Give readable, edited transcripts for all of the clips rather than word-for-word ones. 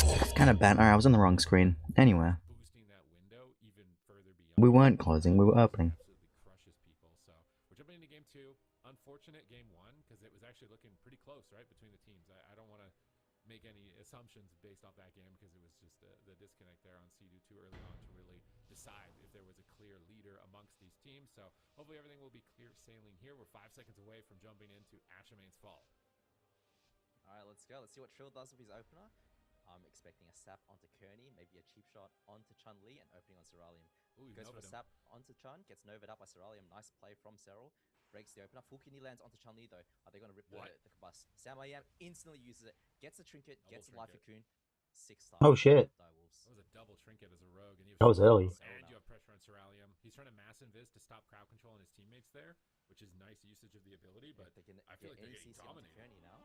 It's kind of bad. Alright, I was on the wrong screen. Anyway, we weren't closing, we were opening. We're jumping into game two. Unfortunate game one because it was actually looking pretty close, right, between the teams. I don't want to make any assumptions based off that game because it was just the disconnect there on C2 too early on to really decide if there was a clear leader amongst these teams. So hopefully everything will be clear sailing here. We're 5 seconds away from jumping into Ashamane's Fall. All right, let's go. Let's see what Trill does with his opener. I'm expecting a sap onto Kearney, maybe a cheap shot onto Chun-Li, and opening on Ceralium. Goes for a sap onto Chun, gets novaed up by Ceralium. Nice play from Serral. Breaks the opener. Full kidney lands onto Chun-Li though. Are they going to rip the combust? Sam I Am instantly uses it. Gets a trinket, gets a life cocoon. 6 stars. Oh shit. That was a double trinket as a rogue. And that was early. And you have pressure on Ceralium. He's trying to mass invis to stop crowd control on his teammates there, which is nice usage of the ability, but I feel like they're getting dominated. Now.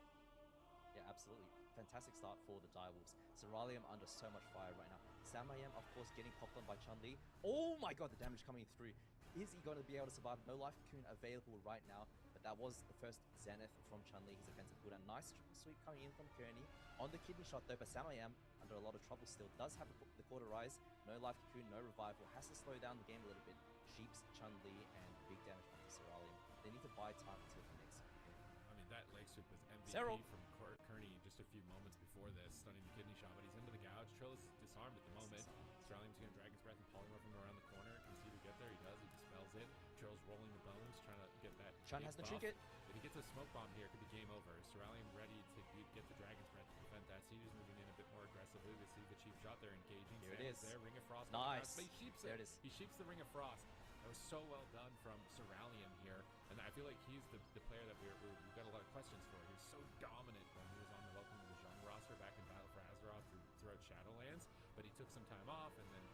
Yeah, absolutely. Fantastic start for the Direwolves. Ceralium under so much fire right now. Sam I Am, of course, getting popped on by Chun-Li. Oh my god, the damage coming through. Is he going to be able to survive? No life cocoon available right now, but that was the first Zenith from Chun-Li. His offensive cooldown. Nice sweep coming in from Kearney. On the kidney shot though, but Sam I Am under a lot of trouble still. Does have the quarter rise. No life cocoon, no revival. Has to slow down the game a little bit. Sheeps, Chun-Li, and big damage onto Ceralium. They need to buy time until the next. I mean, that leg sweep was MVP Serral from Kearney just a few moments before this. Stunning the kidney shot, but he's into the gouge. Trill is disarmed at the moment. Ceralium's going to Dragon's Breath and polymorph him around the corner. Can see to get there. He does. He dispels it. Trill's rolling the bones, trying to get that. Chun has the trinket. If he gets a smoke bomb here, it could be game over. Ceralium ready to get the Dragon's Breath to prevent that. Cedar's moving in a bit more aggressively. We see the cheap shot there engaging. Here it is. There, Ring of Frost. Nice. But he sheeps it. There it is. He sheeps the Ring of Frost. That was so well done from Ceralium here. And I feel like he's the player that we've got a lot of questions for. He was so dominant when he was on the Welcome to the Jungle roster back in Battle for Azeroth throughout Shadowlands. But he took some time off, and then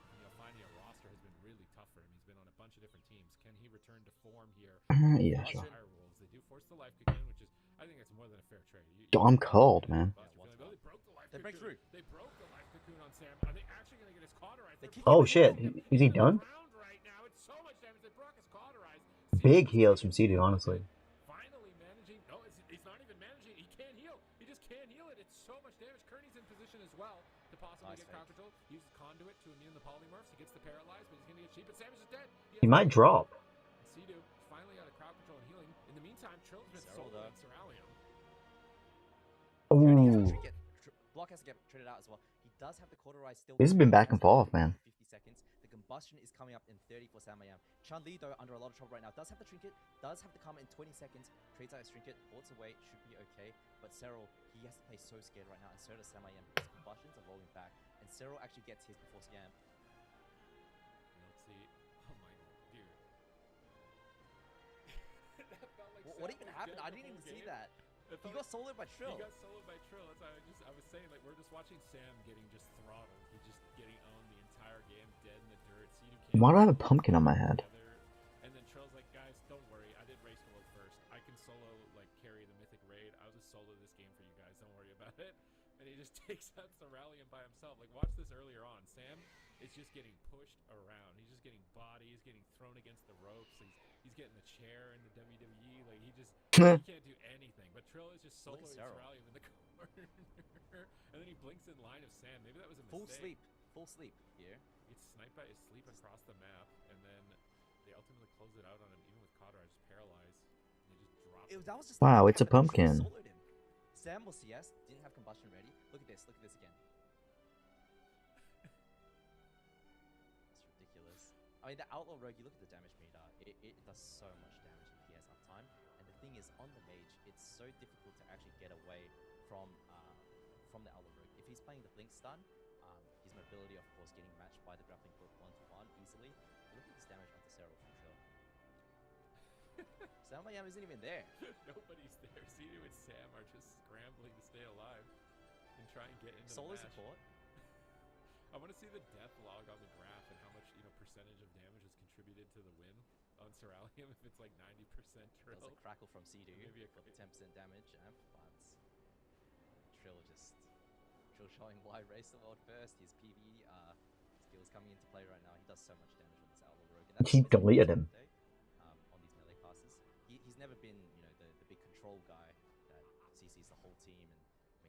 finding a roster has been really tough for him. He's been on a bunch of different teams. Can he return to form here? Yeah, sure. Direwolves, they do force the life cocoon, which is, I think that's more than a fair trade. I'm cold, man. They break through. They broke the life cocoon on Sam. Are they actually going to get his cauterized? Oh shit, is he done? So much damage that Brock is cauterized. Big heals from CD, honestly. Finally managing. No, he's not even managing. He can't heal. He just can't heal it. It's so much damage. Kearney's in position as well to possibly get crowd control. He uses conduit to immune the polymorphs. He gets the paralyzed, but he's going to get cheap. But Sam is just dead. He might drop. Cedu finally out of crowd control and healing. In the meantime, Trill's been soloing Ceralium. Ooh. Block has to get traded out as well. He does have the cauterize still. This has been back and forth, man. 50 seconds. The combustion is coming up in 30 for Sam I Am. Chun-Li though under a lot of trouble right now. Does have the trinket. Does have the karma in 20 seconds. Trades out his trinket. Ports away. Should be okay. But Serral, he has to play so scared right now. And so does Sam I Am. His combustions are rolling back. And Serral actually gets his before Scam. Let's see. Oh my dude. What Sam even was happened? dead I the didn't whole even see game. that. It He felt got soloed by Trill. He got soloed by Trill. That's why I was saying, like, we're just watching Sam getting just throttled. He's just getting owned the entire game, dead in the dirt. Sidu Why do I have a can't pumpkin on my head? together. And then Trill's like, guys, don't worry. I did race world first. I can solo, like, carry the mythic raid. I'll just solo this game for you guys. Don't worry about it. And he just takes out Cerulean by himself. Like, watch this earlier on. Sam is just getting pushed around. He's just getting bodied. He's getting thrown against the ropes. He's getting the chair in the WWE. Like, he can't do anything. But Trill is just soloing Cerulean in the corner. And then he blinks in line of Sam. Maybe that was a mistake. Full sleep here. He gets sniped by his sleep across the map. And then they ultimately close it out on him, even with Cottar just paralyzed. And they just drop him. That was just Wow, it's a pumpkin. Sam was CS, didn't have combustion ready. Look at this again. It's ridiculous. I mean, the Outlaw Rogue, you look at the damage meter, it does so much damage in PS uptime. And the thing is, on the mage, it's so difficult to actually get away from the Outlaw Rogue. If he's playing the Blink stun, his mobility, of course, getting matched by the grappling hook 1-to-1 easily. But look at this damage onto Cyril from Trill. Samayam isn't even there. Nobody's there. Sidu and Sam are just scrambling to stay alive and try and get into Solo the match. support. I want to see the death log on the graph and how much percentage of damage was contributed to the win on Cerulean. If it's like 90% Trill. There's a crackle from Sidu for the 10% damage amp, but Trill showing why race the world first. His PV skills coming into play right now. He does so much damage on this Outlaw Rogue. And He deleted him. On these melee classes. He's never been, the big control guy that CCs the whole team and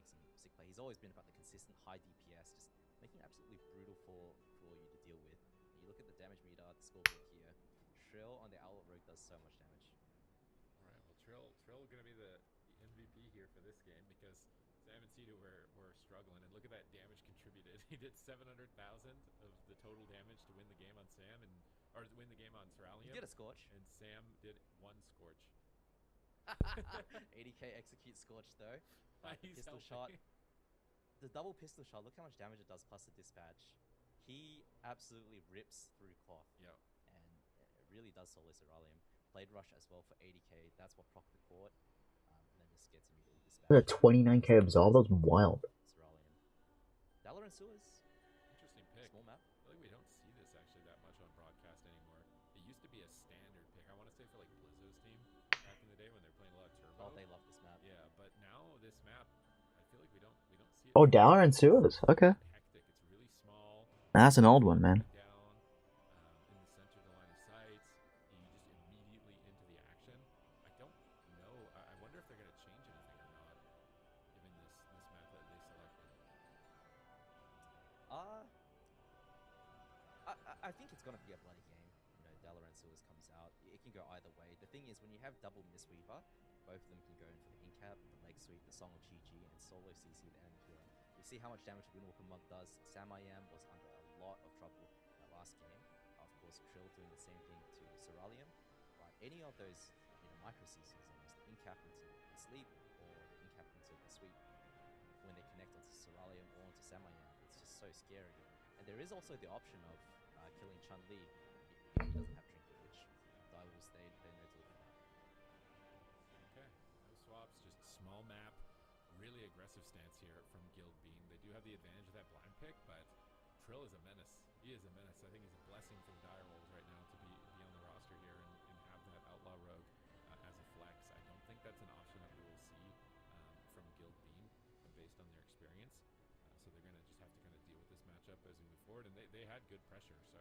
makes him sick play. He's always been about the consistent high DPS, just making it absolutely brutal for you to deal with. You look at the damage meter, the scoreboard here. Trill on the Outlaw Rogue does so much damage. Alright, well, Trill going to be the MVP here for this game because Sam and Sidu were struggling, and look at that damage contributed. He did 700,000 of the total damage to win the game on Sam, or win the game on Cerulean. He did a Scorch. And Sam did 1 Scorch. 80k execute Scorch though. He's pistol helping. shot. The double pistol shot, look how much damage it does plus the dispatch. He absolutely rips through cloth. Yep. And it really does solo Cerulean. Blade Rush as well for 80k, that's what proc the court. And then just gets immediately dispatched. Look at 29k absolve, that was wild. Cerulean. Dalaran Sewers. Interesting pick. Small map. I feel like we don't see this actually that much on broadcast anymore. It used to be a standard pick. I want to say for like Blizzo's team back in the day when they're playing a lot of Turbo. Oh, they love this map. Yeah, but now this map, I feel like we don't see it. Oh, Dowler and Sewers. Okay. Hectic. It's really small. That's an old one, man. Down in the center of the line of sight. You just immediately into the action. I don't know. I wonder if they're going to change anything or not, given this map that they selected. I think it's gonna be a bloody game. Dalaran Sewers comes out. It can go either way. The thing is, when you have double Mistweaver, both of them can go in for the incap, the leg sweep, the Song of Chi-Chi, and solo CC the end here. You see how much damage Windwalker Monk does. Samayam was under a lot of trouble that last game. Of course, Trill doing the same thing to Cerulean. But any of those micro CCs, almost the incap into the sleep or the incap into the sweep, when they connect onto Cerulean or onto Samayam, it's just so scary. And there is also the option of killing Chun-Li if he doesn't have Trinket, which Direwolves they know to look at. Okay, no swaps, just small map, really aggressive stance here from Guild Bean. They do have the advantage of that blind pick, but Trill is a menace. He is a menace. I think he's a blessing for the Direwolves right now to be on the roster here and have that Outlaw Rogue as a flex. I don't think that's an option that we will see from Guild Bean based on their experience. So they're going to just have to kind of deal with this matchup as we move forward. And they had good pressure, so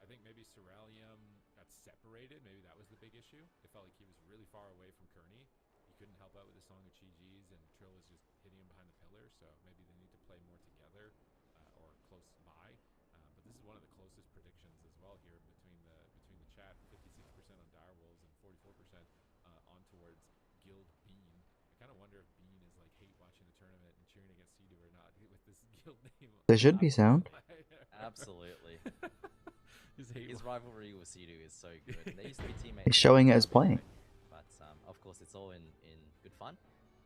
I think maybe Cerulean got separated. Maybe that was the big issue. It felt like he was really far away from Kearney. He couldn't help out with the Song of Chi-G's, and Trill was just hitting him behind the pillar, so maybe they need to play more together or close by. But this is one of the closest predictions as well here between the chat. 56% on Direwolves and 44% on towards Guild Bean. I kind of wonder if Bean is like hate watching the tournament and cheering against Sidu or not with this guild name. They should be sound. Absolutely. His rivalry with Sidu is so good. They used to be teammates. He's showing it as playing. But of course, it's all in good fun.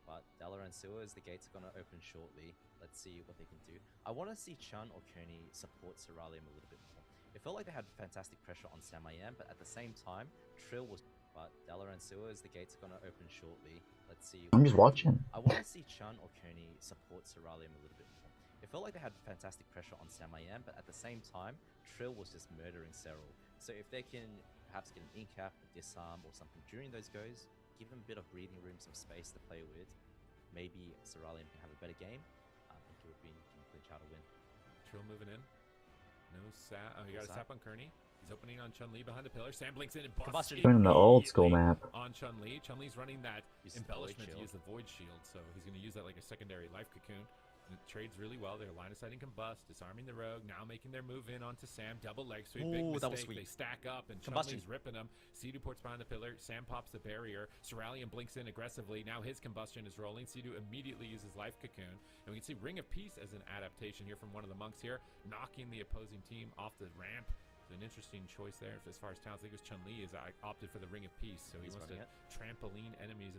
But Dalaran Sewers, the gates are going to open shortly. Let's see what they can do. I want to see Chun or Kearney support Cerulean a little bit more. It felt like they had fantastic pressure on Samayam, but at the same time, Trill was But Della and Sewers, the gates are going to open shortly. Let's see. I'm just watching. I want to see Chun or Kearney support Cerulean a little bit more. It felt like they had fantastic pressure on Samayam, but at the same time, Trill was just murdering Serral. So if they can perhaps get an in-cap, a disarm, or something during those goes, give them a bit of breathing room, some space to play with, maybe Cerulean can have a better game, and Gilbin can clinch out a win. Trill moving in. No sap. Oh, he got a sap on Kearney. He's opening on Chun-Li behind the pillar. Sam blinks in and busts Doing the old school map. on Chun-Li. Chun-Li's running that Uses embellishment to Void use the Void Shield, so he's going to use that like a secondary life cocoon. And it trades really well. They're line of sighting Combust, disarming the Rogue, now making their move in onto Sam. Double leg sweep, big mistake. They stack up, and Chun-Li's ripping them. Sidu ports behind the pillar. Sam pops the barrier. Cerulean blinks in aggressively. Now his combustion is rolling. Sidu immediately uses life cocoon. And we can see Ring of Peace as an adaptation here from one of the monks here, knocking the opposing team off the ramp. An interesting choice there as far as talents. I think it was Chun-Li is opted for the Ring of Peace, so he wants to trampoline enemies.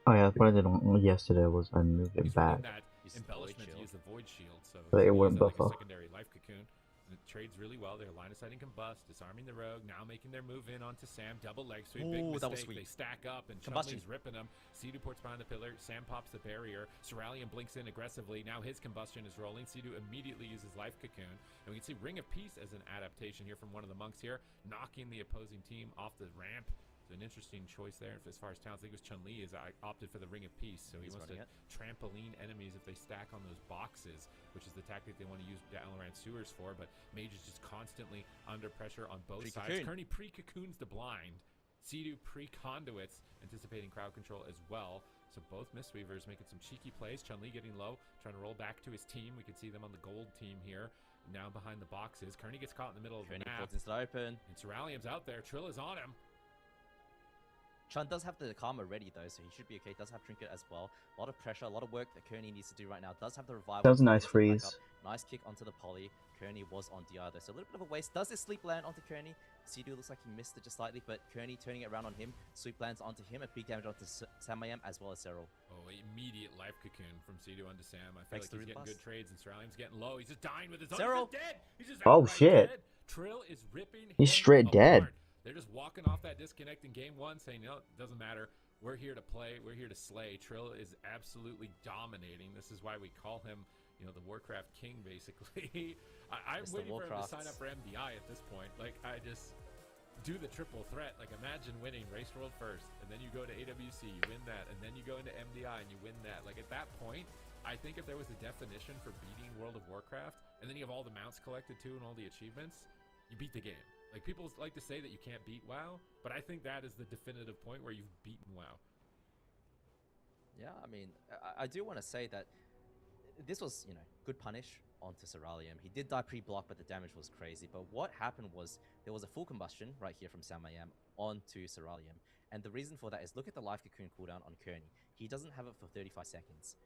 Oh yeah, what I did yesterday was I moved it back. That embellishment to use the Void Shield, so it wouldn't like buff a secondary life cocoon. And it trades really well. They're line of sighting Combust, disarming the Rogue, now making their move in onto Sam. Double leg sweep, big mistake. They stack up, and Chun-Li's ripping them. Sidu ports behind the pillar. Sam pops the barrier. Cerulean blinks in aggressively. Now his combustion is rolling. Sidu immediately uses life cocoon. And we can see Ring of Peace as an adaptation here from one of the monks here, knocking the opposing team off the ramp. An interesting choice there as far as talents. I think it was Chun-Li is opted for the Ring of Peace, so he wants to trampoline enemies if they stack on those boxes, which is the tactic they want to use Dalaran Sewers for. But Mage is just constantly under pressure on both sides. Kearney pre-cocoons the blind. Sidu pre-conduits, anticipating crowd control as well. So both Mistweavers making some cheeky plays. Chun-Li getting low, trying to roll back to his team. We can see them on the gold team here. Now behind the boxes. Kearney gets caught in the middle of the map. Open. And Cerulean's out there. Trill is on him. Chun does have the Karma ready though, so he should be okay. Does have Trinket as well. A lot of pressure, a lot of work that Kearney needs to do right now. Does have the revival. That was a nice freeze. Nice kick onto the poly. Kearney was on DI though, so a little bit of a waste. Does this sleep land onto Kearney? Sidu looks like he missed it just slightly, but Kearney turning it around on him. Sweep lands onto him, a big damage onto Samayam as well as Serral. Oh, immediate life cocoon from Sidu onto Sam. I feel like he's getting good trades, and Cerulean's getting low. He's just dying with his own. Serral dead. He's just shit. Dead. Trill is ripping. He's straight dead. They're just walking off that disconnect in game one, saying, no, it doesn't matter. We're here to play. We're here to slay. Trill is absolutely dominating. This is why we call him, you know, the Warcraft king, basically. I'm waiting for him to sign up for MDI at this point. Like, I just do the triple threat. Like, imagine winning Race World first, and then you go to AWC, you win that, and then you go into MDI and you win that. Like, at that point, I think if there was a definition for beating World of Warcraft, and then you have all the mounts collected too and all the achievements, you beat the game. Like, people like to say that you can't beat WoW, but I think that is the definitive point where you've beaten WoW. Yeah, I mean, I do want to say that this was, you know, good punish onto Cerulean. He did die pre-block, but the damage was crazy. But what happened was there was a full combustion right here from Samayam onto Cerulean. And the reason for that is look at the life cocoon cooldown on Kearney. He doesn't have it for 35 seconds.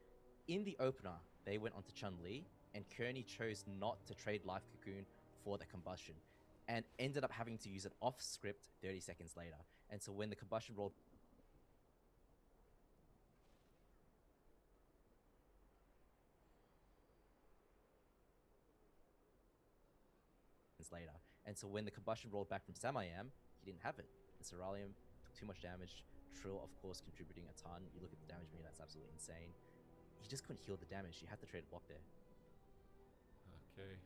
In the opener, they went onto Chun-Li, and Kearney chose not to trade life cocoon for the combustion, and ended up having to use it off script 30 seconds later. And so when the combustion rolled later, and so when the combustion rolled back from Samayam, he didn't have it. And Cerulean took too much damage. Trill, of course, contributing a ton. You look at the damage meter, that's absolutely insane. He just couldn't heal the damage. You had to trade a block there. Okay.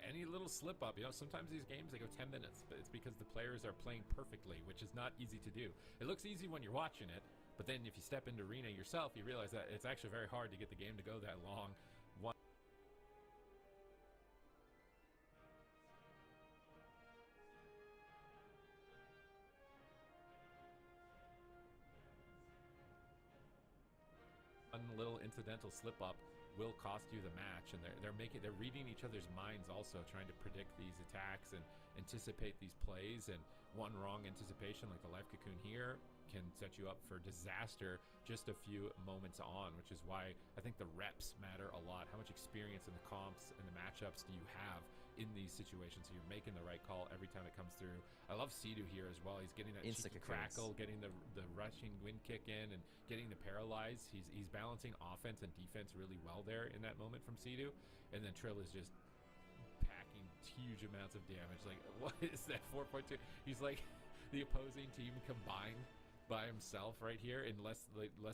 Any little slip up, you know, sometimes these games, they go 10 minutes, but it's because the players are playing perfectly, which is not easy to do. It looks easy when you're watching it, but then if you step into arena yourself, you realize that it's actually very hard to get the game to go that long. One little incidental slip up will cost you the match, and they're reading each other's minds also, trying to predict these attacks and anticipate these plays. And one wrong anticipation, like the life cocoon here, can set you up for disaster just a few moments on, which is why I think the reps matter a lot. How much experience in the comps and the matchups do you have in these situations, so you're making the right call every time it comes through. I love Sidu here as well. He's getting that cheeky crackle, getting the rushing wind kick in, and getting the paralyze. He's balancing offense and defense really well there in that moment from Sidu. And then Trill is just packing huge amounts of damage. Like, what is that 4.2? He's like the opposing team combined by himself right here in less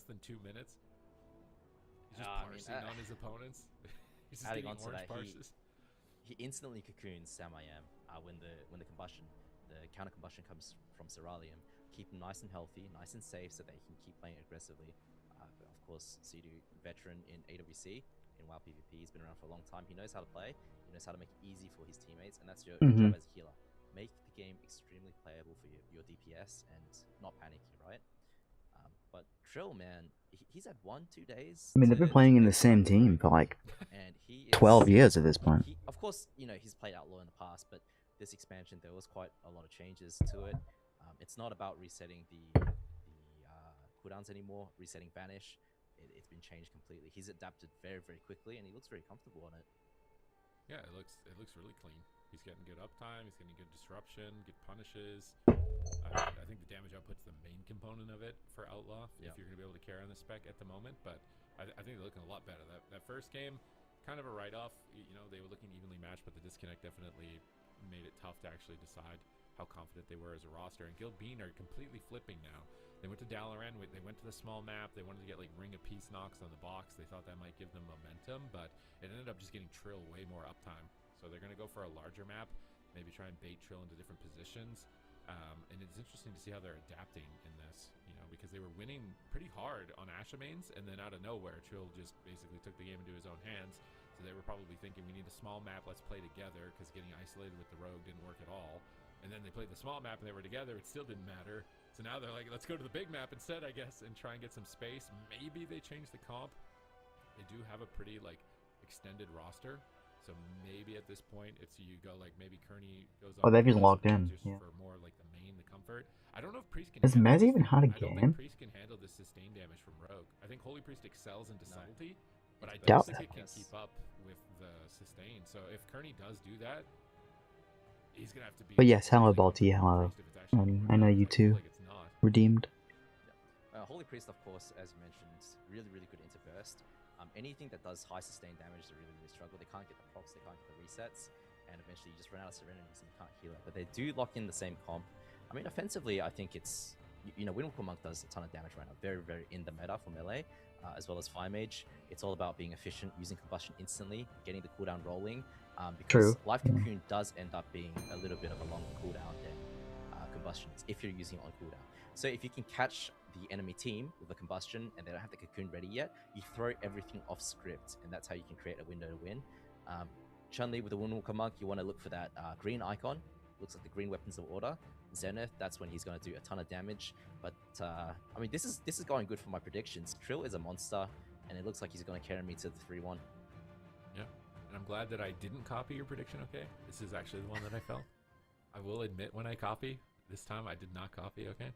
than 2 minutes. He's just parsing on his opponents. He's just getting orange parses. He instantly cocoons Samayam when the counter combustion comes from Ceralium. Keep him nice and healthy, nice and safe, so that he can keep playing aggressively. But of course, Sidu, veteran in AWC, in WoW PvP, he's been around for a long time. He knows how to play. He knows how to make it easy for his teammates, and that's your job as a healer. Make the game extremely playable for your DPS and not panicky, right? But Trill, man, he's had 1-2 days. I mean, they've been playing in the same team for like 12 years at this point. Of course, you know, he's played Outlaw in the past, but this expansion, there was quite a lot of changes to it. It's not about resetting the cooldowns anymore, resetting Vanish. It's been changed completely. He's adapted very, very quickly, and he looks very comfortable on it. Yeah, it looks really clean. He's getting good uptime. He's getting good disruption, good punishes. I think the damage output's the main component of it for Outlaw, if you're going to be able to carry on the spec at the moment. But I think they're looking a lot better. That first game, kind of a write-off. You know, they were looking evenly matched, but the disconnect definitely made it tough to actually decide how confident they were as a roster. And Guild Bean are completely flipping now. They went to Dalaran. They went to the small map. They wanted to get like Ring of Peace knocks on the box. They thought that might give them momentum, but it ended up just getting Trill way more uptime. So they're going to go for a larger map, maybe try and bait Trill into different positions. And it's interesting to see how they're adapting in this, you know, because they were winning pretty hard on Ashamains, and then out of nowhere, Trill just basically took the game into his own hands. So they were probably thinking, we need a small map, let's play together, because getting isolated with the Rogue didn't work at all. And then they played the small map and they were together, it still didn't matter. So now they're like, let's go to the big map instead, I guess, and try and get some space. Maybe they change the comp. They do have a pretty, like, extended roster. So maybe at this point, it's you go like maybe Kearney goes on. Oh, they've just logged in. Just for more like the main, the comfort. I don't know if Priest can. Is Mez even how to I don't game? think Priest can handle the sustained damage from Rogue. I think Holy Priest excels into subtlety, but I doubt don't think that. it can keep up with the sustain. So if Kearney does do that, he's gonna have to be. But yes, hello Balti, hello. I know you too. Redeemed. Holy Priest, of course, as you mentioned, really, really good into burst. Anything that does high sustained damage, they really, really struggle. They can't get the procs, they can't get the resets, and eventually you just run out of serenities and you can't heal it. But they do lock in the same comp. I mean, offensively, I think it's, you know, Windwalker Monk does a ton of damage right now. Very, very in the meta for melee, as well as Fire Mage. It's all about being efficient, using combustion instantly, getting the cooldown rolling. Because Life Cocoon does end up being a little bit of a longer cooldown than combustion is if you're using it on cooldown. So if you can catch the enemy team with a combustion and they don't have the cocoon ready yet, you throw everything off script, and that's how you can create a window to win. Chun-Li with the Windwalker Monk, you want to look for that green icon. Looks like the green weapons of order. Zenith, that's when he's going to do a ton of damage. But I mean, this is going good for my predictions. Trill is a monster, and it looks like he's going to carry me to the 3-1. Yeah, and I'm glad that I didn't copy your prediction. Okay, this is actually the one that I felt. I will admit when I copy. This time I did not copy. Okay.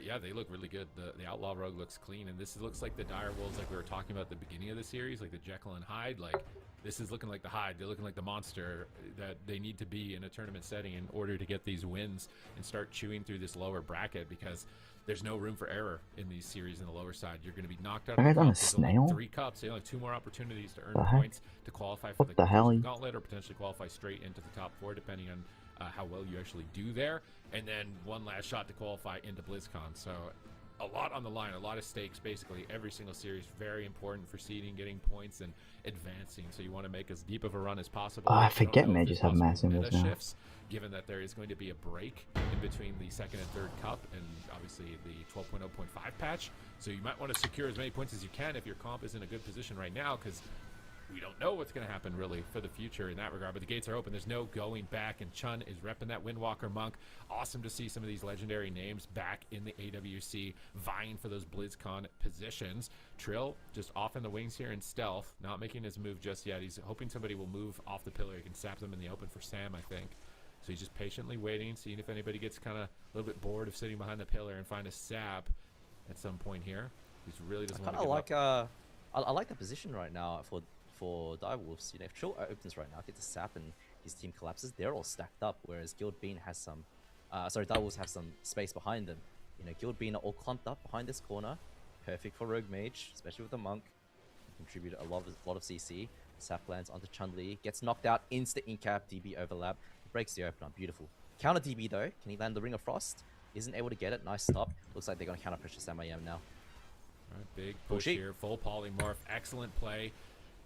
Yeah, they look really good. The Outlaw Rogue looks clean, and this looks like the Dire Wolves like we were talking about at the beginning of the series, like the Jekyll and Hyde. Like, this is looking like the Hyde. They're looking like the monster that they need to be in a tournament setting in order to get these wins and start chewing through this lower bracket, because there's no room for error in these series in the lower side. You're going to be knocked out of the cup. There's only 3 cups. They only have 2 more opportunities to earn points to qualify for the Gauntlet, or potentially qualify straight into the top 4, depending on how well you actually do there, and then one last shot to qualify into BlizzCon. So a lot on the line, a lot of stakes. Basically every single series very important for seeding, getting points, and advancing. So you want to make as deep of a run as possible. I forget mages have massive moves now. Shifts, given that there is going to be a break in between the 2nd and 3rd cup and obviously the 12.0.5 patch. So you might want to secure as many points as you can if your comp is in a good position right now, because we don't know what's going to happen really for the future in that regard, but the gates are open. There's no going back, and Chun is repping that Windwalker Monk. Awesome to see some of these legendary names back in the AWC vying for those BlizzCon positions. Trill just off in the wings here in stealth, not making his move just yet. He's hoping somebody will move off the pillar. He can sap them in the open for Sam, I think. So he's just patiently waiting, seeing if anybody gets kind of a little bit bored of sitting behind the pillar and find a sap at some point here. He's really doesn't want to give up. I like the position right now for Dire Wolves. You know, if Trill opens right now, gets a sap and his team collapses, they're all stacked up, whereas Guild Bean has some Dire Wolves have some space behind them. You know, Guild Bean are all clumped up behind this corner. Perfect for Rogue Mage, especially with the Monk. contribute a lot of CC. Sap lands onto Chun-Li, gets knocked out, insta incap, DB overlap, breaks the opener, beautiful. Counter DB though, can he land the Ring of Frost? Isn't able to get it, nice stop. Looks like they're gonna counter pressure Samayam now. All right, big push here, full polymorph, excellent play.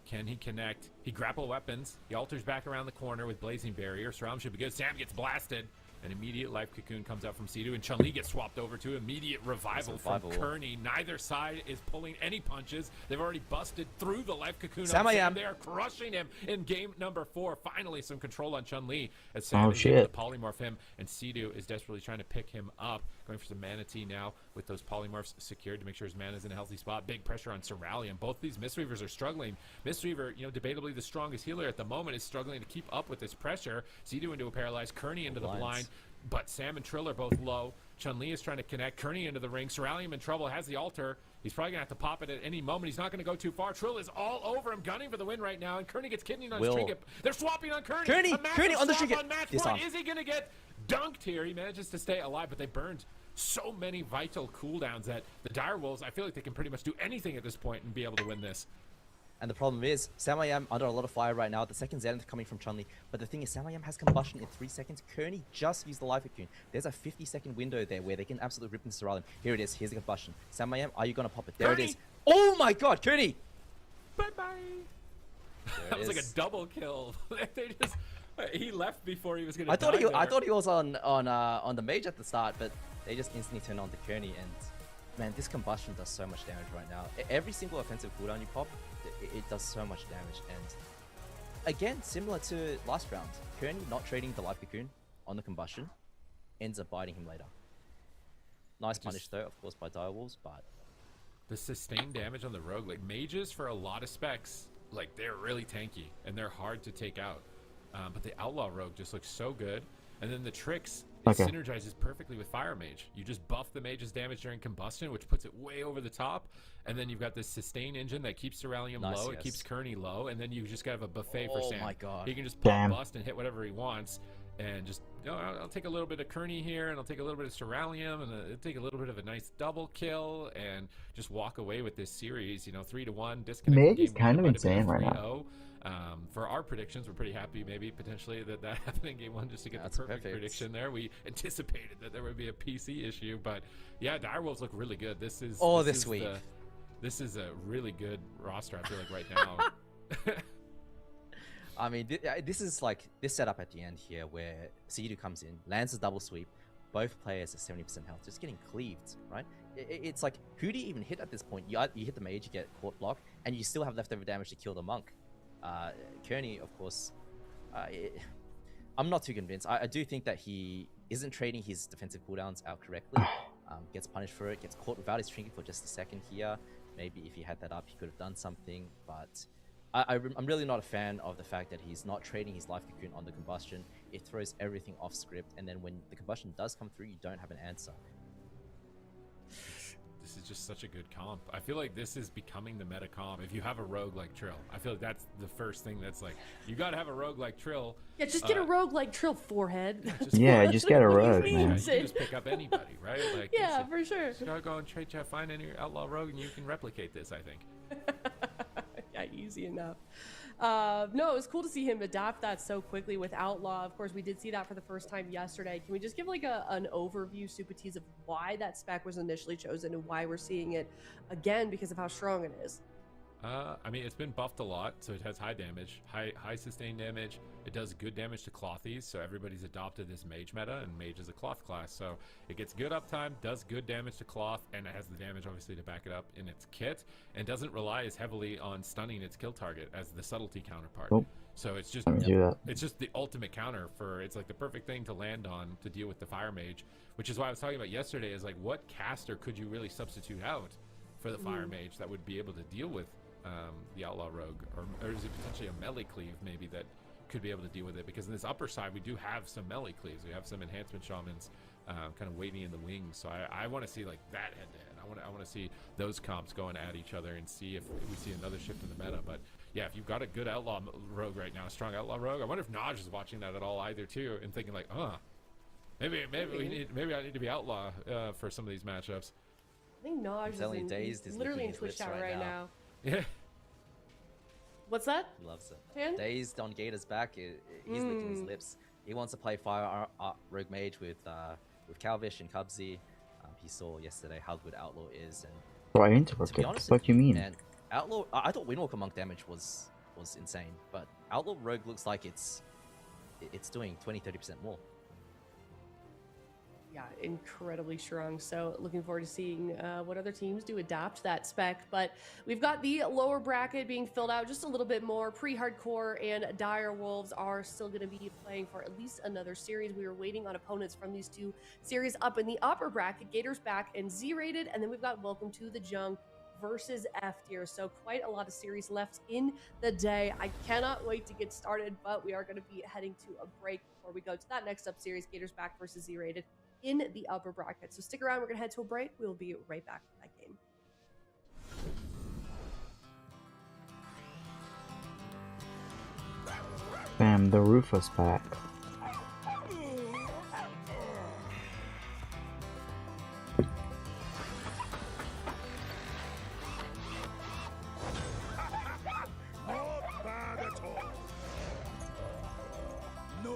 Can he connect? He grapple weapons. He alters back around the corner with Blazing Barrier. Surround should be good. Sam gets blasted. An immediate life cocoon comes out from Sidu, and Chun-Li gets swapped over to immediate revival from Kearney. Neither side is pulling any punches. They've already busted through the life cocoon. Sam. They are crushing him in game number 4. Finally, some control on Chun-Li as Sam is able to polymorph him, and Sidu is desperately trying to pick him up. Going for some Manatee now with those polymorphs secured to make sure his mana is in a healthy spot. Big pressure on Cerealium. Both these Mistweavers are struggling. Mistweaver, debatably the strongest healer at the moment, is struggling to keep up with this pressure. Sidu into a paralyzed, Kearney into the blind. But Sam and Trill are both low. Chun-Li is trying to connect Kearney into the ring. Cerealium in trouble, has the altar. He's probably going to have to pop it at any moment. He's not going to go too far. Trill is all over him, gunning for the win right now. And Kearney gets kidneyed on his trinket. They're swapping on Kearney. Kearney on the trinket. Is he going to get dunked here? He manages to stay alive, but they burned so many vital cooldowns that the Direwolves, I feel like they can pretty much do anything at this point and be able to win this. And the problem is, Samayam under a lot of fire right now. The second Zenith coming from Chun-Li. But the thing is, Samayam has combustion in 3 seconds. Kearney just used the life cocoon. There's a 50-second window there where they can absolutely rip into Cerealium. Here it is. Here's the combustion. Samayam, are you going to pop it? There it is. Oh my god, Kearney! Bye-bye. That was like a double kill. They just... He left before he was going to die. I thought he was on the mage at the start, but they just instantly turned on to Kearney. And man, this combustion does so much damage right now. Every single offensive cooldown you pop, it does so much damage. And again, similar to last round, Kearney not trading the life cocoon on the combustion ends up biting him later. Nice punish though, of course, by Direwolves, but the sustained damage on the rogue, like mages for a lot of specs, like they're really tanky and they're hard to take out. But the outlaw rogue just looks so good. And then the tricks, it synergizes perfectly with Fire Mage. You just buff the mage's damage during combustion, which puts it way over the top. And then you've got this sustain engine that keeps Cerealium low. It keeps Kearney low. And then you just have a buffet for Sam. Oh my god. He can just pop bust and hit whatever he wants. And just, I'll take a little bit of Kearney here, and I'll take a little bit of Cerealium, and I'll take a little bit of a nice double kill, and just walk away with this series, 3-1, disconnect. Mage is kind of insane right now. For our predictions, we're pretty happy maybe potentially that happened in game 1 just to get the perfect prediction there. We anticipated that there would be a PC issue, but yeah, Direwolves look really good. This is this is a really good roster, I feel like, right now. I mean, this is like this setup at the end here where Sidu comes in, lands a double sweep, both players are 70% health, just getting cleaved, right? It's like, who do you even hit at this point? You hit the mage, you get court block, and you still have leftover damage to kill the monk. Kearney, of course, I'm not too convinced. I do think that he isn't trading his defensive cooldowns out correctly. Gets punished for it, gets caught without his trinket for just a second here. Maybe if he had that up, he could have done something, but I'm really not a fan of the fact that he's not trading his life cocoon on the combustion. It throws everything off script, and then when the combustion does come through, you don't have an answer. This is just such a good comp. I feel like this is becoming the meta comp. If you have a rogue like Trill, I feel like that's the first thing that's like, you gotta have a rogue like Trill. Yeah, just get a rogue like Trill, forehead. Just get a rogue, man. Yeah, you can just pick up anybody, right? Like, yeah, for sure. You gotta go and trade chat, find any outlaw rogue, and you can replicate this, I think. Yeah, easy enough. No, it was cool to see him adapt that so quickly with Outlaw. Of course, we did see that for the first time yesterday. Can we just give like an overview, super tease, of why that spec was initially chosen and why we're seeing it again because of how strong it is? I mean, it's been buffed a lot, so it has high damage, high sustained damage. It does good damage to clothies, so everybody's adopted this mage meta, and mage is a cloth class, so it gets good uptime, does good damage to cloth, and it has the damage obviously to back it up in its kit, and doesn't rely as heavily on stunning its kill target as the subtlety counterpart. So it's just it's just the ultimate counter for, it's like the perfect thing to land on to deal with the fire mage, which is why I was talking about yesterday, is like, what caster could you really substitute out for the fire mage that would be able to deal with the outlaw rogue, or is it potentially a melee cleave maybe that could be able to deal with it? Because in this upper side we do have some melee cleaves, we have some enhancement shamans kind of waiting in the wings, so I want to see like that head to head. I want to see those comps going at each other and see if we see another shift in the meta. But yeah, if you've got a good outlaw rogue right now, a strong outlaw rogue, I wonder if Naj is watching that at all either too, and thinking like, maybe I need to be outlaw for some of these matchups. I think Naj is literally in Twitch chat right now. Yeah. What's that? He loves it. Tan? Dazed on Gator's back. He's licking his lips. He wants to play Fire Rogue Mage with Calvish and Cubsy. He saw yesterday how good Outlaw is, and Bro, I to be interrupted. honest, What do you mean? man, Outlaw. I thought Windwalker Monk damage was insane, but Outlaw Rogue looks like it's doing 20-30% more. Yeah, incredibly strong. So looking forward to seeing what other teams do adapt that spec. But we've got the lower bracket being filled out just a little bit more. Pre-hardcore and Dire Wolves are still going to be playing for at least another series. We are waiting on opponents from these two series up in the upper bracket. Gators back and Z-rated, and then we've got Welcome to the Jung versus F tier. So quite a lot of series left in the day. I cannot wait to get started, but we are going to be heading to a break before we go to that next up series, Gators back versus Z-rated in the upper bracket. So stick around, we're gonna head to a break. We'll be right back with that game. Bam, the Rufus back. Not bad at all. No,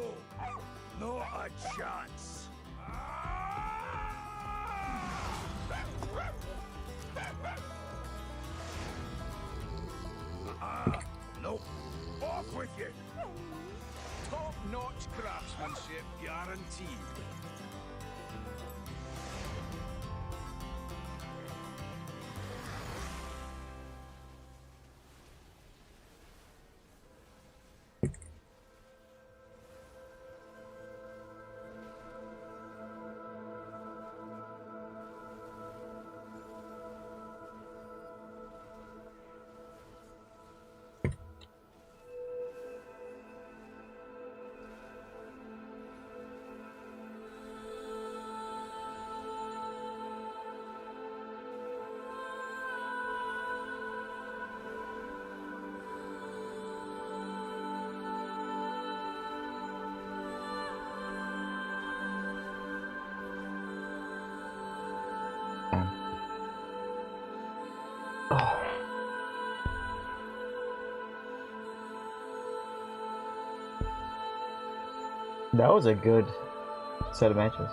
not a chance. Nope. Off with you. Top-notch craftsmanship guaranteed. That was a good set of matches.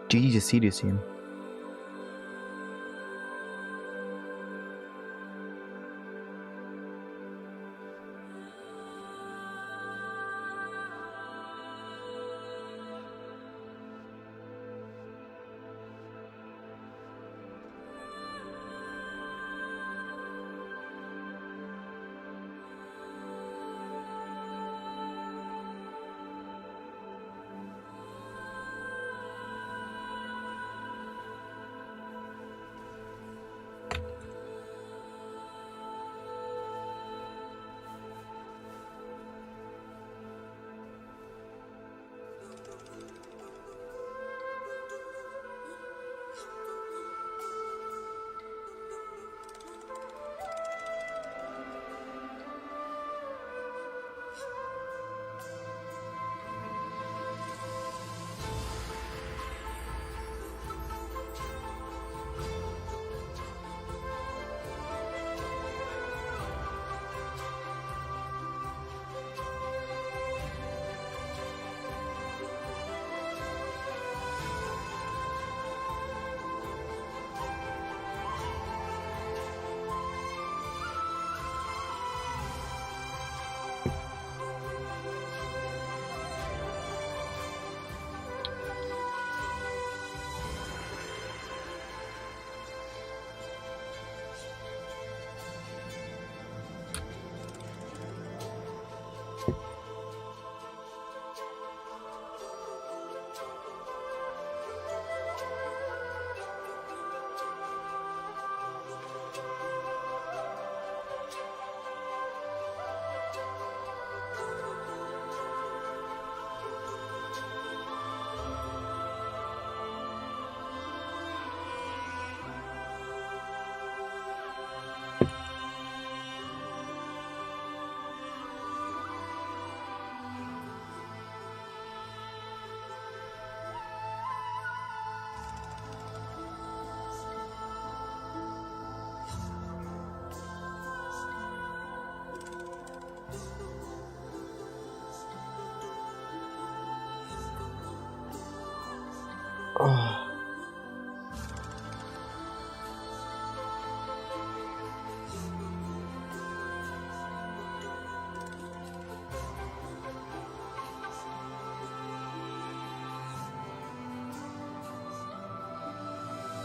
GG to see this team.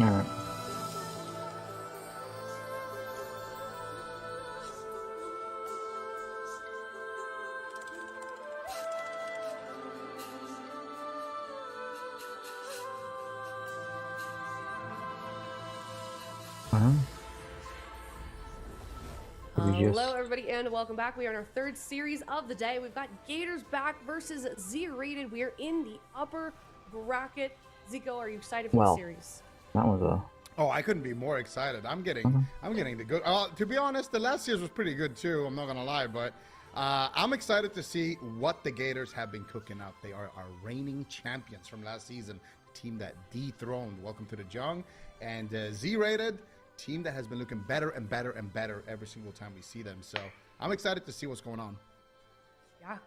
Alright. Hello, everybody, and welcome back. We are in our third series of the day. We've got Gators back versus Z-Rated. We are in the upper bracket. Zico, are you excited for the series? That was a... Oh, I couldn't be more excited. I'm getting the good. To be honest, the last series was pretty good too. I'm not gonna lie, but I'm excited to see what the Gators have been cooking up. They are our reigning champions from last season, team that dethroned Welcome to the Jung, and Z-Rated. Team that has been looking better and better and better every single time we see them. So I'm excited to see what's going on. Yeah,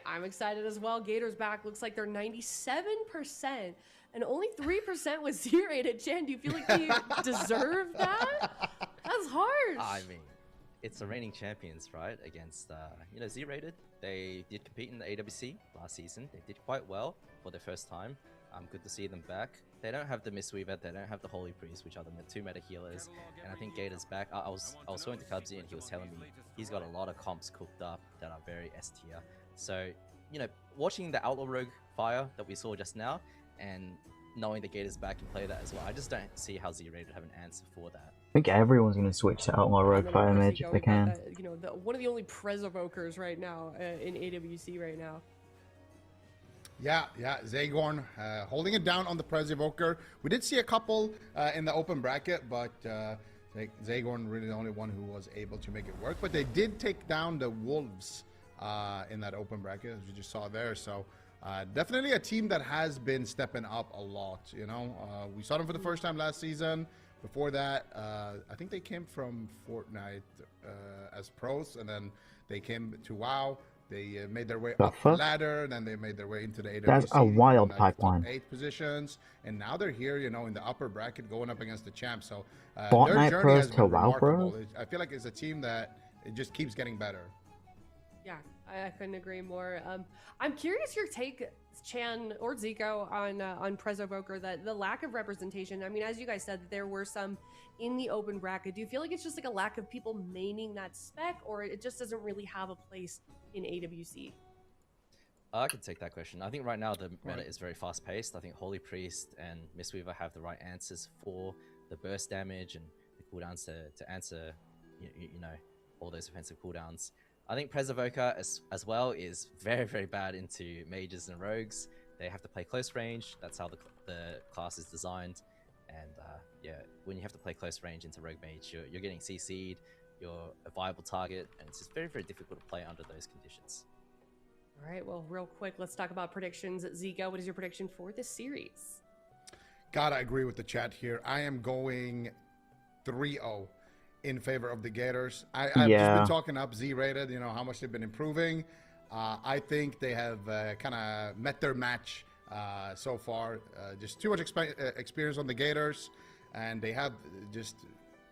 I'm excited as well. Gators back. Looks like they're 97%, and only 3% was Z-Rated. Chen, do you feel like they deserve that? That's harsh. I mean, it's the reigning champions, right? Against, Z-Rated. They did compete in the AWC last season. They did quite well for their first time. Good to see them back. They don't have the Mistweaver, they don't have the Holy Priest, which are the two meta healers, and I think Gators back. I was talking to Cubsy and he was telling me he's got a lot of comps cooked up that are very S tier. So, watching the Outlaw Rogue fire that we saw just now, and knowing the Gators back can play that as well, I just don't see how Z-Rated have an answer for that. I think everyone's going to switch to Outlaw Rogue Fire Mage if they can. One of the only Prez evokers right now in AWC right now. Yeah, Zagorn holding it down on the Prez Evoker. We did see a couple in the open bracket, but Zagorn really the only one who was able to make it work. But they did take down the Wolves in that open bracket, as you just saw there. So definitely a team that has been stepping up a lot. We saw them for the first time last season. Before that, I think they came from Fortnite as pros, and then they came to WoW. They made their way up the ladder, then they made their way into the AWC. That's a wild pipeline. 8 positions, and now they're here, in the upper bracket, going up against the champ. So Fortnite their journey pros has to been WoW remarkable. pros? I feel like it's a team that it just keeps getting better. Yeah, I couldn't agree more. I'm curious your take, Chan or Zico, on Prez Evoker, that the lack of representation. I mean, as you guys said, there were some in the open bracket. Do you feel like it's just like a lack of people maining that spec, or it just doesn't really have a place in AWC? I can take that question. I think right now the meta is very fast paced. I think Holy Priest and Mistweaver have the right answers for the burst damage and the cooldowns to answer, all those offensive cooldowns. I think Prez Evoker as well is very, very bad into mages and rogues. They have to play close range. That's how the class is designed. And when you have to play close range into rogue mage, you're getting CC'd. You're a viable target, and it's just very, very difficult to play under those conditions. All right, well, real quick, let's talk about predictions. Zico, what is your prediction for this series? Gotta agree with the chat here. I am going 3-0 in favor of the Gators. I've just been talking up Z-Rated, how much they've been improving. I think they have kind of met their match so far. Just too much experience on the Gators, and they have just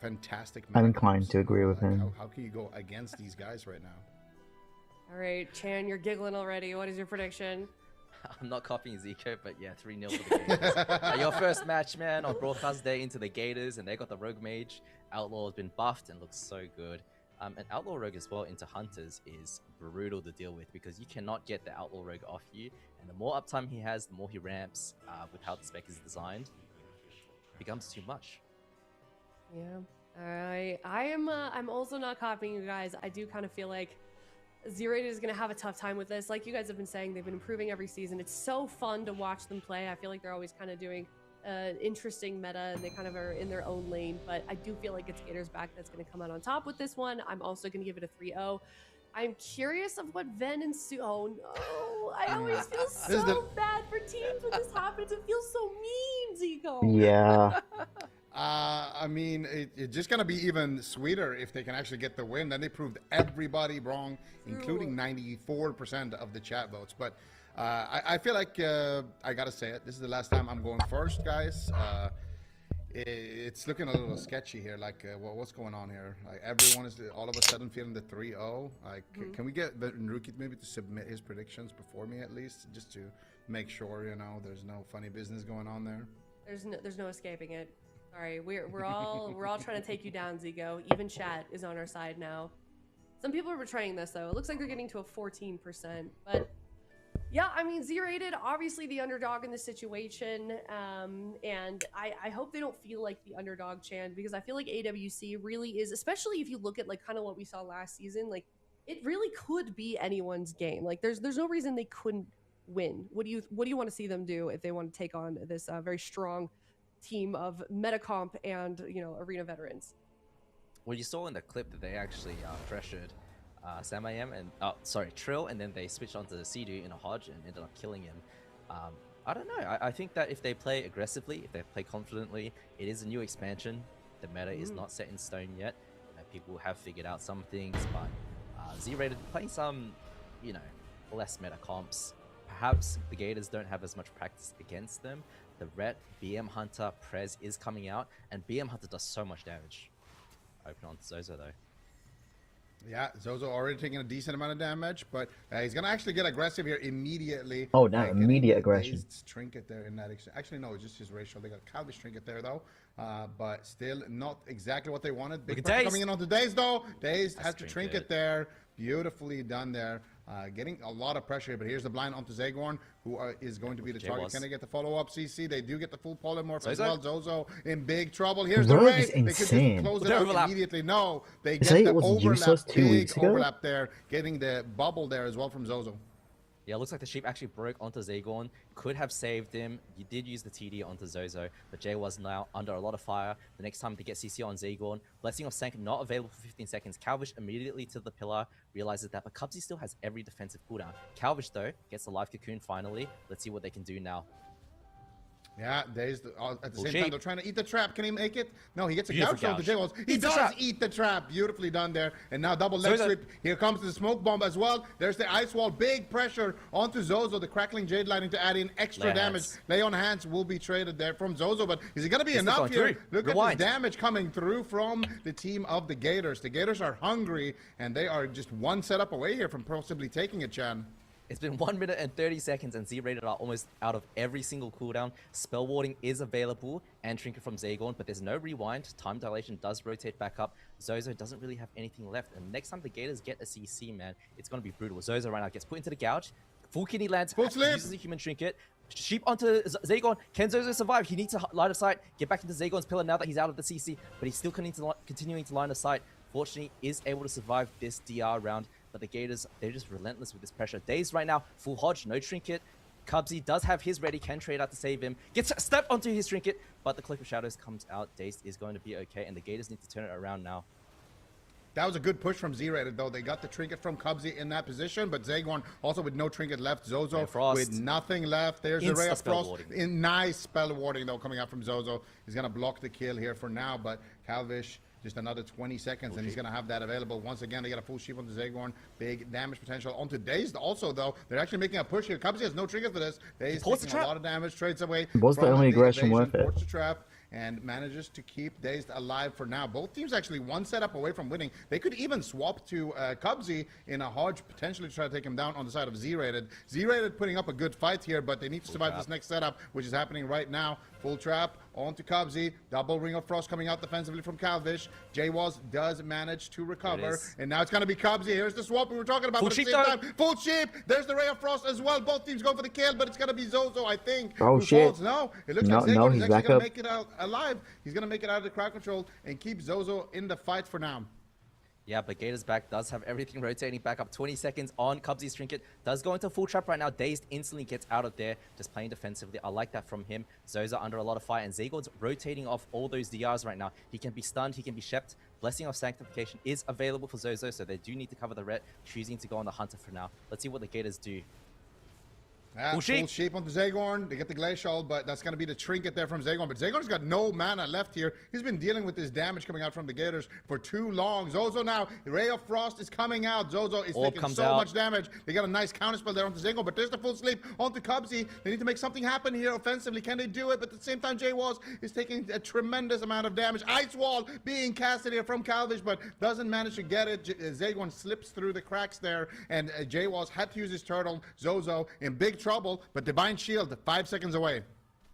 fantastic. I'm inclined to agree with him. How can you go against these guys right now? All right, Chan, you're giggling already. What is your prediction? I'm not copying Zico, but yeah, 3-0 for the Gators. Your first match, man, on broadcast day into the Gators, and they got the Rogue Mage. Outlaw has been buffed and looks so good. And Outlaw Rogue as well into Hunters is brutal to deal with because you cannot get the Outlaw Rogue off you. And the more uptime he has, the more he ramps with how the spec is designed. It becomes too much. Yeah. I'm also not copying you guys. I do kind of feel like Z-Rated is going to have a tough time with this. Like you guys have been saying, they've been improving every season. It's so fun to watch them play. I feel like they're always kind of doing interesting meta, and they kind of are in their own lane. But I do feel like it's Gators back that's going to come out on top with this one. I'm also going to give it a 3-0. I'm curious of what Ven and Sue. Oh no! I always feel so bad for teams when this happens. It feels so mean, Zico. Yeah. I mean, it's just going to be even sweeter if they can actually get the win. Then they proved everybody wrong, including 94% of the chat votes. But I feel like I got to say it. This is the last time I'm going first, guys. It's looking a little sketchy here. Like, what's going on here? Like, everyone is all of a sudden feeling the 3-0. Like, can we get Rookie maybe to submit his predictions before me at least, just to make sure, there's no funny business going on there? There's no escaping it. Sorry, we're all trying to take you down, Zigo. Even chat is on our side now. Some people are betraying this though. It looks like they're getting to a 14%, but yeah, I mean, Z-rated, obviously the underdog in this situation, and I hope they don't feel like the underdog, Chan, because I feel like AWC really is, especially if you look at like kind of what we saw last season, like it really could be anyone's game. Like there's no reason they couldn't win. What do you want to see them do if they want to take on this very strong team of Metacomp and arena veterans? Well, you saw in the clip that they actually pressured Samayem and Trill, and then they switched onto the Sea-Doo in a Hodge and ended up killing him. I don't know. I think that if they play aggressively, if they play confidently, it is a new expansion. The meta is not set in stone yet. People have figured out some things, but Z-rated playing some, less meta comps. Perhaps the Gators don't have as much practice against them. The Ret, BM Hunter, Prez is coming out, and BM Hunter does so much damage. Open on Zozo though. Yeah, Zozo already taking a decent amount of damage, but he's gonna actually get aggressive here immediately. Oh, now immediate aggression. Trinket there in that. Actually, no, it's just his racial. They got Calvish trinket there though, but still not exactly what they wanted. Big pressure coming in onto Daze though. Daze has to trinket there. Beautifully done there. Getting a lot of pressure here, but here's the blind onto Zagorn, who is going to be the target. Can they get the follow-up CC? They do get the full polymorph as well. Zozo in big trouble. Here's the Ray. They could just close it out immediately. No, they get the overlap. Big overlap there. Getting the bubble there as well from Zozo. Yeah, it looks like the sheep actually broke onto Zagorn. Could have saved him. You did use the TD onto Zozo, but Jay was now under a lot of fire. The next time to get CC on Zagorn. Blessing of Sank not available for 15 seconds. Calvish immediately to the pillar, realizes that, but Cubsy still has every defensive cooldown. Calvish, though, gets the live cocoon finally. Let's see what they can do now. Yeah, Dazed at the same time, they're trying to eat the trap. Can he make it? No, he gets a couch on the J-Walls. He does eat the trap. Beautifully done there. And now double leg sweep. Here comes the smoke bomb as well. There's the ice wall. Big pressure onto Zozo. The crackling Jade Lightning to add in extra damage. Lay on hands will be traded there from Zozo, but is it going to be enough here? Look at the damage coming through from the team of the Gators. The Gators are hungry, and they are just one setup away here from possibly taking it, Chan. It's been 1 minute and 30 seconds, and Z-rated are almost out of every single cooldown. Spell warding is available, and Trinket from Zagorn, but there's no rewind. Time dilation does rotate back up. Zozo doesn't really have anything left, and next time the Gators get a CC, man, it's going to be brutal. Zozo right now gets put into the gouge. Full kidney lands, uses a human trinket. Sheep onto Zagorn. Can Zozo survive? He needs to line of sight, get back into Zagorn's pillar now that he's out of the CC, but he's still continuing to line of sight. Fortunately, is able to survive this DR round. But the Gators, they're just relentless with this pressure. Daze right now, full Hodge, no trinket. Cubsy does have his ready, can trade out to save him. Gets stepped onto his trinket, but the Cloak of Shadows comes out. Daze is going to be okay, and the Gators need to turn it around now. That was a good push from Z-rated, though. They got the trinket from Cubsy in that position, but Zagorn also with no trinket left. Zozo with nothing left. There's the Ray of Frost. Nice spell warding, though, coming out from Zozo. He's going to block the kill here for now, but Calvish, just another 20 seconds, and he's going to have that available. Once again, they got a full sheep onto Zagorn. Big damage potential onto Dazed also, though. They're actually making a push here. Cubsy has no trigger for this. Dazed taking a lot of damage, trades away. Was the only aggression worth it? Forced the trap and manages to keep Dazed alive for now. Both teams actually one setup away from winning. They could even swap to Cubsy in a Hodge, potentially try to take him down on the side of Z-rated. Z-rated putting up a good fight here, but they need to survive this next setup, which is happening right now. Full trap onto Cubsy. Double Ring of Frost coming out defensively from Calvish. J-Walls does manage to recover. And now it's going to be Cubsy. Here's the swap we were talking about. But at the same time, full sheep. There's the Ray of Frost as well. Both teams go for the kill, but it's going to be Zozo, I think. Oh, shit. No, it looks like Zagorn is actually going to make it out alive. He's going to make it out of the crowd control and keep Zozo in the fight for now. Yeah, but Gators back does have everything rotating back up. 20 seconds on Cubsy's trinket. Does go into full trap right now. Dazed instantly gets out of there, just playing defensively. I like that from him. Zozo under a lot of fire, and Zagorn's rotating off all those DRs right now. He can be stunned, he can be shept. Blessing of Sanctification is available for Zozo, so they do need to cover the ret, choosing to go on the Hunter for now. Let's see what the Gators do. Full sheep onto Zagorn. They get the Glacial, but that's going to be the trinket there from Zagorn. But Zagorn's got no mana left here. He's been dealing with this damage coming out from the Gators for too long. Zozo now, Ray of Frost is coming out. Zozo is taking so much damage. They got a nice counterspell there onto Zagorn, but there's the full sleep onto Cubsy. They need to make something happen here offensively. Can they do it? But at the same time, J-Walls is taking a tremendous amount of damage. Ice Wall being casted here from Calvish, but doesn't manage to get it. Zagorn slips through the cracks there, and J-Walls had to use his turtle. Zozo in big trouble, but Divine Shield 5 seconds away.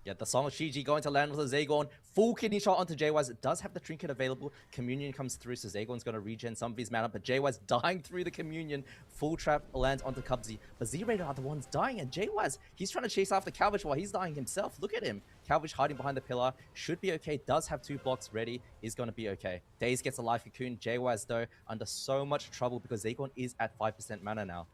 Yeah, the Song of Shiji going to land with a Zagon. Full kidney shot onto JWise. It does have the trinket available. Communion comes through, so Zagon's going to regen some of his mana, but JWise dying through the Communion. Full trap lands onto Cubsy. But Z-Raider are the ones dying, and JWise, he's trying to chase after Calvish while he's dying himself. Look at him. Calvish hiding behind the pillar. Should be okay. Does have 2 blocks ready. Is going to be okay. Daze gets a life cocoon. JWise, though, under so much trouble because Zagon is at 5% mana now.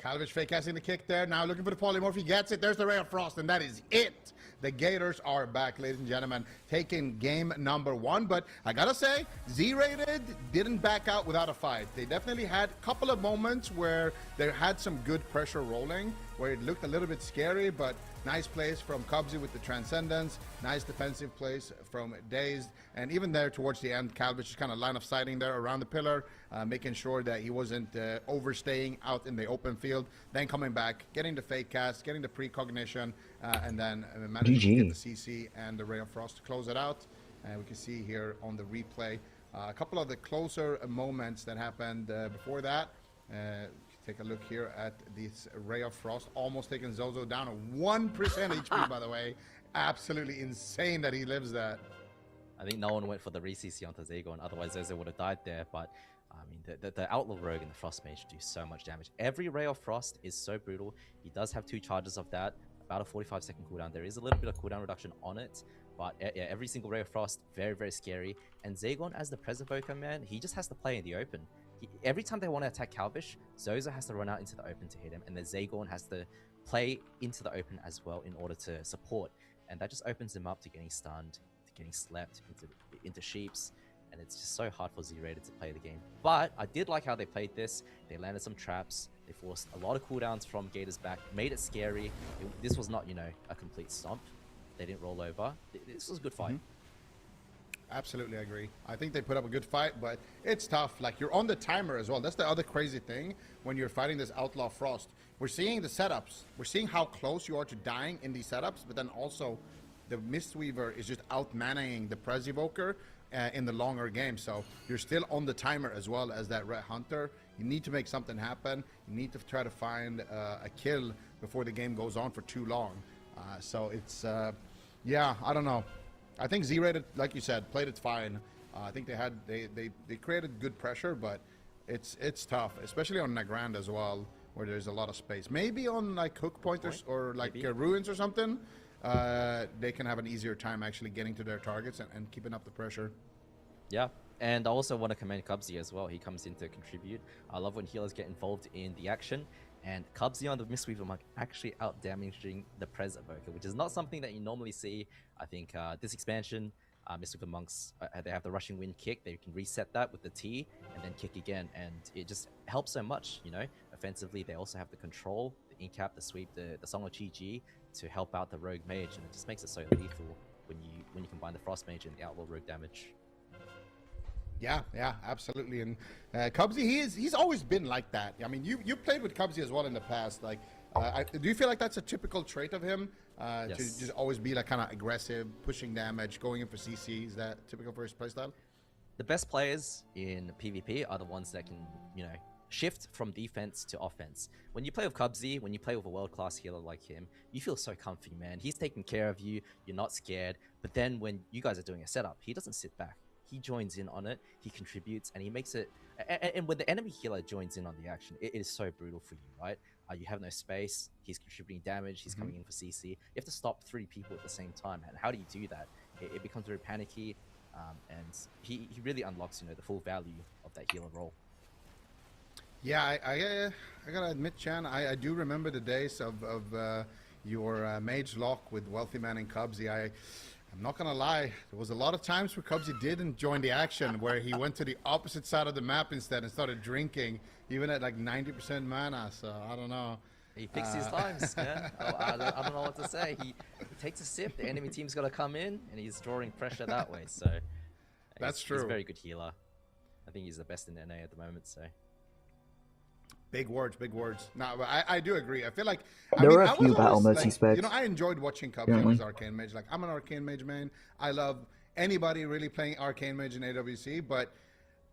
Calvish fake casting the kick there. Now looking for the polymorph. He gets it. There's the Ray of Frost, and that is it. The Gators are back, ladies and gentlemen, taking game number 1. But I gotta say, Z-Rated didn't back out without a fight. They definitely had a couple of moments where they had some good pressure rolling, where it looked a little bit scary, but nice plays from Cubsy with the Transcendence. Nice defensive plays from Dazed. And even there towards the end, Calvish is kind of line of sighting there around the pillar, making sure that he wasn't overstaying out in the open field. Then coming back, getting the fake cast, getting the precognition, and then managing to get the CC and the Ray of Frost to close it out. And we can see here on the replay a couple of the closer moments that happened before that. Take a look here at this Ray of Frost, almost taking Zozo down to 1% HP, by the way. Absolutely insane that he lives that. I think no one went for the re-CC onto Zagon, otherwise Zozo would have died there, but I mean, the Outlaw Rogue and the Frost Mage do so much damage. Every Ray of Frost is so brutal. He does have 2 charges of that, about a 45-second cooldown. There is a little bit of cooldown reduction on it, but yeah, every single Ray of Frost, very, very scary. And Zagon, as the Preservoker, man, he just has to play in the open. Every time they want to attack Calvish, Zozo has to run out into the open to hit him, and then Zagon has to play into the open as well in order to support. And that just opens him up to getting stunned, to getting slept into sheeps, and it's just so hard for Z-Rated to play the game. But I did like how they played this. They landed some traps, they forced a lot of cooldowns from Gators back, made it scary. This was not, you know, a complete stomp. They didn't roll over. This was a good fight. Absolutely agree. I think they put up a good fight, but it's tough. Like, you're on the timer as well. That's the other crazy thing when you're fighting this Outlaw Frost. We're seeing the setups. We're seeing how close you are to dying in these setups, but then also the Mistweaver is just out-manning the Prez Evoker in the longer game. So you're still on the timer as well as that Red Hunter. You need to make something happen. You need to try to find a kill before the game goes on for too long. So it's, yeah, I don't know. I think Z-Rated, like you said, played it fine. I think they created good pressure, but it's tough, especially on Nagrand as well, where there's a lot of space. Maybe on like hook pointers or like ruins or something, they can have an easier time actually getting to their targets and keeping up the pressure. Yeah, and I also want to commend Cubsy as well. He comes in to contribute. I love when healers get involved in the action. And Cubsy on the Mistweaver Monk actually out-damaging the Prez Evoker, which is not something that you normally see. I think this expansion, Mistweaver Monks, they have the Rushing Wind kick. They can reset that with the T and then kick again. And it just helps so much, you know. Offensively, they also have the control, the incap, the sweep, the Song of Chi to help out the Rogue Mage. And it just makes it so lethal when you combine the Frost Mage and the Outlaw Rogue damage. Yeah, absolutely. And Cubsy, he's always been like that. I mean, you played with Cubsy as well in the past. Like, do you feel like that's a typical trait of him? Yes. To just always be like kind of aggressive, pushing damage, going in for CC? Is that typical for his playstyle? The best players in PvP are the ones that can, you know, shift from defense to offense. When you play with Cubsy, when you play with a world-class healer like him, you feel so comfy, man. He's taking care of you. You're not scared. But then when you guys are doing a setup, he doesn't sit back. He joins in on it, he contributes, and he makes it... And when the enemy healer joins in on the action, it is so brutal for you, right? You have no space, he's contributing damage, he's coming in for CC. You have to stop 3 people at the same time, and how do you do that? It becomes very panicky, and he really unlocks, you know, the full value of that healer role. Yeah, I gotta admit, Chan, I do remember the days of your mage lock with Wealthy Man and Cubsy. I'm not gonna lie, there was a lot of times where Cubsy didn't join the action, where he went to the opposite side of the map instead and started drinking, even at like 90% mana, so I don't know. He picks his times, man. I don't know what to say. He takes a sip, the enemy team's gotta come in, and he's drawing pressure that way, so... That's true. He's a very good healer. I think he's the best in NA at the moment, so... Big words, big words. No, but I do agree. I feel like there were a few battle modes he specs. You know, I enjoyed watching Cubsy as Arcane Mage. Like, I'm an Arcane Mage main. I love anybody really playing Arcane Mage in AWC, but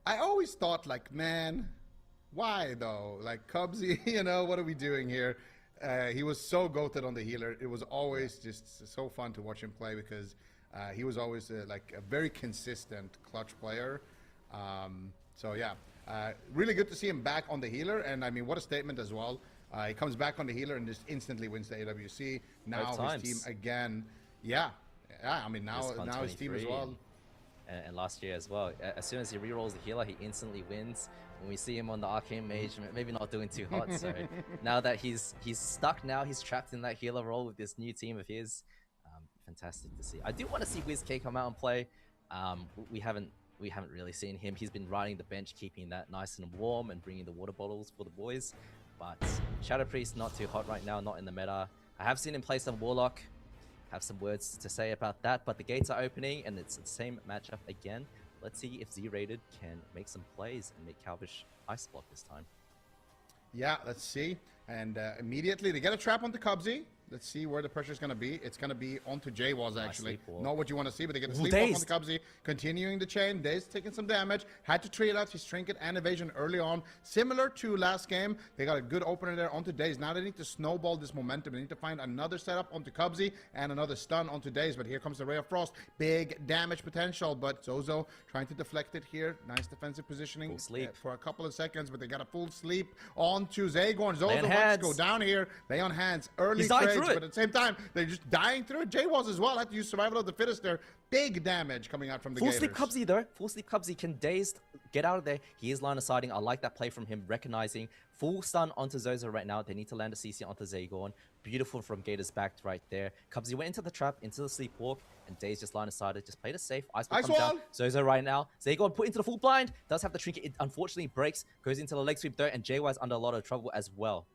I always thought, like, man, why though? Like, Cubsy, you know, what are we doing here? He was so goated on the healer. It was always just so fun to watch him play because he was always like a very consistent clutch player. So yeah, really good to see him back on the healer. And I mean, what a statement as well. He comes back on the healer and just instantly wins the AWC. Now his team again. Yeah. I mean, now his team as well. And last year as well. As soon as he rerolls the healer, he instantly wins. When we see him on the Arcane Mage, maybe not doing too hot. So now that he's stuck now, he's trapped in that healer role with this new team of his. Fantastic to see. I do want to see WizK come out and play. We haven't really seen him. He's been riding the bench, keeping that nice and warm and bringing the water bottles for the boys. But Shadow Priest not too hot right now, not in the meta. I have seen him play some Warlock. Have some words to say about that, but the gates are opening and it's the same matchup again. Let's see if Z-Rated can make some plays and make Calvish ice block this time. Yeah, let's see. And immediately they get a trap onto Cubsy. Let's see where the pressure is going to be. It's going to be onto J-Walls, actually. Not what you want to see, but they get a sleepwalk onto Cubsy. Continuing the chain. Daze taking some damage. Had to trade out his Trinket and Evasion early on. Similar to last game, they got a good opener there onto Daze. Now they need to snowball this momentum. They need to find another setup onto Cubsy and another stun onto Daze. But here comes the Ray of Frost. Big damage potential, but Zozo trying to deflect it here. Nice defensive positioning for a couple of seconds, but they got a full sleep onto Zagorn. Zozo wants to go down here. Lay on hands. Early trades, but at the same time, they're just dying through it. J-Walls as well. Had to use survival of the fittest there. Big damage coming out from the Gators. Full sleep Cubsy though. Full sleep Cubsy can Dazed get out of there. He is line of sighting. I like that play from him, recognizing full stun onto Zozo right now. They need to land a CC onto Zagorn. Beautiful from Gators back right there. Cubsy went into the trap, into the sleepwalk, and Dazed just line of sighted. Just played it safe. Ice comes down. Zozo right now. Zagorn put into the full blind. Does have the trinket. It unfortunately breaks. Goes into the leg sweep though, and JY's under a lot of trouble as well.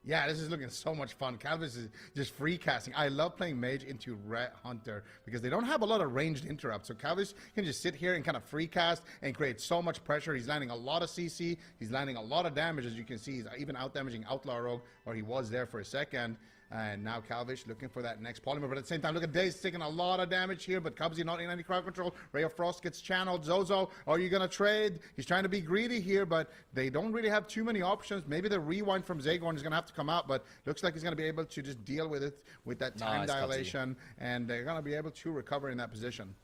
Yeah, this is looking so much fun. Calvis is just free casting. I love playing Mage into Ret Hunter because they don't have a lot of ranged interrupts. So Calvis can just sit here and kind of free cast and create so much pressure. He's landing a lot of CC. He's landing a lot of damage, as you can see. He's even out damaging Outlaw Rogue, or he was there for a second. And now Calvish looking for that next polymer. But at the same time, look at Daze taking a lot of damage here. But Cubsy not in any crowd control. Ray of Frost gets channeled. Zozo, are you going to trade? He's trying to be greedy here, but they don't really have too many options. Maybe the rewind from Zagorn is going to have to come out, but looks like he's going to be able to just deal with it with that time dilation. And they're going to be able to recover in that position.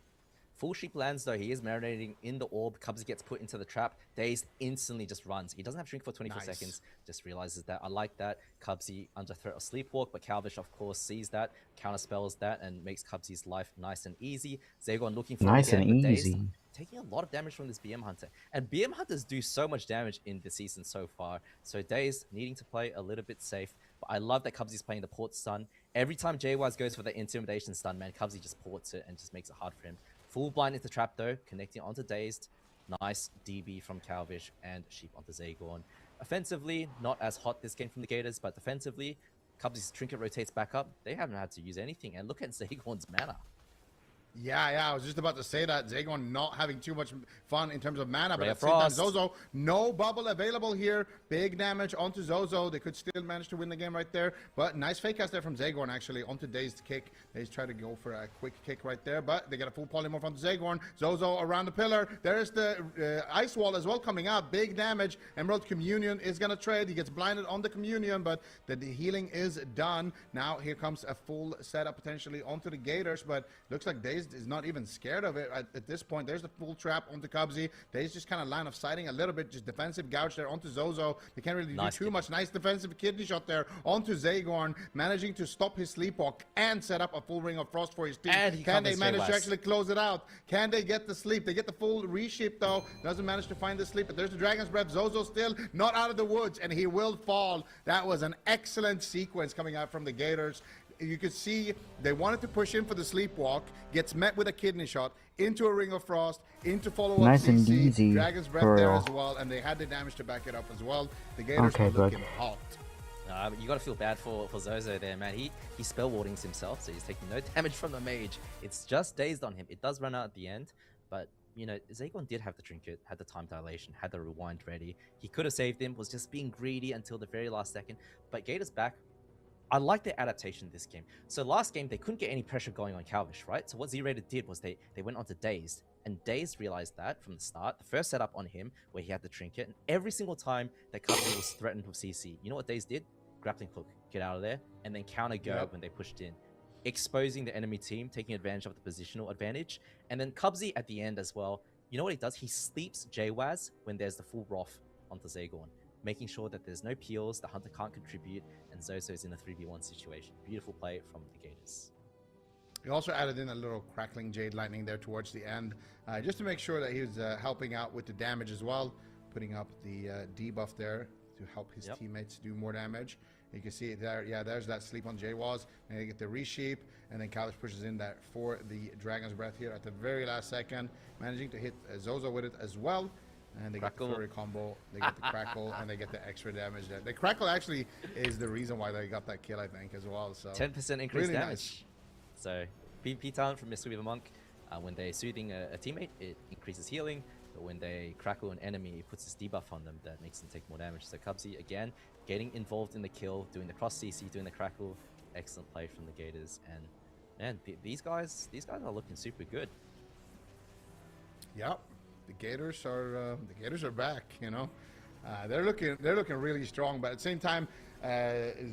Full sheep lands though. He is marinating in the orb. Cubsy gets put into the trap. Dazed instantly just runs. He doesn't have shrink for 24 seconds. Just realizes that. I like that. Cubsy under threat of sleepwalk, but Calvish of course sees that, counterspells that, and makes Cubsy's life nice and easy. Zagorn looking for nice and easy. Dazed, taking a lot of damage from this BM Hunter. And BM Hunters do so much damage in the season so far. So Dazed needing to play a little bit safe. But I love that Cubsy's playing the port stun. Every time JWise goes for the intimidation stun, man, Cubsy just ports it and just makes it hard for him. Full blind into trap though, connecting onto Dazed. Nice DB from Calvish and Sheep onto Zagorn. Offensively, not as hot this game from the Gators, but defensively, Cubsy's trinket rotates back up. They haven't had to use anything, and look at Zagorn's mana. Yeah, I was just about to say that. Zagorn not having too much fun in terms of mana, but at the same time, Zozo, no bubble available here. Big damage onto Zozo. They could still manage to win the game right there, but nice fake cast there from Zagorn, actually, onto Dazed kick. They try to go for a quick kick right there, but they get a full polymorph onto Zagorn. Zozo around the pillar. There's the ice wall as well coming out. Big damage. Emerald Communion is going to trade. He gets blinded on the Communion, but the healing is done. Now here comes a full setup potentially onto the Gators, but looks like Dazed is not even scared of it at this point. There's the full trap onto Cubsy. Daze just kind of line of sighting a little bit, just defensive gouge there onto Zozo. They can't really do too much. Nice defensive kidney shot there onto Zagorn, managing to stop his sleepwalk and set up a full ring of frost for his team. Can they manage to actually close it out? Can they get the sleep? They get the full reshape though. Doesn't manage to find the sleep, but there's the Dragon's Breath. Zozo still not out of the woods, and he will fall. That was an excellent sequence coming out from the Gators. You could see they wanted to push in for the sleepwalk, gets met with a kidney shot, into a ring of frost, into follow-up nice CC, and easy, Dragon's Breath there as well, and they had the damage to back it up as well. The Gators are looking hot. You gotta feel bad for Zozo there, man. He spell wardings himself, so he's taking no damage from the mage. It's just dazed on him. It does run out at the end, but you know, Zagorn did have the trinket, had the time dilation, had the rewind ready. He could have saved him, was just being greedy until the very last second. But Gators back. I like their adaptation this game. So last game, they couldn't get any pressure going on Calvish, right? So what Z-Rated did was they went on to Dazed, and Dazed realized that from the start, the first setup on him, where he had the trinket, and every single time that Cubsy was threatened with CC, you know what Dazed did? grappling hook, get out of there, and then counter go Yep. when they pushed in, exposing the enemy team, taking advantage of the positional advantage. And then Cubsy at the end as well, you know what he does? He sleeps JWaz when there's the full Roth onto Zagorn, making sure that there's no peels, the Hunter can't contribute, and Zozo's in a 3v1 situation. Beautiful play from the Gators. He also added in a little crackling Jade Lightning there towards the end, just to make sure that he was helping out with the damage as well, putting up the debuff there to help his teammates do more damage. You can see it there. Yeah, there's that sleep on J-Waz, and they get the resheep, and then Kalish pushes in that for the Dragon's Breath here at the very last second, managing to hit Zozo with it as well. And they get the flurry combo, they get the crackle, and they get the extra damage there. The crackle actually is the reason why they got that kill, I think, as well. So 10% increased really damage. nice. So PvP talent from Mr. Weaver Monk. When they're soothing a teammate, it increases healing. But when they crackle an enemy, it puts this debuff on them that makes them take more damage. So Cubsy, again, getting involved in the kill, doing the cross CC, doing the crackle. Excellent play from the Gators. And man, these guys are looking super good. Yep, the Gators are back. You know, they're looking really strong. But at the same time,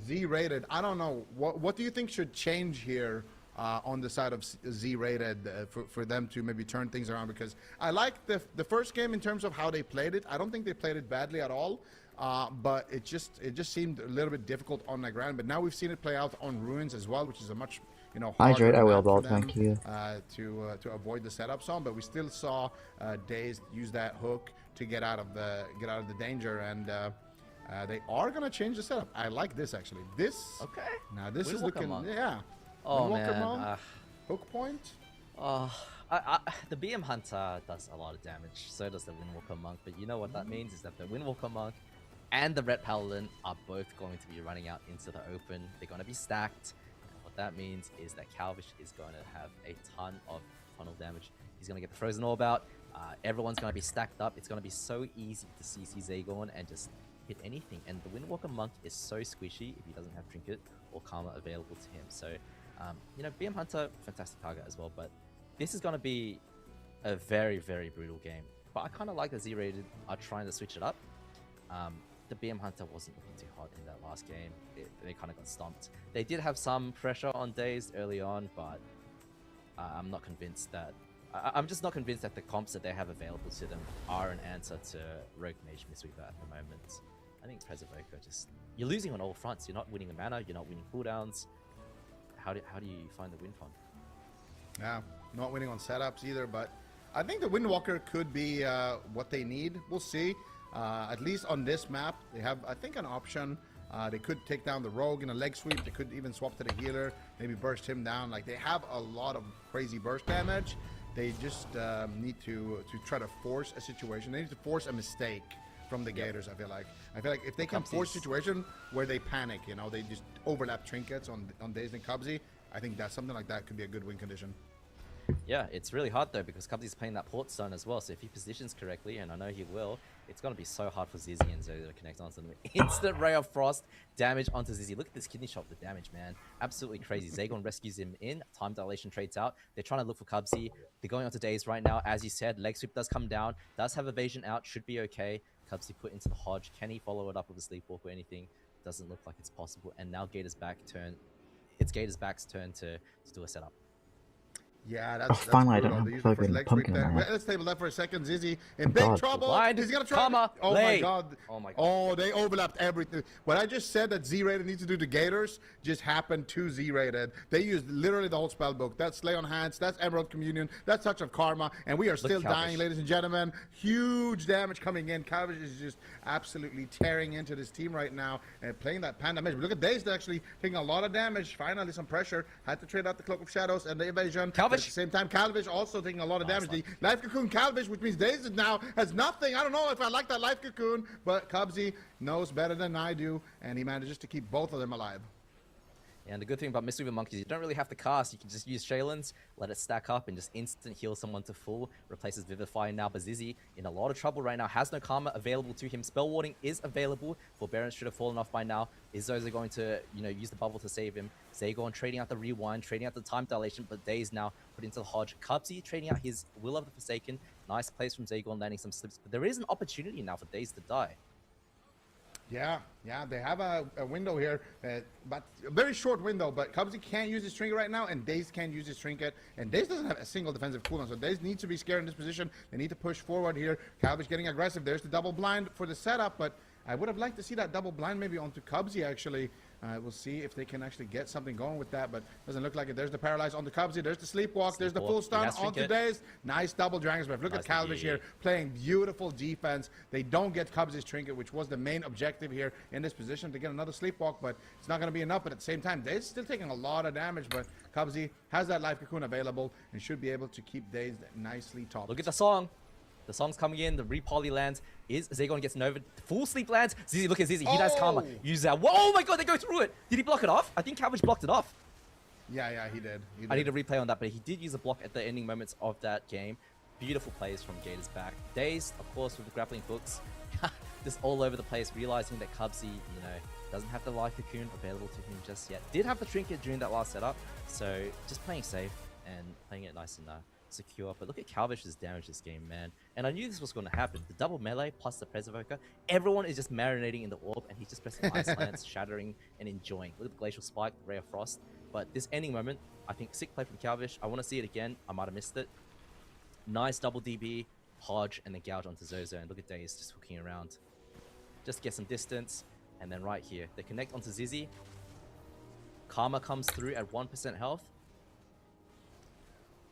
Z-rated. I don't know what do you think should change here on the side of Z-rated for them to maybe turn things around? Because I like the first game in terms of how they played it. I don't think they played it badly at all. But it just seemed a little bit difficult on the ground. But now we've seen it play out on Ruins as well, which is a much Hydrate, I will, map for ball, thank you. to avoid the setup zone. But we still saw Daze use that hook to get out of the danger, and they are gonna change the setup. I like this actually. This now this is looking Oh Windwalker man, Monk, hook point. The BM Hunter does a lot of damage, so does the Windwalker Monk, but you know what that means is that the Windwalker Monk and the Red Paladin are both going to be running out into the open. They're going to be stacked, and what that means is that Calvish is going to have a ton of funnel damage. He's going to get the Frozen Orb out, everyone's going to be stacked up. It's going to be so easy to CC Zagorn and just hit anything, and the Windwalker Monk is so squishy if he doesn't have Trinket or Karma available to him. So BM Hunter, fantastic target as well, but this is going to be a very, very brutal game. But I kind of like the Z-rated are trying to switch it up. The BM Hunter wasn't looking too hot in that last game. They kind of got stomped. They did have some pressure on Daze early on, but I'm not convinced that... I'm just not convinced that the comps that they have available to them are an answer to Rogue Mage Mistweaver at the moment. I think Preservoker just... You're losing on all fronts. You're not winning the mana, you're not winning cooldowns. How do you find the win con? Yeah, not winning on setups either, but I think the Windwalker could be what they need. We'll see. At least on this map, they have, I think, an option. They could take down the Rogue in a leg sweep. They could even swap to the healer, maybe burst him down. Like, they have a lot of crazy burst damage. They just need to try to force a situation. They need to force a mistake from the Gators, I feel like. If they can force a situation where they panic, they just overlap trinkets on Daze and Cubsy, I think that something like that could be a good win condition. Yeah, it's really hard though because Cubsy's playing that port stone as well, so if he positions correctly, and I know he will, it's going to be so hard for Zizzy and Zozo to connect onto them. Instant Ray of Frost damage onto Zizzy. Look at this kidney shot, the damage, man. Absolutely crazy. Zagorn rescues him in. Time dilation trades out. They're trying to look for Cubsy. They're going onto Daze right now. As you said, leg sweep does come down. Does have evasion out. Should be okay. Cubsy put into the Hodge. Can he follow it up with a sleepwalk or anything? Doesn't look like it's possible. And now It's Gators' back's turn to do a setup. Yeah, that's finally, I brutal. don't They have use the first fucking leg pumpkin sweep there. in my head. Let's table that for a second. Zizzy in big trouble. Blind. He's gonna try. Comma. Oh my Late. god. Oh my god. Oh, they overlapped everything. What I just said that Z-rated needs to do to Gators just happened to Z-rated. They used literally the whole spell book. That's Slay on Hands. That's Emerald Communion. That's Touch of Karma. And we are still dying, ladies and gentlemen. Huge damage coming in. Calvish is just absolutely tearing into this team right now and playing that Panda Mage. But look at Daze actually taking a lot of damage. Finally, some pressure. Had to trade out the Cloak of Shadows and the evasion. But at the same time, Calvish also taking a lot of damage. The Life Cocoon Calvish, which means Daze now has nothing. I don't know if I like that Life Cocoon, but Cubsy knows better than I do, and he manages to keep both of them alive. And the good thing about Mistweaver Monk is you don't really have to cast. You can just use Shaylan's, let it stack up, and just instant heal someone to full. Replaces Vivify now. But Zizzy in a lot of trouble right now. Has no Karma available to him. Spell Warding is available. Forbearance should have fallen off by now. Is Zozo going to, use the bubble to save him? Zagorn trading out the Rewind, trading out the Time Dilation, but Daze now put into the Hodge. Cubsy trading out his Will of the Forsaken. Nice plays from Zagorn, landing some slips. But there is an opportunity now for Daze to die. Yeah, they have a window here, but a very short window. But Cubsy can't use his trinket right now, and Daze can't use his trinket. And Daze doesn't have a single defensive cooldown, so Daze needs to be scared in this position. They need to push forward here. Calvish getting aggressive. There's the double blind for the setup, but I would have liked to see that double blind maybe onto Cubsy, actually. We'll see if they can actually get something going with that, but doesn't look like it. There's the paralyze on the Cubsy. There's the sleepwalk. There's the full stun onto Daze. Nice double Dragon's Breath. Look at Calvish here playing beautiful defense. They don't get Cubsy's trinket, which was the main objective here in this position, to get another sleepwalk, but it's not going to be enough. But at the same time, Daze still taking a lot of damage, but Cubsy has that life cocoon available and should be able to keep Daze nicely top. Look at the song. The song's coming in. The repoly lands. Zagon gets Nova. Full sleep lands. Zizi, look at Zizi. He does karma. Use that. Whoa, oh my god, they go through it. Did he block it off? I think Calvish blocked it off. Yeah, he did. I need to replay on that, but he did use a block at the ending moments of that game. Beautiful plays from Gators back. Dazed, of course, with the grappling hooks. Just all over the place, realizing that Cubsy, doesn't have the life cocoon available to him just yet. Did have the trinket during that last setup, so just playing safe and playing it nice and secure. But look at Calvish's damage this game, man. And I knew this was going to happen. The double melee plus the Preservoker. Everyone is just marinating in the orb, and he's just pressing Ice Lance, shattering, and enjoying. Look at the Glacial Spike, the Ray of Frost. But this ending moment, I think sick play from Calvish. I want to see it again. I might have missed it. Nice double DB, Hodge, and then gouge onto Zozo. And look at Daze just hooking around. Just get some distance. And then right here, they connect onto Zizi. Karma comes through at 1% health.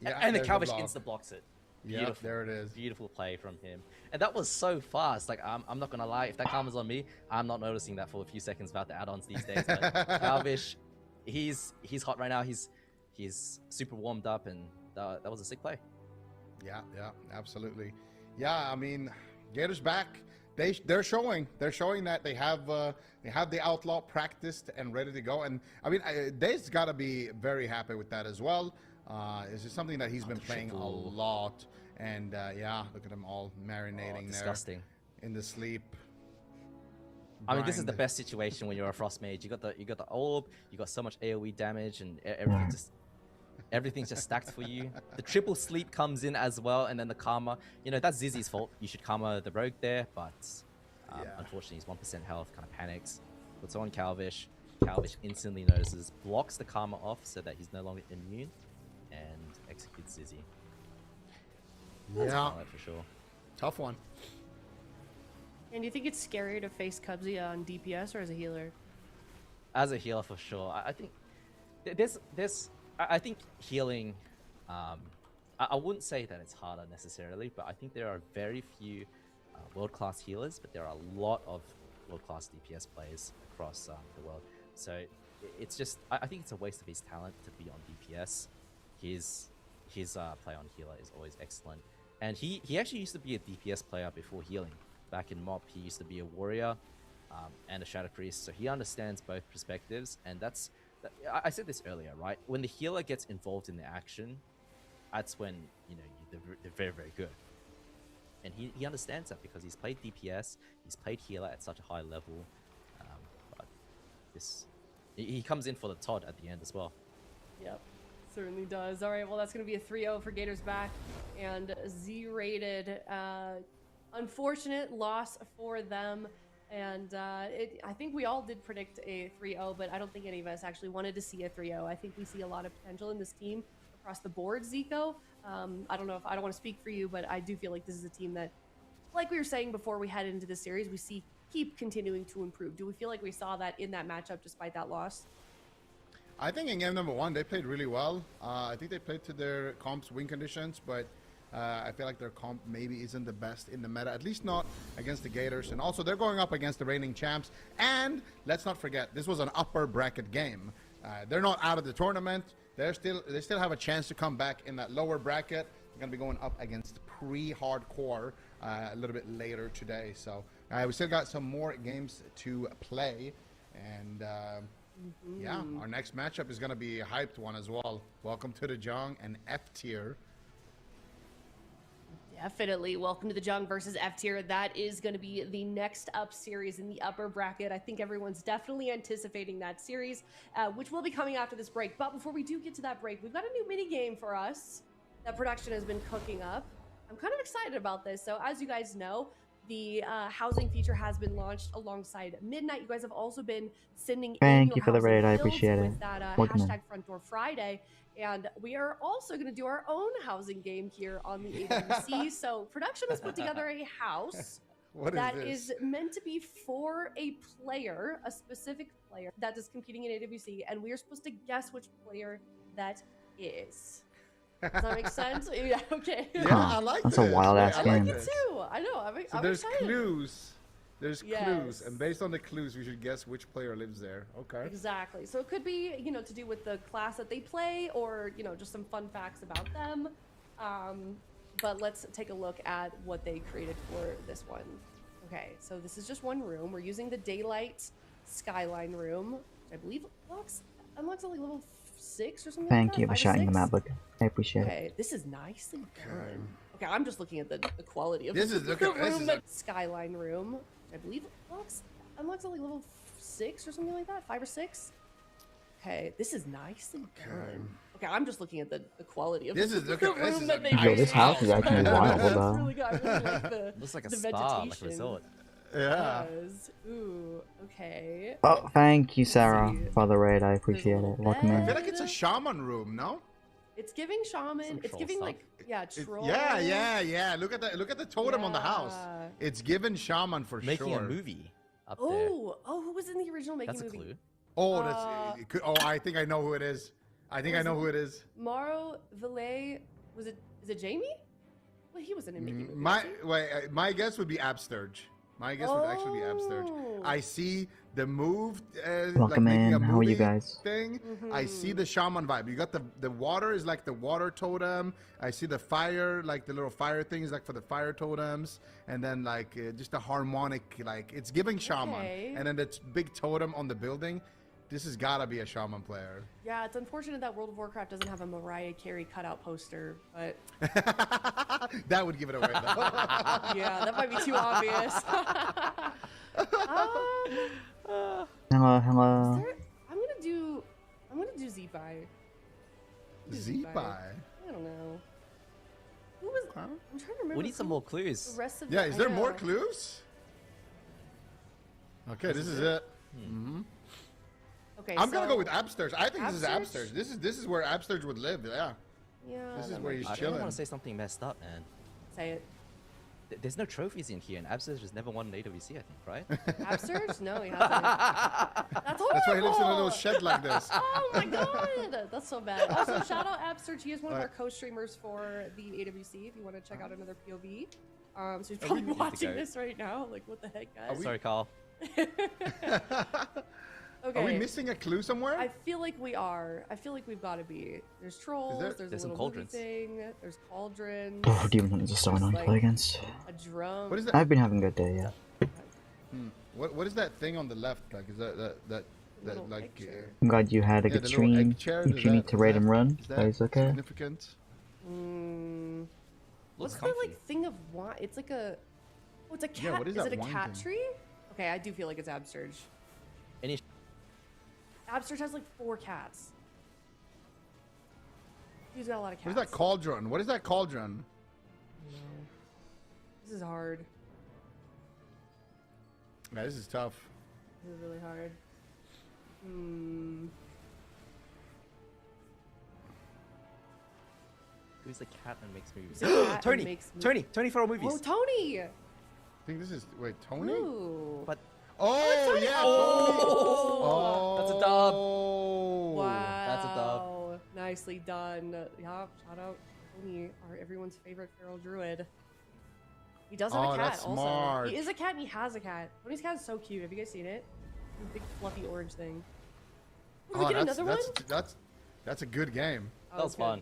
Yeah, and the Calvish insta blocks it. Yeah, there it is. Beautiful play from him. And that was so fast. Like, I'm not going to lie. If that Karma's on me, I'm not noticing that for a few seconds about the add-ons these days. But Calvish, he's hot right now. He's super warmed up, and that was a sick play. Yeah, absolutely. Yeah, I mean, Gators back. They're showing that they have the outlaw practiced and ready to go. And I mean, Dave's got to be very happy with that as well. It's just something that he's been playing a lot. And yeah, look at them all marinating disgusting. There in the sleep. I mean, this is the best situation when you're a Frost Mage. You got the orb, you got so much AoE damage, and everything's just stacked for you. The triple sleep comes in as well, and then the karma. That's Zizi's fault. You should karma the rogue there, but unfortunately, he's 1% health, kind of panics. Puts on Calvish. Calvish instantly notices, blocks the karma off so that he's no longer immune, and executes Zizi. Yeah, for sure. Tough one. And do you think it's scary to face Cubsy on DPS or as a healer? As a healer, for sure. I think I think healing, I wouldn't say that it's harder necessarily, but I think there are very few world-class healers, but there are a lot of world-class DPS players across the world. So it's just, I think it's a waste of his talent to be on DPS. His play on healer is always excellent. And he actually used to be a DPS player before healing. Back in MoP, he used to be a warrior and a Shadow Priest, so he understands both perspectives, and I said this earlier, right? When the healer gets involved in the action, that's when, they're very, very good. And he understands that because he's played DPS, he's played healer at such a high level. But he comes in for the Todd at the end as well. Yep, certainly does. All right, well, that's going to be a 3-0 for Gators back, and Z-rated. Unfortunate loss for them. And I think we all did predict a 3-0, but I don't think any of us actually wanted to see a 3-0. I think we see a lot of potential in this team across the board, Zico. I don't want to speak for you, but I do feel like this is a team that, like we were saying before we head into the series, we keep continuing to improve. Do we feel like we saw that in that matchup despite that loss? I think in game number 1, they played really well. I think they played to their comp's win conditions, but I feel like their comp maybe isn't the best in the meta, at least not against the Gators. And also, they're going up against the reigning champs. And let's not forget, this was an upper bracket game. They're not out of the tournament. They still have a chance to come back in that lower bracket. They're going to be going up against pre-hardcore a little bit later today. So we still got some more games to play. And yeah, our next matchup is going to be a hyped one as well. Welcome to the Jung and F tier. Definitely. Welcome to the Jung versus F tier. That is going to be the next up series in the upper bracket. I think everyone's definitely anticipating that series, which will be coming after this break. But before we do get to that break, we've got a new mini game for us that production has been cooking up. I'm kind of excited about this. So as you guys know, The housing feature has been launched alongside Midnight. You guys have also been sending Thank in you your for the housing raid, I builds appreciate with it. that Welcome in. hashtag Front Door Friday. And we are also going to do our own housing game here on the AWC. So production has put together a house What that is is meant to be for a player, a specific player that is competing in AWC, and we are supposed to guess which player that is. Does that make sense? Yeah, okay. Yeah, Huh, I like that's this. a wild Wait, ass I game. like Me this. too. I know. So I'm there's excited. clues. There's clues, Yes. and based on the clues, we should guess which player lives there. Okay. Exactly. So it could be, to do with the class that they play, or just some fun facts about them. But let's take a look at what they created for this one. Okay, so this is just one room. We're using the daylight skyline room, which I believe unlocks at like level 6 or something. Thank like you that, for 5 or shouting the 6? map, but I appreciate it. Okay, this is nicely done. Okay, I'm just looking at the quality of This the is- look at- this room. is That skyline room, which I believe unlocks at like level 6 or something like that, 5 or 6. Okay, this is nicely done. Okay, I'm just looking at the quality of This the is- look at- room this is that a they nice Yo, this house is actually wild, It's though. really good. I really like the Looks like a the spa, vegetation. like a resort. Yeah. Does. Ooh, okay. Oh, thank you, Let's Sarah, see. for the raid. I appreciate little it. Welcome I in. feel like it's a shaman room, no? It's giving shaman. Some It's troll giving stuff. like troll. Yeah. Look at the totem on the house. Yeah. It's given shaman for Making sure. a movie up there. Oh, who was in the original making That's a movie? clue. Oh, that's. It could, oh, I think I know who it is. I think I know who it is. Maro Valet. Is it Jamie? Well, he wasn't in making movie. My guess would be Absturge. My guess would actually be Absturge. Oh. I see the move, like Welcome making a in. How are you movie guys? thing. I see the shaman vibe. You got the water is like the water totem. I see the fire, like the little fire things, like for the fire totems, and then like just a harmonic, like it's giving shaman, Okay. and then that big totem on the building. This has gotta be a shaman player. Yeah, it's unfortunate that World of Warcraft doesn't have a Mariah Carey cutout poster, but That would give it away. Though. yeah, that might be too obvious. Hello, hello. I'm gonna do Z-Pie. Z-Pie. I don't know. Who was? Huh? I'm trying to remember. We need some who more The clues. rest of Yeah, the- is I there more know. clues? Okay, this is it. Okay, I'm gonna so- go with Absturge. I think this is Absturge? Absturge. This is where Absturge would live. Yeah. Yeah. This is that where might he's I be don't chilling. want to say something messed up, man. Say it. There's no trophies in here, and Absurs has never won an AWC, I think, right? Absurge? No, he hasn't. That's horrible. That's why he lives in a little shed like this. Oh my god, that's so bad. Also, shout out Absurge. He is one of our co-streamers for the AWC. If you want to check out another POV, so he's probably need to watching go. this right now. Like, what the heck, guys? Sorry, Carl. Okay. Are we missing a clue somewhere? I feel like we are. I feel like we've got to be. There's trolls. There's There's a some little movie cauldrons. thing. There's cauldrons. Oh, Demon Hunters are so There's, annoying to like, play against. A drum. What is that? I've been having a good day, yeah. What is that thing on the left? Like, is that Little like? picture. I'm glad you had a yeah, good the little stream. egg chair, If is you need that- to is raid that- and run, is that is okay. Significant. What's the comfy. like thing of wine? It's like a. Oh, it's a cat. Yeah, what is that it a wine cat thing? tree? Okay, I do feel like it's Absurge. Any Absurge has like 4 cats. He's got a lot of cats. What is that cauldron? What is that cauldron? This is hard. Yeah, this is tough. This is really hard. who's the cat and makes movies? Who's the cat and Tony! makes mo- Tony for all movies. Oh, Tony! I think this is Tony. Ooh. But Oh Tony! yeah. Oh! That's a dub. Wow. That's a dub. Nicely done. Yeah, shout out Tony, everyone's favorite feral druid. He does have Oh, a cat that's also. smart. He is a cat and he has a cat. Tony's cat is so cute. Have you guys seen it? The big fluffy orange thing. Oh, did we get another one? That's a good game. Oh, that was good. fun.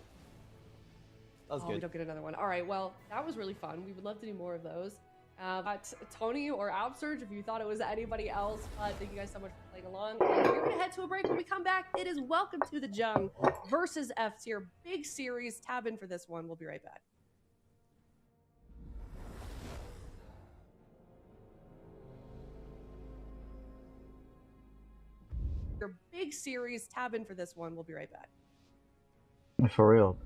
That was Oh, we good. don't get another one. All right, well, that was really fun. We would love to do more of those. But Tony or Absurge, if you thought it was anybody else, thank you guys so much for playing along. And we're going to head to a break. When we come back, it is Welcome to the Jung versus F tier. Big series. Tab in for this one. We'll be right back. Your big series. Tab in for this one. We'll be right back. For real.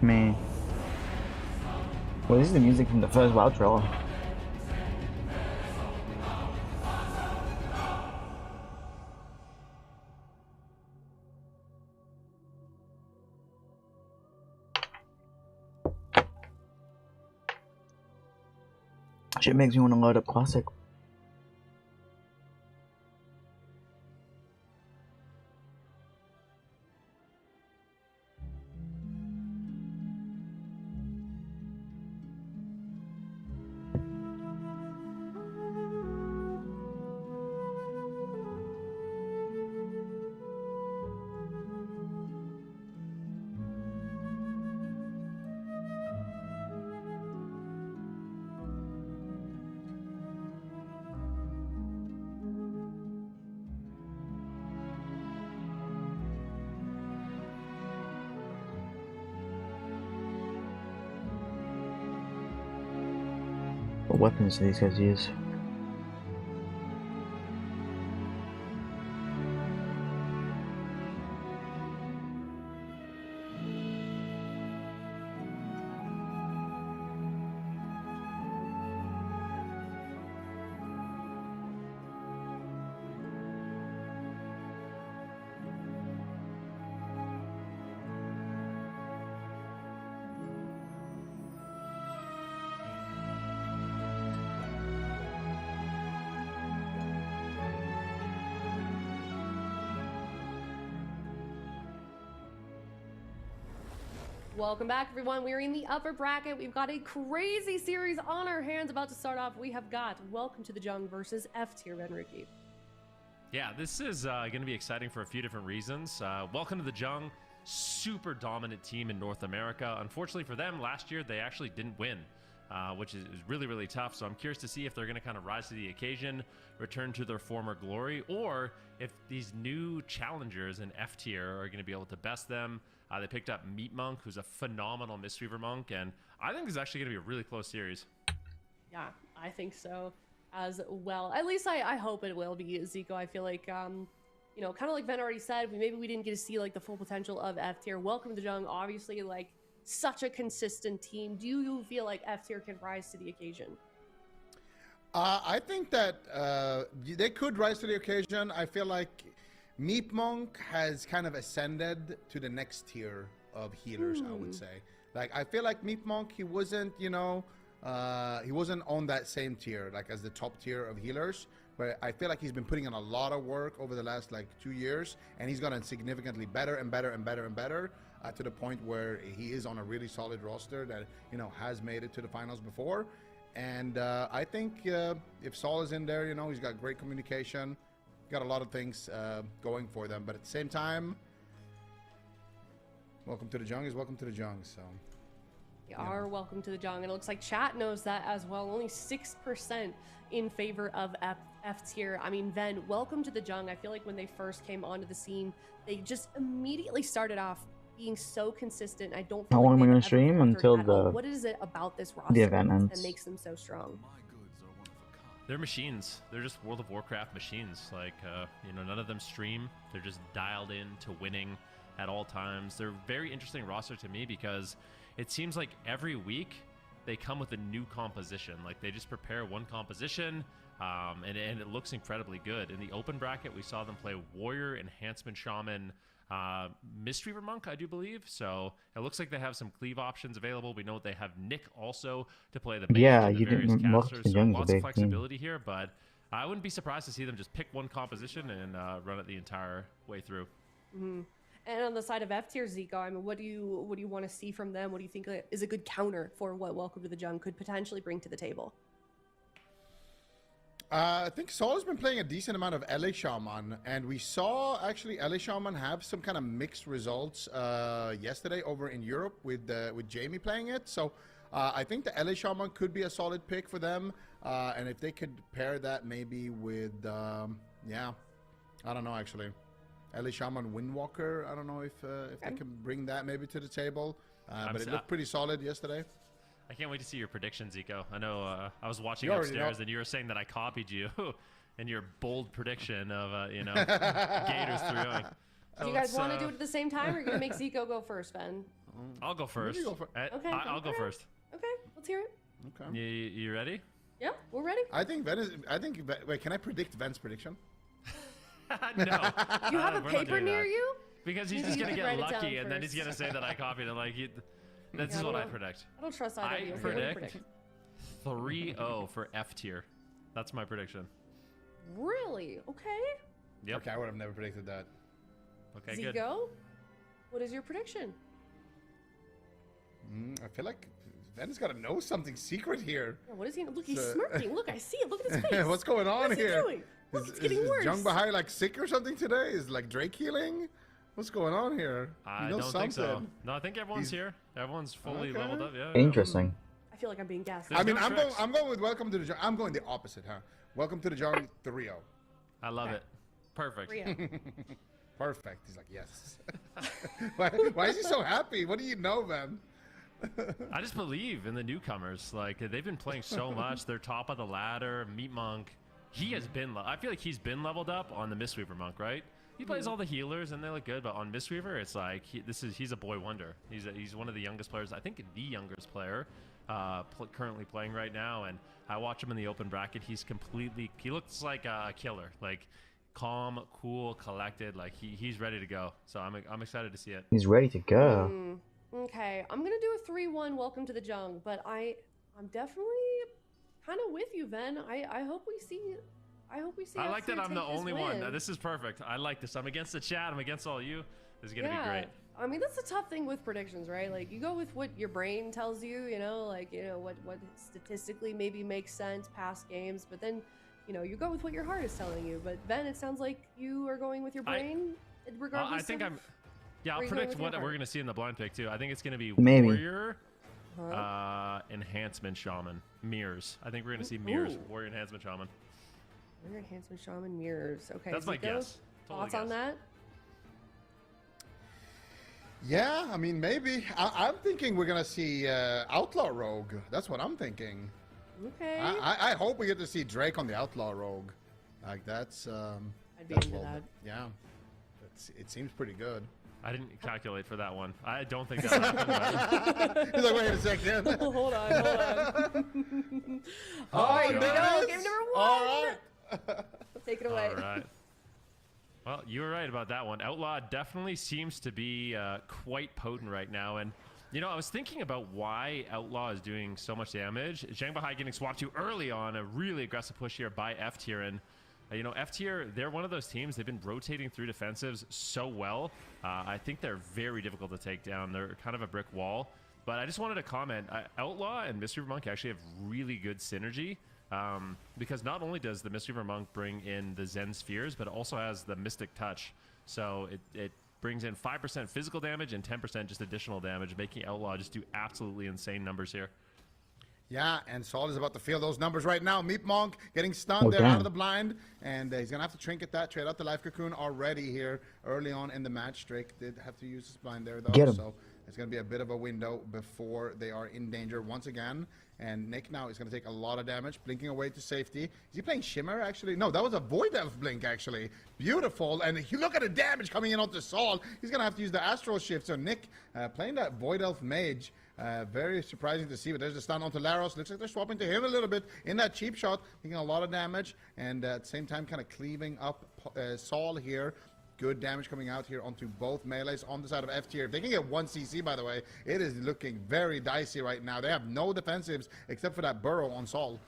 Me. Well, this is the music from the first WoW trailer. Shit makes me want to load up Classic. What weapons do these guys use? Welcome back, everyone. We're in the upper bracket. We've got a crazy series on our hands about to start off. We have got Welcome to the Jung versus F tier Benruki. Yeah, this is going to be exciting for a few different reasons. Welcome to the Jung, super dominant team in North America. Unfortunately for them, last year they actually didn't win, which is really, really tough. So I'm curious to see if they're going to kind of rise to the occasion, return to their former glory, or if these new challengers in F tier are going to be able to best them. They picked up Meat Monk, who's a phenomenal Mistweaver monk, and I think it's actually going to be a really close series. Yeah, I think so as well. At least I hope it will be, Zico. I feel like, you know, kind of like Ven already said, maybe we didn't get to see like the full potential of F tier. Welcome to the Jung, obviously, like such a consistent team. Do you feel like F tier can rise to the occasion? I think that they could rise to the occasion. I feel like Meat Monk has kind of ascended to the next tier of healers, I would say. Like, I feel like Meat Monk, he wasn't, you know, he wasn't on that same tier, like as the top tier of healers. But I feel like he's been putting in a lot of work over the last, like, 2 years. And he's gotten significantly better and better and better and better to the point where he is on a really solid roster that, you know, has made it to the finals before. And I think if Saul is in there, you know, he's got great communication. Got a lot of things going for them, but at the same time, welcome to the Jung is welcome to the Jung. So We are welcome to the Jung, and it looks like chat knows that as well. Only 6% in favor of F tier. I mean, Ven, welcome to the Jung. I feel like when they first came onto the scene, they just immediately started off being so consistent. I don't feel How long am I they've gonna ever stream faltered until at all. the What is it about this roster the event that ends? makes them so strong? They're machines. They're just World of Warcraft machines. Like, you know, none of them stream. They're just dialed in to winning at all times. They're a very interesting roster to me because it seems like every week they come with a new composition. Like, they just prepare one composition, and it looks incredibly good. In the open bracket, we saw them play Warrior, Enhancement Shaman, Mistweaver Monk, I do believe. So it looks like they have some cleave options available. We know they have Nick also to play the mage Yeah, and the you various didn't. casters. So Young's a lots of big flexibility here, but I wouldn't be surprised to see them just pick one composition and run it the entire way through. Mm-hmm. And on the side of F tier, Zico, I mean, what do you want to see from them? What do you think is a good counter for what Welcome to the Jung could potentially bring to the table? I think Saul has been playing a decent amount of LA Shaman, and we saw actually LA Shaman have some kind of mixed results yesterday over in Europe with Jamie playing it. So I think the LA Shaman could be a solid pick for them, and if they could pair that maybe with, yeah, I don't know actually, LA Shaman Windwalker. I don't know if they can bring that maybe to the table, but it looked pretty solid yesterday. I can't wait to see your predictions, Zico. I know I was watching You already upstairs know. and you were saying that I copied you in your bold prediction of, you know, Gators 3-0. Do you guys want to do it at the same time, or are you gonna make Zico go first, Ben? I'll go first. Okay. I'll go first. Okay, let's hear it. Okay. You ready? Yeah, we're ready. I think Ven is. Wait, can I predict Ven's prediction? No. You have a we're not paper doing near that. you? Because he's You just gonna can get write it down lucky, and then he's first. gonna say that I copied it. Like, this Yeah, is what I well, predict. I don't trust either of you. Okay, what do you predict? 3-0 for F tier. That's my prediction. Really? Okay. Yep. Okay, I would have never predicted that. Okay, good. Zico, what is your prediction? I feel like Ven's got to know something secret here. Yeah, what is he? Look, he's So- smirking. Look, I see it. Look at his face. What's going on What's he here? doing? Look, Is, it's getting is worse. Jung Bahai like sick or something today? Is like Drake healing? What's going on here? I You know don't think so. something. No, I think everyone's here. Everyone's fully Okay. leveled up. Yeah. Interesting. I feel like I'm being gassed. There's I mean, no tricks. I'm going with Welcome to the Jungle. I'm going the opposite, huh? Welcome to the Jungle 3-0. I love it. Perfect. Rio. Perfect. He's like, yes. why is he so happy? What do you know, man? I just believe in the newcomers. Like, they've been playing so much. They're top of the ladder. Meat Monk, he has been. I feel like he's been leveled up on the Mistweaver Monk, right? He plays all the healers and they look good, but on Mistweaver, it's like he's a boy wonder. He's one of the youngest players. I think the youngest player currently playing right now. And I watch him in the open bracket. He looks like a killer. Like, calm, cool, collected. Like he's ready to go. So I'm excited to see it. He's ready to go. Okay, I'm gonna do a 3-1 welcome to the Jung, but I'm definitely kind of with you, Ven. I hope we see. I like that F3 I'm the take this only one. win. This is perfect. I like this. I'm against the chat. I'm against all you. This is gonna be great. I mean, that's the tough thing with predictions, right? Like, you go with what your brain tells you, what statistically maybe makes sense past games, but then, you go with what your heart is telling you. But Ben, it sounds like you are going with your brain, regardless. I think of I'll where you're going predict with your what we're heart. gonna see in the blind pick too. I think it's gonna be Maybe. Warrior, Enhancement Shaman, Mirrors. I think we're gonna see Mirrors, Ooh. Warrior Enhancement Shaman. Warrior Enhancement Shaman Mirrors. Okay, That's my Zico, guess. Totally Thoughts on guess. that? Yeah, I mean, maybe. I'm thinking we're going to see Outlaw Rogue. That's what I'm thinking. Okay. I hope we get to see Drake on the Outlaw Rogue. Like, that's... I'd be that's into well- that. Yeah. It seems pretty good. I didn't calculate for that one. I don't think that happened. He's like, wait a second. Hold on. All right, here we God. go. Game number 1. All right. Take it away. All right. Well, you were right about that one. Outlaw definitely seems to be quite potent right now. And, I was thinking about why Outlaw is doing so much damage. Zhang Bahai getting swapped to early on, a really aggressive push here by F tier. And, F tier, they're one of those teams. They've been rotating through defensives so well. I think they're very difficult to take down. They're kind of a brick wall. But I just wanted to comment. Outlaw and Mistweaver Monk actually have really good synergy. Because not only does the Mistweaver Monk bring in the Zen Spheres, but it also has the Mystic Touch. So it brings in 5% physical damage and 10% just additional damage, making Outlaw just do absolutely insane numbers here. Yeah, and Saul is about to feel those numbers right now. Meat Monk getting stunned Oh, there out damn. of the blind, and he's going to have to trinket that, trade out the Life Cocoon already here early on in the match. Drake did have to use his blind there, though, Get him. so it's going to be a bit of a window before they are in danger once again. And Nick now is going to take a lot of damage, blinking away to safety. Is he playing Shimmer, actually? No, that was a Void Elf blink, actually. Beautiful. And you look at the damage coming in onto Saul. He's going to have to use the Astral Shift. So Nick playing that Void Elf Mage. Very surprising to see, but there's the stun onto Laros. Looks like they're swapping to him a little bit in that cheap shot, taking a lot of damage, and at the same time kind of cleaving up Saul here. Good damage coming out here onto both melees on the side of F tier. If they can get 1 CC, by the way, it is looking very dicey right now. They have no defensives except for that burrow on Saul.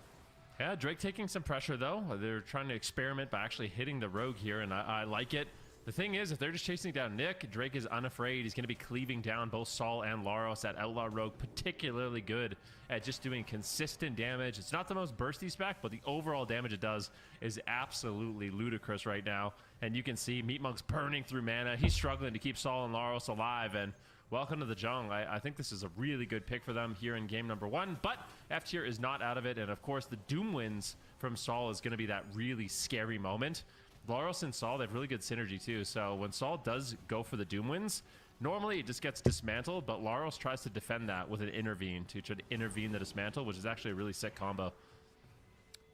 Yeah, Drake taking some pressure, though. They're trying to experiment by actually hitting the rogue here, and I like it. The thing is, if they're just chasing down Nick, Drake is unafraid. He's going to be cleaving down both Saul and Laros. That Outlaw Rogue particularly good at just doing consistent damage. It's not the most bursty spec, but the overall damage it does is absolutely ludicrous right now. And you can see Meat Monk's burning through mana. He's struggling to keep Saul and Laros alive. And welcome to the Jung. I think this is a really good pick for them here in game number 1. But F tier is not out of it. And of course, the Doom wins from Saul is going to be that really scary moment. Laros and Saul, they have really good synergy too. So when Saul does go for the Doom wins, normally it just gets dismantled, but Laros tries to defend that with an intervene to try to intervene the dismantle, which is actually a really sick combo.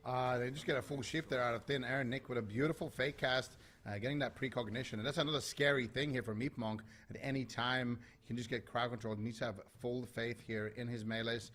They just get a full shift there out of thin air. Nick with a beautiful fake cast getting that precognition. And that's another scary thing here for Meatmonk. At any time, he can just get crowd control. He needs to have full faith here in his melees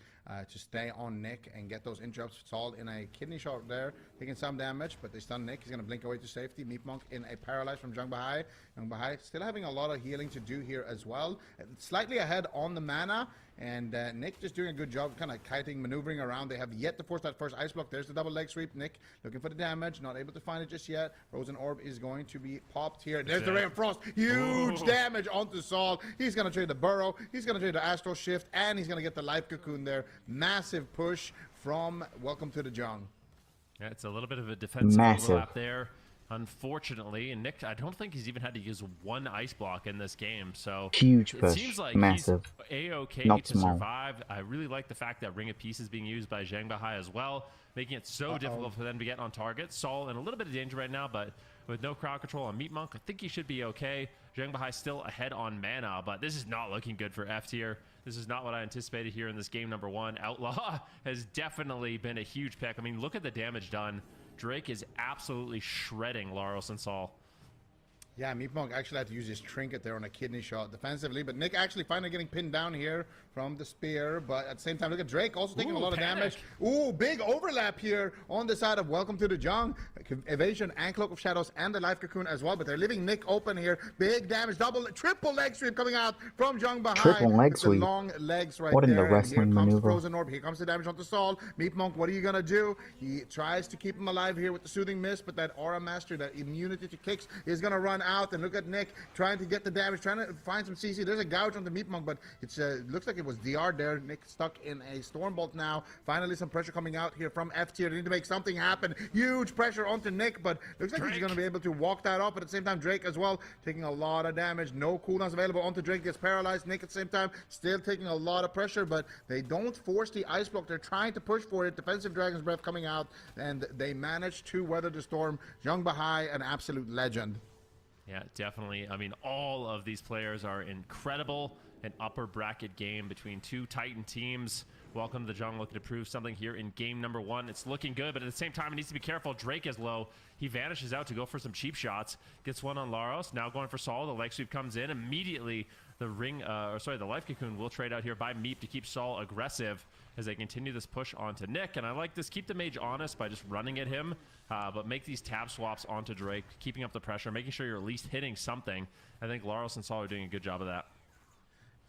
to stay on Nick and get those interrupts. Saul in a kidney shot there, taking some damage, but they stun Nick. He's going to blink away to safety. Meatmonk in a paralyze from Jung Bahai. Jung Bahai still having a lot of healing to do here as well. Slightly ahead on the mana. And Nick just doing a good job kind of kiting, maneuvering around. They have yet to force that first ice block. There's the double leg sweep. Nick looking for the damage, not able to find it just yet. Frozen Orb is going to be popped here. There's the Ray of Frost. Huge damage onto Saul. He's going to trade the Burrow. He's going to trade the Astral Shift. And he's going to get the Life Cocoon there. Massive push from Welcome to the Jung. Yeah, it's a little bit of a defensive overlap there. Unfortunately, and Nick, I don't think he's even had to use one ice block in this game, so Huge it push. seems like Massive. he's A-okay Not to small. survive. I really like the fact that Ring of Peace is being used by Zhang Bahai as well, making it so difficult for them to get on target. Saul in a little bit of danger right now, but with no crowd control on Meatmonk, I think he should be okay. Zhang Bahai still ahead on mana, but this is not looking good for F tier. This is not what I anticipated here in this game number one. Outlaw has definitely been a huge pick. I mean, look at the damage done. Drake is absolutely shredding Laros and Saul. Yeah, Meatmonk actually had to use his trinket there on a kidney shot defensively, but Nick actually finally getting pinned down here from the spear, but at the same time, look at Drake also taking a lot of damage. Ooh, big overlap here on the side of Welcome to the Jung. Evasion and Cloak of Shadows and the Life Cocoon as well, but they're leaving Nick open here. Big damage, triple leg sweep coming out from Jung Bahai. Triple leg sweep. The long legs right What in there. the wrestling here comes maneuver? Frozen Orb. Here comes the damage onto Saul. Meatmonk, what are you gonna do? He tries to keep him alive here with the Soothing Mist, but that Aura Master, that immunity to kicks, is gonna run out. And look at Nick trying to get the damage, trying to find some CC. There's a gouge on the Meatmonk, but it's looks like it was DR there. Nick stuck in a Stormbolt now. Finally, some pressure coming out here from F tier. They need to make something happen. Huge pressure onto Nick, but looks like he's going to be able to walk that off. But at the same time, Drake as well, taking a lot of damage. No cooldowns available onto Drake. Gets paralyzed. Nick at the same time, still taking a lot of pressure, but they don't force the ice block. They're trying to push for it. Defensive Dragon's Breath coming out, and they manage to weather the storm. Jung Bahai, an absolute legend. Yeah, definitely. I mean, all of these players are incredible. An upper bracket game between two Titan teams. Welcome to the Jung, looking to prove something here in game number one. It's looking good, but at the same time, it needs to be careful. Drake is low. He vanishes out to go for some cheap shots. Gets one on Laros. Now going for Saul. The leg sweep comes in. Immediately, the the Life Cocoon will trade out here by Meep to keep Saul aggressive as they continue this push onto Nick. And I like this. Keep the mage honest by just running at him, but make these tab swaps onto Drake, keeping up the pressure, making sure you're at least hitting something. I think Laros and Saul are doing a good job of that.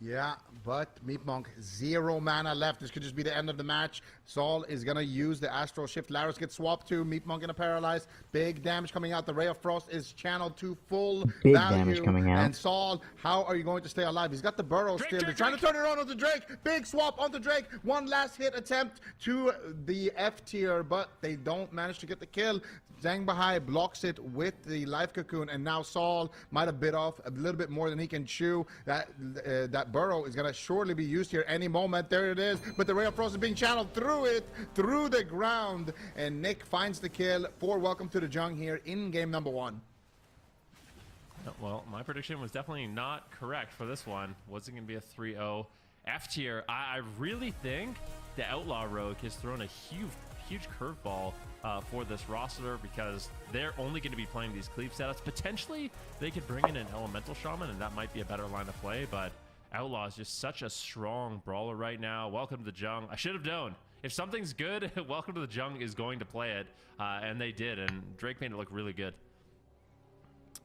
Yeah, but Meatmonk, 0 mana left. This could just be the end of the match. Saul is going to use the Astral Shift. Laros gets swapped to Meatmonk in a paralyze. Big damage coming out. The Ray of Frost is channeled to full Big value. damage coming out. And Saul, how are you going to stay alive? He's got the Burrow still. They're trying to turn it around onto Drake. Big swap onto Drake. One last hit attempt to the F tier, but they don't manage to get the kill. Zhang Bahai blocks it with the Life Cocoon, and now Saul might have bit off a little bit more than he can chew. That Burrow is going to surely be used here any moment. There it is, but the Ray of Frost is being channeled through it, through the ground, and Nick finds the kill for Welcome to the Jung here in game number one. Well, my prediction was definitely not correct for this one. Wasn't going to be a 3-0 F tier. I really think the Outlaw Rogue has thrown a huge curveball for this roster, because they're only going to be playing these cleave setups. Potentially, they could bring in an Elemental Shaman, and that might be a better line of play, but Outlaw is just such a strong brawler right now. Welcome to the Jung. I should have known. If something's good, Welcome to the Jung is going to play it, and they did, and Drake made it look really good.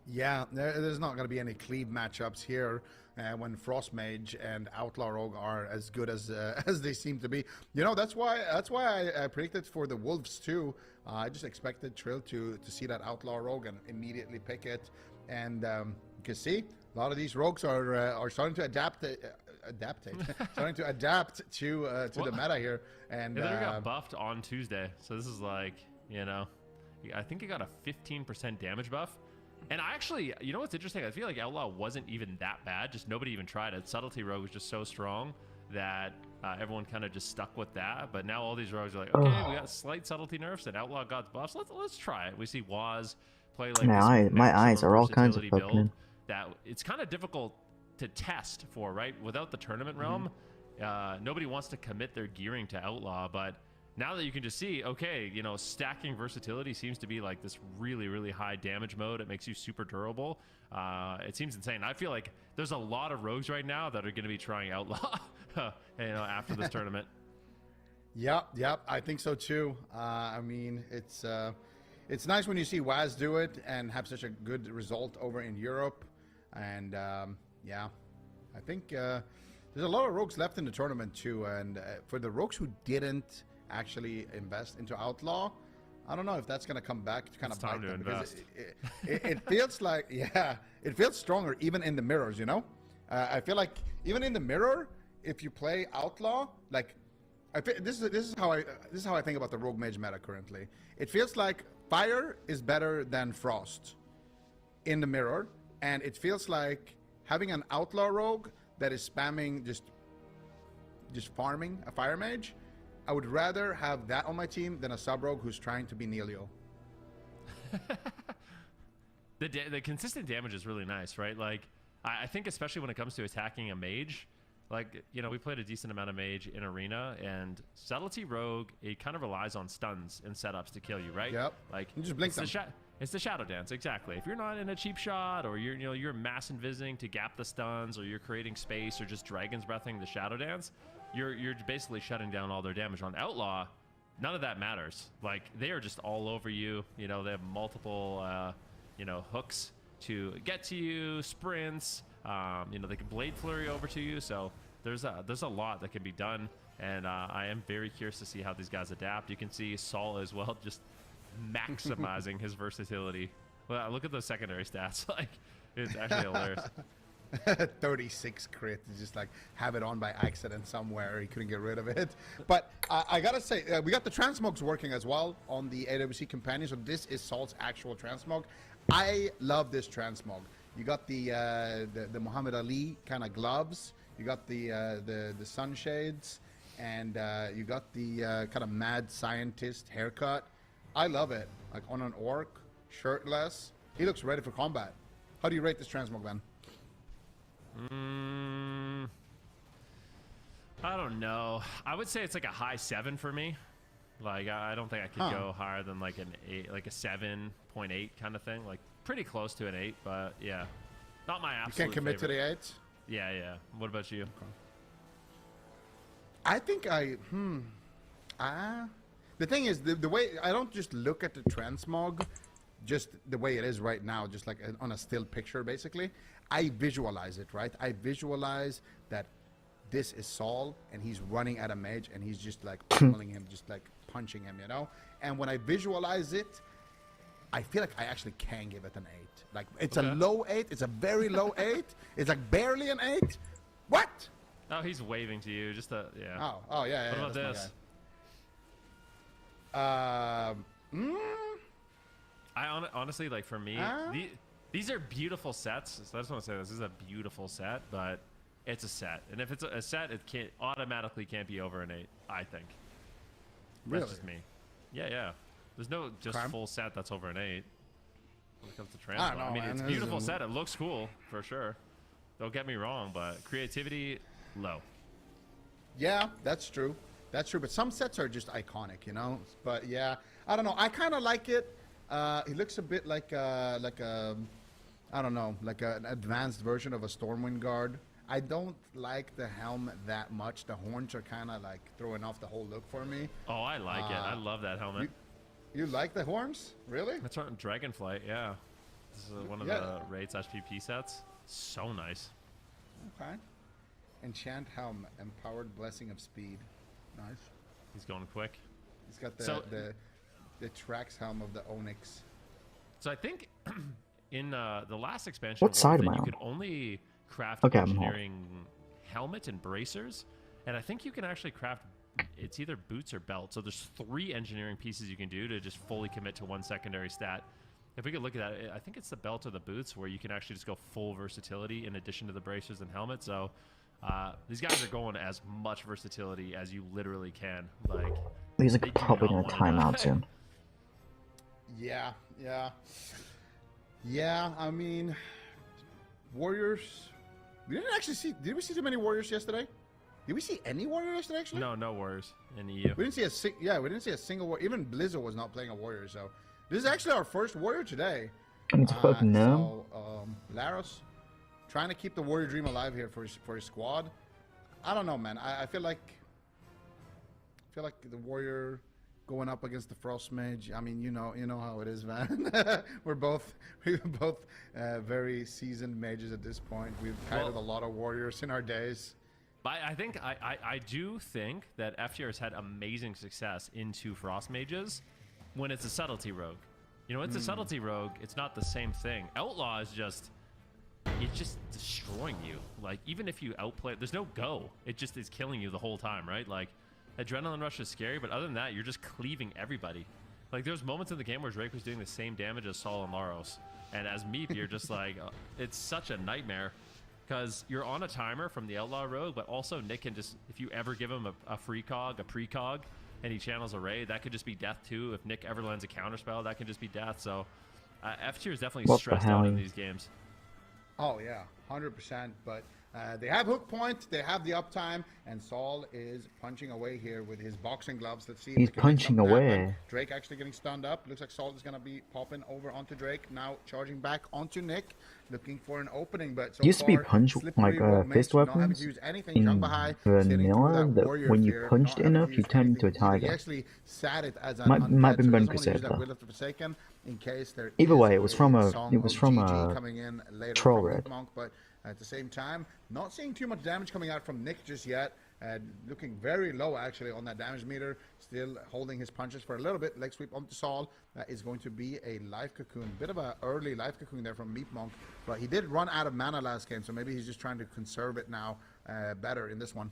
Yeah, there's not going to be any cleave matchups here when Frost Mage and Outlaw Rogue are as good as they seem to be. You know, that's why I predicted for the Wolves too. I just expected Trill to see that Outlaw Rogue and immediately pick it. And you can see a lot of these rogues are starting to adapt to the meta here. And they got buffed on Tuesday, so this is like, you know, I think it got a 15% damage buff. And I actually, you know what's interesting? I feel like Outlaw wasn't even that bad. Just nobody even tried it. Subtlety Rogue was just so strong that everyone kind of just stuck with that. But now all these rogues are like, okay, we got slight subtlety nerfs, and Outlaw got buffs. Let's try it. We see Waz play like my eyes are all kinds of build fucking. that it's kind of difficult to test for, right? Without the tournament realm, nobody wants to commit their gearing to Outlaw, but now that you can just see, okay, you know, stacking versatility seems to be like this really, really high damage mode. It makes you super durable. It seems insane. I feel like there's a lot of rogues right now that are going to be trying Outlaw, you know, after this tournament. Yep, I think so too. I mean, it's nice when you see Waz do it and have such a good result over in Europe. And yeah, I think there's a lot of rogues left in the tournament too. And for the rogues who didn't actually invest into Outlaw, I don't know if that's going to come back to kind of bite them, because it feels like, yeah, it feels stronger even in the mirrors, you know. I feel like even in the mirror, if you play Outlaw, like this is how I think about the rogue mage meta currently. It feels like fire is better than frost in the mirror, and it feels like having an Outlaw rogue that is spamming just farming a fire mage. I would rather have that on my team than a sub-rogue who's trying to be Neilio. The consistent damage is really nice, right? Like, I think especially when it comes to attacking a mage, like, you know, we played a decent amount of mage in Arena, and Subtlety Rogue, it kind of relies on stuns and setups to kill you, right? Yep. Like, you just blink them. It's the shadow dance, exactly. If you're not in a cheap shot, or you're mass invising to gap the stuns, or you're creating space, or just dragon's breathing the shadow dance, you're basically shutting down all their damage. On Outlaw, none of that matters. Like, they are just all over you. You know, they have multiple hooks to get to you, sprints. You know, they can blade flurry over to you. So there's a lot that can be done, and I am very curious to see how these guys adapt. You can see Saul as well, just maximizing his versatility. Well, look at those secondary stats. Like, it's actually hilarious. 36 crit, just like have it on by accident somewhere. He couldn't get rid of it. But I gotta say, we got the transmogs working as well on the AWC companion. So this is Salt's actual transmog. I love this transmog. You got the Muhammad Ali kind of gloves. You got the sunshades, and you got the kind of mad scientist haircut. I love it. Like on an orc, shirtless. He looks ready for combat. How do you rate this transmog, then? I don't know. I would say it's like a high 7 for me. Like, I don't think I could go higher than like an 8, like a 7.8 kind of thing. Like, pretty close to an 8, but yeah, not my absolute. You can't commit favorite. to the 8. Yeah. What about you? Okay. I think the thing is, the way I don't just look at the transmog just the way it is right now, just like on a still picture, basically. I visualize it, right? I visualize that this is Saul, and he's running at a mage, and he's just like pummeling him, just like punching him, you know? And when I visualize it, I feel like I actually can give it an 8. Like, it's a low 8. It's a very low 8. It's like barely an 8. What? Oh, he's waving to you. Just yeah. Oh, yeah. What about this? I honestly, like, for me, these are beautiful sets. So I just want to say this is a beautiful set, but it's a set. And if it's a set, it can't be over an 8, I think. Really? That's just me. Yeah. There's no full set that's over an 8 when it comes to transmog. I don't know, I mean, man. it's a beautiful set. It looks cool, for sure. Don't get me wrong, but creativity, low. Yeah, that's true. That's true. But some sets are just iconic, you know? But yeah, I don't know. I kind of like it. It looks a bit like a, I don't know, like an advanced version of a Stormwind Guard. I don't like the helm that much. The horns are kind of like throwing off the whole look for me. Oh, I like it. I love that helmet. You like the horns? Really? That's right. Dragonflight, yeah. This is one of the raid/PP sets. So nice. Okay. Enchant helm, empowered blessing of speed. Nice. He's going quick. He's got the Trax helm of the Onyx. So I think in the last expansion, What side am I you on? could only craft Okay, I'm engineering helmet and bracers, and I think you can actually craft. It's either boots or belt. So there's 3 engineering pieces you can do to just fully commit to one secondary stat. If we could look at that, I think it's the belt or the boots where you can actually just go full versatility in addition to the bracers and helmet. So these guys are going as much versatility as you literally can. Like, He's like probably gonna time out soon. Yeah. I mean, Warriors. We didn't actually see. Did we see too many Warriors yesterday? Did we see any warrior yesterday? Actually, No warriors in EU. we didn't see we didn't see a single warrior. Even Blizzard was not playing a warrior. So this is actually our first warrior today. And it's fucking no. So Laros trying to keep the warrior dream alive here for his squad. I don't know, man. I feel like the warrior going up against the frost mage. I mean, you know how it is, man. we're both very seasoned mages at this point. We've carried a lot of warriors in our days. I think I do think that FTR has had amazing success into frost mages when it's a subtlety rogue. You know, it's a subtlety rogue. It's not the same thing. Outlaw is just, it's just destroying you. Like, even if you outplay, there's no go. It just is killing you the whole time, right? Like, Adrenaline Rush is scary, but other than that, you're just cleaving everybody. Like, there's moments in the game where Drake was doing the same damage as Saul and Laros. And as Meep, you're just like, it's such a nightmare. Because you're on a timer from the Outlaw Rogue, but also Nick can just, if you ever give him a free cog, a precog, and he channels a raid, that could just be death too. If Nick ever lands a counterspell, that can just be death. So F tier is definitely stressed out in these games. Oh yeah, 100%. But they have hook point, they have the uptime, and Saul is punching away here with his boxing gloves. Let's see if he's they can punching away. Drake actually getting stunned up. Looks like Saul is going to be popping over onto Drake. Now charging back onto Nick, looking for an opening. But so used to be far, punch fist weapons in vanilla that when you punched enough, you turned into a tiger. He actually sat it as might have been Berserker. In case there Either way, it is was from a song it was of from GG a coming in later troll from red. Monk, but at the same time, not seeing too much damage coming out from Nick just yet. Looking very low actually on that damage meter. Still holding his punches for a little bit. Leg sweep onto Saul. That is going to be a life cocoon. Bit of an early life cocoon there from Meep Monk. But he did run out of mana last game, so maybe he's just trying to conserve it now better in this one.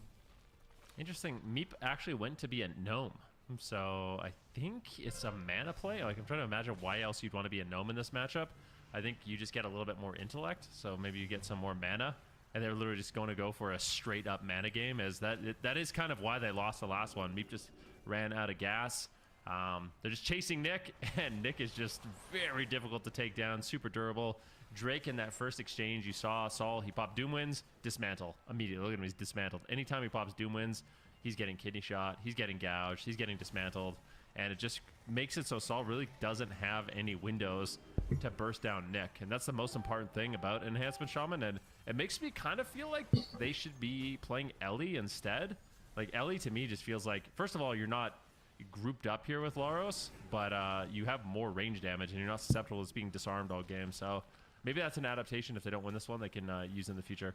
Interesting. Meep actually went to be a gnome. So I think it's a mana play. Like, I'm trying to imagine why else you'd want to be a gnome in this matchup. I think you just get a little bit more intellect, so maybe you get some more mana, and they're literally just going to go for a straight up mana game. As that is kind of why they lost the last one. Meep just ran out of gas. They're just chasing Nick, and Nick is just very difficult to take down, super durable. Drake in that first exchange, you saw Saul, he popped Doom Winds, dismantle immediately. Look at him, he's dismantled. Anytime he pops Doom Winds, he's getting kidney shot, he's getting gouged, he's getting dismantled, and it just makes it so Saul really doesn't have any windows to burst down Nick. And that's the most important thing about Enhancement Shaman, and it makes me kind of feel like they should be playing Ellie instead. Like, Ellie to me just feels like, first of all, you're not grouped up here with Laros, but you have more range damage, and you're not susceptible to being disarmed all game. So maybe that's an adaptation. If they don't win this one, they can use in the future.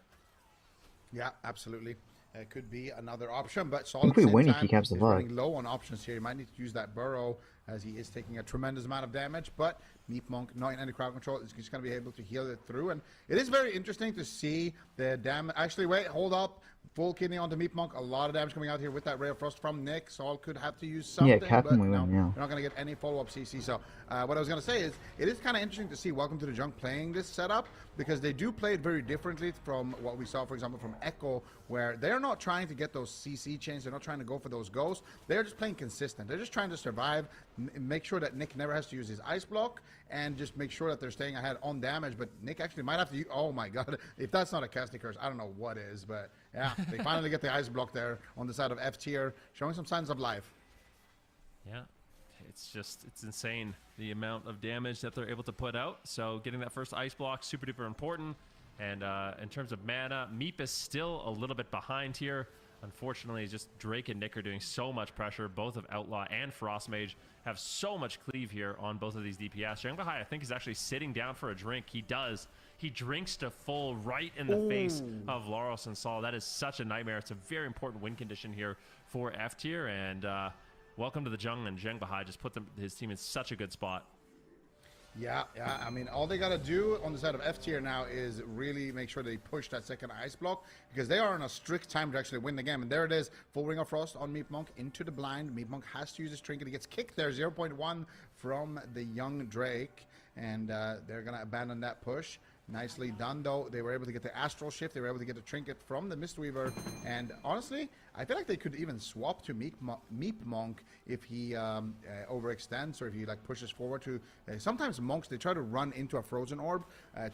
Yeah, absolutely. It could be another option, but Saul I think at the we same win if time he caps the is luck. running low on options here. He might need to use that burrow as he is taking a tremendous amount of damage, but Meep Monk, not in any crowd control, is just going to be able to heal it through. And it is very interesting to see the damage. Actually, wait, hold up. Full kidney onto Meep Monk. A lot of damage coming out here with that Ray of Frost from Nick. Saul could have to use something, Captain, but we no, win, yeah. we're not going to get any follow-up CC. So what I was going to say is, it is kind of interesting to see Welcome to the Junk playing this setup, because they do play it very differently from what we saw, for example, from Echo, where they're not trying to get those CC chains. They're not trying to go for those ghosts. They're just playing consistent. They're just trying to survive, make sure that Nick never has to use his ice block, and just make sure that they're staying ahead on damage. But Nick actually might have to use, oh my god, if that's not a casting curse, I don't know what is. But yeah, they finally get the ice block there on the side of F tier, showing some signs of life. Yeah, it's insane the amount of damage that they're able to put out. So getting that first ice block, super duper important. And in terms of mana, Meep is still a little bit behind here. Unfortunately, just Drake and Nick are doing so much pressure. Both of Outlaw and Frostmage have so much cleave here on both of these DPS. Zhang Bahai, I think, is actually sitting down for a drink. He does. He drinks to full right in the face of Laros and Saul. That is such a nightmare. It's a very important win condition here for F tier. And welcome to the Jung, and Zhang Bahai just put his team in such a good spot. Yeah. I mean, all they got to do on the side of F tier now is really make sure they push that second ice block, because they are on a strict time to actually win the game. And there it is, full Ring of Frost on Meep Monk into the blind. Meep Monk has to use his trinket. He gets kicked there, 0.1 from the young Drake, and they're going to abandon that push. Nicely done, though. They were able to get the Astral Shift. They were able to get a trinket from the Mistweaver. And honestly, I feel like they could even swap to Meep Monk if he overextends, or if he like pushes forward to... sometimes monks, they try to run into a Frozen Orb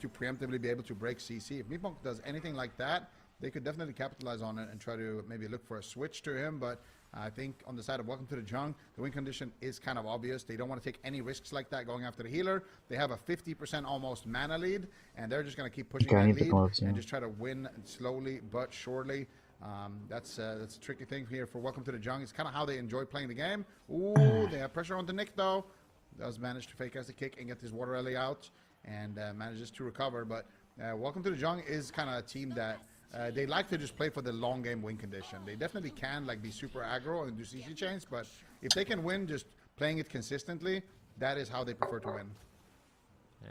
to preemptively be able to break CC. If Meep Monk does anything like that, they could definitely capitalize on it and try to maybe look for a switch to him. But I think on the side of Welcome to the Jung, the win condition is kind of obvious. They don't want to take any risks like that going after the healer. They have a 50% almost mana lead, and they're just going to keep pushing that lead and just try to win slowly but surely. That's a tricky thing here for Welcome to the Jung. It's kind of how they enjoy playing the game. Ooh, they have pressure on the Nick though. Does manage to fake as the kick and get his water rally out, and manages to recover. But Welcome to the Jung is kind of a team that they like to just play for the long game win condition. They definitely can like be super aggro and do CC chains, but if they can win just playing it consistently, that is how they prefer to win. Yeah,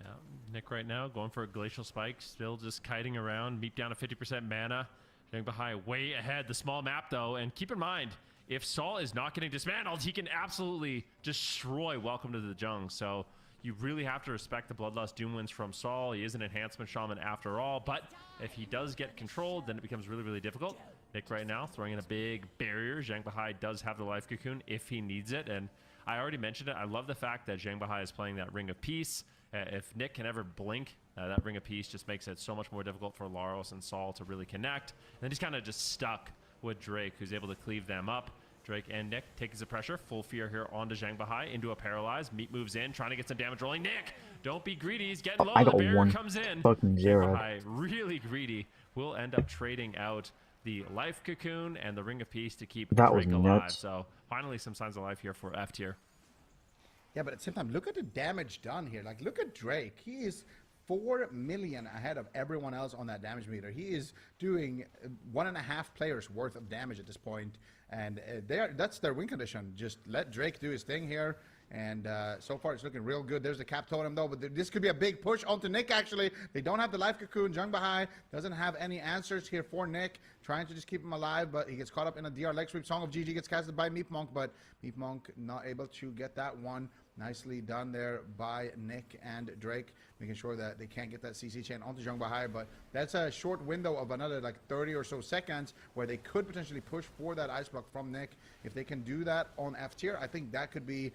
Nick right now going for a Glacial Spike, still just kiting around. Meep down to 50% mana. Zhangbahai way ahead. The small map though, and keep in mind, if Saul is not getting dismantled, he can absolutely destroy Welcome to the Jung. So you really have to respect the Bloodlust Doom wins from Saul. He is an enhancement shaman after all, but if he does get controlled, then it becomes really, really difficult. Nick right now throwing in a big barrier. Zhangbahai does have the life cocoon if he needs it, and I already mentioned it. I love the fact that Zhangbahai is playing that Ring of Peace. If Nick can ever blink, that Ring of Peace just makes it so much more difficult for Laros and Saul to really connect. And then he's kind of just stuck with Drake, who's able to cleave them up. Drake and Nick taking the pressure. Full fear here onto Zhangbahai into a paralyze. Meat moves in, trying to get some damage rolling. Nick, don't be greedy. He's getting low. The barrier comes in. Zhangbahai, really greedy, will end up trading out the life cocoon and the Ring of Peace to keep Drake alive. So finally some signs of life here for F tier. Yeah, but at the same time, look at the damage done here. Like, look at Drake. He is 4 million ahead of everyone else on that damage meter. He is doing 1.5 players worth of damage at this point, and that's their win condition. Just let Drake do his thing here, and so far it's looking real good. There's the cap totem though, but this could be a big push onto Nick actually. They don't have the life cocoon. Zhangbahai doesn't have any answers here for Nick, trying to just keep him alive, but he gets caught up in a DR leg sweep. Song of GG gets casted by Meep Monk, but Meep Monk not able to get that one. Nicely done there by Nick and Drake, making sure that they can't get that CC chain onto Zhangbahai. But that's a short window of another like 30 or so seconds where they could potentially push for that ice block from Nick. If they can do that on F tier, I think that could be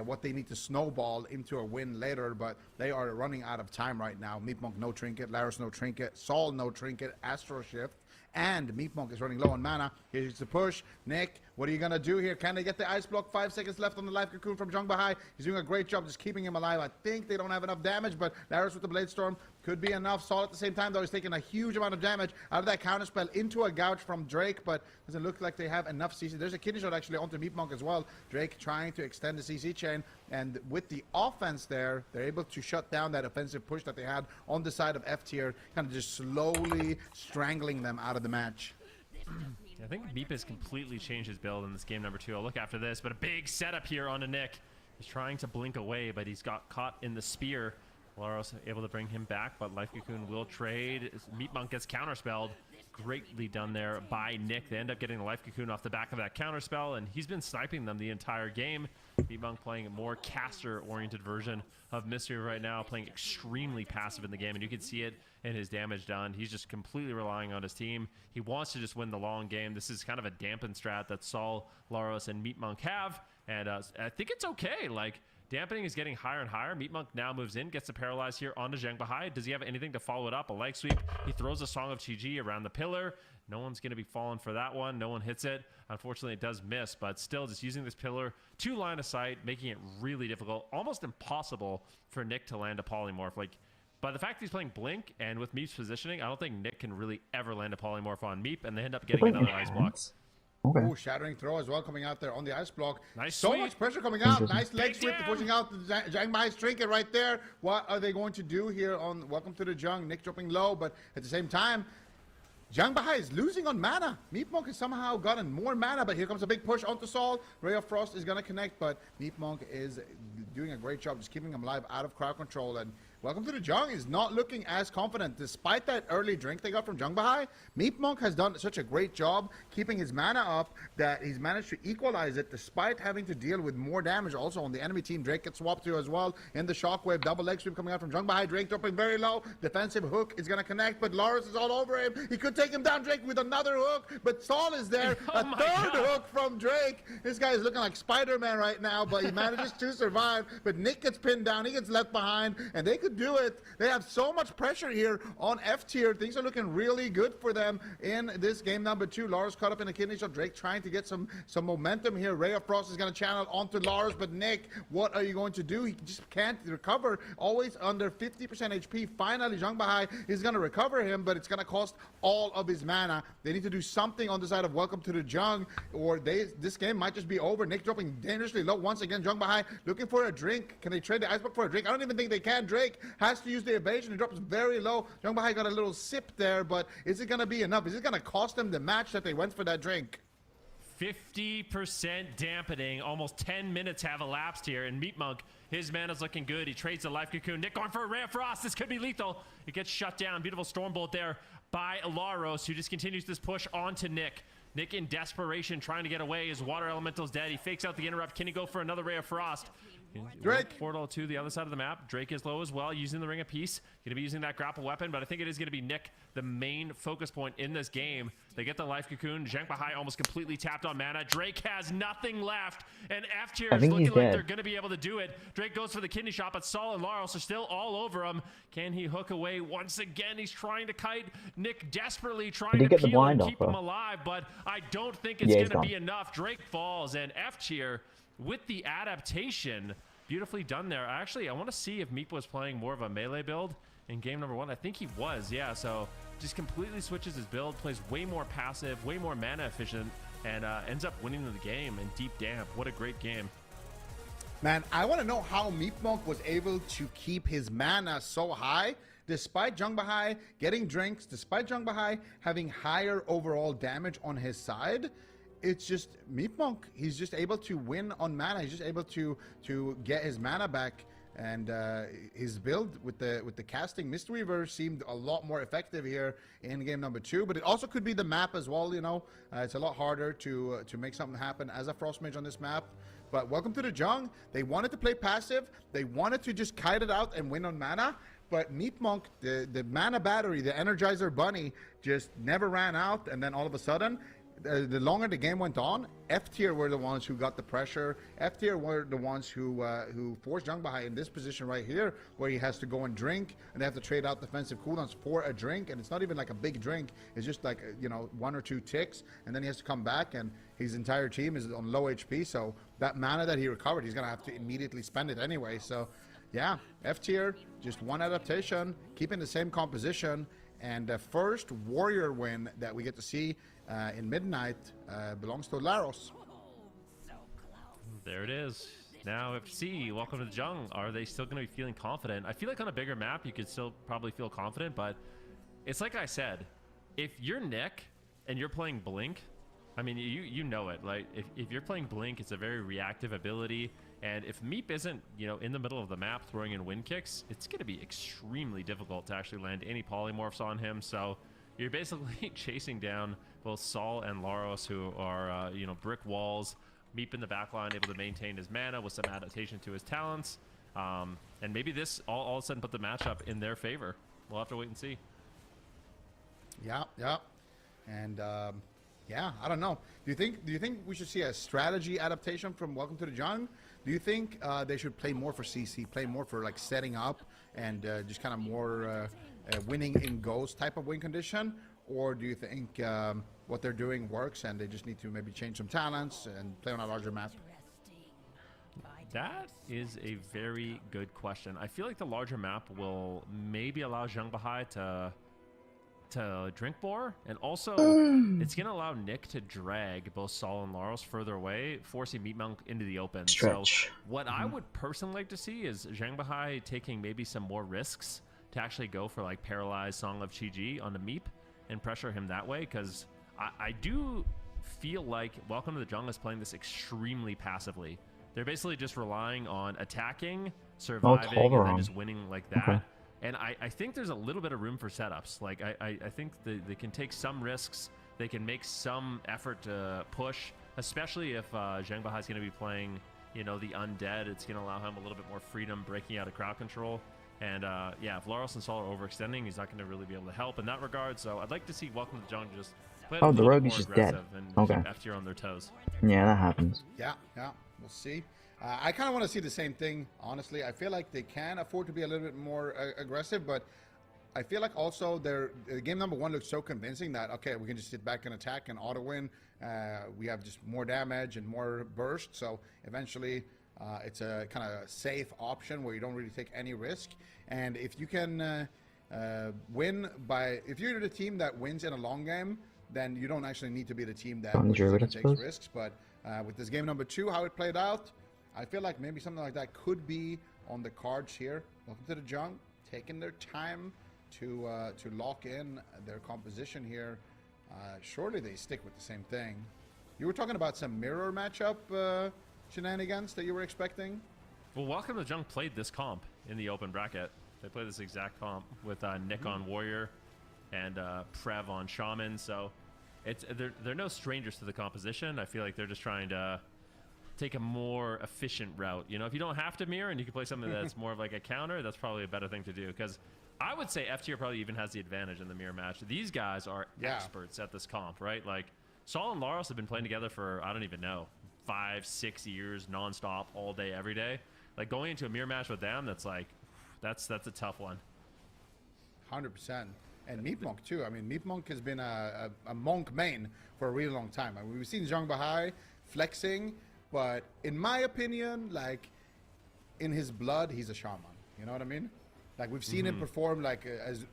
what they need to snowball into a win later. But they are running out of time right now. Meep Monk no trinket, Laros no trinket, Saul no trinket, Astro Shift. And Meep Monk is running low on mana. Here's the push. Nick, what are you going to do here? Can they get the ice block? 5 seconds left on the life cocoon from Zhangbahai. He's doing a great job just keeping him alive. I think they don't have enough damage, but Laros with the Blade Storm could be enough. Saul at the same time, though, is taking a huge amount of damage out of that counterspell into a gouge from Drake, but doesn't look like they have enough CC. There's a kidney shot actually onto Meep Monk as well. Drake trying to extend the CC chain, and with the offense there, they're able to shut down that offensive push that they had on the side of F tier, kind of just slowly strangling them out of the match. I think Meep has completely changed his build in this game number 2. I'll look after this, but a big setup here onto Nick. He's trying to blink away, but he's got caught in the spear. Laros able to bring him back, but Life Cocoon will trade. Meep Monk gets counterspelled. Greatly done there by Nick. They end up getting the Life Cocoon off the back of that counterspell, and he's been sniping them the entire game. Meep Monk playing a more caster-oriented version of Mystery right now, playing extremely passive in the game, and you can see it in his damage done. He's just completely relying on his team. He wants to just win the long game. This is kind of a dampened strat that Saul, Laros, and Meep Monk have, and I think it's okay. Like, dampening is getting higher and higher. Meep Monk now moves in, gets the paralyze here onto Zhangbahai. Does he have anything to follow it up? A leg sweep. He throws a Song of GG around the pillar. No one's going to be falling for that one. No one hits it. Unfortunately, it does miss, but still just using this pillar to line of sight, making it really difficult, almost impossible for Nick to land a polymorph. Like, by the fact he's playing Blink and with Meep's positioning, I don't think Nick can really ever land a polymorph on Meep, and they end up getting another ice block. Okay. Ooh, shattering throw as well coming out there on the ice block. Nice so sweep. Much pressure coming out. Nice leg sweep pushing out the Zhangbahai's trinket right there. What are they going to do here on Welcome to the Jung? Nick dropping low, but at the same time, Zhangbahai is losing on mana. Meep Monk has somehow gotten more mana, but here comes a big push onto Saul. Ray of Frost is going to connect, but Meep Monk is doing a great job just keeping him alive out of crowd control. And Welcome to the Jung is not looking as confident. Despite that early drink they got from Zhangbahai, Meep Monk has done such a great job keeping his mana up that he's managed to equalize it despite having to deal with more damage also on the enemy team. Drake gets swapped to as well in the shockwave. Double leg sweep coming out from Zhangbahai. Drake dropping very low. Defensive hook is going to connect, but Laros is all over him. He could take him down, Drake, with another hook, but Saul is there. A third hook from Drake. This guy is looking like Spider-Man right now, but he manages to survive. But Nick gets pinned down. He gets left behind, and they could to do it. They have so much pressure here on F tier. Things are looking really good for them in this game number 2. Lars caught up in a kidney shot. Drake trying to get some momentum here. Ray of Frost is going to channel onto Lars, but Nick, what are you going to do? He just can't recover. Always under 50% HP. Finally, Zhang Bahai is going to recover him, but it's going to cost all of his mana. They need to do something on the side of Welcome to the Jung, or this game might just be over. Nick dropping dangerously low once again. Zhang Bahai looking for a drink. Can they trade the Icebox for a drink? I don't even think they can. Drake has to use the evasion. He drops very low. Zhang Bahai got a little sip there, but is it going to be enough? Is it going to cost them the match that they went for that drink? 50% dampening. Almost 10 minutes have elapsed here, and Meat Monk, his mana's looking good. He trades the Life Cocoon. Nick going for a Ray of Frost. This could be lethal. It gets shut down. Beautiful Storm Bolt there by Laros, who just continues this push onto Nick. Nick in desperation trying to get away. His Water Elemental's dead. He fakes out the interrupt. Can he go for another Ray of Frost? Drake. Portal to the other side of the map. Drake is low as well, using the Ring of Peace. Going to be using that grapple weapon, but I think it is going to be Nick, the main focus point in this game. They get the Life Cocoon. Zhang Bahai almost completely tapped on mana. Drake has nothing left, and F tier is looking like they're going to be able to do it. Drake goes for the kidney shot, but Saul and Laros are still all over him. Can he hook away once again? He's trying to kite. Nick desperately trying to peel and keep him alive, but I don't think it's going to be enough. Drake falls, and F tier with the adaptation. Beautifully done there. Actually, I want to see if Meep was playing more of a melee build in game number 1. I think he was, yeah. So just completely switches his build, plays way more passive, way more mana efficient, and ends up winning the game in Deep Damp. What a great game. Man, I want to know how Meep Monk was able to keep his mana so high despite Zhang Bahai getting drinks, despite Zhang Bahai having higher overall damage on his side. It's just Meep Monk. He's just able to win on mana. He's just able to get his mana back, and his build with the casting Mistweaver seemed a lot more effective here in game number 2. But it also could be the map as well. You know, it's a lot harder to make something happen as a Frost Mage on this map. But welcome to the Jung. They wanted to play passive. They wanted to just kite it out and win on mana. But Meep Monk, the mana battery, the Energizer Bunny, just never ran out, and then all of a sudden, the longer the game went on, F tier were the ones who got the pressure. F tier were the ones who forced Zhang Bahai in this position right here, where he has to go and drink, and they have to trade out defensive cooldowns for a drink, and it's not even like a big drink. It's just like, you know, 1 or 2 ticks, and then he has to come back, and his entire team is on low HP, so that mana that he recovered, he's gonna have to immediately spend it anyway. So yeah, F tier, just 1 adaptation, keeping the same composition, and the first warrior win that we get to see in Midnight belongs to Laros. There it is. Now FC, welcome to the Jung. Are they still going to be feeling confident? I feel like on a bigger map, you could still probably feel confident, but it's like I said, if you're Nick and you're playing Blink, I mean, you know it. Like, if you're playing Blink, it's a very reactive ability, and if Meep isn't, you know, in the middle of the map throwing in wind kicks, it's going to be extremely difficult to actually land any polymorphs on him. So you're basically chasing down both Saul and Laros, who are, you know, brick walls. Meep in the backline, able to maintain his mana with some adaptation to his talents. And maybe this all of a sudden put the matchup in their favor. We'll have to wait and see. Yeah. And yeah, I don't know. Do you think we should see a strategy adaptation from Welcome to the Jung? Do you think they should play more for CC, play more for like setting up and just kind of more winning in ghost type of win condition? Or do you think what they're doing works and they just need to maybe change some talents and play on a larger map? That is a very good question. I feel like the larger map will maybe allow Zhang Bahai to drink more, and also it's going to allow Nick to drag both Saul and Laros further away, forcing Meat Monk into the open. Stretch. So what I would personally like to see is Zhang Bahai taking maybe some more risks to actually go for like Paralyzed Song of Chi-Ji on the Meep and pressure him that way, because I do feel like Welcome to the Jungle is playing this extremely passively. They're basically just relying on attacking, surviving, and then just winning like that. Okay. And I think there's a little bit of room for setups. Like, I think they can take some risks. They can make some effort to push, especially if Zhang Bahai is going to be playing, you know, the Undead. It's going to allow him a little bit more freedom breaking out of crowd control. And yeah, if Laros and Saul are overextending, he's not going to really be able to help in that regard. So I'd like to see Welcome to the Jungle just play a the little rogue more is just aggressive dead. and Okay. keep F tier on their toes. Yeah, that happens. Yeah, we'll see. I kind of want to see the same thing, honestly. I feel like they can afford to be a little bit more aggressive, but I feel like also their game number 1 looks so convincing that, okay, we can just sit back and attack and auto-win. We have just more damage and more burst, so eventually it's a kind of safe option where you don't really take any risk. And if you can win by... If you're the team that wins in a long game, then you don't actually need to be the team that takes risks. But with this game number 2, how it played out, I feel like maybe something like that could be on the cards here. Welcome to the Jung, taking their time to lock in their composition here. Surely they stick with the same thing. You were talking about some mirror matchup shenanigans that you were expecting? Well, Welcome to the Jung played this comp in the open bracket. They played this exact comp with Nick on Warrior and Prev on Shaman. So they're no strangers to the composition. I feel like they're just trying to take a more efficient route. You know, if you don't have to mirror and you can play something that's more of like a counter, that's probably a better thing to do. Because I would say F tier probably even has the advantage in the mirror match. These guys are experts at this comp, right? Like Saul and Laros have been playing together for, I don't even know, 5-6 years nonstop, all day, every day. Like going into a mirror match with them, that's like, that's a tough one. 100%. And Meat Monk too. I mean, Meat Monk has been a Monk main for a really long time. I mean, we've seen Zhang Bahai flexing, but in my opinion, like in his blood, he's a shaman. You know what I mean? Like we've seen him perform like as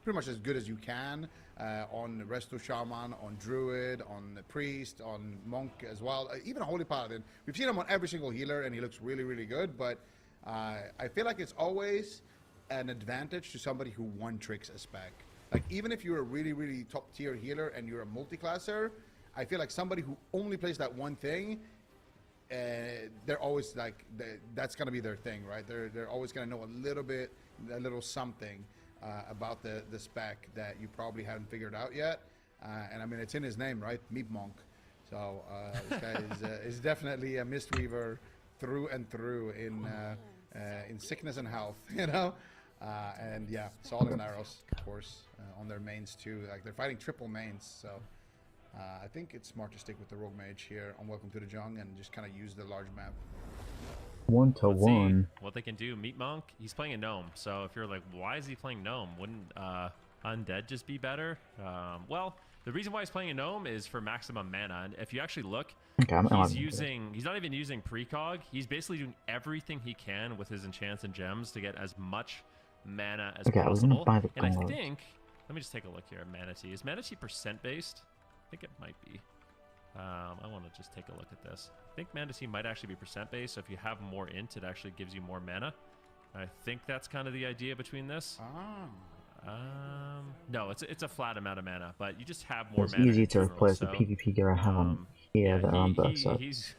pretty much as good as you can on Resto Shaman, on Druid, on the Priest, on Monk as well, even Holy Paladin. We've seen him on every single healer, and he looks really, really good. But I feel like it's always an advantage to somebody who one-tricks a spec. Like even if you're a really, really top-tier healer and you're a multi-classer, I feel like somebody who only plays that one thing, they're always like, that's going to be their thing, right? They're always going to know a little something about the spec that you probably haven't figured out yet. And I mean, it's in his name, right? Meat Monk. So this guy is definitely a Mistweaver through and through in sickness and health, you know? And yeah, Saul and Laros, of course, on their mains too. Like they're fighting triple mains, so I think it's smart to stick with the Rogue Mage here on Welcome to the Jung and just kind of use the large map. 1-to-1. What they can do. Meat Monk, he's playing a Gnome. So if you're like, why is he playing Gnome? Wouldn't Undead just be better? Well, the reason why he's playing a Gnome is for maximum mana. And if you actually look, he's not even using precog. He's basically doing everything he can with his enchants and gems to get as much mana as possible. And I think, let me just take a look here at Manatee. Is Manatee percent based? I think it might be. I want to just take a look at this. I think Manatee might actually be percent based, so if you have more int, it actually gives you more mana. I think that's kind of the idea between this. No, it's a flat amount of mana, but you just have more mana. It's easy to replace the PvP gear I have on here that are on both sides.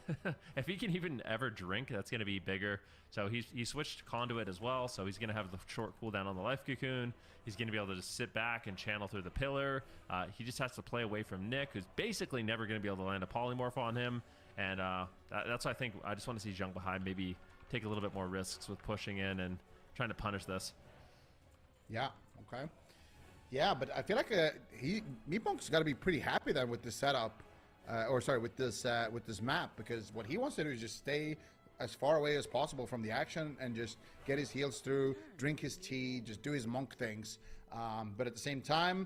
If he can even ever drink, that's going to be bigger. So he switched Conduit as well, so he's going to have the short cooldown on the Life Cocoon. He's going to be able to just sit back and channel through the Pillar. He just has to play away from Nick, who's basically never going to be able to land a Polymorph on him. And that's why I think I just want to see Zhang Bahai maybe take a little bit more risks with pushing in and trying to punish this. Yeah, okay. Yeah, but I feel like Meat Monk's got to be pretty happy then with this setup, with this map, because what he wants to do is just stay as far away as possible from the action and just get his heals through, drink his tea, just do his monk things. But at the same time,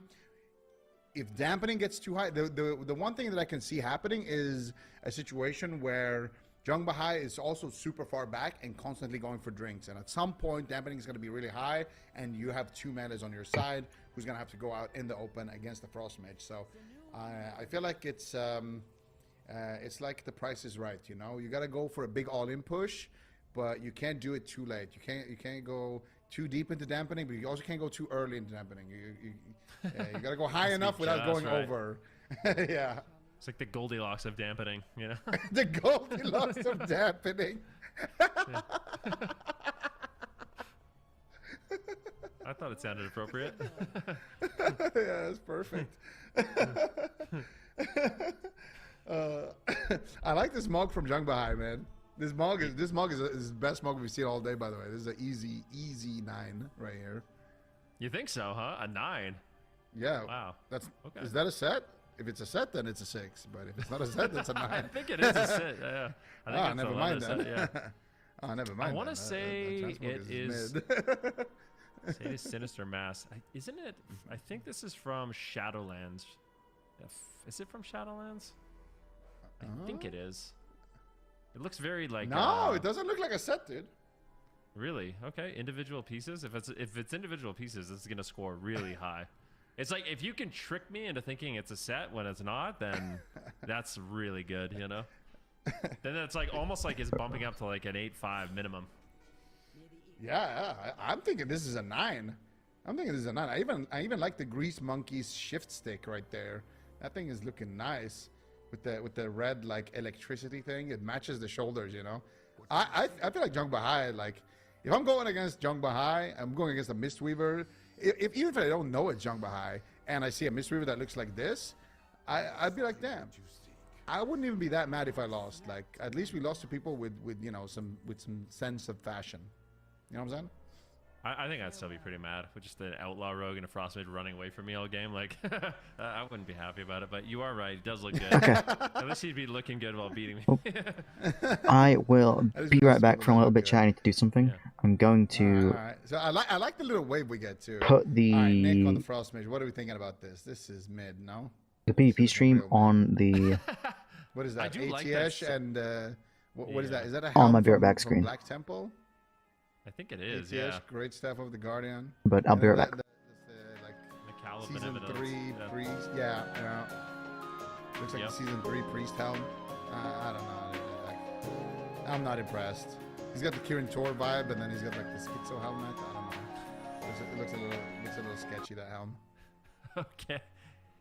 if dampening gets too high, the one thing that I can see happening is a situation where Zhang Bahai is also super far back and constantly going for drinks. And at some point, dampening is going to be really high, and you have two metas on your side who's going to have to go out in the open against the Frost Mage. So I feel like it's like the Price is Right, you know? You got to go for a big all-in push, but you can't do it too late. You can't go too deep into dampening, but you also can't go too early into dampening. You got to go high enough without going over. Yeah. It's like the Goldilocks of dampening, you know? The Goldilocks of dampening. I thought it sounded appropriate. Yeah, that's perfect. I like this mug from Zhang Bahai, man. This mug is the best mug we've seen all day, by the way. This is an easy 9 right here. You think so, huh? A 9? Yeah. Wow. Is that a set? if it's a set, then it's a 6. But if it's not a set, it's a 9. I think it is a set. Yeah. I think it's never a mind set, then. yeah. Oh, never mind. I want to say Transmog it is. mid. Say it is Sinister Mass. Isn't it? I think this is from Shadowlands. Is it from Shadowlands? I think it is. It looks very like. No, it doesn't look like a set, dude. Really? Okay. Individual pieces. If it's individual pieces, it's gonna score really high. It's like if you can trick me into thinking it's a set when it's not, then that's really good. You know. Then it's like almost like it's bumping up to like an 8.5 minimum. Yeah, I'm thinking this is a 9. I'm thinking this is a 9. I even like the Grease Monkey's shift stick right there. That thing is looking nice with the red like electricity thing. It matches the shoulders, you know. I feel like Jung Bahai, like if I'm going against Jung Bahai, I'm going against a Mistweaver. Even if I don't know it's Jung Bahai and I see a Mistweaver that looks like this, I'd be like, damn. I wouldn't even be that mad if I lost. Like at least we lost to people with you know some sense of fashion. You know what I'm saying? I think I'd still be pretty mad with just an Outlaw Rogue and a Frostmage running away from me all game. Like, I wouldn't be happy about it, but you are right. It does look good. Okay. At least he'd be looking good while beating me. I will be right back from a little bit chat. I need to do something. Yeah. I'm going to All right. So I like the little wave we get too. put the, All right, Nick on the Frostmage. What are we thinking about this? This is mid, no? the PvP stream on the What is that? I do like ATS that. and what is Yeah. that? Is that a On helm my Be Right from- Back from screen. Black Temple? I think it is, ATS, yeah. great staff of the Guardian. but I'll be right back. That's like The Caliban season evidence. 3 Yeah. priest. Yeah. Looks like Yep. the season 3 priest helm. I don't know. Like, I'm not impressed. He's got the Kirin Tor vibe, and then he's got like the schizo helmet. I don't know. It looks a little sketchy, that helm. Okay.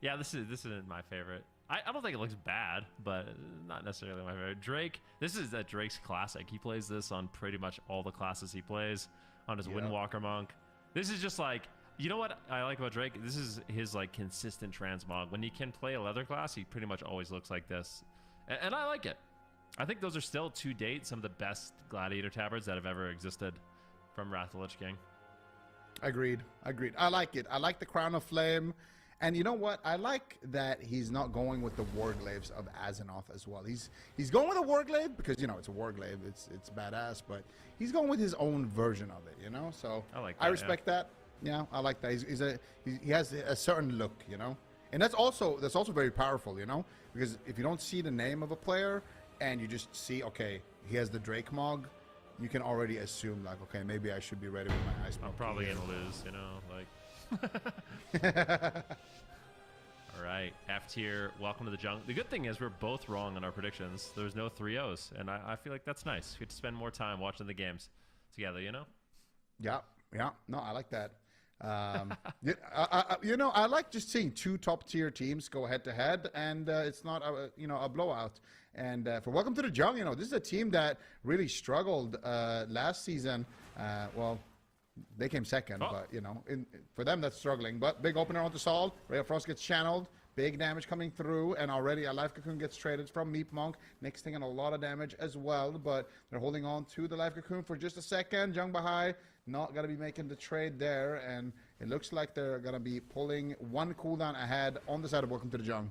Yeah, this isn't my favorite. I don't think it looks bad, but not necessarily my favorite. Drake, this is Drake's classic. He plays this on pretty much all the classes he plays on his Windwalker Monk. This is just like, you know what I like about Drake? This is his like consistent transmog. When he can play a leather class, he pretty much always looks like this. And I like it. I think those are still to date some of the best Gladiator tabards that have ever existed from Wrath of the Lich King. Agreed. I like it. I like the Crown of Flame. And you know what? I like that he's not going with the Warglaves of Azeroth as well. He's going with a Warglaive because, you know, it's a Warglaive. It's badass, but he's going with his own version of it, you know? So I like that, I respect that. Yeah, I like that. He has a certain look, you know? And that's also very powerful, you know? Because if you don't see the name of a player and you just see, okay, he has the Drake Mog, you can already assume, like, okay, maybe I should be ready with my Ice I'm Monkey probably here. going to lose, you know, like... All right, F tier, welcome to the jungle. The good thing is we're both wrong on our predictions. There's no 3-0s, and I feel like that's nice. We get to spend more time watching the games together, you know? Yeah. No, I like that. You know, I like just seeing two top-tier teams go head-to-head, and it's not, a blowout. And for Welcome to the Jungle, you know, this is a team that really struggled last season. Well, they came second, but, you know, for them, that's struggling. But big opener onto Saul. Ray of Frost gets channeled. Big damage coming through, and already a Life Cocoon gets traded from Meep Monk. Nick's taking a lot of damage as well, but they're holding on to the Life Cocoon for just a second. Jung Bahai not going to be making the trade there, and it looks like they're going to be pulling one cooldown ahead on the side of Welcome to the Jung.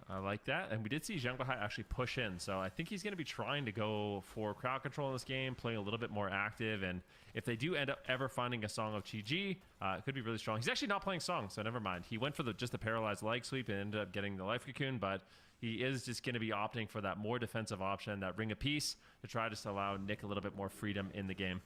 I like that. And we did see Zhang Bahai actually push in. So I think he's going to be trying to go for crowd control in this game, playing a little bit more active. And if they do end up ever finding a Song of Chi-Ji, it could be really strong. He's actually not playing Song, so never mind. He went for just the paralyzed leg sweep and ended up getting the Life Cocoon, but he is just going to be opting for that more defensive option, that Ring of Peace, to try to allow Nick a little bit more freedom in the game.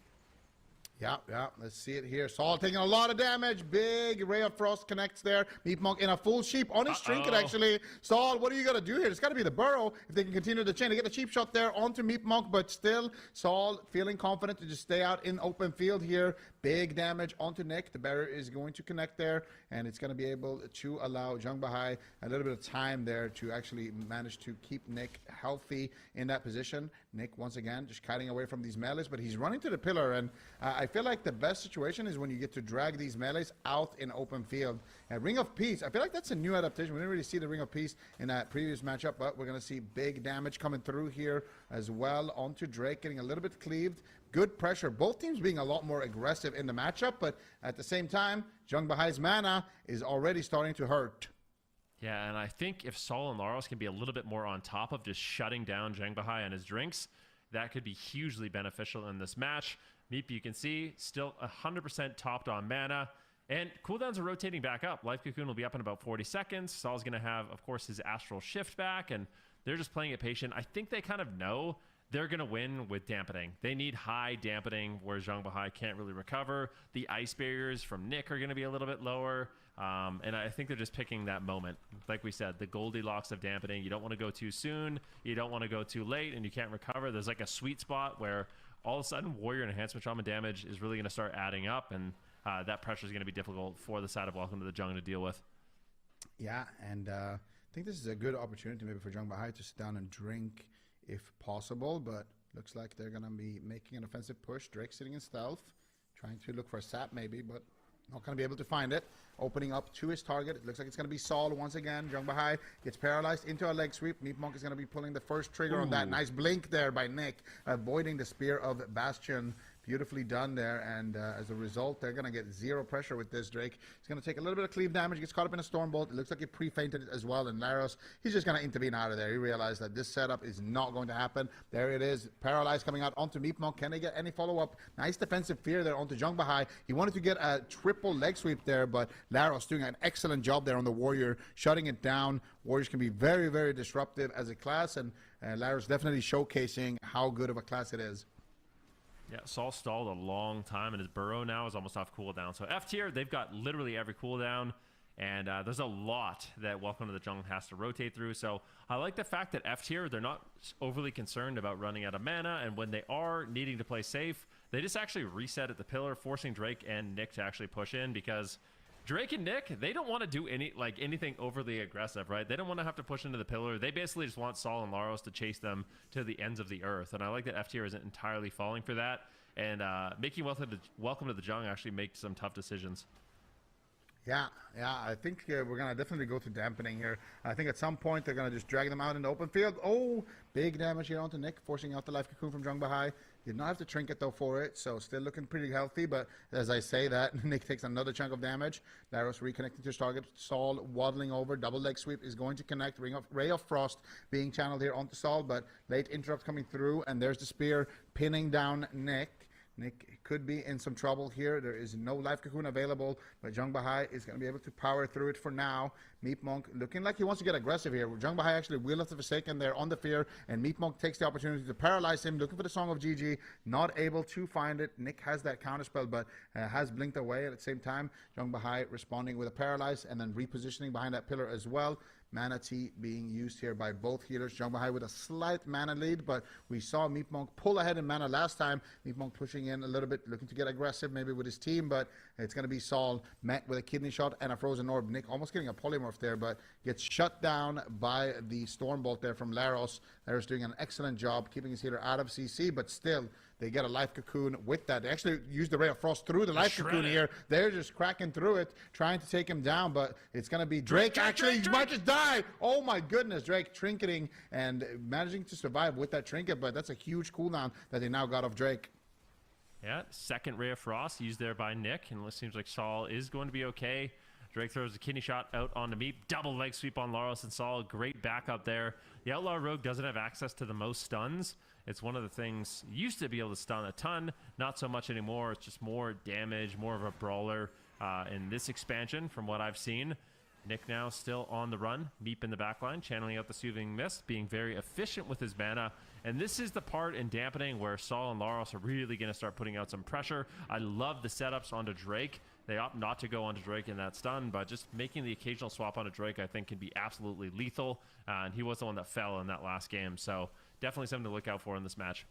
Yeah. Let's see it here. Saul taking a lot of damage. Big Ray of Frost connects there. Meep Monk in a full sheep on his trinket, actually. Saul, what are you going to do here? It's got to be the burrow if they can continue the chain. They get the cheap shot there onto Meep Monk, but still Saul feeling confident to just stay out in open field here. Big damage onto Nick. The barrier is going to connect there, and it's going to be able to allow Jung Bahai a little bit of time there to actually manage to keep Nick healthy in that position. Nick, once again, just kiting away from these melees, but he's running to the pillar, and I feel like the best situation is when you get to drag these melees out in open field. And Ring of Peace, I feel like that's a new adaptation. We didn't really see the Ring of Peace in that previous matchup, but we're going to see big damage coming through here as well onto Drake, getting a little bit cleaved. Good pressure. Both teams being a lot more aggressive in the matchup, but at the same time, Jung Bahai's mana is already starting to hurt. Yeah, and I think if Sol and Laros can be a little bit more on top of just shutting down Zhang Bahai and his drinks, that could be hugely beneficial in this match. Meep, you can see, still 100% topped on mana. And cooldowns are rotating back up. Life Cocoon will be up in about 40 seconds. Sol's going to have, of course, his Astral Shift back, and they're just playing it patient. I think they kind of know they're going to win with dampening. They need high dampening where Zhang Bahai can't really recover. The ice barriers from Nick are going to be a little bit lower. And I think they're just picking that moment. Like we said, the Goldilocks of dampening. You don't want to go too soon. You don't want to go too late, and you can't recover. There's like a sweet spot where all of a sudden Warrior Enhancement Trauma damage is really going to start adding up, and that pressure is going to be difficult for the side of Welcome to the Jungle to deal with. Yeah, and I think this is a good opportunity maybe for Zhang Bahai to sit down and drink if possible, but looks like they're going to be making an offensive push. Drake sitting in stealth, trying to look for a sap maybe, but not going to be able to find it. Opening up to his target. It looks like it's going to be Sol once again. Zhang Bahai gets paralyzed into a leg sweep. Meep Monk is going to be pulling the first trigger on that. Nice blink there by Nick, avoiding the spear of Bastion. Beautifully done there, and as a result, they're going to get zero pressure with this. Drake is going to take a little bit of cleave damage. He gets caught up in a Stormbolt. It looks like he pre-fainted it as well, and Laros, he's just going to intervene out of there. He realized that this setup is not going to happen. There it is, paralyzed coming out onto Meep Monk. Can they get any follow-up? Nice defensive fear there onto Zhang Bahai. He wanted to get a triple leg sweep there, but Laros doing an excellent job there on the Warrior, shutting it down. Warriors can be very, very disruptive as a class, and Laros definitely showcasing how good of a class it is. Yeah, Sol stalled a long time, and his burrow now is almost off cooldown. So F tier, they've got literally every cooldown, and there's a lot that Welcome to the Jungle has to rotate through. So I like the fact that F tier, they're not overly concerned about running out of mana, and when they are needing to play safe, they just actually reset at the pillar, forcing Drake and Nick to actually push in, because Drake and Nick, they don't want to do anything overly aggressive, right? They don't want to have to push into the pillar. They basically just want Sol and Laros to chase them to the ends of the earth. And I like that F tier isn't entirely falling for that. And making Welcome to the Jungle actually make some tough decisions. Yeah, I think we're going to definitely go to dampening here. I think at some point they're going to just drag them out in the open field. Oh, big damage here onto Nick, forcing out the Life Cocoon from Zhang Bahai. Did not have to trinket though for it, so still looking pretty healthy. But as I say that, Nick takes another chunk of damage. Laros reconnecting to his target. Sol waddling over. Double leg sweep is going to connect. Ray of Frost being channeled here onto Sol, but late interrupt coming through, and there's the spear pinning down Nick. Nick could be in some trouble here. There is no Life Cocoon available, but Zhang Bahai is going to be able to power through it for now. Meep Monk looking like he wants to get aggressive here. Zhang Bahai actually will of the Forsaken there on the fear, and Meep Monk takes the opportunity to paralyze him, looking for the Song of GG, not able to find it. Nick has that counterspell, but has blinked away at the same time. Zhang Bahai responding with a paralyze, and then repositioning behind that pillar as well. Mana Tea being used here by both healers. Zhang Bahai with a slight mana lead, but we saw Meep Monk pull ahead in mana last time. Meep Monk pushing in a little bit, looking to get aggressive maybe with his team, but it's going to be Sol met with a kidney shot and a frozen orb. Nick almost getting a polymorph there, but gets shut down by the Stormbolt there from Laros. Laros doing an excellent job keeping his healer out of CC, but still they get a Life Cocoon with that. They actually used the Ray of Frost through the Life Cocoon here. They're just cracking through it, trying to take him down, but it's going to be Drake. He might just die. Oh my goodness, Drake trinketing and managing to survive with that trinket, but that's a huge cooldown that they now got off Drake. Yeah, second Ray of Frost used there by Nick, and it seems like Sol is going to be okay. Drake throws a kidney shot out onto Meep. Double leg sweep on Laros and Sol. Great backup there. The Outlaw Rogue doesn't have access to the most stuns. It's one of the things, used to be able to stun a ton, not so much anymore. It's just more damage, more of a brawler in this expansion from what I've seen. Nick now still on the run. Meep in the backline, channeling out the Soothing Mist, being very efficient with his mana. And this is the part in dampening where Sol and Laros are really going to start putting out some pressure. I love the setups onto Drake. They opt not to go onto Drake in that stun, but just making the occasional swap onto Drake, I think, can be absolutely lethal. And he was the one that fell in that last game. So definitely something to look out for in this match.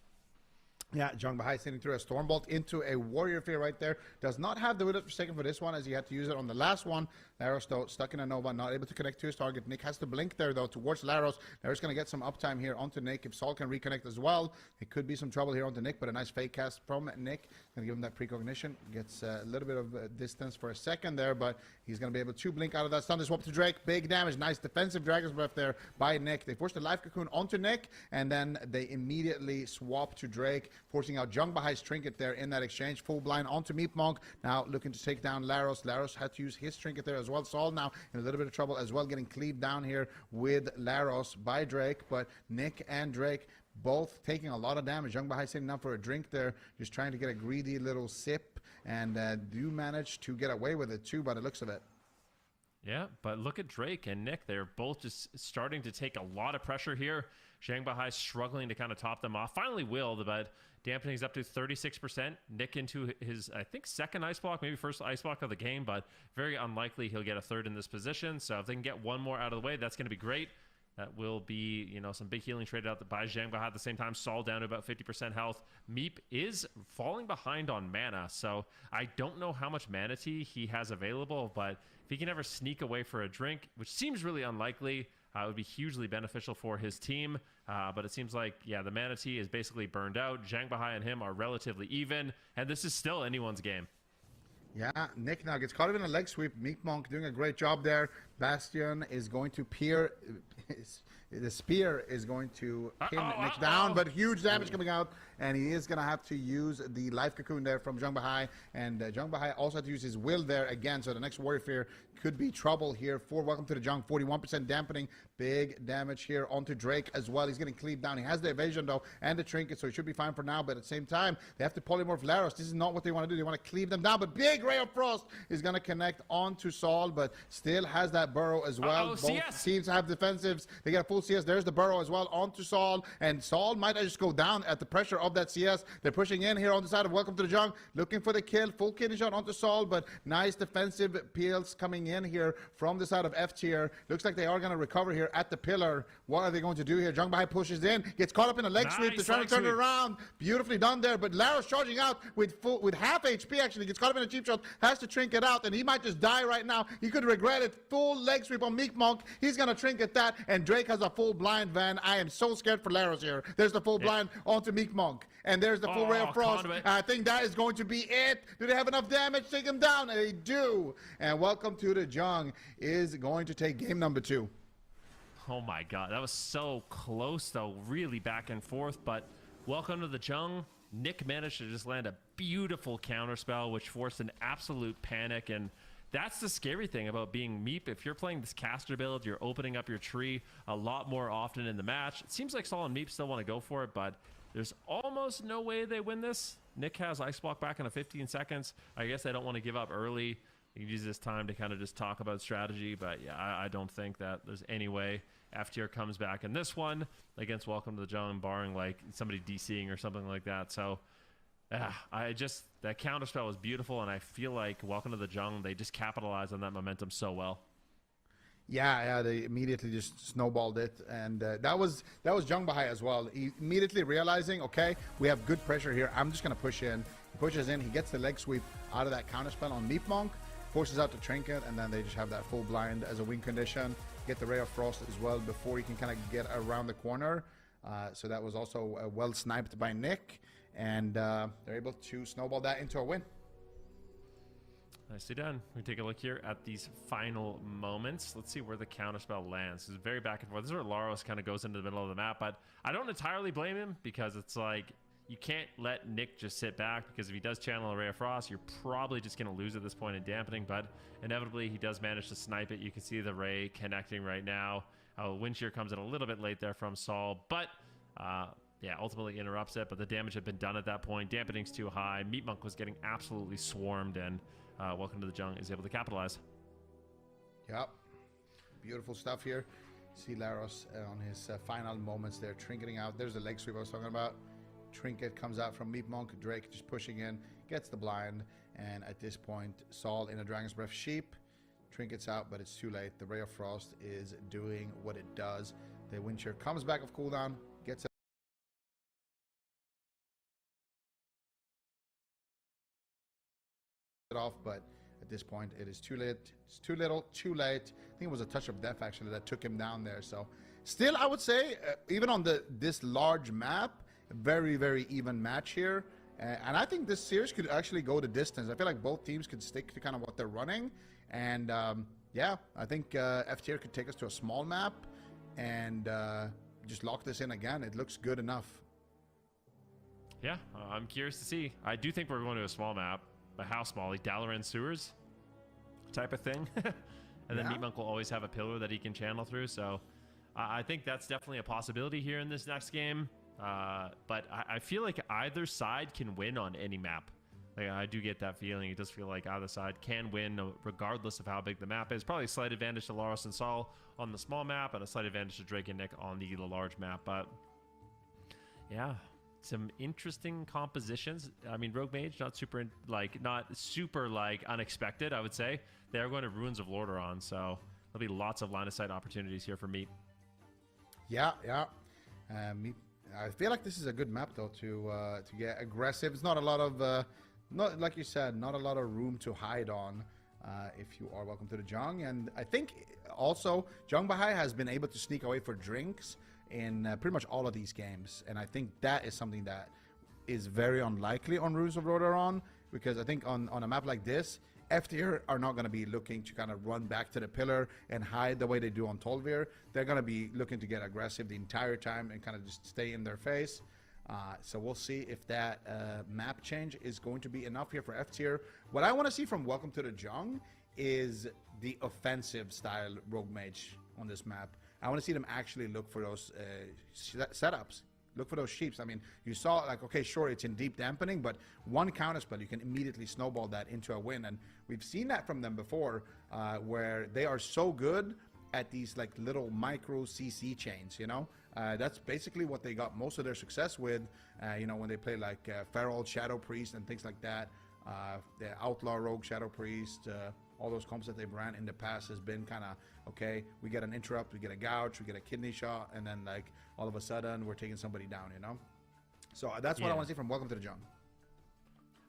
Yeah, Zhang Bahai sending through a Stormbolt into a Warrior Fear right there. Does not have the Widow Forsaken for this one, as he had to use it on the last one. Laros, though, stuck in a Nova, not able to connect to his target. Nick has to blink there, though, towards Laros. Laros going to get some uptime here onto Nick. If Sol can reconnect as well, it could be some trouble here onto Nick, but a nice fake cast from Nick. Going to give him that precognition. Gets a little bit of distance for a second there, but he's going to be able to blink out of that stun. They swap to Drake. Big damage. Nice defensive Dragon's Breath there by Nick. They force the Life Cocoon onto Nick, and then they immediately swap to Drake. forcing out Jung Bahai's trinket there in that exchange. Full blind onto Meep Monk, now looking to take down Laros. Laros had to use his trinket there as well. Saul now in a little bit of trouble as well, getting cleaved down here with Laros by Drake, but Nick and Drake both taking a lot of damage. Jung Bahai sitting down for a drink there, just trying to get a greedy little sip, and do manage to get away with it too by the looks of it. Yeah, but look at Drake and Nick. They're both just starting to take a lot of pressure here. Zhang Bahai struggling to kind of top them off. Finally willed, but dampening is up to 36%. Nick into his, I think, second ice block, maybe first ice block of the game, but very unlikely he'll get a third in this position. So if they can get one more out of the way, that's going to be great. That will be, you know, some big healing traded out by Zhang Bahai at the same time. Saul down to about 50% health. Meep is falling behind on mana, so I don't know how much mana tea he has available, but if he can ever sneak away for a drink, which seems really unlikely, it would be hugely beneficial for his team. But it seems like, yeah, the mana tea is basically burned out. Zhang Bahai and him are relatively even, and this is still anyone's game. Yeah, Nick now gets caught up in a leg sweep. Meek Monk doing a great job there. Bastion is going to peer. The spear is going to pin Nick down, but huge damage coming out, and he is going to have to use the life cocoon there from Jung Bahai, and Jung Bahai also had to use his will there again, so the next Warrior Fear could be trouble here for Welcome to the Jung. 41% dampening, big damage here onto Drake as well. He's getting cleaved down. He has the evasion though and the trinket, so he should be fine for now, but at the same time, they have to polymorph Laros. This is not what they want to do. They want to cleave them down, but big Ray of Frost is going to connect onto Saul, but still has that burrow as well. Both teams have defensives. They get a full CS. There's the burrow as well onto Saul, and Saul might just go down at the pressure of that CS. They're pushing in here on the side of Welcome to the Jung, looking for the kill. Full kidney shot onto Saul, but nice defensive peels coming in here from the side of F tier. Looks like they are going to recover here at the pillar. What are they going to do here? Jung Bahai pushes in, gets caught up in a leg sweep. They're trying to turn it around. Beautifully done there, but Laros charging out with half HP actually. Gets caught up in a cheap shot, has to trinket out, and he might just die right now. He could regret it. Full leg sweep on Meek Monk. He's going to trinket that, and Drake has a full blind van. I am so scared for Laros here. There's the full blind onto Meek Monk, and there's the full Ray of Frost. I think that is going to be it. Do they have enough damage to take him down? And they do. And Welcome to the Jung is going to take game number 2. Oh my god, that was so close though, really back and forth, but Welcome to the Jung. Nick managed to just land a beautiful counterspell, which forced an absolute panic, and that's the scary thing about being Meep. If you're playing this caster build, you're opening up your tree a lot more often in the match. It seems like Saul and Meep still want to go for it, but there's almost no way they win this. Nick has Ice Block back in 15 seconds. I guess they don't want to give up early. You can use this time to kind of just talk about strategy, but yeah, I don't think that there's any way F tier comes back in this one against Welcome to the Jung, barring like somebody DCing or something like that. So that counterspell was beautiful, and I feel like Welcome to the Jung, they just capitalized on that momentum so well. Yeah, they immediately just snowballed it, and that was Jung Bahai as well. He immediately realizing, okay, we have good pressure here. I'm just gonna push in. He pushes in. He gets the leg sweep out of that counterspell on Meep Monk, forces out the trinket, and then they just have that full blind as a win condition. Get the Ray of Frost as well before he can kind of get around the corner. So that was also well sniped by Nick, and they're able to snowball that into a win. Nicely done. We take a look here at these final moments. Let's see where the counterspell lands. It's very back and forth. This is where Laros kind of goes into the middle of the map, but I don't entirely blame him, because it's like you can't let Nick just sit back, because if he does channel a Ray of Frost, you're probably just going to lose at this point in dampening, but inevitably he does manage to snipe it. You can see the Ray connecting right now. Wind Shear comes in a little bit late there from Saul, but yeah, ultimately interrupts it, but the damage had been done at that point. Dampening's too high. Meat Monk was getting absolutely swarmed, and Welcome to the Jung is able to capitalize. Yep. Beautiful stuff here. See Laros on his final moments there, trinketing out. There's the leg sweep I was talking about. Trinket comes out from Meep Monk. Drake just pushing in, gets the blind, and at this point, Saul in a Dragon's Breath Sheep. Trinkets out, but it's too late. The Ray of Frost is doing what it does. The Wind Shear comes back off cooldown, gets it off, but at this point, it is too late. It's too little, too late. I think it was a touch of death actually that took him down there. So, still, I would say, even on this large map, very, very even match here. And I think this series could actually go the distance. I feel like both teams could stick to kind of what they're running. And yeah, I think F tier could take us to a small map and just lock this in again. It looks good enough. Yeah, I'm curious to see. I do think we're going to a small map, but how small? Like Dalaran sewers type of thing. And then Meat Monk will always have a pillar that he can channel through. So I think that's definitely a possibility here in this next game. But I feel like either side can win on any map. Like, I do get that feeling. It does feel like either side can win regardless of how big the map is. Probably a slight advantage to Laros and Saul on the small map and a slight advantage to Drake and Nick on the large map. But yeah, some interesting compositions. I mean, Rogue Mage, not super unexpected, I would say. They are going to Ruins of Lordaeron, so there'll be lots of line of sight opportunities here for Meat. Yeah. Meat. I feel like this is a good map though to get aggressive. It's not a lot of not like you said, not a lot of room to hide on if you are welcome to the Jung. And I think also Jung Bahai has been able to sneak away for drinks in pretty much all of these games, and I think that is something that is very unlikely on Ruins of Lordaeron, because I think on a map like this, F tier are not going to be looking to kind of run back to the pillar and hide the way they do on Tolvir. They're going to be looking to get aggressive the entire time and kind of just stay in their face. So we'll see if that map change is going to be enough here for F tier. What I want to see from Welcome to the Jung is the offensive style Rogue Mage on this map. I want to see them actually look for those setups. Look for those sheeps. I mean, you saw, like, okay, sure, it's in deep dampening, but one counterspell, you can immediately snowball that into a win. And we've seen that from them before, where they are so good at these, like, little micro CC chains, you know? That's basically what they got most of their success with, you know, when they play, like, Feral Shadow Priest and things like that. The Outlaw Rogue Shadow Priest, all those comps that they've ran in the past has been kind of, okay, we get an interrupt, we get a gouge, we get a kidney shot, and then, like, all of a sudden we're taking somebody down, you know? So that's what I want to see from Welcome to the Jung.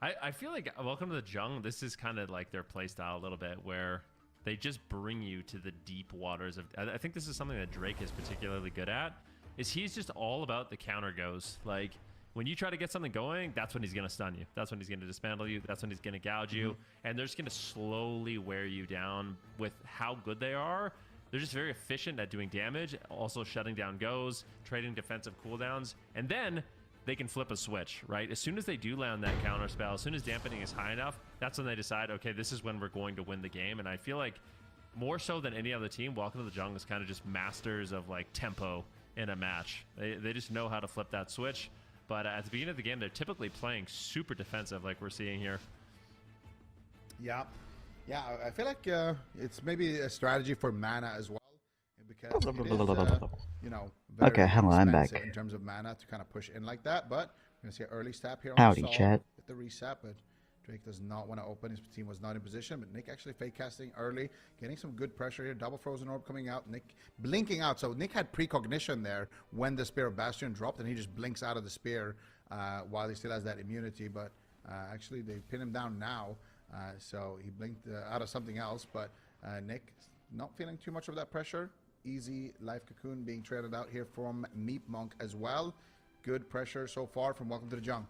I feel like Welcome to the Jung, this is kind of like their playstyle a little bit, where they just bring you to the deep waters of... I think this is something that Drake is particularly good at, is he's just all about the counter goes. Like, when you try to get something going, that's when he's going to stun you. That's when he's going to dismantle you. That's when he's going to gouge you. And they're just going to slowly wear you down with how good they are. They're just very efficient at doing damage, also shutting down goes, trading defensive cooldowns, and then they can flip a switch, right? As soon as they do land that counter spell, as soon as dampening is high enough, that's when they decide, okay, this is when we're going to win the game. And I feel like more so than any other team, Welcome to the Jung is kind of just masters of, like, tempo in a match. They just know how to flip that switch. But at the beginning of the game, they're typically playing super defensive like we're seeing here. Yeah, I feel like it's maybe a strategy for mana as well, because it is, you know, very okay, hello, I'm back. in terms of mana to kind of push in like that. But we're going to see an early stab here on Howdy, Saul chat. with the reset, but Drake does not want to open. His team was not in position, but Nick actually fake casting early, getting some good pressure here. Double Frozen Orb coming out, Nick blinking out. So Nick had precognition there when the Spear of Bastion dropped, and he just blinks out of the spear while he still has that immunity. But actually, they pin him down now. So he blinked out of something else, but Nick not feeling too much of that pressure. Easy Life Cocoon being traded out here from Meep Monk as well. Good pressure so far from Welcome to the Jung.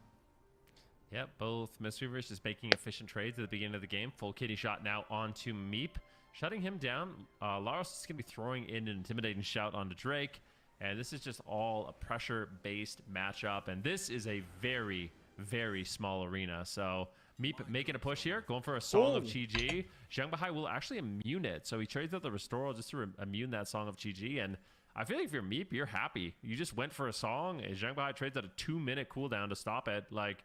Yep, both Mistweavers just making efficient trades at the beginning of the game. Full kitty shot now onto Meep, shutting him down. Laros is going to be throwing in an intimidating shout onto Drake, and this is just all a pressure-based matchup, and this is a very, very small arena, so Meep making a push here, going for a Song of Chi-Ji. Zhang Bahai will actually immune it, so he trades out the Restoral just to immune that Song of Chi-Ji, and I feel like if you're Meep, you're happy. You just went for a Song, and Zhang Bahai trades out a 2-minute cooldown to stop it. Like,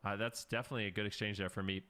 that's definitely a good exchange there for Meep.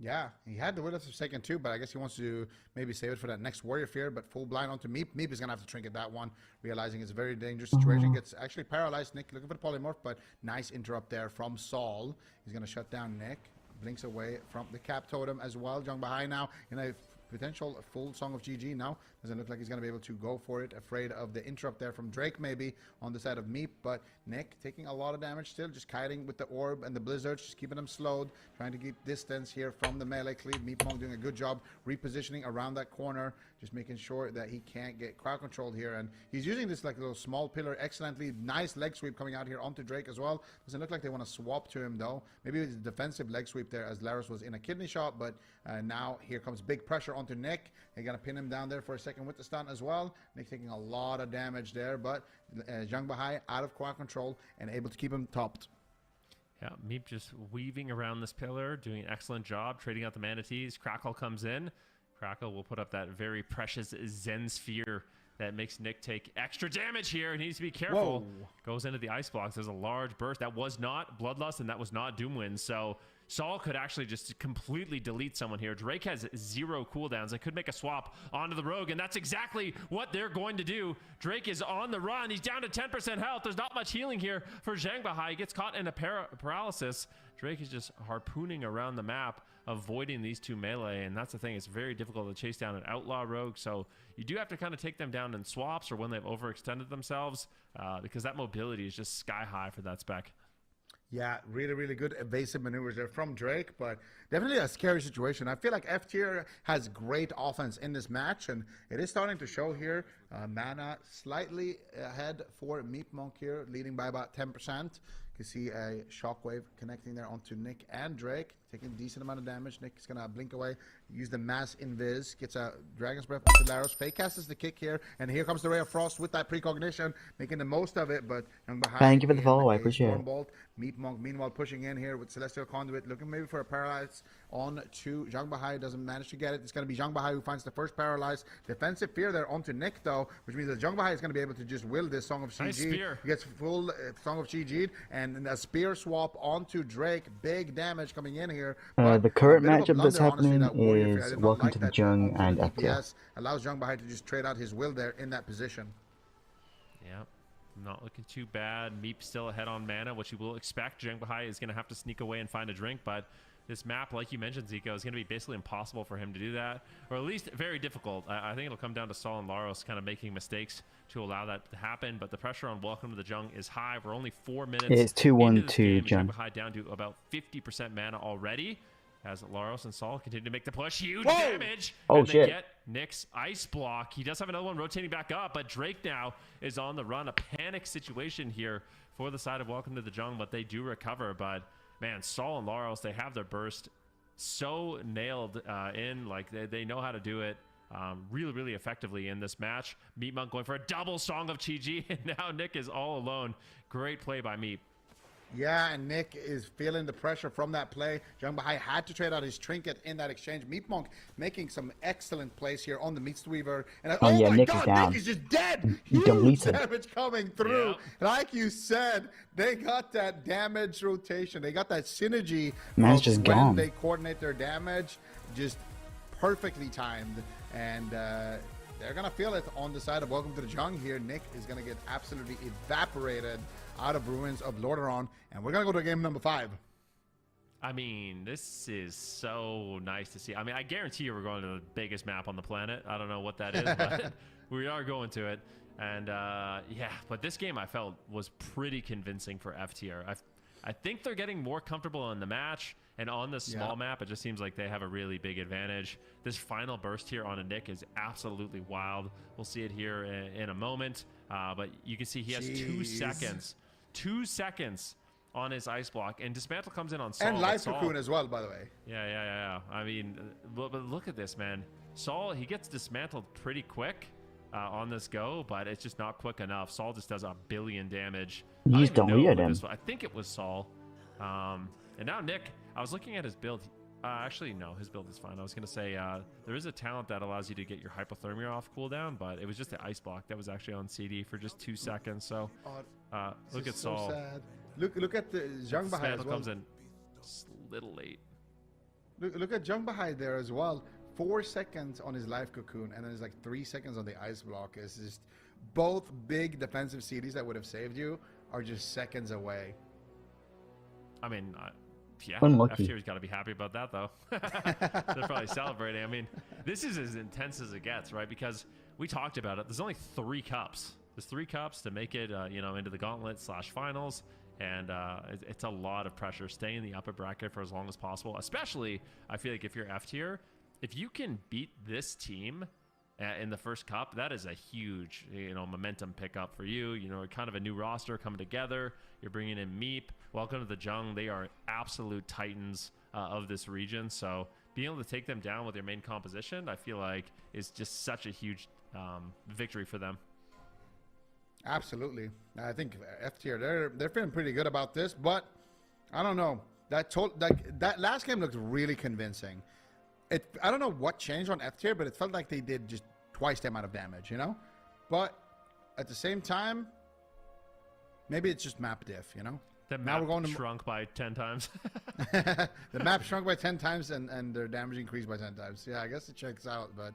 Yeah, he had the Willis of second too, but I guess he wants to maybe save it for that next Warrior Fear, but full blind onto Meep. Meep is going to have to trinket that one, realizing it's a very dangerous situation. Gets actually paralyzed. Nick looking for the polymorph, but nice interrupt there from Saul. He's going to shut down Nick. Blinks away from the cap totem as well. Zhang Bahai now in a potential full Song of GG now. Doesn't look like he's going to be able to go for it. Afraid of the interrupt there from Drake maybe on the side of Meep. But Nick taking a lot of damage still. Just kiting with the orb and the blizzards. Just keeping them slowed. Trying to keep distance here from the melee cleave. Meep Monk doing a good job repositioning around that corner. Just making sure that he can't get crowd controlled here. And he's using this like little small pillar excellently. Nice leg sweep coming out here onto Drake as well. Doesn't look like they want to swap to him though. Maybe it's a defensive leg sweep there as Laros was in a kidney shot. But now here comes big pressure onto Nick. They're going to pin him down there for a second with the stun as well. Nick taking a lot of damage there, but Zhang Bahai out of crowd control and able to keep him topped. Yeah, Meep just weaving around this pillar, doing an excellent job, trading out the manatees. Crackle comes in. Crackle will put up that very precious Zen Sphere that makes Nick take extra damage here. He needs to be careful. Whoa. Goes into the ice blocks. There's a large burst. That was not Bloodlust, and that was not Doomwind. So Saul could actually just completely delete someone here. Drake has 0 cooldowns. They could make a swap onto the Rogue, and that's exactly what they're going to do. Drake is on the run. He's down to 10% health. There's not much healing here for Zhang Bahai. He gets caught in a paralysis. Drake is just harpooning around the map, avoiding these two melee, and that's the thing. It's very difficult to chase down an Outlaw Rogue, so you do have to kind of take them down in swaps or when they've overextended themselves, because that mobility is just sky high for that spec. Yeah, really, really good evasive maneuvers there from Drake, but definitely a scary situation. I feel like F tier has great offense in this match, and it is starting to show here. Mana slightly ahead for Meep Monk here, leading by about 10%. You can see a shockwave connecting there onto Nick and Drake, taking a decent amount of damage. Nick is going to blink away, use the mass invis, gets a Dragon's Breath onto Laros. Fake casts the kick here, and here comes the Ray of Frost with that precognition, making the most of it, but thank you for the follow, I appreciate it. Meep Monk, meanwhile, pushing in here with Celestial Conduit, looking maybe for a Paralyze on to Zhang Bahai. Doesn't manage to get it. It's going to be Zhang Bahai who finds the first Paralyze. Defensive Fear there onto Nick, though, which means that Zhang Bahai is going to be able to just will this Song of CG. Nice spear. He gets full Song of CG, and a spear swap onto Drake. Big damage coming in here. The current matchup that's happening is Welcome to the Jung and F tier. Allows Zhang Bahai to just trade out his will there in that position. Yep. Not looking too bad. Meep still ahead on mana, which you will expect. Zhang Bahai is going to have to sneak away and find a drink, but this map, like you mentioned, Zico, is going to be basically impossible for him to do that, or at least very difficult. I think it'll come down to Saul and Laros kind of making mistakes to allow that to happen, but the pressure on Welcome to the Jung is high. We're only 4 minutes. It's 2-1 to Jung. Zhang Bahai down to about 50% mana already, as Laros and Saul continue to make the push. Huge damage. Oh, and shit. They get Nick's ice block. He does have another one rotating back up, but Drake now is on the run. A panic situation here for the side of Welcome to the Jung, but they do recover. But man, Saul and Laros, they have their burst so nailed in. Like they know how to do it really, really effectively in this match. Meep Monk going for a double Song of Chi-Ji, and now Nick is all alone. Great play by Meep. Yeah, and Nick is feeling the pressure from that play. Zhang Bahai had to trade out his trinket in that exchange. Meep Monk making some excellent plays here on the Meatweaver. And oh yeah, my Nick God, is down. Nick is just dead. Huge damage coming through. Yep. Like you said, they got that damage rotation. They got that synergy. Man's just when gone. they coordinate their damage, just perfectly timed. And they're going to feel it on the side of Welcome to the Jung here. Nick is going to get absolutely evaporated out of Ruins of Lordaeron, and we're gonna go to game number 5. I mean, this is so nice to see. I mean, I guarantee you we're going to the biggest map on the planet. I don't know what that is, but we are going to it. And yeah, but this game I felt was pretty convincing for F tier. I think they're getting more comfortable in the match, and on this small map, it just seems like they have a really big advantage. This final burst here on a Nick is absolutely wild. We'll see it here in a moment, but you can see he has 2 seconds. 2 seconds on his ice block, and Dismantle comes in on Saul. And Life Cocoon as well, by the way. Yeah. I mean, but look at this, man. Saul, he gets dismantled pretty quick on this go, but it's just not quick enough. Saul just does a billion damage. You just don't read him. I think it was Saul. And now Nick, I was looking at his build. Actually, no, his build is fine. I was going to say there is a talent that allows you to get your hypothermia off cooldown, but it was just the ice block that was actually on CD for just 2 seconds. So look at Saul. So sad. Look at the Zhang Bahai as well. Comes in just a little late. Look at Zhang Bahai there as well. 4 seconds on his Life Cocoon, and then there's like 3 seconds on the ice block. It's just both big defensive CDs that would have saved you are just seconds away. I mean, yeah, Unlucky. F-tier's got to be happy about that, though. They're probably celebrating. I mean, this is as intense as it gets, right? Because we talked about it. There's only 3 cups. There's 3 cups to make it, into the gauntlet/finals, and it's a lot of pressure. Stay in the upper bracket for as long as possible. Especially, I feel like if you're F tier, if you can beat this team in the first cup, that is a huge, momentum pickup for you. Kind of a new roster coming together. You're bringing in Meep. Welcome to the Jung. They are absolute titans of this region. So being able to take them down with their main composition, I feel like is just such a huge victory for them. Absolutely. I think F tier, they're feeling pretty good about this, but I don't know. That last game looked really convincing. I don't know what changed on F tier, but it felt like they did just twice the amount of damage, you know? But at the same time, maybe it's just map diff, you know? The map shrunk by 10 times. The map shrunk by 10 times and their damage increased by 10 times. Yeah, I guess it checks out, but...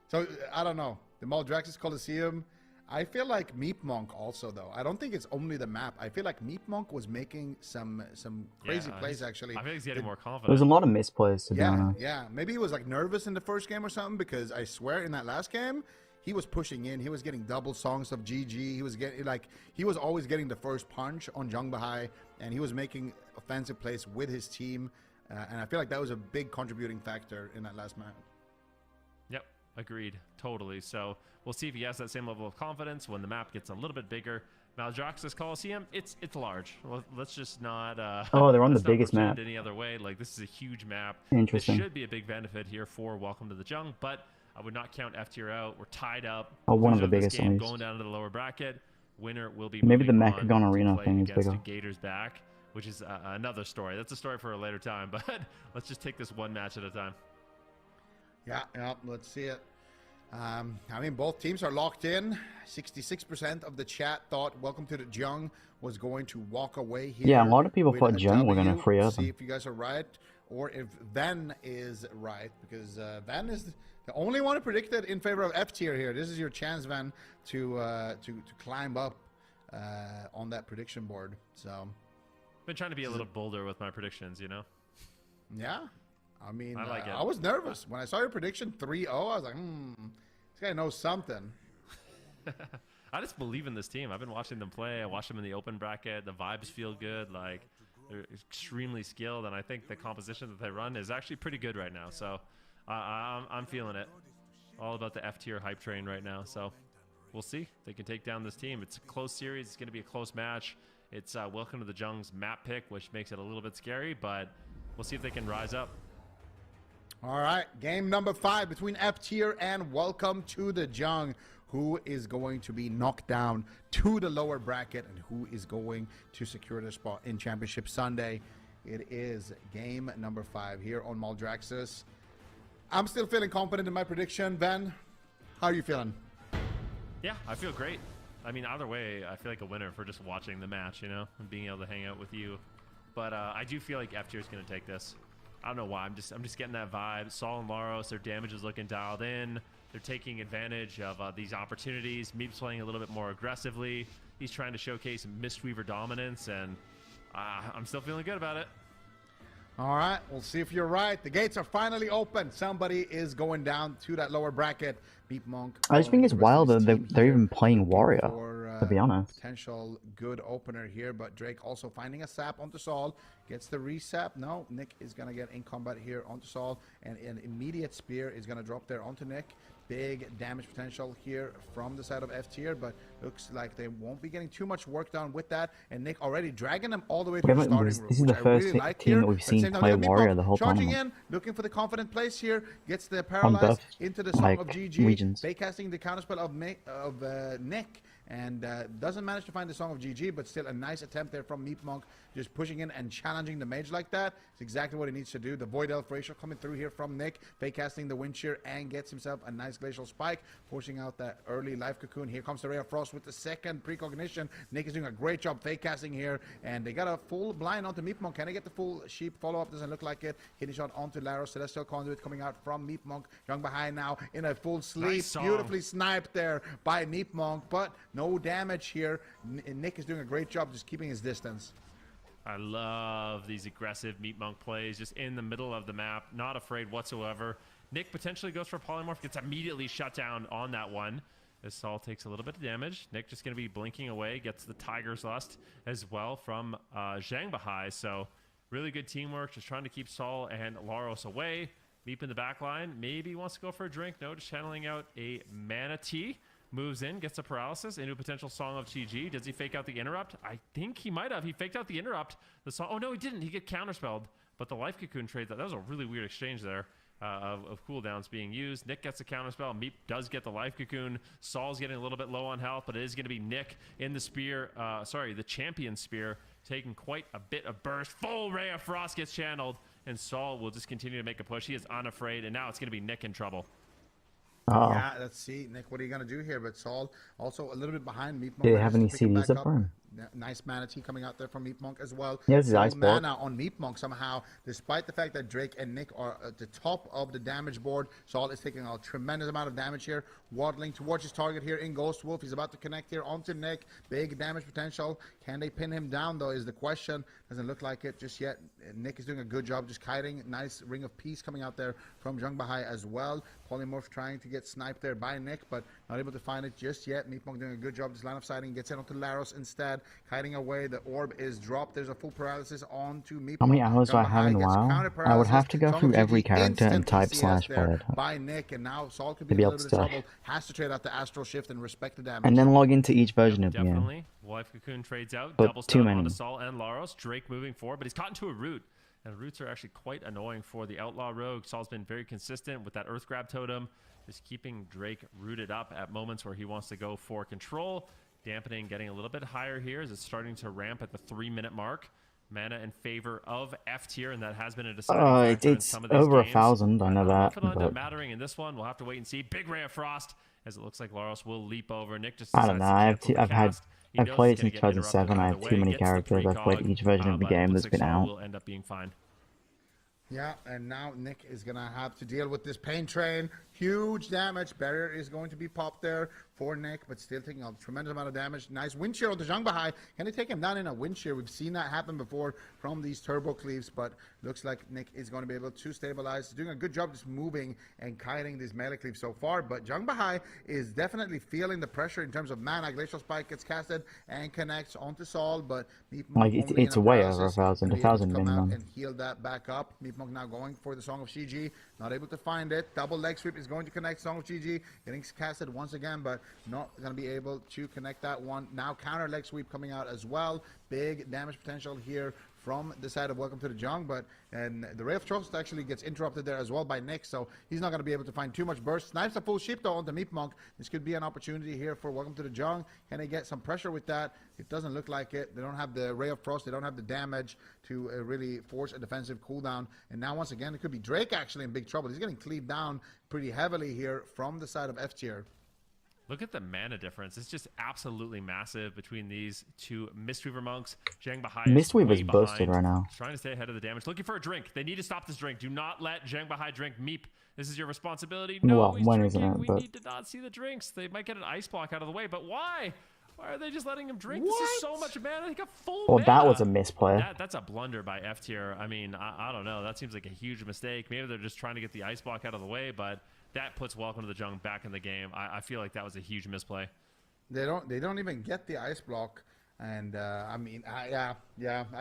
So, I don't know. The Maldraxxus Coliseum, I feel like Meep Monk also, though. I don't think it's only the map. I feel like Meep Monk was making some crazy plays, actually. I think he's getting more confident. There's a lot of misplays, to be honest. Yeah, maybe he was, like, nervous in the first game or something, because I swear in that last game... He was pushing in. He was getting double songs of GG. He was getting he was always getting the first punch on Zhongbahai, and he was making offensive plays with his team. And I feel like that was a big contributing factor in that last map. Yep, agreed, totally. So we'll see if he has that same level of confidence when the map gets a little bit bigger. Maldraxxus Coliseum, it's large. Well, let's just not. Oh, they're on the biggest map. Any other way? Like, this is a huge map. Interesting. It should be a big benefit here for Welcome to the Jung, but I would not count F tier out. We're tied up. Oh, one of the biggest game, at going down to the lower bracket. Winner will be maybe the moving Mechagon on Arena to play thing is against bigger. Gators back, which is another story. That's a story for a later time. But let's just take this one match at a time. Yeah, let's see it. I mean, both teams are locked in. 66% of the chat thought Welcome to the Jung was going to walk away here. Yeah, a lot of people thought Jung were going to free up. See if you guys are right, or if Van is right, because Van is the only one who predicted in favor of F tier here. This is your chance, Van, to climb up on that prediction board. So, been trying to be a little bolder with my predictions, you know. Yeah, I mean, I like it. I was nervous when I saw your prediction 3-0. I was like, this guy knows something. I just believe in this team. I've been watching them play. I watched them in the open bracket. The vibes feel good. Like, they're extremely skilled, and I think the composition that they run is actually pretty good right now. So I'm feeling it. All about the F tier hype train right now. So we'll see if they can take down this team. It's a close series. It's going to be a close match. It's Welcome to the Jung's map pick, which makes it a little bit scary, but we'll see if they can rise up. All right, game number 5 between F tier and Welcome to the Jung. Who is going to be knocked down to the lower bracket, and who is going to secure their spot in Championship Sunday? It is game number 5 here on Maldraxxus. I'm still feeling confident in my prediction. Ben, how are you feeling? Yeah, I feel great. I mean, either way, I feel like a winner for just watching the match, you know, and being able to hang out with you. But I do feel like F tier is going to take this. I don't know why. I'm just getting that vibe. Sol and Laros, their damage is looking dialed in. They're taking advantage of these opportunities. Meep's playing a little bit more aggressively. He's trying to showcase Mistweaver dominance, and I'm still feeling good about it. All right, we'll see if you're right. The gates are finally open. Somebody is going down to that lower bracket. Meep Monk. I just think it's wild that they're even playing Warrior, to be honest. Potential good opener here, but Drake also finding a sap onto Sol. Gets the resap. No, Nick is going to get in combat here onto Sol, and an immediate spear is going to drop there onto Nick. Big damage potential here from the side of F tier, but looks like they won't be getting too much work done with that. And Nick already dragging them all the way to the starting room. This is the first team that we've seen play Warrior the whole time. Charging in, looking for the confident place here, gets the paralyzed into the song of GG. Baycasting the counterspell of Nick, and doesn't manage to find the song of GG, but still a nice attempt there from Meep Monk, just pushing in and challenging the mage like that. It's exactly what he needs to do. The Void Elf Ratio coming through here from Nick, Baycasting the Wind Shear, and gets himself a nice Glacial Spike, forcing out that early Life Cocoon. Here comes the Ray of Frost with the second precognition. Nick is doing a great job Baycasting here, and they got a full blind onto Meep Monk. Can they get the full sheep follow-up? Doesn't look like it. Hitting shot onto Laros. Celestial Conduit coming out from Meep Monk. Young behind now in a full sleep. Nice, beautifully sniped there by Meep Monk, but no damage here. Nick is doing a great job just keeping his distance. I love these aggressive Meep Monk plays, just in the middle of the map, not afraid whatsoever. Nick potentially goes for a polymorph, gets immediately shut down on that one. As Sol takes a little bit of damage. Nick just going to be blinking away, gets the Tiger's Lust as well from Zhongbahai. So really good teamwork, just trying to keep Sol and Laros away. Meep in the back line, maybe wants to go for a drink. No, just channeling out a Mana Tea. Moves in, gets a paralysis into a potential Song of GG. Does he fake out the interrupt? I think he might have. He faked out the interrupt. The song. Oh no, he didn't. He get counterspelled. But the Life Cocoon trade, that was a really weird exchange there. of cooldowns being used. Nick gets the counterspell. Meep does get the life cocoon. Saul's getting a little bit low on health, but it is going to be Nick in the spear. The champion spear, taking quite a bit of burst. Full Ray of Frost gets channeled, and Saul will just continue to make a push. He is unafraid, and now it's going to be Nick in trouble. Yeah, let's see, Nick, what are you going to do here? But Saul also a little bit behind Meep Monk. Do they have any CDs up for him? Nice Manatee coming out there from Meep Monk as well. He has his ice block. Mana on Meep Monk somehow, despite the fact that Drake and Nick are at the top of the damage board. Saul is taking a tremendous amount of damage here, waddling towards his target here in Ghost Wolf. He's about to connect here onto Nick. Big damage potential. Can they pin him down, though, is the question. Doesn't look like it just yet. Nick is doing a good job just kiting. Nice Ring of Peace coming out there from Jung Bahai as well. Polymorph trying to get sniped there by Nick, but not able to find it just yet. Meep Monk doing a good job just line of sighting. Gets in onto Laros instead. Kiting away. The orb is dropped. There's a full paralysis onto Meep Monk. How many hours do I have in WoW? I would have to go through every character and type /player by Nick, and now Saul could be in a little bit of trouble. Has to trade out the Astral Shift and respect the damage. And then log into each version of the game. Definitely. Life Cocoon trades out. But Double too stun many. onto Saul and Laros. Drake moving forward, but he's caught into a root. And roots are actually quite annoying for the Outlaw Rogue. Saul's been very consistent with that Earth Grab Totem, just keeping Drake rooted up at moments where he wants to go for control. Dampening getting a little bit higher here as it's starting to ramp at the 3-minute mark. Mana in favor of F tier, and that has been a deciding factor in it's some of these over games. 1,000, I know that. If it'll end up But mattering in this one, we'll have to wait and see. Big Ray of Frost, as it looks like Laros will leap over. Nick just I don't know. I've played since 2007. I have too many Gets the characters. I've played precog, each version of the but game looks that's like been Saul out. will end up being fine. Yeah, and now Nick is going to have to deal with this pain train. Huge damage. Barrier is going to be popped there for Nick, but still taking a tremendous amount of damage. Nice wind shear onto Zhang Bahai. Can they take him down in a wind shear? We've seen that happen before from these turbo cleaves, but looks like Nick is going to be able to stabilize. He's doing a good job just moving and kiting these melee cleaves so far, but Zhang Bahai is definitely feeling the pressure in terms of mana. Glacial Spike gets casted and connects onto Saul, but Meep Monk it's way over 1,000. 1,000 minimum. and heal that back up. Meep Monk now going for the Song of Shiji. Not able to find it. Double leg sweep is going to connect Song of Shiji. Getting casted once again, but not going to be able to connect that one. Now counter leg sweep coming out as well. Big damage potential here from the side of Welcome to the Jung, and the Ray of Trust actually gets interrupted there as well by Nick, so he's not going to be able to find too much burst. Snipes a full sheep though onto Meep Monk. This could be an opportunity here for Welcome to the Jung. Can they get some pressure with that? It doesn't look like it. They don't have the Ray of Frost. They don't have the damage to really force a defensive cooldown. And now once again, it could be Drake actually in big trouble. He's getting cleaved down pretty heavily here from the side of F tier. Look at the mana difference. It's just absolutely massive between these two Mistweaver monks. Zhang Bahai Mistweaver's busted right now. Trying to stay ahead of the damage. Looking for a drink. They need to stop this drink. Do not let Zhang Bahai drink Meep. This is your responsibility. No, well, he's when drinking. isn't it? We But need to not see the drinks. They might get an ice block out of the way, but why? Why are they just letting him drink? This is so much mana. They got full mana. that was a misplay. That's a blunder by F tier. I mean, I don't know. That seems like a huge mistake. Maybe they're just trying to get the ice block out of the way, but that puts Welcome to the Jung back in the game. I feel like that was a huge misplay. They don't even get the ice block, and I mean, I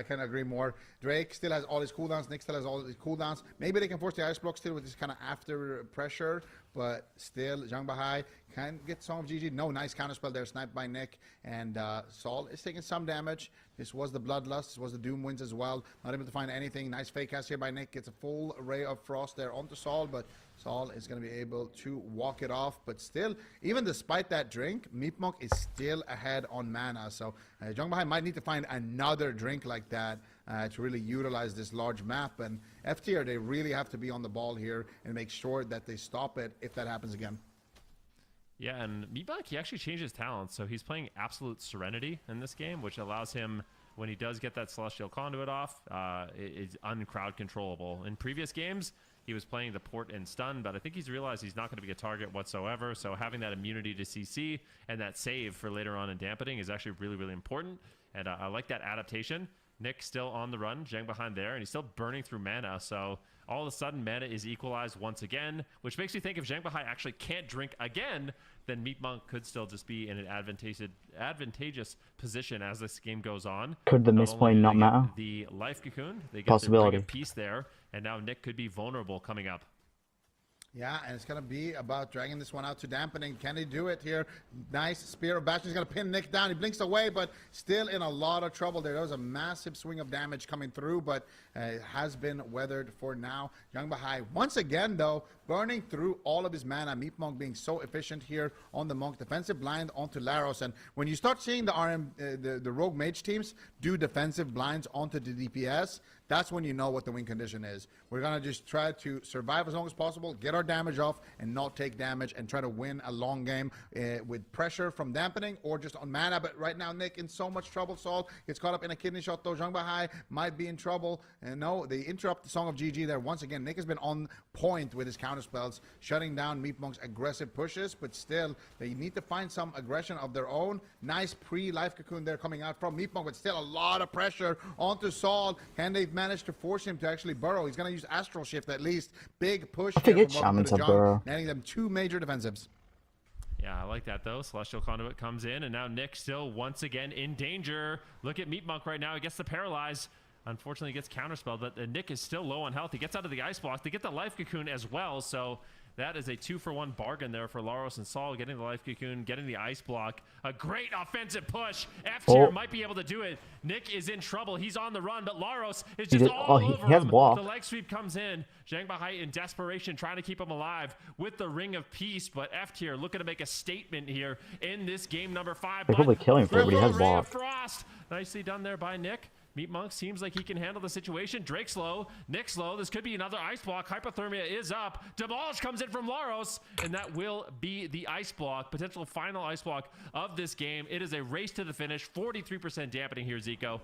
can't agree more. Drake still has all his cooldowns. Nick still has all his cooldowns. Maybe they can force the ice block still with this kind of after pressure, but still, Zhang Bahai can get Song of GG. No, nice counterspell there, sniped by Nick, and Saul is taking some damage. This was the Bloodlust. This was the Doom Winds as well. Not able to find anything. Nice fake cast here by Nick. Gets a full Ray of Frost there onto Saul, but Saul is going to be able to walk it off. But still, even despite that drink, Meep Monk is still ahead on mana. So Zhang Bahai might need to find another drink like that to really utilize this large map. And F tier, they really have to be on the ball here and make sure that they stop it if that happens again. Yeah, and Meep Monk, he actually changed his talents. So he's playing Absolute Serenity in this game, which allows him, when he does get that Celestial Conduit off, it's uncrowd controllable. In previous games, he was playing the Port and Stun, but I think he's realized he's not going to be a target whatsoever. So having that immunity to CC and that save for later on in dampening is actually really, really important. And I like that adaptation. Nick still on the run, Zhang behind there, and he's still burning through mana. So all of a sudden, mana is equalized once again, which makes me think if Zhang Bahai actually can't drink again, then Meep Monk could still just be in an advantageous position as this game goes on. Could the misplay not matter? The life cocoon, they get Possibility. the piece there, and now Nick could be vulnerable coming up. Yeah, and it's going to be about dragging this one out to dampening. Can they do it here? Nice spear of Bastion's going to pin Nick down. He blinks away, but still in a lot of trouble there. There was a massive swing of damage coming through, but it has been weathered for now. Young Bahai, once again, though, burning through all of his mana. Meat Monk being so efficient here on the Monk. Defensive blind onto Laros. And when you start seeing the Rogue Mage teams do defensive blinds onto the DPS, that's when you know what the win condition is. We're going to just try to survive as long as possible, get our damage off, and not take damage, and try to win a long game with pressure from dampening or just on mana. But right now, Nick in so much trouble. Saul gets caught up in a kidney shot, though. Zhang Bahai might be in trouble. And no, they interrupt the Song of GG there. Once again, Nick has been on point with his counterspells, shutting down Meat Monk's aggressive pushes, but still, they need to find some aggression of their own. Nice pre-life cocoon there coming out from Meat Monk, but still a lot of pressure onto Saul. Can they manage to force him to actually burrow? He's going to use Astral Shift at least. Big push. I figured Shaman to burrow. Netting them 2 major defensives. Yeah, I like that, though. Celestial Conduit comes in, and now Nick still once again in danger. Look at Meat Monk right now. He gets the Paralyze. Unfortunately, he gets counterspelled, but Nick is still low on health. He gets out of the Ice Block. They get the Life Cocoon as well, so that is a 2-for-1 bargain there for Laros and Saul, getting the Life Cocoon, getting the Ice Block. A great offensive push. F-tier might be able to do it. Nick is in trouble. He's on the run, but Laros is just all over him. Block. The leg sweep comes in. Zhang Bahai in desperation, trying to keep him alive with the Ring of Peace, but F-tier looking to make a statement here in this game number 5. They probably kill him for it, but he has block. Frost. Nicely done there by Nick. Meat Monk seems like he can handle the situation. Drake's low. Nick's low. This could be another Ice Block. Hypothermia is up. Demolish comes in from Laros, and that will be the Ice Block. Potential final Ice Block of this game. It is a race to the finish. 43% dampening here, Zico.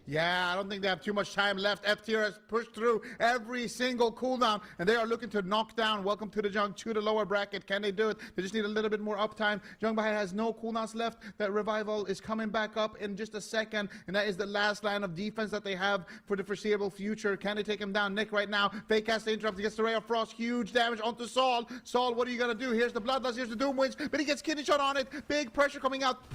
Yeah, I don't think they have too much time left. F-tier has pushed through every single cooldown, and they are looking to knock down Welcome to the Jung to the lower bracket. Can they do it? They just need a little bit more uptime. Jung Bahai has no cooldowns left. That Revival is coming back up in just a second, and that is the last line of defense that they have for the foreseeable future. Can they take him down? Nick right now, fake cast the interrupt. He gets the Ray of Frost. Huge damage onto Saul. Saul, what are you going to do? Here's the Bloodlust. Here's the Doom Winds, but he gets kidney shot on it. Big pressure coming out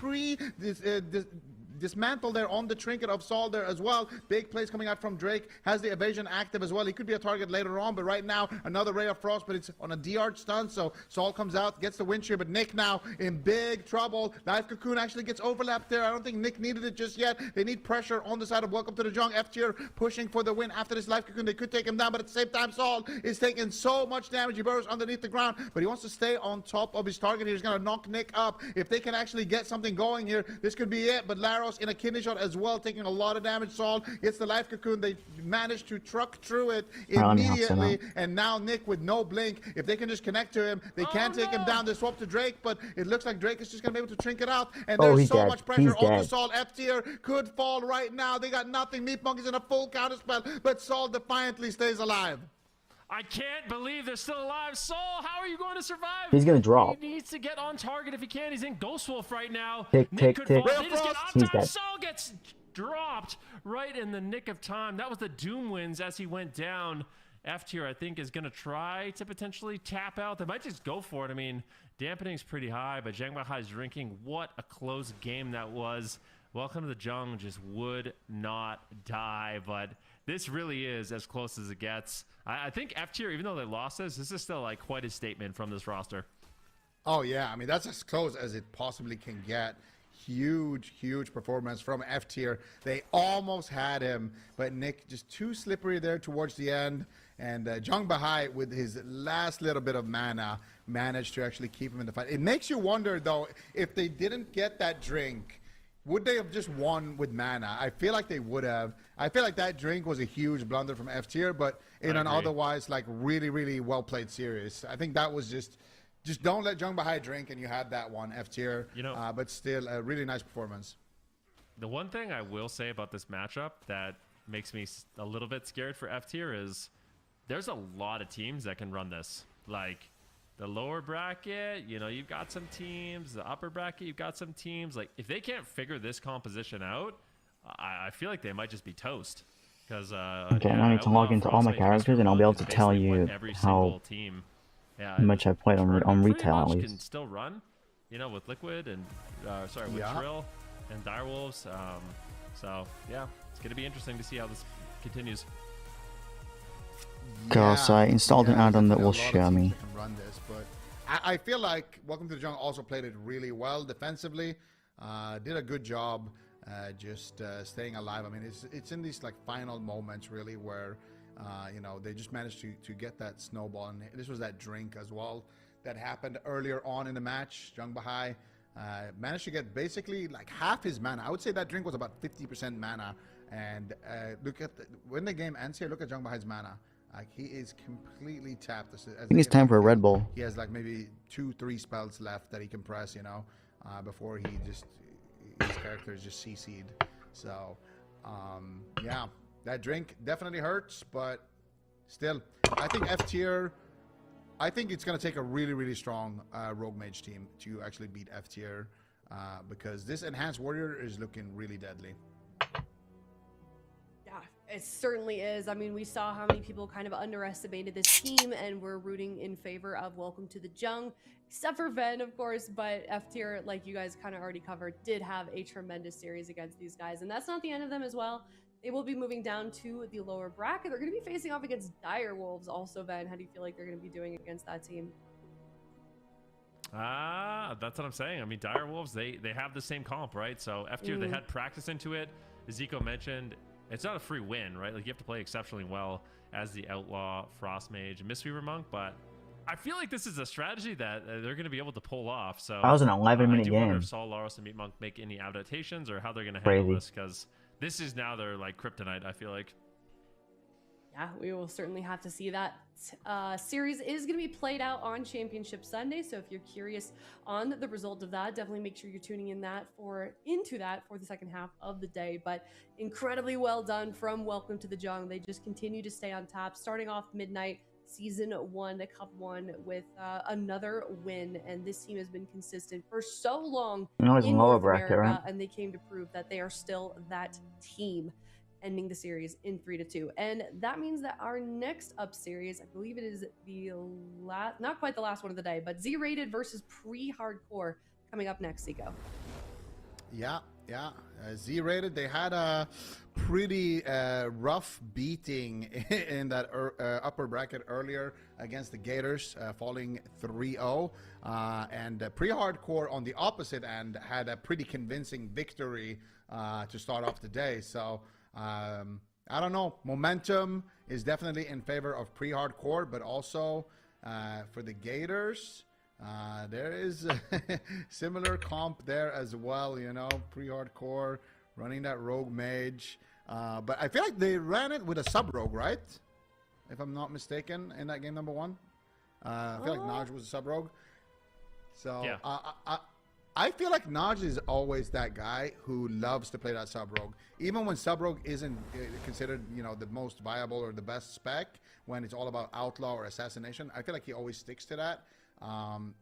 dismantle there on the trinket of Saul there as well. Big plays coming out from Drake. Has the evasion active as well. He could be a target later on, but right now another Ray of Frost, but it's on a D-Arch stun, so Saul comes out, gets the wind shear, but Nick now in big trouble. Life Cocoon actually gets overlapped there. I don't think Nick needed it just yet. They need pressure on the side of Welcome to the Jung. F-tier pushing for the win after this Life Cocoon. They could take him down, but at the same time Saul is taking so much damage. He burrows underneath the ground, but he wants to stay on top of his target. He's going to knock Nick up. If they can actually get something going here, this could be it, but Laros in a kidney shot as well, taking a lot of damage. Saul gets the Life Cocoon. They managed to truck through it immediately, and now Nick with no blink. If they can just connect to him, they can take him down. They swap to Drake, but it looks like Drake is just going to be able to trinket out, and there's so much pressure onto Saul. F-tier could fall right now. They got nothing. Meat Monk is in a full counterspell, but Saul defiantly stays alive. I can't believe they're still alive. Saul, how are you going to survive? He's going to drop. He needs to get on target if he can. He's in Ghost Wolf right now. Tick, Nick tick, could tick. fall. They just get on He's time. dead. Saul gets dropped right in the nick of time. That was the Doom Winds as he went down. F-tier, I think, is going to try to potentially tap out. They might just go for it. I mean, dampening's pretty high, but Zhang Bahai's drinking. What a close game that was. Welcome to the Jung just would not die, but this really is as close as it gets. I think F-tier, even though they lost this is still like quite a statement from this roster. Oh, yeah. I mean, that's as close as it possibly can get. Huge performance from F-tier. They almost had him, but Nick just too slippery there towards the end. And Zhang Bahai, with his last little bit of mana, managed to actually keep him in the fight. It makes you wonder, though, if they didn't get that drink, would they have just won with mana? I feel like they would have. I feel like that drink was a huge blunder from F-tier, but in an otherwise like really well played series. I think that was just don't let Zhang Bahai drink, and you had that one, F-tier. You know, but still a really nice performance. The one thing I will say about this matchup that makes me a little bit scared for F-tier is there's a lot of teams that can run this. Like the lower bracket, you know, you've got some teams. The upper bracket, you've got some teams. Like if they can't figure this composition out, I feel like they might just be toast. Because okay, now I need to log into all my characters, and I'll be able to tell you how much I've played on retail at least. Can still run, you know, with Liquid and with Trill and Direwolves. So yeah, it's gonna be interesting to see how this continues. Because I installed an add-on that will show me. Can run this, but I feel like Welcome to the Jungle also played it really well defensively. Did a good job just staying alive. I mean, it's in these like final moments really where you know, they just managed to get that snowball. And this was that drink as well that happened earlier on in the match. Jung Bahai managed to get basically like half his mana. I would say that drink was about 50% mana. And look at when the game ends here, look at Jung Bahai's mana. Like, he is completely tapped. I think it's time for a Red Bull. He has like maybe 2-3 spells left that he can press, you know, before his character is just CC'd. So, yeah, that drink definitely hurts, but still, I think F tier. I think it's gonna take a really, really strong Rogue Mage team to actually beat F tier, because this Enhanced Warrior is looking really deadly. It certainly is. I mean, we saw how many people kind of underestimated this team and were rooting in favor of Welcome to the Jung, except for Ven, of course. But F tier, like you guys kind of already covered, did have a tremendous series against these guys. And that's not the end of them as well. They will be moving down to the lower bracket. They're going to be facing off against Dire Wolves also, Ven. How do you feel like they're going to be doing against that team? That's what I'm saying. I mean, Dire Wolves, they have the same comp, right? So F tier, they had practice into it. As Zico mentioned, it's not a free win, right? Like, you have to play exceptionally well as the Outlaw, Frost Mage, and Mistweaver Monk, but I feel like this is a strategy that they're going to be able to pull off. So that was an 11-minute game. I do wonder if Saul, Laros, and Meat Monk make any adaptations or how they're going to handle this, because this is now their, like, kryptonite, I feel like. Yeah, we will certainly have to see that. Series is going to be played out on Championship Sunday, so if you're curious on the result of that, definitely make sure you're tuning in into that for the second half of the day. But incredibly well done from Welcome to the Jung. They just continue to stay on top, starting off midnight Season 1, Cup 1 with another win, and this team has been consistent for so long in North America, right? And they came to prove that they are still that team, ending the series in 3-2. And that means that our next up series, I believe it is the last, not quite the last one of the day, but Z-Rated versus Pre-Hardcore coming up next, Zico. Yeah. Z-Rated, they had a pretty rough beating in that upper bracket earlier against the Gators, falling 3-0. And Pre-Hardcore on the opposite end had a pretty convincing victory to start off the day. So I don't know. Momentum is definitely in favor of Pre-Hardcore, but also for the Gators, there is a similar comp there as well, you know, Pre-Hardcore running that Rogue Mage. But I feel like they ran it with a sub-rogue, right? If I'm not mistaken, in that game number 1. I feel like Naj was a sub-rogue. So yeah. I feel like Naj is always that guy who loves to play that sub-rogue. Even when sub-rogue isn't considered, you know, the most viable or the best spec, when it's all about outlaw or assassination, I feel like he always sticks to that.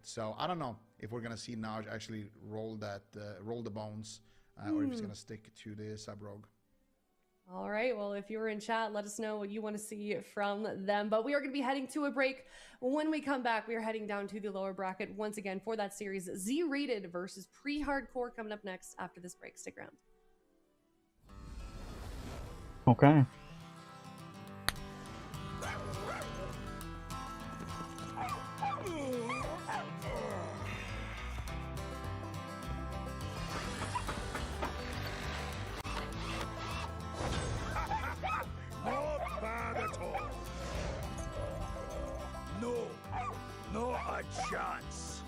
So I don't know if we're going to see Naj actually roll the bones, or if he's going to stick to the sub-rogue. All right, well, if you were in chat, let us know what you want to see from them. But we are going to be heading to a break. When we come back, we are heading down to the lower bracket once again for that series, Z-Rated versus Pre-Hardcore, coming up next after this break. Stick around. Okay. Chance.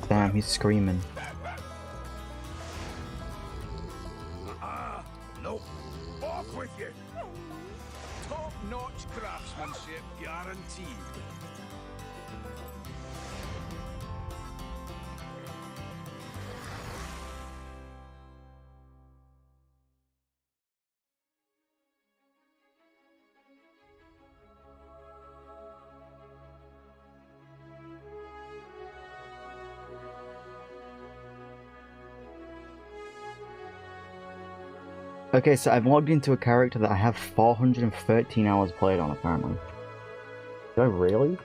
Damn, he's screaming. Nope. Off with you. Top-notch craftsmanship guaranteed. Okay, so I've logged into a character that I have 413 hours played on, apparently. Do I really?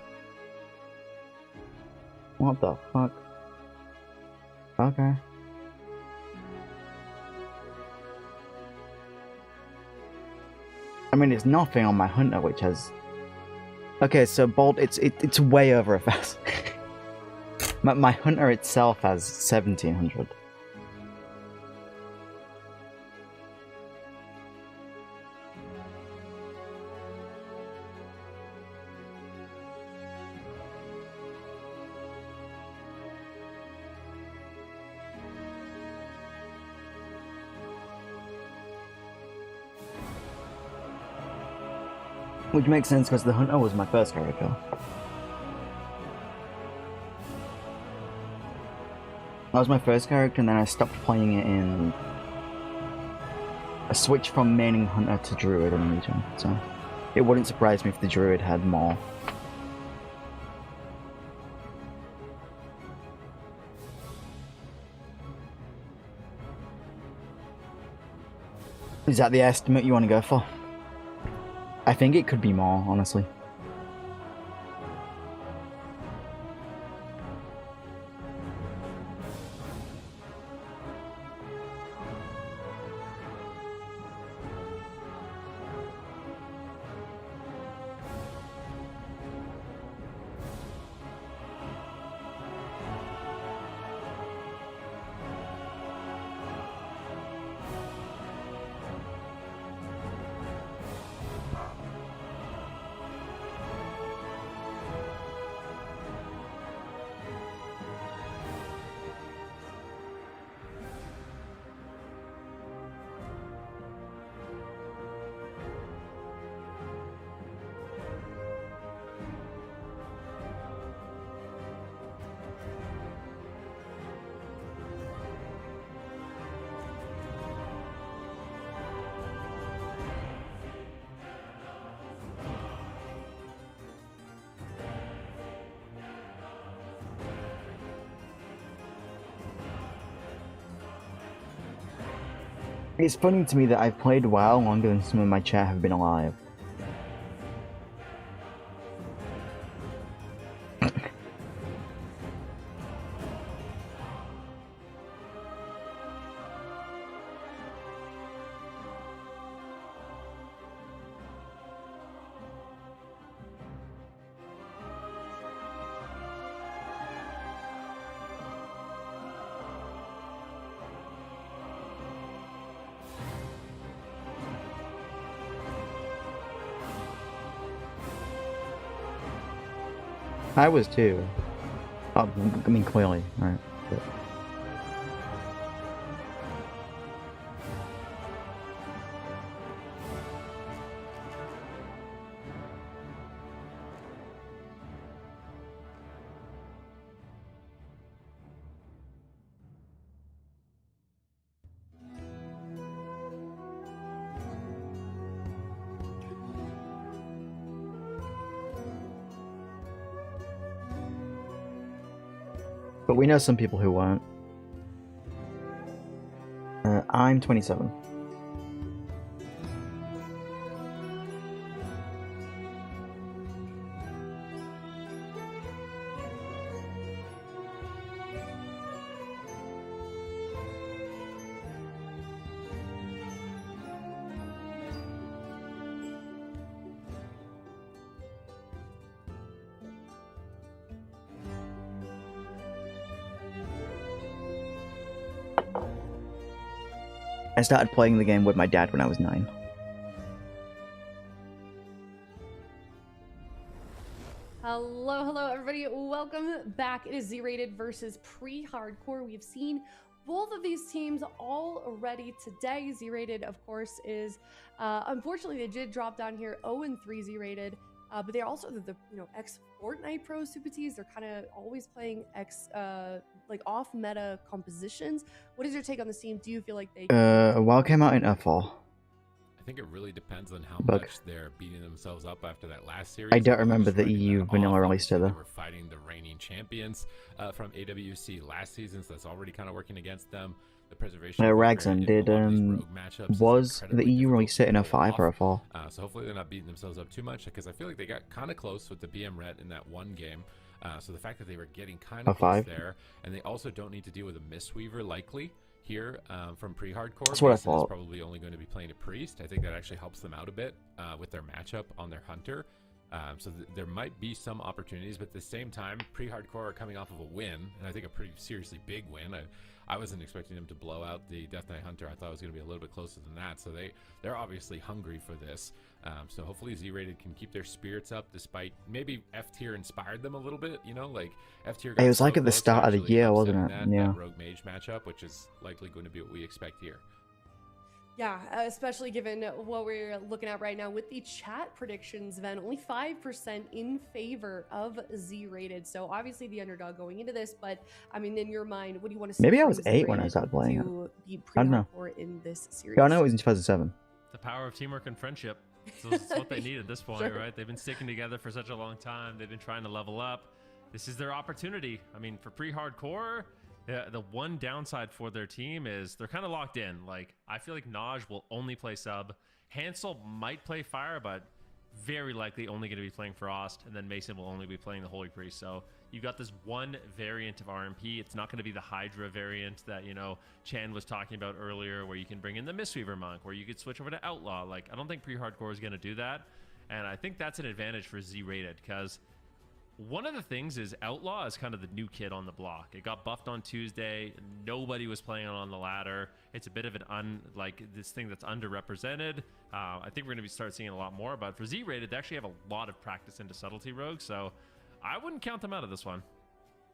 What the fuck? Okay. I mean, it's nothing on my hunter, which has. Okay, so bolt, it's way over 1,000. my hunter itself has 1,700. Which makes sense because the hunter was my first character. That was my first character, and then I stopped playing it in. I switched from maining hunter to druid in Legion, so it wouldn't surprise me if the druid had more. Is that the estimate you want to go for? I think it could be more, honestly. It's funny to me that I've played WoW longer than some of my chat have been alive. I was too. Oh, I mean, clearly, right? But... But we know some people who won't. I'm 27. I started playing the game with my dad when I was 9. Hello everybody, welcome back. It is Z-Rated versus Pre-Hardcore. We've seen both of these teams already today. Z-Rated, of course, is unfortunately they did drop down here 0-3 Z-Rated, but they're also the ex-Fortnite Pro Super Tees. They're kind of always playing like off-meta compositions. What is your take on this team? Do you feel like they... WoW came out in F4. I think it really depends on how much they're beating themselves up after that last series. I don't remember the EU vanilla release either. They were fighting the reigning champions from AWC last season, so that's already kind of working against them. The preservation. Ragzon did was the EU release it in a 5 or a 4? So hopefully they're not beating themselves up too much, because I feel like they got kind of close with the BM Ret in that one game. So the fact that they were getting kind of close there, and they also don't need to deal with a Mistweaver likely here from pre-hardcore. That's what I Mason is thought. probably only going to be playing a priest. I think that actually helps them out a bit with their matchup on their hunter. So there might be some opportunities, but at the same time, pre-hardcore are coming off of a win, and I think a pretty seriously big win. I wasn't expecting them to blow out the Death Knight Hunter. I thought it was going to be a little bit closer than that. So they're obviously hungry for this. So hopefully Z-Rated can keep their spirits up, despite maybe F-Tier inspired them a little bit. You know, like F-Tier. It was like at the start of the year, wasn't it? Yeah. That Rogue Mage matchup, which is likely going to be what we expect here. Yeah, especially given what we're looking at right now with the chat predictions, Ven, only 5% in favor of Z-Rated. So obviously the underdog going into this, but I mean, in your mind, what do you want to see? Maybe I from was 8 when I Z-Rated started playing to it. be I don't know. pre-hardcore in this series? Yeah, I know it was in 2007. The power of teamwork and friendship. So it's what they need at this point, Sure. right? They've been sticking together for such a long time. They've been trying to level up. This is their opportunity. I mean, for pre-hardcore, the one downside for their team is they're kind of locked in. Like, I feel like Naj will only play sub. Hansel might play fire, but very likely only going to be playing Frost. And then Mason will only be playing the Holy Priest. So you've got this one variant of RMP. It's not going to be the Hydra variant that, you know, Chan was talking about earlier, where you can bring in the Mistweaver Monk, where you could switch over to Outlaw. Like, I don't think pre-hardcore is going to do that. And I think that's an advantage for Z-Rated, because one of the things is Outlaw is kind of the new kid on the block. It got buffed on Tuesday. Nobody was playing it on the ladder. It's a bit of an this thing that's underrepresented. I think we're going to start seeing a lot more. But for Z-Rated, they actually have a lot of practice into subtlety rogues, so I wouldn't count them out of this one.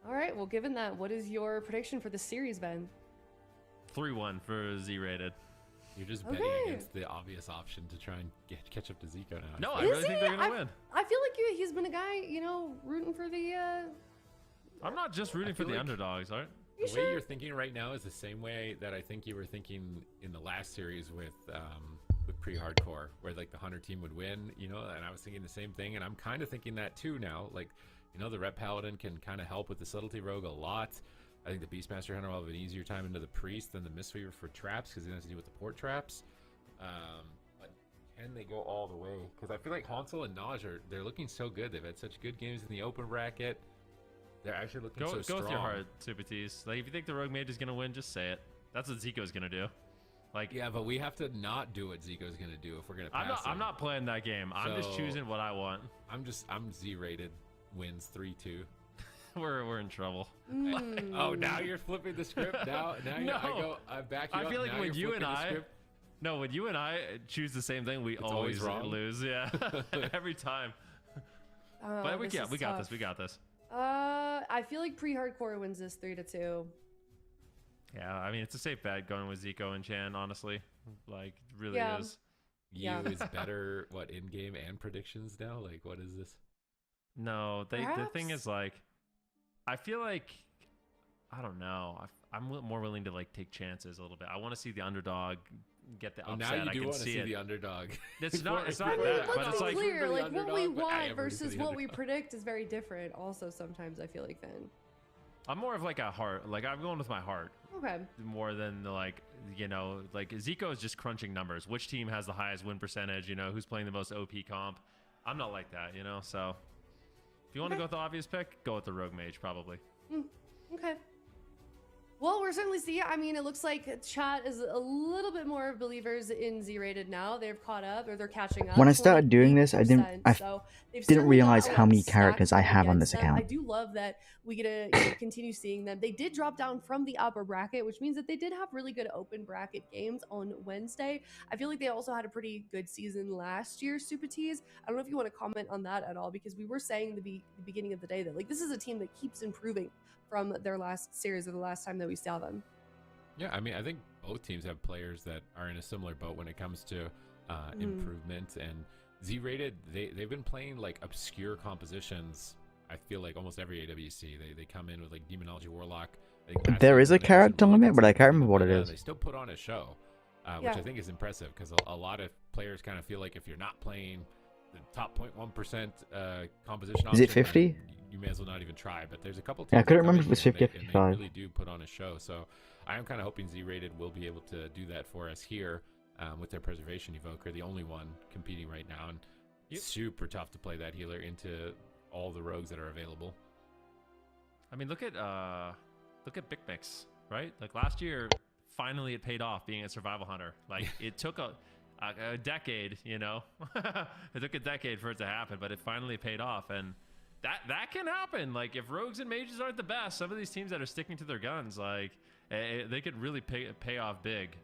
All right, well, given that, what is your prediction for the series, Ben? 3-1 for Z-Rated. You're just betting against the obvious option to try and catch up to Zico now. No, I really think they're going to win. I feel like he's been a guy, you know, rooting for the... I'm not just rooting for the underdogs, all right? The way you're thinking right now is the same way that I think you were thinking in the last series with pre-hardcore, where like the Hunter team would win, you know, and I was thinking the same thing, and I'm kind of thinking that too now. Like, you know, the Ret Paladin can kind of help with the subtlety rogue a lot. I think the Beastmaster Hunter will have an easier time into the Priest than the Mistweaver for traps, because he has to deal with the port traps. But can they go all the way? Because I feel like Hansel and Naj they're looking so good. They've had such good games in the open bracket. They're actually looking so strong. Go with your heart, Super Tees. Like, if you think the Rogue Mage is going to win, just say it. That's what Zico's going to do. Like, yeah, but we have to not do what Zico's going to do if we're going to pass I'm not playing that game. I'm just choosing what I want. I'm Z-rated, wins 3-2. We're in trouble. Oh, now you're flipping the script. Now No. I back you up. I feel like now when you and I choose the same thing, we always lose. Yeah, every time. But we got this. We got this. I feel like pre-hardcore wins this 3-2. Yeah, I mean, it's a safe bet going with Zico and Chan. Honestly, like, really is. Is better. What, in game and predictions now? Like, what is this? No, the thing is, like, I feel like, I don't know. I'm more willing to like take chances a little bit. I want to see the underdog get the upset. Now you do want to see it. the underdog. It's not that, but Let's it's be like clear. Like, what we underdog, want versus what we predict is very different. Also, sometimes I feel like then. I'm more of like a heart. Like, I'm going with my heart. Okay. More than the, like, you know, like Zico is just crunching numbers. Which team has the highest win percentage? You know, who's playing the most OP comp? I'm not like that, you know. So if you want to go with the obvious pick, go with the Rogue Mage probably. Okay. Well, we're certainly seeing. I mean, it looks like chat is a little bit more believers in Z-Rated now. They've caught up, or they're catching up. When I started doing this, I didn't realize how many stacked characters I have on this against them. account. I do love that we get to continue seeing them. They did drop down from the upper bracket, which means that they did have really good open bracket games on Wednesday. I feel like they also had a pretty good season last year, Super Tees. I don't know if you want to comment on that at all, because we were saying the beginning of the day that, like, this is a team that keeps improving from their last series or the last time that we saw them. Yeah, I mean, I think both teams have players that are in a similar boat when it comes to improvement. And Z-Rated, they've been playing like obscure compositions. I feel like almost every AWC, they come in with like Demonology Warlock. There is a character limit, but I can't remember what it is. They still put on a show, which I think is impressive, because a lot of players kind of feel like if you're not playing the top 0.1% composition, is it 50? You may as well not even try. But there's a couple. Yeah, I couldn't remember if it was 50 or 55. And they really do put on a show. So I am kind of hoping Z-Rated will be able to do that for us here with their Preservation Evoker, the only one competing right now, and it's super tough to play that healer into all the rogues that are available. I mean, look at Big Mix, right? Like last year, finally it paid off being a survival hunter. Like it took a decade, you know. It took a decade for it to happen, but it finally paid off, and that can happen. Like if rogues and mages aren't the best, some of these teams that are sticking to their guns, like they could really pay off big.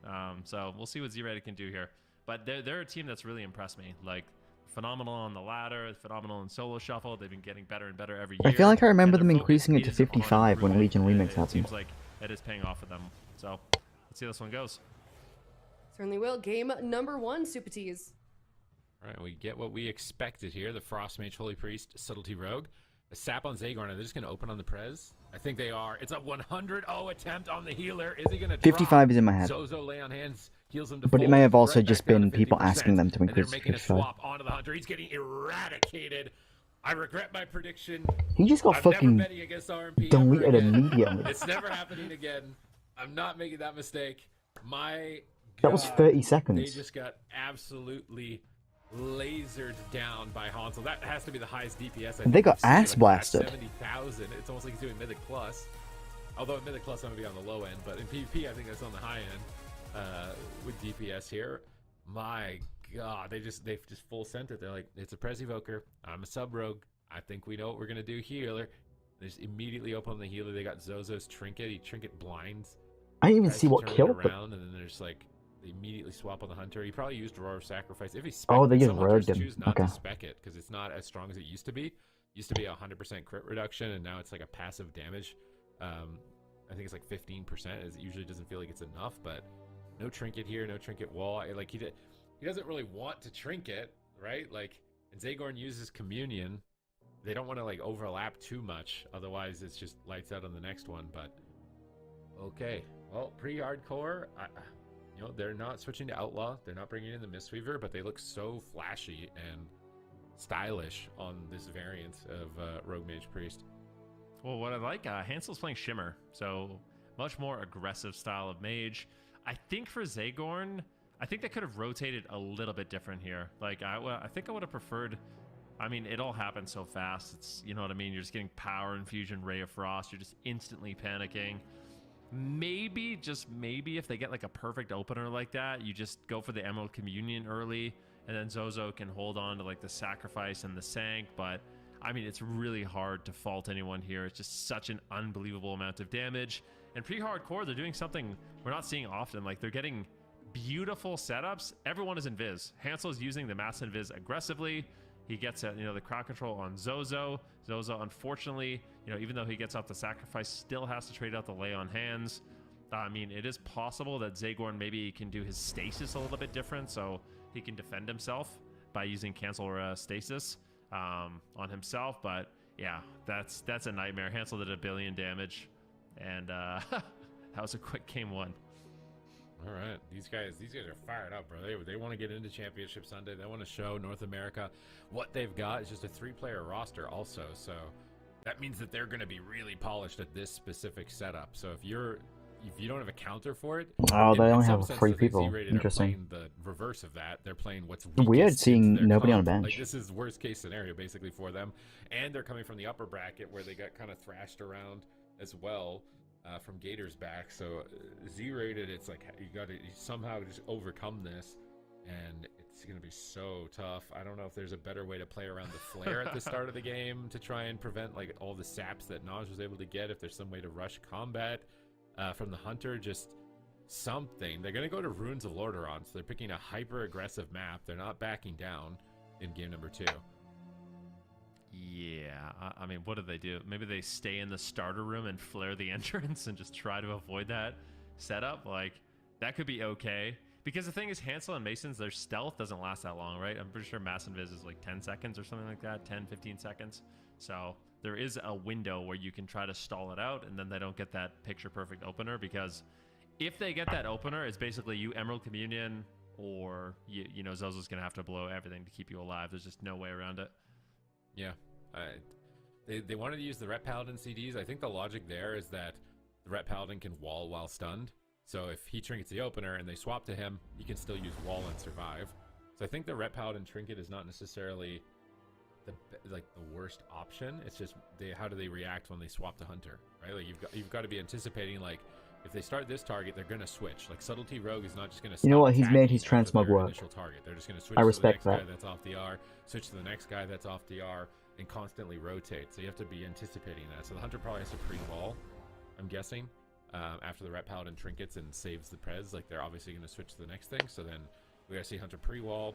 So we'll see what Z-Rated can do here. But they're a team that's really impressed me. Like phenomenal on the ladder, phenomenal in solo shuffle. They've been getting better and better every year. I feel like I remember And them their increasing it focus to is on 55 when improving. Legion Remix It happened. seems like it is paying off for them. So let's see how this one goes. Certainly will. Game number 1, Supatees. All right, we get what we expected here. The Frost Mage, Holy Priest, Subtlety Rogue. A sap on Zagorn. Are they just going to open on the Prez? I think they are. It's a 100-0 attempt on the healer. Is he going to 55 is in my head. Zozo lay on hands, heals him to But it full, may have also right just back down been to people 50%, asking them to and they're increase to making a 55. swap onto the Hunter. He's getting eradicated. I regret my prediction. He just got I'm never fucking betting against RMP deleted ever again. immediately. It's never happening again. I'm not making that mistake. My That was God, 30 seconds. They just got absolutely lasered down by Hansel. That has to be the highest DPS. I They think got we've seen, ass like, blasted. 70,000. It's almost like he's doing Mythic Plus. Although at Mythic Plus, I'm going to be on the low end. But in PvP, I think that's on the high end with DPS here. My God, they've just full sent it. They're like, it's a Prez Evoker. I'm a sub rogue. I think we know what we're going to do healer. They just immediately open on the healer. They got Zozo's Trinket. He Trinket blinds. I didn't even Tries see to what turn it killed them. around, and then there's like they immediately swap on the Hunter. He probably used Aurora Sacrifice. If he Oh, they it, just some hunters rogued him. choose not Okay. to spec it because it's not as strong as it used to be. Used to be 100% crit reduction, and now it's like a passive damage. I think it's like 15%. It usually doesn't feel like it's enough, but no trinket here, no trinket wall. Like he doesn't really want to trinket, right? Like, and Zagorn uses communion. They don't want to like overlap too much, otherwise it's just lights out on the next one. But okay, well, pre-hardcore, you know, they're not switching to outlaw. They're not bringing in the Mistweaver, but they look so flashy and stylish on this variant of Rogue Mage Priest. Well, what I like, Hansel's playing Shimmer, so much more aggressive style of mage. I think for Zagorn, I think they could have rotated a little bit different here. Like, I think I would have preferred. I mean, it all happened so fast. It's, you know what I mean? You're just getting Power Infusion, Ray of Frost. You're just instantly panicking. Maybe, just maybe, if they get like a perfect opener like that, you just go for the Emerald Communion early, and then Zozo can hold on to like the Sacrifice and the Sank. But I mean, it's really hard to fault anyone here. It's just such an unbelievable amount of damage. And pre-hardcore, they're doing something we're not seeing often. Like, they're getting beautiful setups. Everyone is invis. Hansel's using the mass invis aggressively. He gets the crowd control on Zozo. Zozo, unfortunately, even though he gets off the Sacrifice, still has to trade out the lay on hands. I mean, it is possible that Zagorn maybe can do his stasis a little bit different, so he can defend himself by using cancel or stasis on himself. But yeah, that's a nightmare. Hansel did 1 billion damage, and that was a quick game 1. All right, these guys are fired up, bro. They want to get into Championship Sunday. They want to show North America what they've got. It's just a 3-player roster also, so that means that they're going to be really polished at this specific setup. So if you don't have a counter for it, Oh, they in only some have sense, 3 I think people. Z-Rated are Interesting. playing the reverse of that. They're playing what's Weird weakest seeing into their nobody on a comp. bench. Like, this is worst case scenario basically for them, and they're coming from the upper bracket where they got kind of thrashed around as well. From Gators back, so Z-Rated, it's like you got to somehow just overcome this, and it's going to be so tough. I don't know if there's a better way to play around the flare at the start of the game to try and prevent like all the saps that Naj was able to get. If there's some way to rush combat from the Hunter, just something. They're going to go to Ruins of Lordaeron, so they're picking a hyper aggressive map. They're not backing down in game number 2. Yeah, I mean, what do they do? Maybe they stay in the starter room and flare the entrance and just try to avoid that setup. Like, that could be okay. Because the thing is, Hansel and Mason's, their stealth doesn't last that long, right? I'm pretty sure Mass Invis is like 10 seconds or something like that, 10, 15 seconds. So there is a window where you can try to stall it out, and then they don't get that picture-perfect opener. Because if they get that opener, it's basically you Emerald Communion, or, Zozo's going to have to blow everything to keep you alive. There's just no way around it. Yeah, they wanted to use the Ret Paladin CDs. I think the logic there is that the Ret Paladin can wall while stunned. So if he trinkets the opener and they swap to him, he can still use wall and survive. So I think the Ret Paladin trinket is not necessarily the worst option. It's just how do they react when they swap to Hunter, right? Like you've got to be anticipating like if they start this target, they're going to switch. Like, Subtlety Rogue is not just going to You know what? He's attacking made his off of transmog their work. initial target. They're just going to switch I to the respect next guy that. that's off the R, switch to the next guy that's off the R, and constantly rotate. So you have to be anticipating that. So the Hunter probably has to pre-wall, I'm guessing, after the Ret Paladin trinkets and saves the Prez. Like, they're obviously going to switch to the next thing. So then we got to see Hunter pre-wall,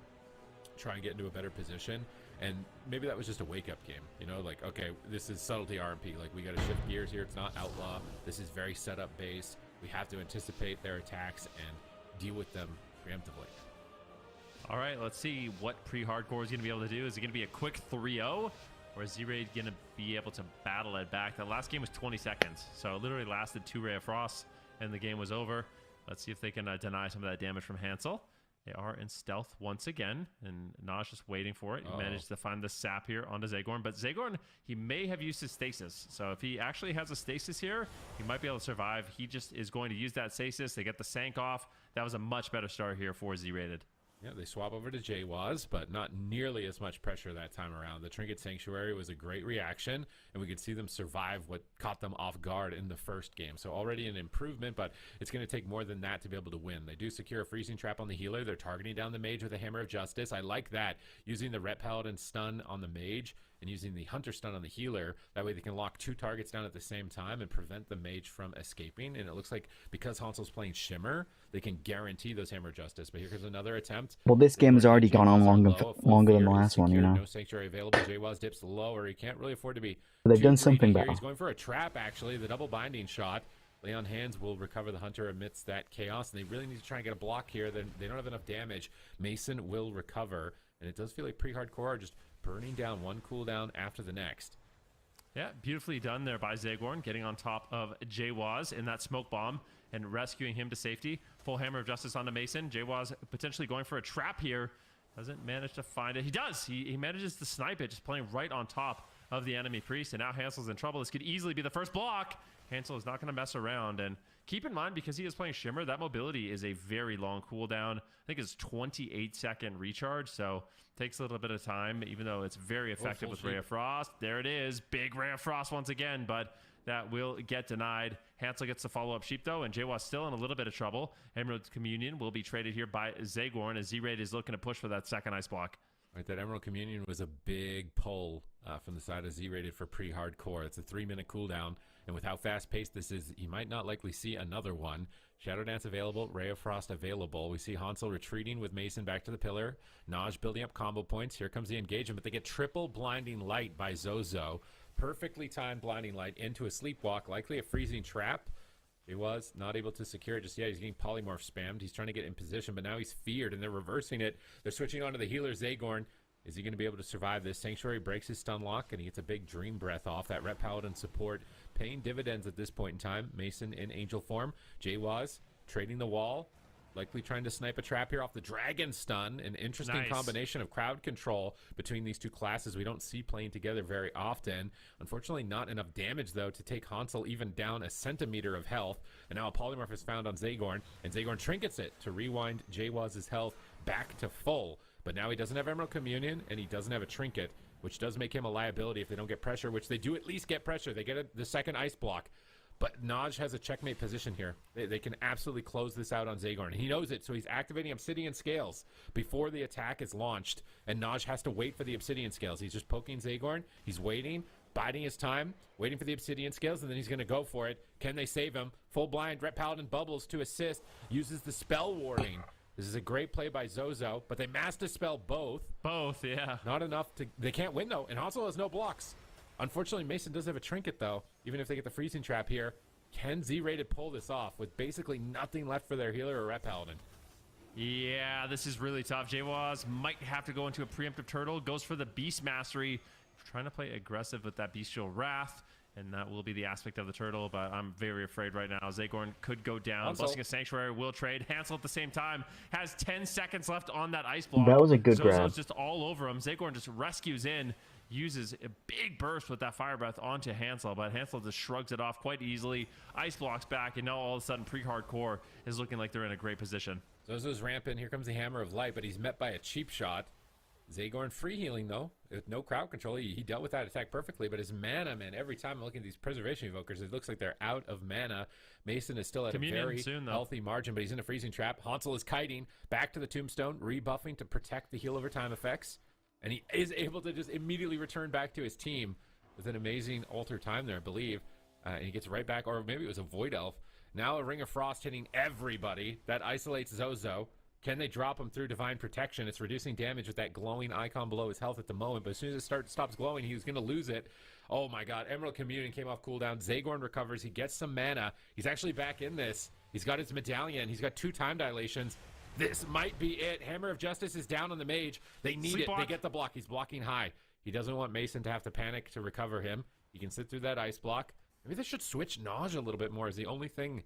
try and get into a better position. And maybe that was just a wake-up game, you know, like, okay, this is Subtlety RMP. Like, we got to shift gears here. It's not Outlaw. This is very setup based. We have to anticipate their attacks and deal with them preemptively. All right, let's see what pre-hardcore is going to be able to do. Is it going to be a quick 3-0, or is Z-Raid going to be able to battle it back? The last game was 20 seconds, so it literally lasted 2 Ray of Frost, and the game was over. Let's see if they can deny some of that damage from Hansel. They are in stealth once again, and Naj just waiting for it. He managed to find the sap here onto Zagorn, but Zagorn, he may have used his stasis. So if he actually has a stasis here, he might be able to survive. He just is going to use that stasis. They get the Sank off. That was a much better start here for Z-Rated. Yeah, they swap over to Jwaz, but not nearly as much pressure that time around. The Trinket Sanctuary was a great reaction, and we could see them survive what caught them off guard in the first game. So already an improvement, but it's going to take more than that to be able to win. They do secure a freezing trap on the healer. They're targeting down the mage with a Hammer of Justice. I like that, using the Ret Paladin stun on the mage and using the Hunter stun on the healer. That way they can lock 2 targets down at the same time and prevent the mage from escaping. And it looks like because Hansel's playing Shimmer, they can guarantee those Hammer of Justice. But here comes another attempt. Well, this game has already gone on longer than the last one, you know. No Sanctuary available. Jwaz dips lower. He can't really afford to be They've too done greedy something here. better. He's going for a trap, actually. The double binding shot. Leon Hands will recover the Hunter amidst that chaos, and they really need to try and get a block here. They don't have enough damage. Mason will recover, and it does feel like pre-hardcore are just burning down one cooldown after the next. Yeah, beautifully done there by Zagorn, getting on top of Jwaz in that smoke bomb and rescuing him to safety. Full Hammer of Justice onto Mason. Jwaz potentially going for a trap here. Doesn't manage to find it. He does. He manages to snipe it, just playing right on top of the enemy priest. And now Hansel's in trouble. This could easily be the first block. Hansel is not going to mess around. And keep in mind, because he is playing Shimmer, that mobility is a very long cooldown. I think it's 28-second recharge, so takes a little bit of time, even though it's very effective with Ray of Frost. There it is. Big Ray of Frost once again, but that will get denied. Hansel gets the follow-up sheep, though, and Jwaz still in a little bit of trouble. Emerald Communion will be traded here by Zagorn as Z-Raid is looking to push for that second ice block. Right, that Emerald Communion was a big pull from the side of Z-Rated for pre-hardcore. It's a 3-minute cooldown, and with how fast-paced this is, you might not likely see another one. Shadow Dance available, Ray of Frost available. We see Hansel retreating with Mason back to the pillar. Naj building up combo points. Here comes the engagement, but they get triple blinding light by Zozo. Perfectly timed blinding light into a sleepwalk, likely a freezing trap. He was not able to secure it just yet. He's getting polymorph spammed. He's trying to get in position, but now he's feared, and they're reversing it. They're switching on to the healer, Zagorn. Is he going to be able to survive this? Sanctuary breaks his stun lock, and he gets a big Dream Breath off. That Ret Paladin support paying dividends at this point in time. Mason in angel form. Jwaz trading the wall. Likely trying to snipe a trap here off the Dragon Stun. An interesting combination of crowd control between these two classes we don't see playing together very often. Unfortunately, not enough damage, though, to take Hansel even down a centimeter of health. And now a polymorph is found on Zagorn, and Zagorn trinkets it to rewind Jwaz's health back to full. But now he doesn't have Emerald Communion, and he doesn't have a trinket, which does make him a liability if they don't get pressure, which they do at least get pressure. They get the second ice block. But Naj has a checkmate position here. They can absolutely close this out on Zagorn. He knows it, so he's activating Obsidian Scales before the attack is launched. And Naj has to wait for the Obsidian Scales. He's just poking Zagorn. He's waiting, biding his time, waiting for the Obsidian Scales, and then he's going to go for it. Can they save him? Full blind, Ret Paladin bubbles to assist, uses the spell warding. This is a great play by Zozo, but they mass dispel both. Both, yeah. Not enough to... They can't win, though, and Hansel has no blocks. Unfortunately, Mason does have a trinket, though, even if they get the freezing trap here. Can Z-Rated pull this off with basically nothing left for their healer or Ret Paladin? Yeah, this is really tough. Jwaz might have to go into a preemptive turtle. Goes for the Beast Mastery. Trying to play aggressive with that Bestial Wrath. And that will be the aspect of the turtle, but I'm very afraid right now. Zagorn could go down. Blessing a Sanctuary will trade. Hansel at the same time has 10 seconds left on that ice block. That was a good Zozo's grab. Just all over him. Zagorn just rescues in, uses a big burst with that Fire Breath onto Hansel, but Hansel just shrugs it off quite easily. Ice blocks back, and now all of a sudden pre-hardcore is looking like they're in a great position. Zozo's ramping. Here comes the Hammer of Light, but he's met by a cheap shot. Zagorn free healing, though, with no crowd control. He dealt with that attack perfectly, but his mana, man, every time I'm looking at these preservation evokers, it looks like they're out of mana. Mason is still at a very healthy margin, but he's in a freezing trap. Hansel is kiting back to the tombstone, rebuffing to protect the heal over time effects, and he is able to just immediately return back to his team with an amazing alter time there, I believe. And he gets right back, or maybe it was a Void Elf. Now a Ring of Frost hitting everybody. That isolates Zozo. Can they drop him through Divine Protection? It's reducing damage with that glowing icon below his health at the moment, but as soon as it stops glowing, he was going to lose it. Oh my god, Emerald Communion came off cooldown. Zagorn recovers. He gets some mana. He's actually back in this. He's got his medallion. He's got 2 time dilations. This might be it. Hammer of Justice is down on the mage. They need it. They get the block. He's blocking high. He doesn't want Mason to have to panic to recover him. He can sit through that ice block. Maybe they should switch Nausea a little bit more is the only thing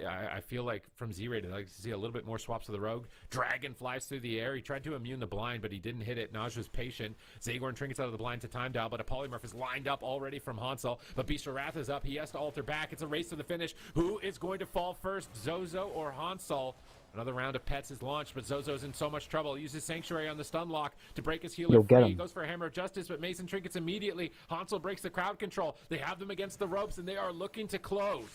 I feel like from Z-Rated. I'd like to see a little bit more swaps of the Rogue. Dragon flies through the air. He tried to immune the blind, but he didn't hit it. Nausea's patient. Zagorn trinkets out of the blind to time dial, but a polymorph is lined up already from Hansel. But Beast of Wrath is up. He has to alter back. It's a race to the finish. Who is going to fall first, Zozo or Hansel? Another round of pets is launched, but Zozo's in so much trouble. He uses Sanctuary on the stun lock to break his healer free. He goes for a Hammer of Justice, but Mason trinkets immediately. Hansel breaks the crowd control. They have them against the ropes, and they are looking to close.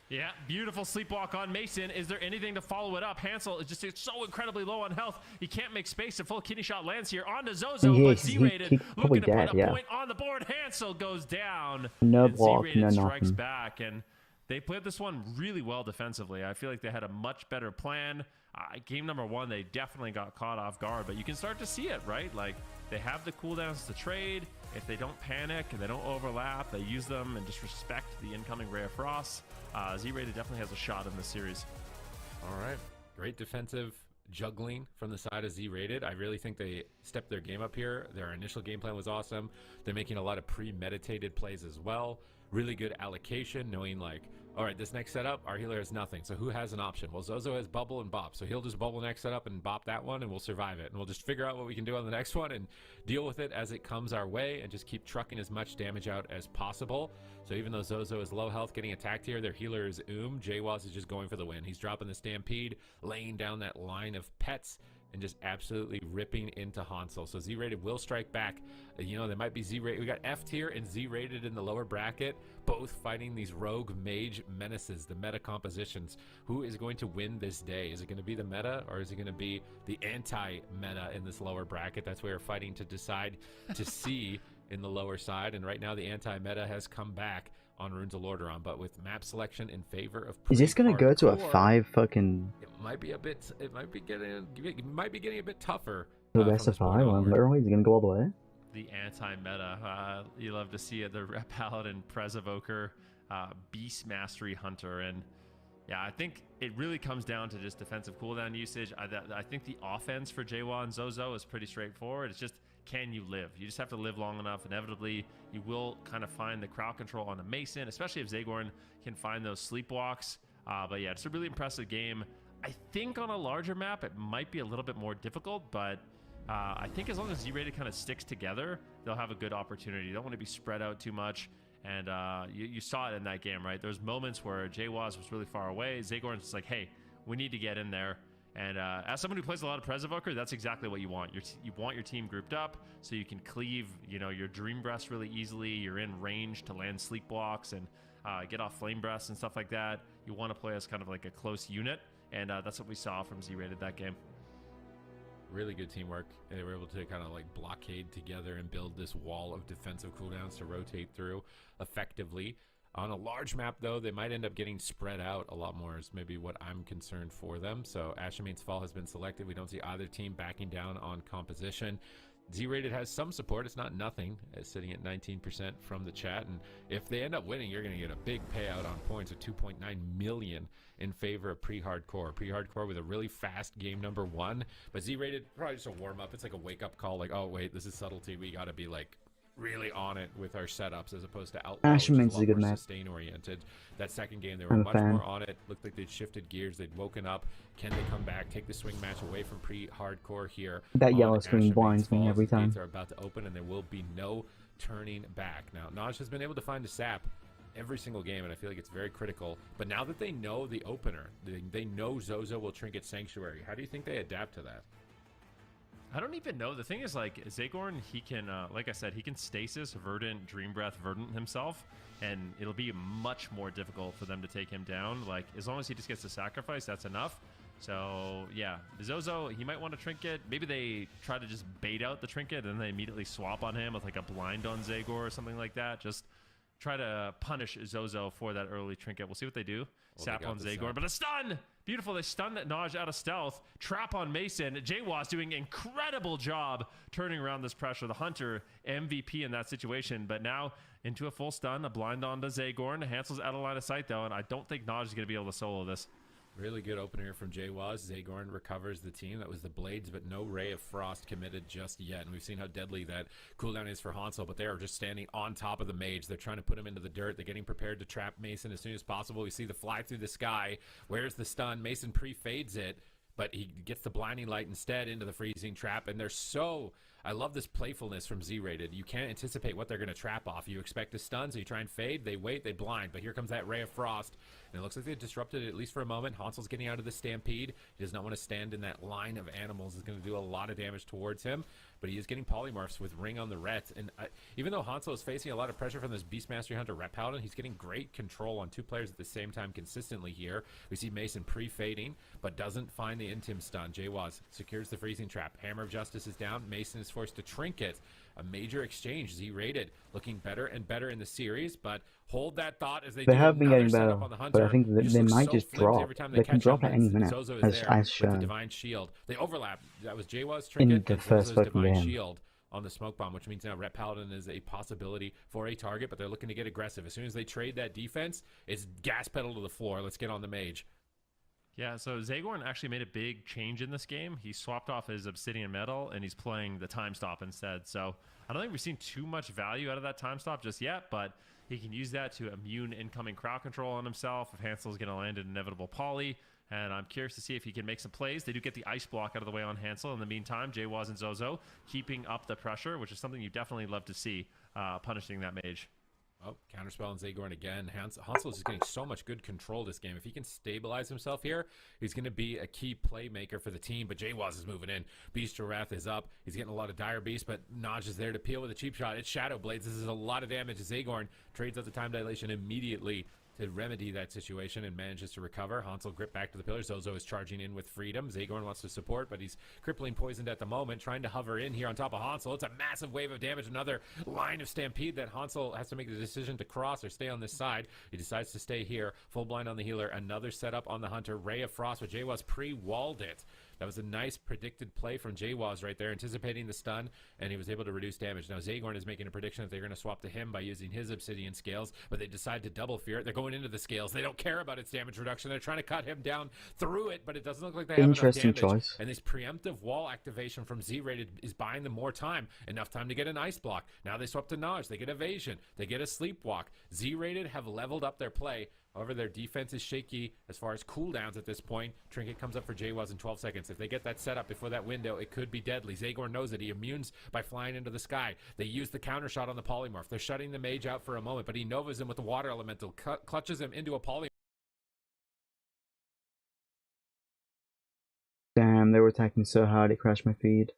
Yeah, beautiful sleepwalk on Mason. Is there anything to follow it up? Hansel is just so incredibly low on health. He can't make space. A full kidney shot lands here onto Zozo, but Z-Rated looking to put a point on the board. Hansel goes down. No block, Z-Rated strikes back, and they played this one really well defensively. I feel like they had a much better plan. Game number 1, they definitely got caught off guard, but you can start to see it, right? Like, they have the cooldowns to trade. If they don't panic and they don't overlap, they use them and just respect the incoming Ray of Frost. Z-Rated definitely has a shot in this series. All right. Great defensive juggling from the side of Z-Rated. I really think they stepped their game up here. Their initial game plan was awesome. They're making a lot of premeditated plays as well. Really good allocation, knowing like, all right, this next setup, our healer has nothing. So who has an option? Well, Zozo has bubble and bop. So he'll just bubble next setup and bop that one, and we'll survive it. And we'll just figure out what we can do on the next one and deal with it as it comes our way and just keep trucking as much damage out as possible. So even though Zozo is low health getting attacked here, their healer is Jawaz is just going for the win. He's dropping the Stampede, laying down that line of pets, and just absolutely ripping into Hansel. So Z-Rated will strike back. You know, there might be Z-Rated. We got F tier and Z-Rated in the lower bracket, both fighting these rogue mage menaces, the meta compositions. Who is going to win this day? Is it going to be the meta, or is it going to be the anti-meta in this lower bracket? That's where we're fighting to decide to see in the lower side. And right now the anti-meta has come back on Runes of Lordaeron, but with map selection in favor of Is this gonna go to a 5 fucking... It might be getting a bit tougher. The best of 5 on literally? Is it gonna go all the way? The anti-meta. You love to see it. The Rep Paladin, Prez Evoker, Beast Mastery Hunter, and yeah, I think it really comes down to just defensive cooldown usage. I think the offense for Jwa and Zozo is pretty straightforward. It's just, can you live? You just have to live long enough. Inevitably, you will kind of find the crowd control on a Mason, especially if Zagorn can find those sleepwalks. But yeah, it's a really impressive game. I think on a larger map, it might be a little bit more difficult, but I think as long as Z-Rated kind of sticks together, they'll have a good opportunity. You don't want to be spread out too much. And you saw it in that game, right? There's moments where Jawaz was really far away. Zagorn's just like, hey, we need to get in there. And as someone who plays a lot of Prez Evoker, that's exactly what you want. You want your team grouped up so you can cleave, your Dream Breast really easily. You're in range to land sleep blocks and get off Flame Breasts and stuff like that. You want to play as kind of like a close unit, and that's what we saw from Z-Rated that game. Really good teamwork. They were able to kind of like blockade together and build this wall of defensive cooldowns to rotate through effectively. On a large map, though, they might end up getting spread out a lot more is maybe what I'm concerned for them. So Ashamane's Fall has been selected. We don't see either team backing down on composition. Z-Rated has some support. It's not nothing. It's sitting at 19% from the chat. And if they end up winning, you're going to get a big payout on points of 2.9 million in favor of pre-hardcore. Pre-hardcore with a really fast game number 1. But Z-Rated, probably just a warm-up. It's like a wake-up call. Like, oh, wait, this is subtlety. We got to be like really on it with our setups as opposed to Outlaw, which is a lot more sustain oriented. That second game they were much more on it. Looked like they'd shifted gears, they'd woken up. Can they come back, take the swing match away from pre-hardcore here? That yellow screen blinds me every time. Gates are about to open and there will be no turning back. Now Naj has been able to find a sap every single game, and I feel like it's very critical. But now that they know the opener, they know Zozo will trinket Sanctuary. How do you think they adapt to that? I don't even know. The thing is, like, Zagorn, he can, like I said, he can stasis, Verdant, Dream Breath, Verdant himself, and it'll be much more difficult for them to take him down. Like, as long as he just gets the sacrifice, that's enough. So, yeah, Zozo, he might want a trinket. Maybe they try to just bait out the trinket, and they immediately swap on him with, like, a blind on Zagor or something like that. Just try to punish Zozo for that early trinket. We'll see what they do. Well, Sap they got on the Zagor, sap. but a stun! Beautiful. They stun that Naj out of stealth. Trap on Mason. JWAS doing incredible job turning around this pressure. The Hunter MVP in that situation, but now into a full stun. A blind onto Zagorn. Hansel's out of line of sight though, and I don't think Naj is going to be able to solo this. Really good opener from JWAS. Zagorn recovers the team. That was the Blades, but no Ray of Frost committed just yet. And we've seen how deadly that cooldown is for Hansel, but they are just standing on top of the mage. They're trying to put him into the dirt. They're getting prepared to trap Mason as soon as possible. We see the fly through the sky. Where's the stun? Mason pre-fades it, but he gets the blinding light instead into the freezing trap. And they're so... I love this playfulness from Z-Rated. You can't anticipate what they're going to trap off. You expect a stun, so you try and fade. They wait, they blind. But here comes that Ray of Frost. And it looks like they disrupted it at least for a moment. Hansel's getting out of the stampede. He does not want to stand in that line of animals. It's going to do a lot of damage towards him. But he is getting polymorphs with Ring on the Ret. And even though Hansel is facing a lot of pressure from this Beast Mastery Hunter Ret Paladin, he's getting great control on two players at the same time consistently here. We see Mason pre-fading, but doesn't find the Intim stun. JWAS secures the freezing trap. Hammer of Justice is down. Mason is forced to trinket. A major exchange. Z-Rated looking better and better in the series, but hold that thought as they do have been another getting setup better, on the but I Hunter. think He that just they looks might so just flimsy drop. every time They can catch drop him, at any and minute, Zozo is as there with shown. the Divine Shield. They overlap. That was JWA's In trinket the and first Zozo's fucking Divine game. Shield on the smoke bomb, which means now Ret Paladin is a possibility for a target, but they're looking to get aggressive. As soon as they trade that defense, it's gas pedal to the floor. Let's get on the mage. Yeah, so Zagorn actually made a big change in this game. He swapped off his Obsidian Metal, and he's playing the Time Stop instead. So I don't think we've seen too much value out of that Time Stop just yet, but he can use that to immune incoming crowd control on himself if Hansel's going to land an inevitable poly. And I'm curious to see if he can make some plays. They do get the ice block out of the way on Hansel. In the meantime, JWAS and Zozo keeping up the pressure, which is something you definitely love to see, punishing that mage. Oh, counterspell on Zagorn again. Hansel is just getting so much good control this game. If he can stabilize himself here, he's going to be a key playmaker for the team. But JWAS is moving in. Beast of Wrath is up. He's getting a lot of Dire Beast, but Naj is there to peel with a cheap shot. It's Shadow Blades. This is a lot of damage. Zagorn trades out the time dilation immediately to remedy that situation and manages to recover. Hansel grip back to the pillar. Zozo is charging in with freedom. Zagorn wants to support, but he's crippling poisoned at the moment, trying to hover in here on top of Hansel. It's a massive wave of damage. Another line of stampede that Hansel has to make the decision to cross or stay on this side. He decides to stay here. Full blind on the healer. Another setup on the Hunter. Ray of Frost, but JWAS pre-walled it. That was a nice predicted play from JWAS right there, anticipating the stun, and he was able to reduce damage. Now Zagorn is making a prediction that they're going to swap to him by using his Obsidian Scales, but they decide to double fear it. They're going into the Scales. They don't care about its damage reduction. They're trying to cut him down through it, but it doesn't look like they have Interesting enough damage. choice. And this preemptive wall activation from Z-Rated is buying them more time. Enough time to get an ice block. Now they swap to Naj. They get evasion. They get a sleepwalk. Z-Rated have leveled up their play. However, their defense is shaky as far as cooldowns at this point. Trinket comes up for JWAS in 12 seconds. If they get that set up before that window, it could be deadly. Zagorn knows it. He immunes by flying into the sky. They use the counter shot on the polymorph. They're shutting the mage out for a moment, but he novas him with the water elemental, clutches him into a polymorph. Damn, they were attacking so hard it crashed my feed.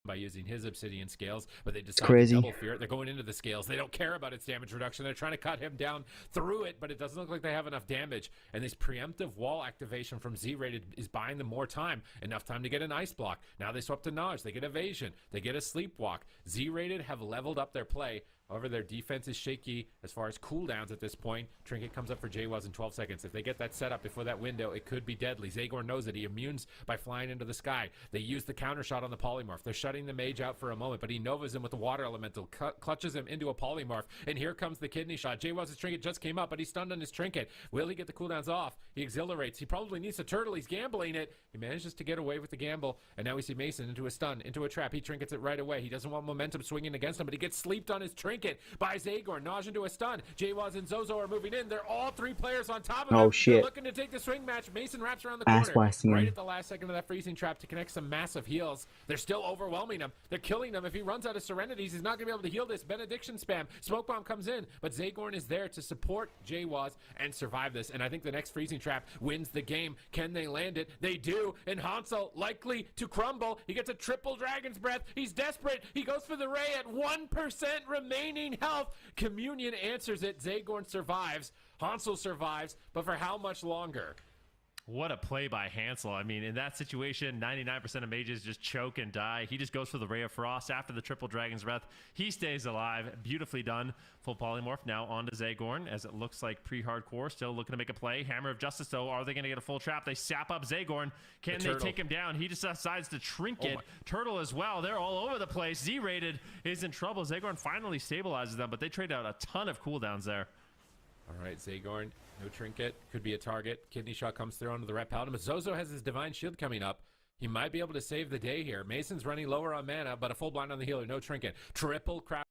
By using his Obsidian Scales, but they decide crazy. to double fear it. They're going into the Scales. They don't care about its damage reduction. They're trying to cut him down through it, but it doesn't look like they have enough damage. And this preemptive wall activation from Z-Rated is buying them more time. Enough time to get an ice block. Now they swap to Naj. They get evasion. They get a sleepwalk. Z-Rated have leveled up their play. However, their defense is shaky as far as cooldowns at this point. Trinket comes up for JWAS in 12 seconds. If they get that set up before that window, it could be deadly. Zagorn knows it. He immunes by flying into the sky. They use the counter shot on the polymorph. They're shutting the mage out for a moment, but he novas him with the water elemental, clutches him into a polymorph. And here comes the kidney shot. JWAS's trinket just came up, but he's stunned on his trinket. Will he get the cooldowns off? He exhilarates. He probably needs to turtle. He's gambling it. He manages to get away with the gamble. And now we see Mason into a stun, into a trap. He trinkets it right away. He doesn't want momentum swinging against him, but he gets sleeped on his trinket. trinket by Zagorn. Naj into a stun. Jwaz and Zozo are moving in. They're all 3 players on top of him. Oh, They're shit. looking to take the swing match. Mason wraps around the Ass corner. blasting Right him. at the last second of that freezing trap to connect some massive heals. They're still overwhelming him. They're killing him. If he runs out of Serenities, he's not going to be able to heal this. Benediction spam. Smoke bomb comes in, but Zagorn is there to support Jwaz and survive this. And I think the next freezing trap wins the game. Can they land it? They do. And Hansel likely to crumble. He gets a triple Dragon's Breath. He's desperate. He goes for the Ray at 1% remaining health. Communion answers it. Zagorn survives. Hansel survives, but for how much longer? What a play by Hansel. I mean, in that situation, 99% of mages just choke and die. He just goes for the Ray of Frost after the triple Dragon's Breath. He stays alive. Beautifully done. Full polymorph now onto Zagorn, as it looks like pre-hardcore still looking to make a play. Hammer of Justice, though. Are they going to get a full trap? They sap up Zagorn. Can they take him down? He just decides to trinket. Turtle as well. They're all over the place. Z-rated is in trouble. Zagorn finally stabilizes them, but they trade out a ton of cooldowns there. All right, Zagorn, no trinket, could be a target. Kidney shot comes through onto the Ret Paladin, but Zozo has his Divine Shield coming up. He might be able to save the day here. Mason's running lower on mana, but a full blind on the healer, no trinket. Triple crowd.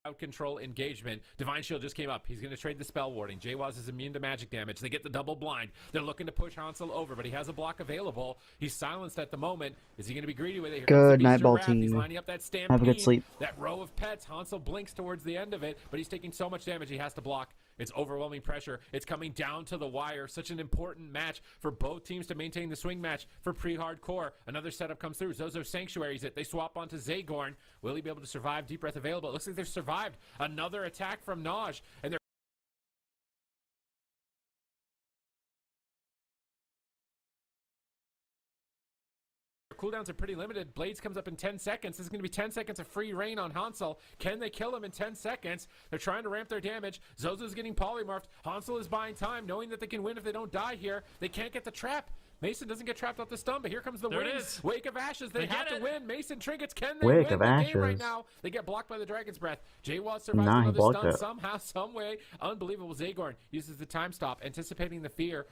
Out control engagement. Divine Shield just came up. He's going to trade the spell warding. Jwaz is immune to magic damage. They get the double blind. They're looking to push Hansel over, but he has a block available. He's silenced at the moment. Is he going to be greedy with it? Here Good night, night, ball team. He's lining up that stampede. Have a good sleep. That row of pets. Hansel blinks towards the end of it, but he's taking so much damage he has to block. It's overwhelming pressure. It's coming down to the wire. Such an important match for both teams to maintain the swing match for pre-hardcore. Another setup comes through. Zozo sanctuaries it. They swap onto Zagorn. Will he be able to survive? Deep breath available. It looks like they've survived. Another attack from Naj, and they're cooldowns are pretty limited. Blades comes up in 10 seconds. This is going to be 10 seconds of free reign on Hansel. Can they kill him in 10 seconds? They're trying to ramp their damage. Zozo's getting polymorphed. Hansel is buying time, knowing that they can win if they don't die here. They can't get the trap. Mason doesn't get trapped off the stun, but here comes the win. Wake of Ashes. They have to win. Mason trinkets. Can they win the game right now? They get blocked by the Dragon's Breath. Jwaz survives another stun somehow, some way. Unbelievable. Zagorn uses the time stop, anticipating the fear.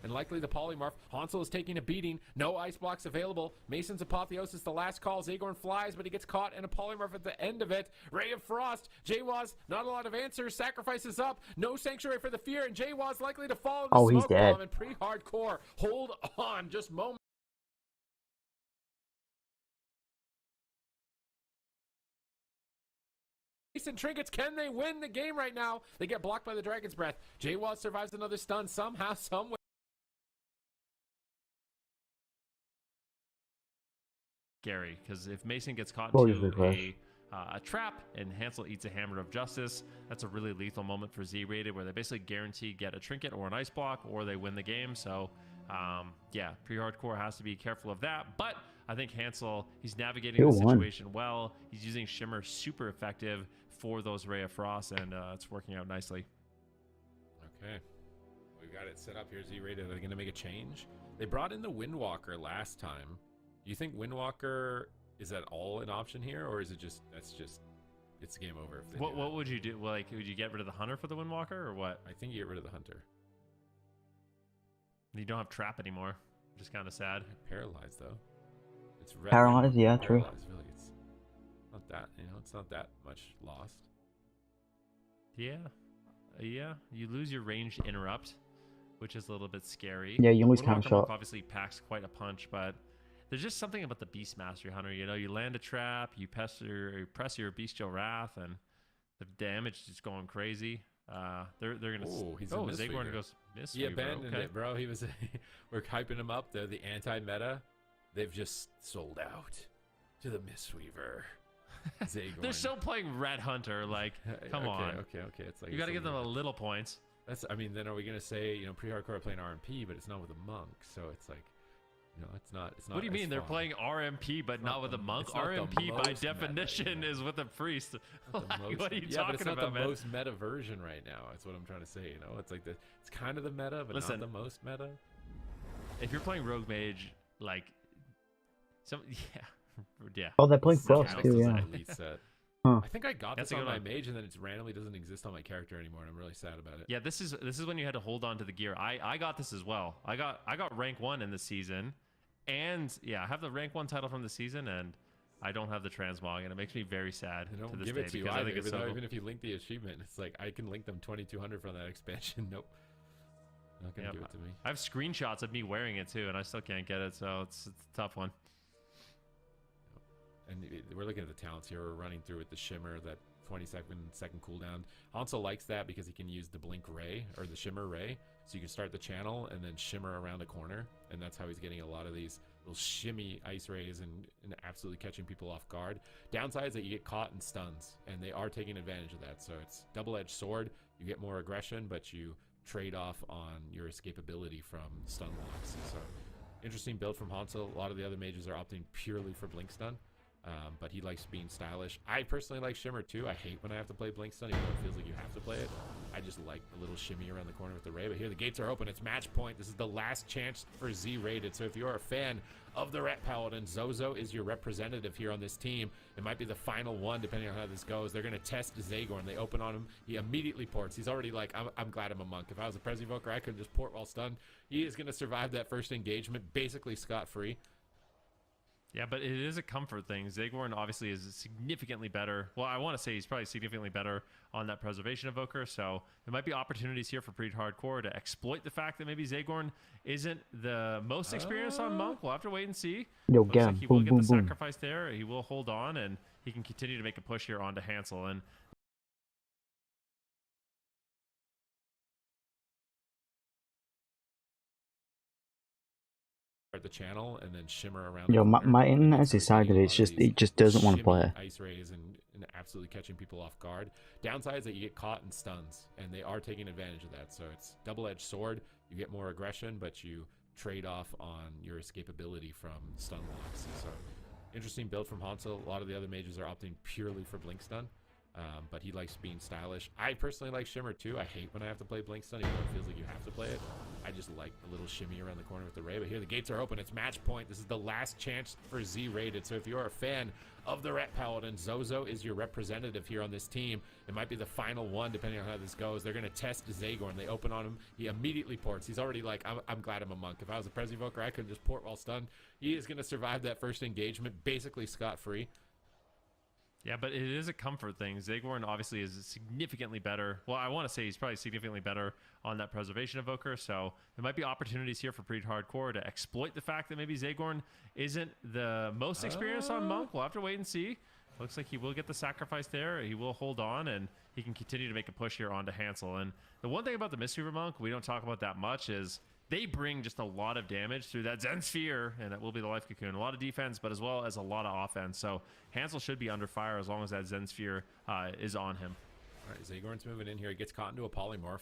And likely the polymorph. Hansel is taking a beating. No ice blocks available. Mason's Apotheosis, the last call. Zagorn flies, but he gets caught in a polymorph at the end of it. Ray of Frost. Jwaz, not a lot of answers. Sacrifices up. No sanctuary for the fear, and Jwaz likely to fall in the smoke bomb. And pre-hardcore. Hold on, just moments. Mason trinkets. Can they win the game right now? They get blocked by the Dragon's Breath. Jwaz survives another stun somehow, some way. Scary, because if Mason gets caught into a trap and Hansel eats a Hammer of Justice, that's a really lethal moment for Z-rated, where they basically guarantee get a trinket or an ice block, or they win the game. So yeah, pre-hardcore has to be careful of that. But I think Hansel, he's navigating the situation well. He's using Shimmer super effective for those Ray of Frost, and it's working out nicely. Okay, we've got it set up here. Z-rated. Are they going to make a change? They brought in the Windwalker last time. Do you think Windwalker is at all an option here, or is it just it's game over? If they what would you do? Like, would you get rid of the Hunter for the Windwalker, or what? I think you get rid of the Hunter. You don't have Trap anymore, which is kind of sad. Paralyzed though. It's red. Paralyzed, yeah, true. Really, it's not that, it's not that much lost. Yeah, you lose your ranged interrupt, which is a little bit scary. Yeah, you lose counter shot. Obviously packs quite a punch, but there's just something about the Beast Mastery Hunter. You land a trap, you press your Bestial Wrath, and the damage is going crazy. They're gonna. Zagorn goes Mistweaver. He abandoned it, bro. He was. We're hyping him up. The anti-meta. They've just sold out to the Mistweaver. Zagorn. They're still playing Red Hunter. Like, come on. Okay. It's like you got to give them a little points. Then are we gonna say pre-hardcore playing RMP, but it's not with a monk, so it's like. It's not. What do you mean? They're playing RMP, but not with a monk? RMP, by definition, is with a priest. What are you talking about, but it's not the most meta version right now. That's what I'm trying to say. It's like it's kind of the meta, but not the most meta. If you're playing Rogue Mage, like, yeah. Oh, they're playing Frost too, yeah. Elite set. I think I got That's this a on good my one. mage, and then it randomly doesn't exist on my character anymore, and I'm really sad about it. Yeah, this is when you had to hold on to the gear. I got this as well. I got rank 1 in the season, and yeah, I have the rank 1 title from the season, and I don't have the transmog, and it makes me very sad I don't to this give day it to you because I either, think it's even, so though, cool. even if you link the achievement, it's like I can link them 2200 from that expansion. Nope, not gonna Yeah, give it to me. I have screenshots of me wearing it too, and I still can't get it, so it's a tough one. And we're looking at the talents here. We're running through with the shimmer, that 20-second cooldown. Hanzo likes that because he can use the blink ray or the shimmer ray, so you can start the channel and then shimmer around a corner, and that's how he's getting a lot of these little shimmy ice rays and absolutely catching people off guard. Downside is that you get caught in stuns, and they are taking advantage of that. So it's double-edged sword. You get more aggression, but you trade off on your escapability from stun locks. So interesting build from Hanzo. A lot of the other mages are opting purely for blink stun. But he likes being stylish. I personally like shimmer too. I hate when I have to play blink stun, even though it feels like you have to play it. I just like the little shimmy around the corner with the ray. But here the gates are open. It's match point. This is the last chance for Z rated. So if you're a fan of the Ret Paladin, Zozo is your representative here on this team. It might be the final one, depending on how this goes. They're going to test Zagorn. They open on him. He immediately ports. He's already like, I'm glad I'm a monk. If I was a Prezi Evoker, I could just port while stunned. He is going to survive that first engagement, basically scot-free. Yeah, but it is a comfort thing. Zagorn obviously is significantly better. Well, I want to say he's probably significantly better on that preservation evoker. So there might be opportunities here for Pretty Hardcore to exploit the fact that maybe Zagorn isn't the most experienced on Monk. We'll have to wait and see. Yo, Looks get like him. he Boom, will get boom, the boom. sacrifice there. He will hold on, and he can continue to make a push here onto Hansel. And The channel and then shimmer around. Yo, the corner. my internet has So he's getting decided a it's lot of just these it just doesn't want to play shimmy it. ice rays and absolutely catching people off guard. Downside is that you get caught in stuns, and they are taking advantage of that. So it's double-edged sword. You get more aggression, but you trade off on your escapability from stun locks. So interesting build from Hanzo. A lot of the other mages are opting purely for blink stun. But he likes being stylish. I personally like shimmer too. I hate when I have to play blink stun, even though it feels like you have to play it. I just like the little shimmy around the corner with the ray. But here the gates are open. It's match point. This is the last chance for Z rated. So if you're a fan of the Ret Paladin, Zozo is your representative here on this team. It might be the final one, depending on how this goes. They're going to test Zagorn. They open on him. He immediately ports. He's already like, I'm glad I'm a monk. If I was a Prezi Evoker, I could just port while stunned. He is going to survive that first engagement, basically scot-free. yeah, but it is a comfort thing. Zagorn obviously is significantly better. Well, I want to say he's probably significantly better on that preservation evoker. So there might be opportunities here for Pretty Hardcore to exploit the fact that maybe Zagorn isn't the most experienced on Monk. We'll have to wait and see. Looks like he will get the sacrifice there. He will hold on, and he can continue to make a push here onto Hansel. And the one thing about the Mistweaver Monk we don't talk about that much is they bring just a lot of damage through that Zen Sphere, and that will be the Life Cocoon. A lot of defense, but as well as a lot of offense. So Hansel should be under fire as long as that Zen Sphere is on him. All right, Zagorn's moving in here. He gets caught into a polymorph.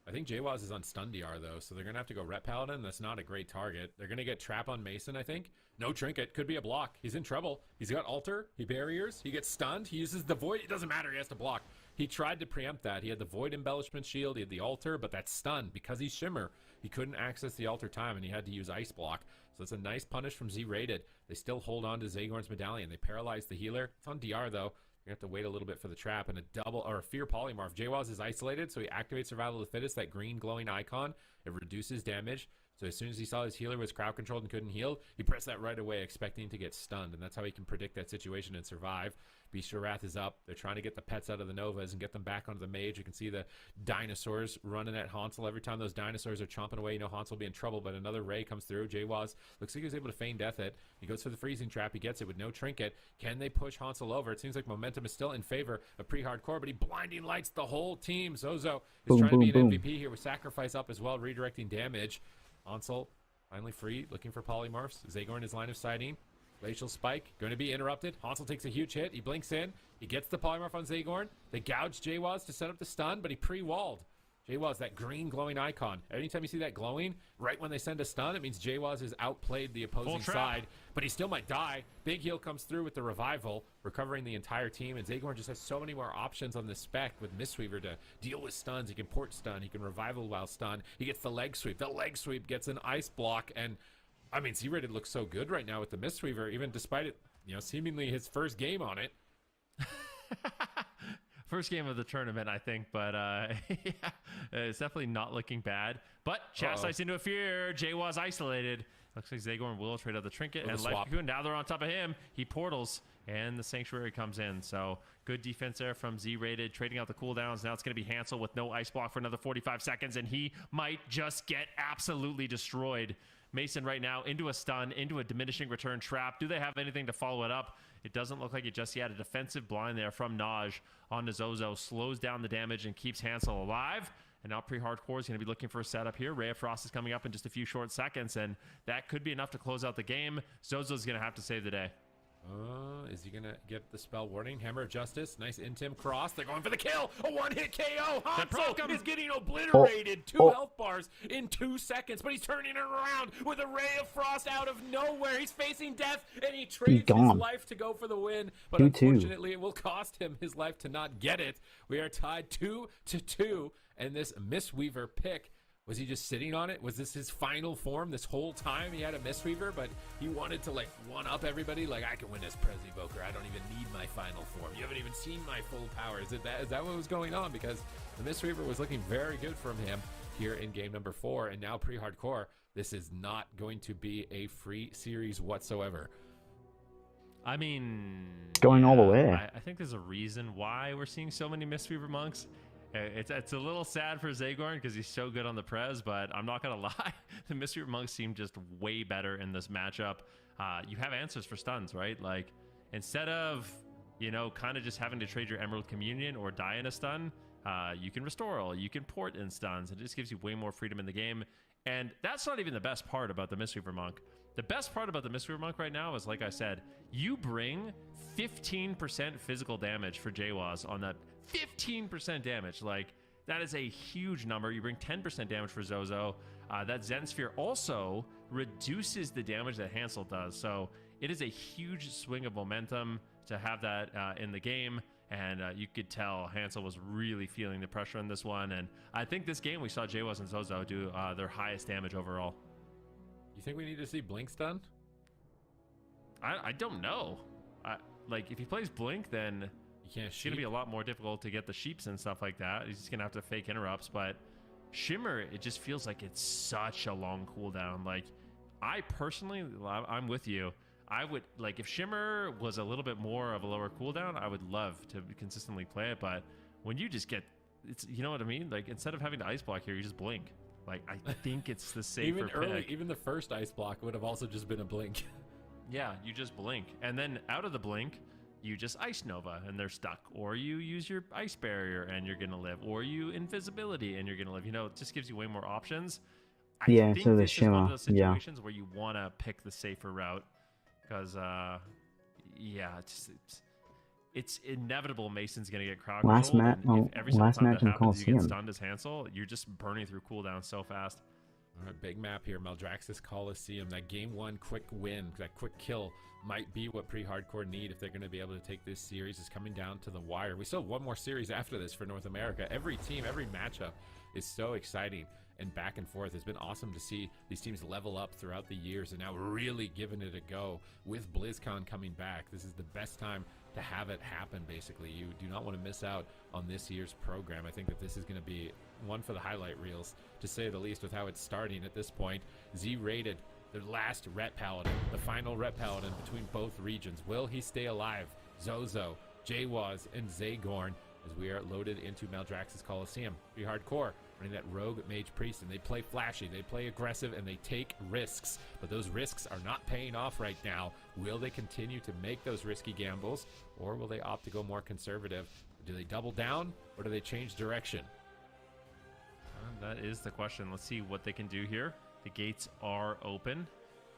I think Jwaz is on stun DR though, so they're gonna have to go Ret Paladin. That's not a great target. They're gonna get Trap on Mason, I think. No trinket, could be a block. He's in trouble. He's got altar, he barriers, he gets stunned, he uses the void. It doesn't matter, he has to block. He tried to preempt that. He had the void embellishment shield, he had the altar, but that's stunned because he's shimmer. He couldn't access the altar time, and he had to use ice block. So it's a nice punish from Z rated. They still hold on to Zagorn's medallion. They paralyze the healer. It's on DR though. You have to wait a little bit for the trap, and a double or a fear polymorph. Jwaz is isolated, so he activates Survival of the Fittest, that green glowing icon. It reduces damage. So as soon as he saw his healer was crowd controlled and couldn't heal, he pressed that right away, expecting to get stunned, and that's how he can predict that situation and survive. Bestial Wrath is up. They're trying to get the pets out of the Novas and get them back onto the mage. You can see the dinosaurs running at Hansel. Every time those dinosaurs are chomping away, you know Hansel will be in trouble, but another ray comes through. Jwaz looks like he was able to feign death it. He goes for the freezing trap. He gets it with no trinket. Can they push Hansel over? It seems like momentum is still in favor of pre-hardcore, but he blinding lights the whole team. Zozo is trying to be an MVP here with sacrifice up as well, redirecting damage. Hansel finally free, looking for polymorphs. Zagorn is line of sighting. Glacial Spike, going to be interrupted. Hansel takes a huge hit. He blinks in. He gets the polymorph on Zagorn. They gouge Jwaz to set up the stun, but he pre-walled. Jwaz, that green glowing icon. Anytime you see that glowing, right when they send a stun, it means Jwaz has outplayed the opposing side, but he still might die. Big heal comes through with the revival, recovering the entire team, and Zagorn just has so many more options on this spec with Mistweaver to deal with stuns. He can port stun, he can revival while stun. He gets the leg sweep. The leg sweep gets an ice block, and I mean, Z-rated looks so good right now with the Mistweaver, even despite it, you know, seemingly his first game on it. First game of the tournament, I think, but yeah, it's definitely not looking bad. But chastised into a fear. Jaywa's isolated. Looks like Zagorn will trade out the trinket and Life Cocoon. Now they're on top of him. He portals, and the Sanctuary comes in. So good defense there from Z-Rated, trading out the cooldowns. Now it's going to be Hansel with no ice block for another 45 seconds, and he might just get absolutely destroyed. Mason right now into a stun, into a diminishing return trap. Do they have anything to follow it up? It doesn't look like it just yet. A defensive blind there from Naj on the Zozo slows down the damage and keeps Hansel alive. And now Pre-Hardcore is going to be looking for a setup here. Ray of Frost is coming up in just a few short seconds, and that could be enough to close out the game. Zozo's going to have to save the day. Is he gonna get the spell warning? Hammer of Justice, nice Intim cross. They're going for the kill. A one-hit KO. Hansel is getting obliterated. 2 health bars in 2 seconds, but he's turning it around with a Ray of Frost out of nowhere. He's facing death, and he trades his life to go for the win. But unfortunately, it will cost him his life to not get it. We are tied 2-2, and this Mistweaver pick. Was he just sitting on it? Was this his final form this whole time? He had a Mistweaver, but he wanted to like one-up everybody. Like, I can win this Prez Evoker. I don't even need my final form. You haven't even seen my full power. Is that what was going on? Because the Mistweaver was looking very good from him here in game number 4. And now Pre-Hardcore, this is not going to be a free series whatsoever. I mean, going all the way. I think there's a reason why we're seeing so many Mistweaver monks. It's a little sad for Zagorn because he's so good on the Prez, but I'm not gonna lie, the Mistweaver monks seem just way better in this matchup. You have answers for stuns, right? Like, instead of, you know, kind of just having to trade your Emerald Communion or die in a stun, you can restore all, you can port in stuns. It just gives you way more freedom in the game. And that's not even the best part about the Mistweaver monk. The best part about the Mistweaver monk right now is, like I said, you bring 15% physical damage for Jaywas on that. 15% damage. Like, that is a huge number. You bring 10% damage for Zozo. That Zen Sphere also reduces the damage that Hansel does. So it is a huge swing of momentum to have that in the game. And you could tell Hansel was really feeling the pressure on this one. And I think this game we saw Jaywas and Zozo do their highest damage overall. You think we need to see Blink stun? I don't know. Like, if he plays Blink, then it's going to be a lot more difficult to get the sheeps and stuff like that. He's just going to have to fake interrupts. But Shimmer, it just feels like it's such a long cooldown. Like, I personally, I'm with you. I would, like, if Shimmer was a little bit more of a lower cooldown, I would love to consistently play it. But when you just get, it's, you know what I mean? Like, instead of having to ice block here, you just blink. Like, I think it's the safer pick. Even the first ice block would have also just been a blink. Yeah, you just blink. And then out of the blink, you just Ice Nova and they're stuck, or you use your Ice Barrier and you're gonna live, or you Invisibility and you're gonna live. You know, it just gives you way more options. I think so this Shimmer, is one of those situations where you want to pick the safer route because, yeah, it's inevitable Mason's gonna get crowd controlled. Every single time that happens, you get stunned as Hansel. You're just burning through cooldowns so fast. All right, big map here, Maldraxxus Coliseum. That game 1 quick win, that quick kill might be what Pre-Hardcore need if they're going to be able to take this series. It's coming down to the wire. We still have one more series after this for North America. Every team, every matchup is so exciting and back and forth. It's been awesome to see these teams level up throughout the years and now really giving it a go with BlizzCon coming back. This is the best time to have it happen, basically. You do not want to miss out on this year's program. I think that this is going to be one for the highlight reels, to say the least, with how it's starting at this point. Z-Rated, the last Ret Paladin, the final Ret Paladin between both regions. Will he stay alive? Zozo, Jaywas, and Zagorn, as we are loaded into Maldraxxus Coliseum. Pre-Hardcore running that rogue mage priest, and they play flashy, they play aggressive, and they take risks. But those risks are not paying off right now. Will they continue to make those risky gambles, or will they opt to go more conservative? Do they double down, or do they change direction? That is the question. Let's see what they can do here. The gates are open.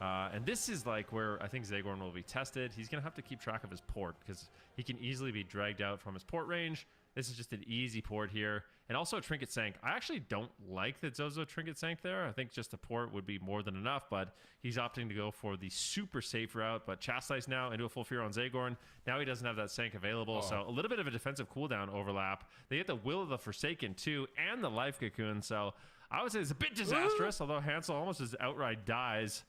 And this is like where I think Zagorn will be tested. He's going to have to keep track of his port because he can easily be dragged out from his port range. This is just an easy port here. And also a Trinket Sank. I actually don't like that Zozo Trinket Sank there. I think just a port would be more than enough, but he's opting to go for the super safe route. But Chastise now into a full fear on Zagorn. Now he doesn't have that Sank available, so a little bit of a defensive cooldown overlap. They get the Will of the Forsaken too, and the Life Cocoon, so I would say it's a bit disastrous, although Hansel almost just outright dies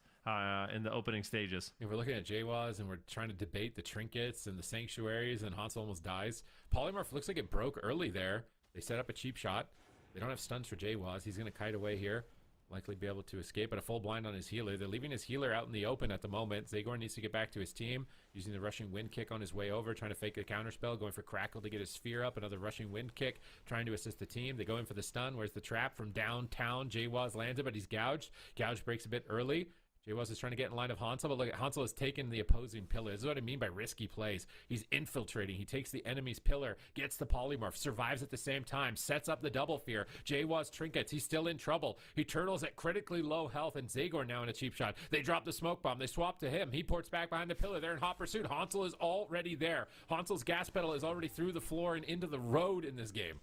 in the opening stages. And we're looking at JWAS and we're trying to debate the trinkets and the sanctuaries, and Hansel almost dies. Polymorph looks like it broke early there. They set up a cheap shot. They don't have stuns for JWAS. He's going to kite away here. Likely be able to escape, but a full blind on his healer. They're leaving his healer out in the open at the moment. Zagor needs to get back to his team, using the rushing wind kick on his way over, trying to fake a counterspell, going for Crackle to get his sphere up. Another rushing wind kick, trying to assist the team. They go in for the stun. Where's the trap from downtown? JWAS lands it, but he's gouged. Gouge breaks a bit early. JWAS is trying to get in line of Hansel, but look at Hansel has taken the opposing pillar. This is what I mean by risky plays. He's infiltrating. He takes the enemy's pillar, gets the polymorph, survives at the same time, sets up the double fear. JWAS trinkets. He's still in trouble. He turtles at critically low health, and Zagor now in a cheap shot. They drop the smoke bomb. They swap to him. He ports back behind the pillar. They're in hot pursuit. Hansel is already there. Hansel's gas pedal is already through the floor and into the road in this game.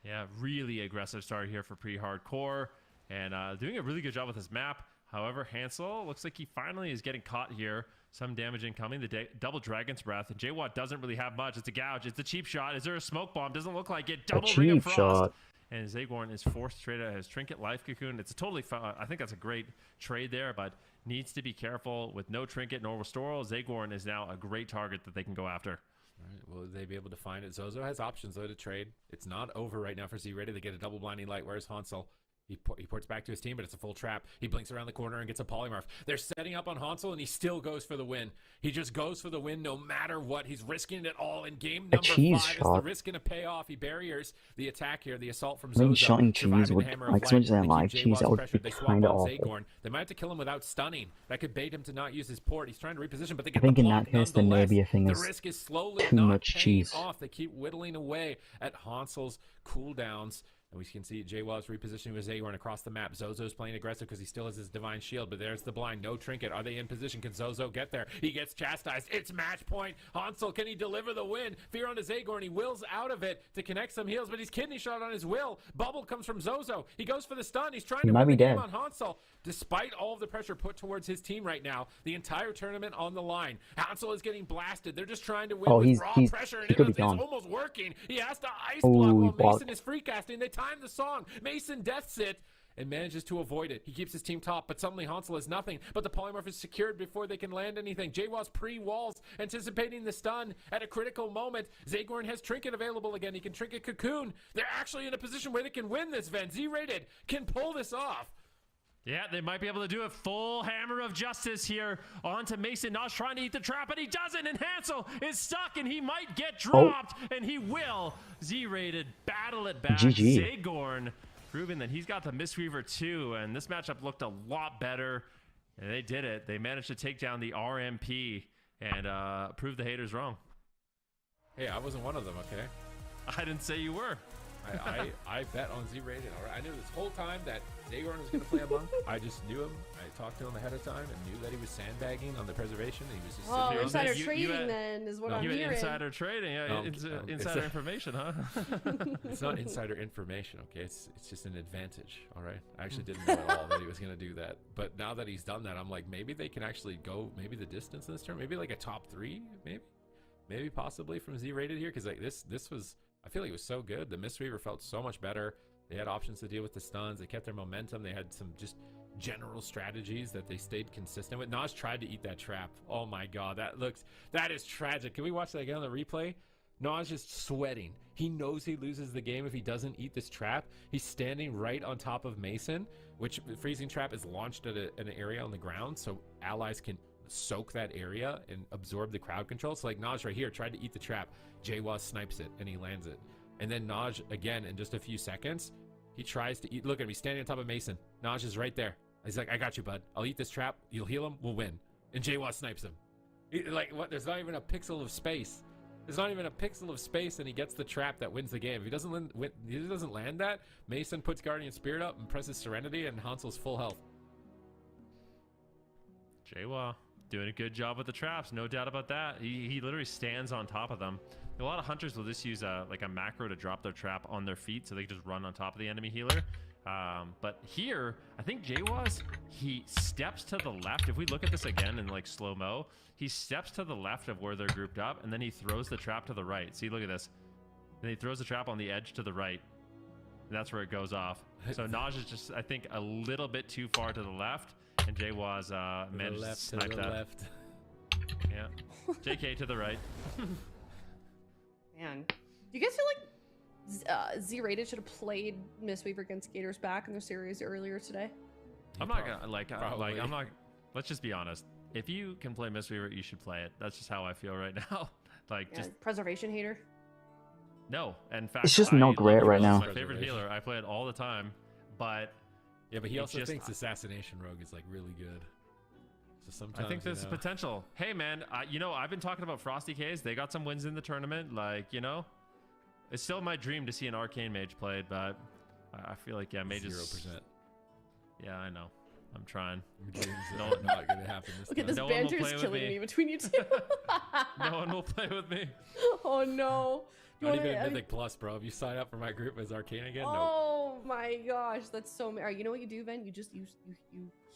Yeah, really aggressive start here for Pre-Hardcore, and doing a really good job with his map. However, Hansel looks like he finally is getting caught here. Some damage incoming. The double Dragon's Breath. And JWAT doesn't really have much. It's a gouge. It's a cheap shot. Is there a smoke bomb? Doesn't look like it. Double Ring of Frost. Shot. And Zagorn is forced to trade out his Trinket Life Cocoon. It's a totally fun. I think that's a great trade there, but needs to be careful with no Trinket nor Restoral. Zagorn is now a great target that they can go after. All right, will they be able to find it? Zozo has options though to trade. It's not over right now for Z-Rated. They get a double blinding light. Where's Hansel? He ports back to his team, but it's a full trap. He blinks around the corner and gets a polymorph. They're setting up on Hansel, and he still goes for the win. He just goes for the win no matter what. He's risking it all in game number 5. Is the risk going to pay off? He barriers the attack here, the assault from Zozo. I mean, shotting cheese would, like, as much as I like cheese, that would be kind of awful. They might have to kill him without stunning. That could bait him to not use his port. He's trying to reposition, but they get I think the in that case, the maybe a thing is the risk is slowly too not much paying cheese. off. They keep whittling away at Hansel's cooldowns. And we can see JWAS repositioning with Zagorn across the map. Zozo's playing aggressive because he still has his Divine Shield, but there's the blind. No Trinket. Are they in position? Can Zozo get there? He gets chastised. It's match point. Hansel, can he deliver the win? Fear on to Zagorn. He wills out of it to connect some heals, but he's kidney shot on his will. Bubble comes from Zozo. He goes for the stun. He's trying to win the game on Hansel. Despite all of the pressure put towards his team right now, the entire tournament on the line. Hansel is getting blasted. They're just trying to win with raw pressure, and it's almost working. He has to ice block while Mason is free casting. They time the song. Mason deaths it and manages to avoid it. He keeps his team top, but suddenly Hansel has nothing. But the polymorph is secured before they can land anything. JWAS pre-walls, anticipating the stun at a critical moment. Zagorn has Trinket available again. He can Trinket Cocoon. They're actually in a position where they can win this, Ven. Z-Rated can pull this off. Yeah, they might be able to do a full hammer of justice here onto Mason. Nosh trying to eat the trap, but he doesn't, and Hansel is stuck, and he might get dropped, and he will. Z-Rated battle it back. GG. Zagorn proving that he's got the Mistweaver too, and this matchup looked a lot better, and they did it. They managed to take down the RMP and prove the haters wrong. Hey, I wasn't one of them, okay? I didn't say you were. I bet on Z-Rated. All right? I knew this whole time that Zagorn was going to play a monk. I just knew him. I talked to him ahead of time and knew that he was sandbagging on the preservation. He was just well, sitting insider trading then is what I'm hearing. You had insider trading. Yeah, insider information, huh? It's not insider information, okay? It's just an advantage, all right? I actually didn't know at all that he was going to do that. But now that he's done that, I'm like, maybe they can actually go maybe the distance in this turn. Maybe like a top 3, maybe possibly from Z-Rated here, because like this was, I feel like it was so good. The Mistweaver felt so much better. They had options to deal with the stuns. They kept their momentum. They had some just general strategies that they stayed consistent with. Naj tried to eat that trap. Oh my God, that is tragic. Can we watch that again on the replay? Naj is sweating. He knows he loses the game if he doesn't eat this trap. He's standing right on top of Mason, which freezing trap is launched at an area on the ground, so allies can soak that area and absorb the crowd control. So like Naj right here tried to eat the trap. JWAS snipes it and he lands it. And then Naj again in just a few seconds, he tries to eat. Look at him, he's standing on top of Mason. Naj is right there. He's like, I got you, bud. I'll eat this trap. You'll heal him. We'll win. And JWAS snipes him. Like what? There's not even a pixel of space. There's not even a pixel of space, and he gets the trap that wins the game. If he doesn't land that, Mason puts Guardian Spirit up and presses Serenity, and Hansel's full health. JWAS doing a good job with the traps, no doubt about that. He literally stands on top of them. A lot of hunters will just use like a macro to drop their trap on their feet so they can just run on top of the enemy healer. But here, I think JWAS, he steps to the left. If we look at this again in like slow-mo, he steps to the left of where they're grouped up, and then he throws the trap to the right. See, look at this. And he throws the trap on the edge to the right. and that's where it goes off. So Naj is just, I think, a little bit too far to the left, and Jaywa's managed to snipe that. Left. Yeah. JK to the right. Man, do you guys feel like Z-Rated should have played Mistweaver against Gators back in their series earlier today? I'm not gonna I'm not. Let's just be honest. If you can play Mistweaver, you should play it. That's just how I feel right now. Like, Yeah, just preservation hater. no. In fact, It's just not great right now. My favorite healer. I play it all the time, but Yeah, but he It also just- thinks Assassination Rogue is like really good. So sometimes I think there's potential. Hey man, I've been talking about Frosty K's. They got some wins in the tournament. Like, it's still my dream to see an Arcane Mage played, but I feel like mages 0%. Yeah, I know. I'm trying. Dreams are not going to happen this Look at time. this No one will banter play is with killing me. me between you two. No one will play with me. Oh no. You Not wanna- even I mean- Mythic Plus, bro. If you sign up for my group as Arcane again, no. Oh my gosh, that's so. All right, you know what you do, Ven? You just you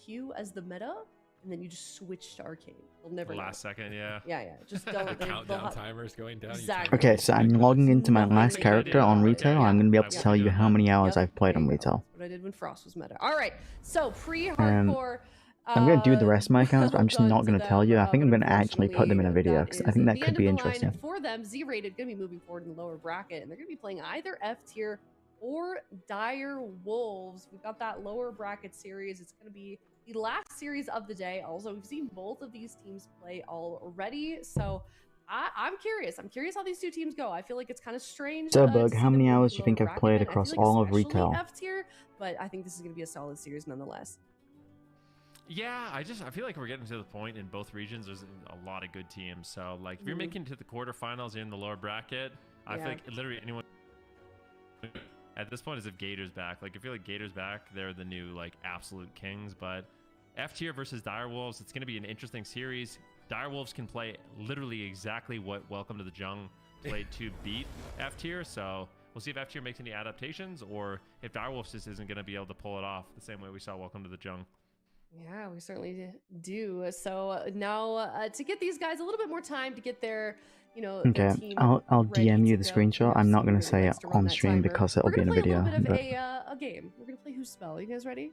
queue as the meta, and then you just switch to Arcane. They'll never know. Last second, yeah. Yeah, just don't. they'll Countdown have- timers going down. you Exactly. turn Okay, it so on. I'm logging into my last Yeah, character yeah, on yeah, retail. yeah, I'm going to be able I to will tell be you doing how that. many hours Yep, I've played there on you go. retail. That's what I did when Frost was meta. All right, so pre-hardcore. I'm going to do the rest of my accounts, but I'm just well not done going to to tell them, you. I think I'm but going to actually put them in a video because I think is that the could end be of the line interesting. for them. Z-Rated going to be moving forward in the lower bracket, and they're going to be playing either F tier or Dire Wolves. We've got that lower bracket series. It's going to be the last series of the day. Also, we've seen both of these teams play already, so I'm curious. I'm curious how these two teams go. I feel like it's kind of strange. So, to Bug, see how them many move hours to do you think lower I've bracket, played and I across feel all of especially retail? F tier, but I think this is going to be a solid series nonetheless. Yeah, I feel like we're getting to the point in both regions. There's a lot of good teams. So, like, if you're Mhm. making it to the quarterfinals in the lower bracket, I Yeah. feel like literally anyone at this point is if Gator's back. Like, I feel like Gator's back. They're the new, like, absolute kings. But F tier versus Dire Wolves, it's going to be an interesting series. Dire Wolves can play literally exactly what Welcome to the Jung played to beat F tier. So we'll see if F tier makes any adaptations or if Dire Wolves just isn't going to be able to pull it off the same way we saw Welcome to the Jung. Yeah, we certainly do. So now to get these guys a little bit more time to get their, their Okay, team I'll ready DM you to the go. screenshot. I'm not going to Really say likes it to run on that stream timer. because it'll We're be in gonna the play video. a little bit But of a game. We're gonna play Who's Spell. You guys ready?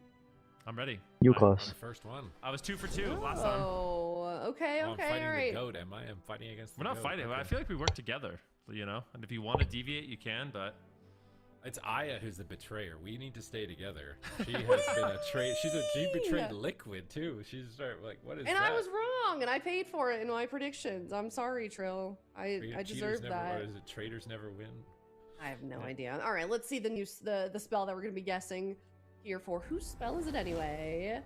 I'm ready. you I- close. My first one. I was 2 for 2 last time. Oh, okay, Oh, I'm okay, fighting all the right. goat, am I? I'm fighting against the We're not goat. fighting. I Okay. feel like we work together, and if you want to deviate, you can, but It's Aya who's the betrayer. We need to stay together. She has been a she betrayed Liquid too. She's like, what is And that? I was wrong, and I paid for it in my predictions. I'm sorry, Trill. I Cheaters deserve never, that. What is it? Traders never win. I have no idea. All right, let's see the spell that we're gonna be guessing here for. Whose spell is it anyway?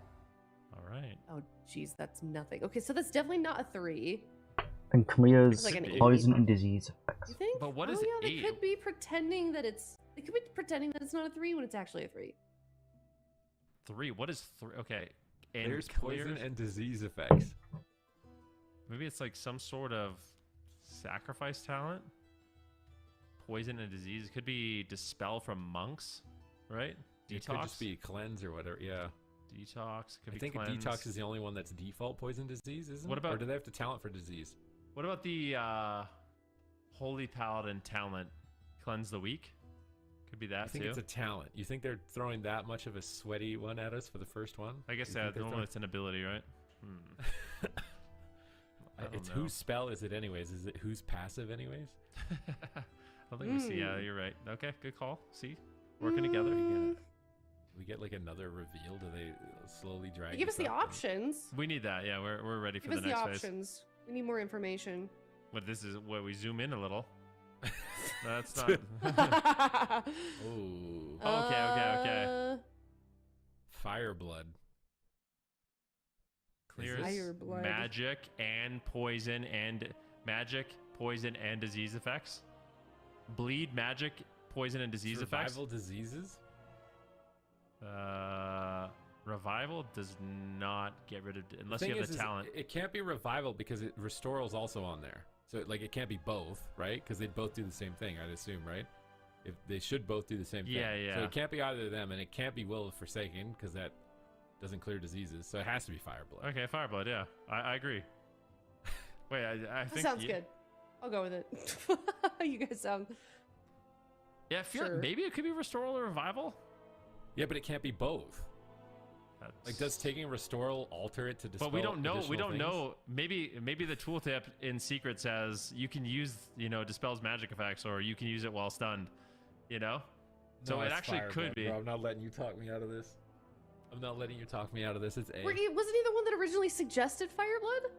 all right. Oh, jeez, that's nothing. Okay, so that's definitely not a 3. And clears It's like an 8. poison and disease effects. You think? But what is oh, yeah, they 8? could be pretending that it's. They could be pretending that it's not a 3 when it's actually a 3. 3. What is 3? Okay. And There's clears. poison and disease effects. Maybe it's like some sort of sacrifice talent. Poison and disease. It could be dispel from monks, right? Detox. It could just be cleanse or whatever. Yeah. Detox. Could I be think cleanse. detox is the only one that's default poison disease, isn't What it? Or about- do they have to talent for disease? What about the Holy Paladin talent? Cleanse the weak. Could be that I think too. it's a talent. You think they're throwing that much of a sweaty one at us for the first one? I guess You think they're normally it's an ability, right? I don't It's know. whose spell is it anyways? Is it whose passive anyways? I don't think we see. Yeah, you're right. Okay, good call. See, working together. Do we get like another reveal? Do they slowly drag? They give us the up and- options. We need that. Yeah, we're ready for Give us the the next phase. options. We need more information. But this is where we zoom in a little. That's not. Oh, Okay. Fireblood. Clears Fireblood. magic and poison and disease effects. Bleed, magic, poison, and disease Survival diseases. effects. Revival does not get rid of unless you Thing have is, the talent. it can't be revival because Restore is also on there. So like it can't be both, right? Because they both do the same thing, I'd assume, right? If they should both do the same thing. Yeah. So it can't be either of them, and it can't be Will of Forsaken because that doesn't clear diseases. So it has to be Fireblood. Okay, Fireblood. Yeah, I agree. Wait, I That think sounds good. I'll go with it. You guys sound. Yeah, I feel Sure. like maybe it could be Restoral or Revival. Yeah, but it can't be both. Like, does taking Restoral alter it to dispel? But we don't know. We additional don't things? know. Maybe the tooltip in secret says you can use, dispels magic effects, or you can use it while stunned. So No, it it's actually Fireblood, could be. Bro. I'm not letting you talk me out of this. I'm not letting you talk me out of this. It's A. Wasn't he the one that originally suggested Fireblood?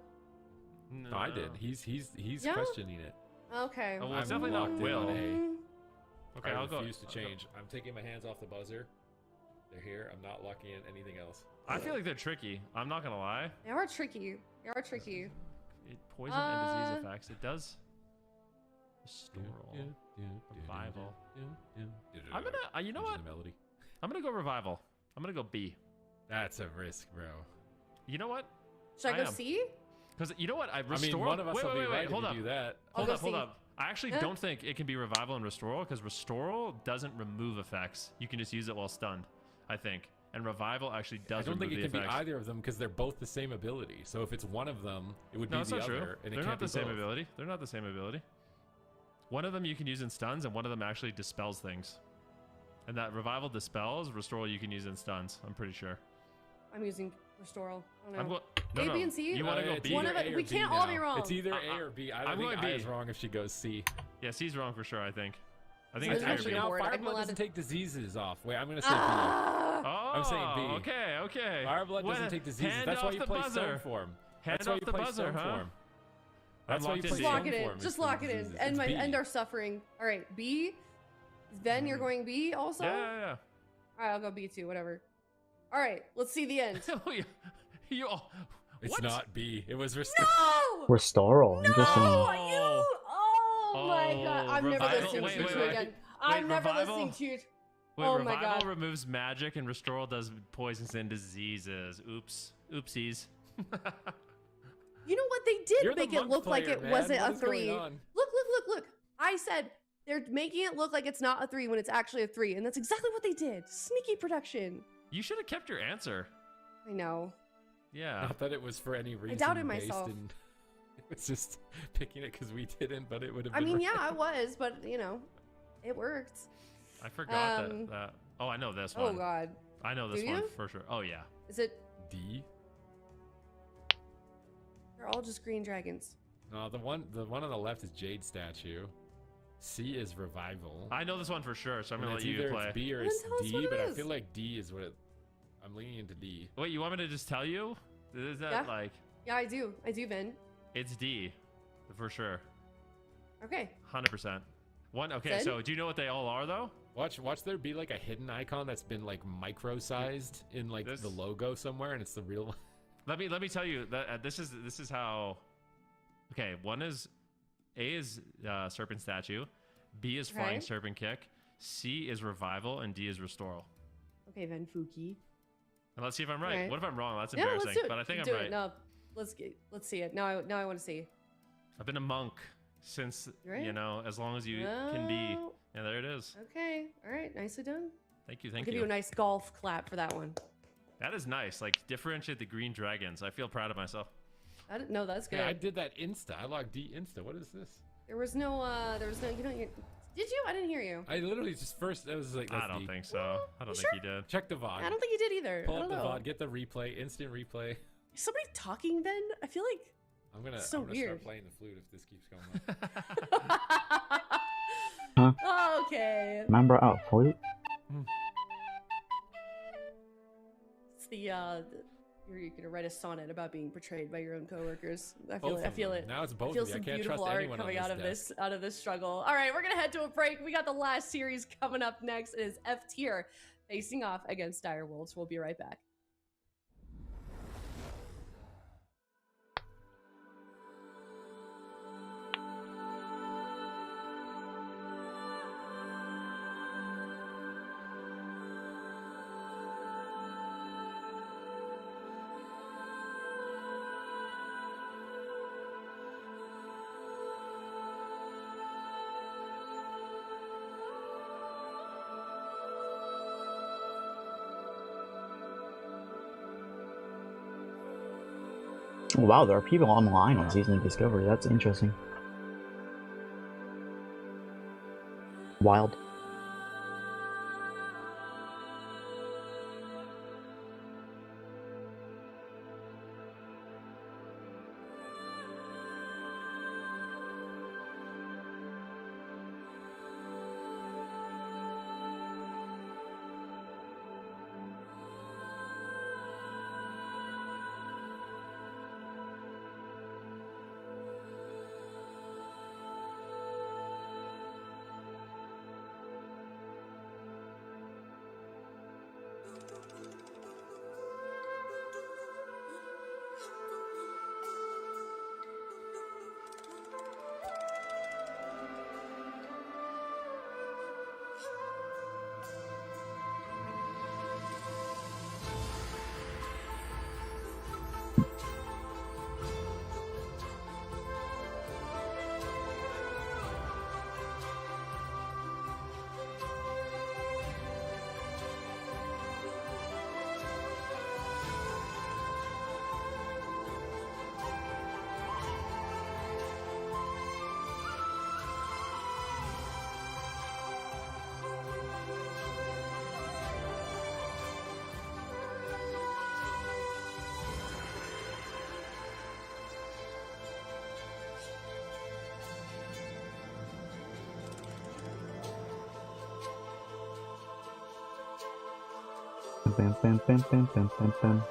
No, I did. He's Yeah? questioning it. Okay. Oh, well, it's I'm definitely not locked in Will. on A. Mm, Okay, I I'll go. refuse to change. I'm taking my hands off the buzzer. They're here. I'm not locking in anything else. I feel like they're tricky. I'm not gonna lie. They are tricky. They are tricky. It poison and disease effects. It does. Restoral. Revival. I'm gonna. You know what? The melody. I'm gonna go Revival. I'm gonna go B. That's a risk, bro. You know what? Should I go am. C? Because you know what? I I mean, Restoral. one of us will be right if hold you up. do that. I'll Hold go up. C. I actually Yeah. don't think it can be Revival and Restoral, because Restoral doesn't remove effects. You can just use it while stunned, I think. And Revival actually I does don't think remove it the can be effects. either of them because they're both the same ability. So if it's one of them, it would No, be that's the not other, true. and it They're can't not the be same both. ability. They're not the same ability. One of them you can use in stuns, and one of them actually dispels things. And that Revival dispels, Restoral you can use in stuns. I'm pretty sure. I'm using Restoral. I I'm don't know. no, A, no. B, and C? You want to go It's B? One either of it- A or we B can't all be now. wrong. It's either A or B. I I'm don't think going I B. is wrong if she goes C. Yeah, C's wrong for sure, I think. I think So it's there's A or Actually, B. no now board. I'm Fireblood allowed doesn't to- take diseases off. Wait, I'm gonna say B. Ah! Oh, I'm saying B. Okay. Fireblood doesn't Well, take diseases. hand That's why off you the play buzzer. Stone Form. Hand That's why off you the play buzzer, Stone huh? Form. That's why you locked in play B. Just lock Stone it in. Form. Just the lock it in. diseases. End It's B. end our suffering. All right, B. Then you're going B also? Yeah. All right, I'll go B too, whatever. All right, let's see the end. you, It's what? not B. It was No! Restoral. Interesting. Oh, my god. I'm never Revival- listening wait, to wait, you wait. again. I'm never Revival? listening to you. Wait, Oh my Revival God. removes magic and Restoral does poisons and diseases. Oops. Oopsies. You know what? They did You're the make it monk look like player, it man. wasn't What a is going 3. on? Look. I said they're making it look like it's not a 3 when it's actually a 3, and that's exactly what they did. Sneaky production. You should have kept your answer. I know. Yeah. Not that it was for any reason. doubted based myself. in- It was just picking it because we didn't, but it would have I been. mean, right. yeah, I was, but it worked. I forgot Um, that. Oh, I know this Oh one. god. I know this Do one you? for sure. Oh, yeah. Is it? D. They're all just green dragons. No, the one on the left is Jade Statue. C is Revival. I know this one for sure, so I'm And going to it's let you either play. it's B or Then it's tell us D, what it but I is. feel like D is what it. I'm leaning into D. Wait, you want me to just tell you? Is that Yeah. like. Yeah, I do, Vin. It's D. For sure. Okay. 100%. Okay, Then? so do you know what they all are, though? Watch there be like a hidden icon that's been like micro-sized in like This- the logo somewhere, and it's the real one. Let me tell you that this is how. Okay, one is A is serpent statue, B is flying Okay. serpent kick, C is revival, and D is restoral. Okay, Vin Fuki. And let's see if I'm right. Alright. What if I'm wrong? That's Yeah, embarrassing. let's do it. But I think do I'm right. it. No, let's see it. Now I want to see. I've been a monk since You're right. as long as you can be. Oh, And there it is. Okay. All right. Nicely done. Thank you. I'll Thank give you. you a nice golf clap for that one. That is nice. Like differentiate the green dragons. I feel proud of myself. No, that's good. Yeah, I did that Insta. I logged D Insta. What is this? There was no. You don't. Did you? I didn't hear you. I literally just first. I was like, I that's don't D. think so. I don't You think you did. Check the VOD. I don't think you did either. Pull I up don't the know. VOD. Get the replay. Instant replay. Is somebody talking, Ben? I feel like. I'm gonna So start weird. playing the flute if this keeps going on. Okay. Remember out flute? It's you're gonna write a sonnet about being betrayed by your own coworkers. I Both of feel them. it. Now it's I both feel of you. I some can't beautiful trust art anyone coming on out of desk. this struggle. All right, we're gonna head to a break. We got the last series coming up next. It is F tier facing off against Dire Wolves. We'll be right back. Wow, there are people online on Season of Discovery. That's interesting. Wild. Bam, bam, bam, bam, bam, bam, bam.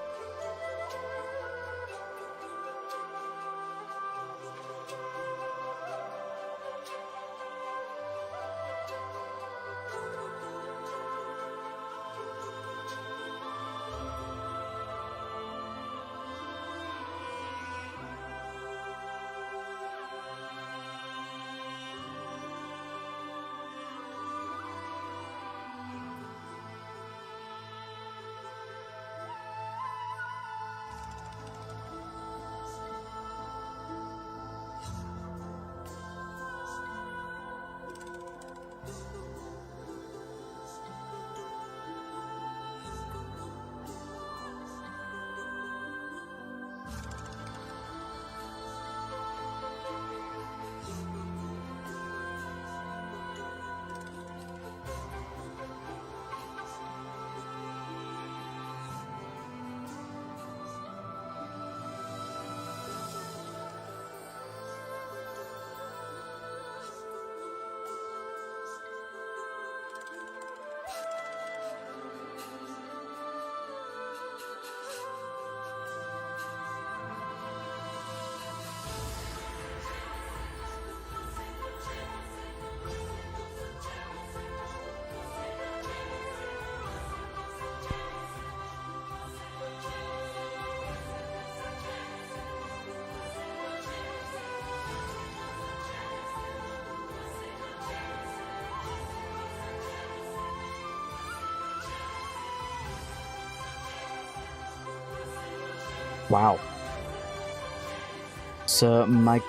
Wow. So my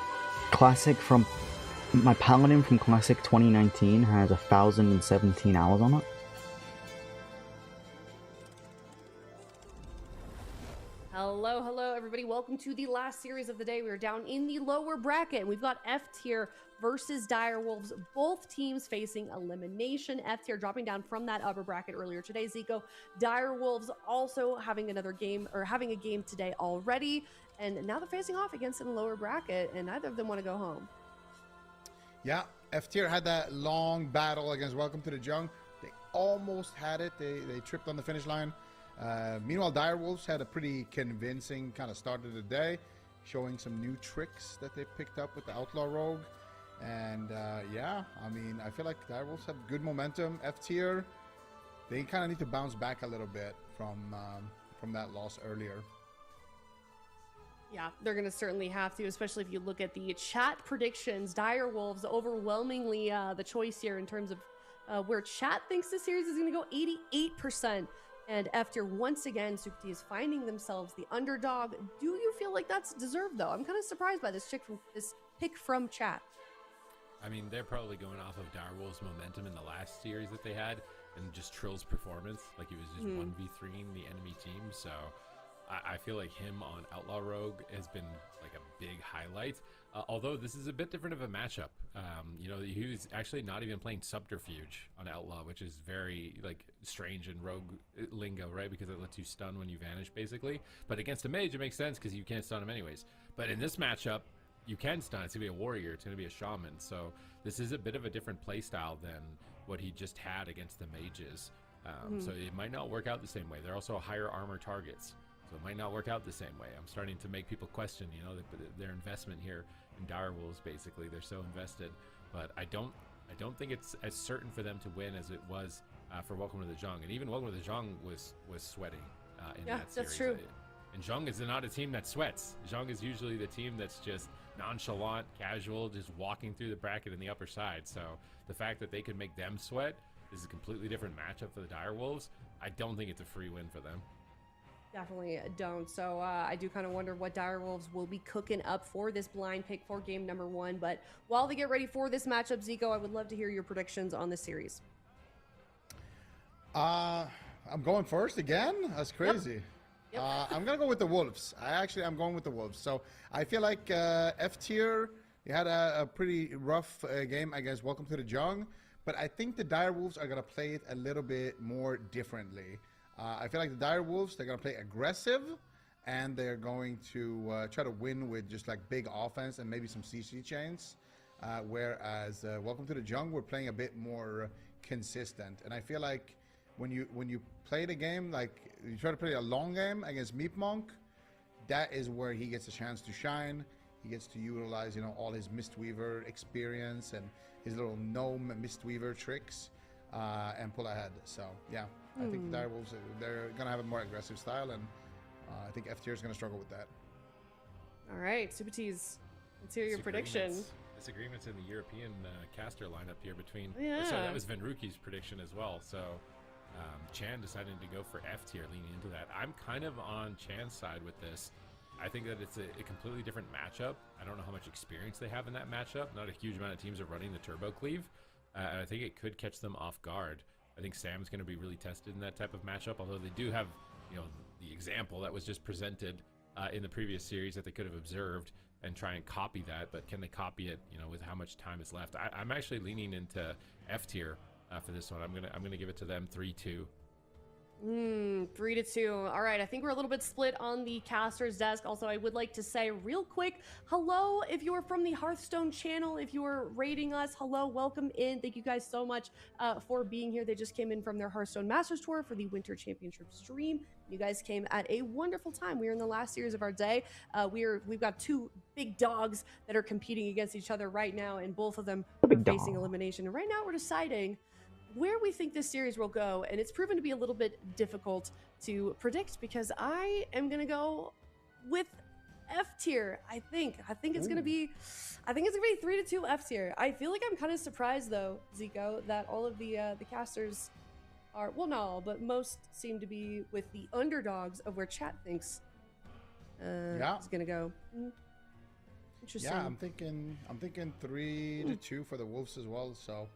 paladin from Classic 2019 has 1,017 hours on it. Hello, everybody. Welcome to the last series of the day. We're down in the lower bracket, and we've got F tier versus Direwolves. Both teams facing elimination. F tier dropping down from that upper bracket earlier today, Zico. Direwolves also having a game today already, and now they're facing off against in the lower bracket, and neither of them want to go home. Yeah, F tier had that long battle against Welcome to the Jung. They almost had it. They tripped on the finish line. Meanwhile, Direwolves had a pretty convincing kind of start of the day, showing some new tricks that they picked up with the Outlaw Rogue. And yeah, I mean, I feel like Direwolves have good momentum. F tier, they kind of need to bounce back a little bit from that loss earlier. Yeah, they're going to certainly have to, especially if you look at the chat predictions. Direwolves overwhelmingly the choice here in terms of where chat thinks the series is going to go, 88%. And after once again, Super T is finding themselves the underdog. Do you feel like that's deserved, though? I'm kind of surprised by this pick from chat. I mean, they're probably going off of Direwolves' momentum in the last series that they had, and just Trill's performance. Like, he was just 1v3ing the enemy team. So I feel like him on Outlaw Rogue has been like a big highlight. Although this is a bit different of a matchup. You know, he was actually not even playing Subterfuge on Outlaw, which is very like strange in Rogue lingo, right? Because it lets you stun when you vanish, basically. But against a mage, it makes sense because you can't stun him anyways. But in this matchup, you can stun. It's gonna be a warrior. It's gonna be a shaman. So this is a bit of a different playstyle than what he just had against the mages. So it might not work out the same way. They're also higher armor targets. So it might not work out the same way. I'm starting to make people question, you know, their investment here in Direwolves. Basically, they're so invested, but I don't think it's as certain for them to win as it was for Welcome to the Jung. And even Welcome to the Jung was sweating in that series. That's true. And Jung is not a team that sweats. Jung is usually the team that's just nonchalant, casual, just walking through the bracket in the upper side. So the fact that they could make them sweat is a completely different matchup for the Direwolves. I don't think it's a free win for them. Definitely don't. So I do kind of wonder what Direwolves will be cooking up for this blind pick for game number 1. But while they get ready for this matchup, Zico, I would love to hear your predictions on this series. I'm going first again? That's crazy. Yep. I'm going to go with the Wolves. I'm going with the Wolves. So I feel like F tier, you had a pretty rough game against Welcome to the Jung. But I think the Direwolves are going to play it a little bit more differently. I feel like the Direwolves, they're going to play aggressive, and they're going to try to win with just like big offense and maybe some CC chains. Whereas Welcome to the Jung, we're playing a bit more consistent. And I feel like when you play the game, like you try to play a long game against Meep Monk, that is where he gets a chance to shine. He gets to utilize, you know, all his Mistweaver experience and his little gnome Mistweaver tricks and pull ahead. So yeah, I think the Direwolves, they're gonna have a more aggressive style, and I think F tier is gonna struggle with that. All right, Supatees, let's hear your prediction. Disagreements in the European caster lineup here between. Yeah. So that was Venruki's prediction as well. So Chan decided to go for F tier, leaning into that. I'm kind of on Chan's side with this. I think that it's a completely different matchup. I don't know how much experience they have in that matchup. Not a huge amount of teams are running the turbo cleave. And I think it could catch them off guard. I think Sam's going to be really tested in that type of matchup, although they do have, you know, the example that was just presented in the previous series that they could have observed and try and copy that. But can they copy it, you know, with how much time is left? I'm actually leaning into F tier for this one. I'm gonna give it to them 3-2. 3-2. All right, I think we're a little bit split on the caster's desk. Also, I would like to say real quick, hello if you're from the Hearthstone channel, if you're rating us, hello, welcome in. Thank you guys so much for being here. They just came in from their Hearthstone Masters Tour for the Winter Championship stream. You guys came at a wonderful time. We are in the last series of our day. We've got two big dogs that are competing against each other right now, and both of them are facing elimination. And right now we're deciding where we think this series will go, and it's proven to be a little bit difficult to predict because I am gonna go with F tier. I think it's gonna be 3-2 F tier. I feel like I'm kind of surprised though, Zico, that all of the casters are, well, not all, but most seem to be with the underdogs of where chat thinks it's gonna go. Interesting. Yeah, I'm thinking 3-2 for the Wolves as well. So.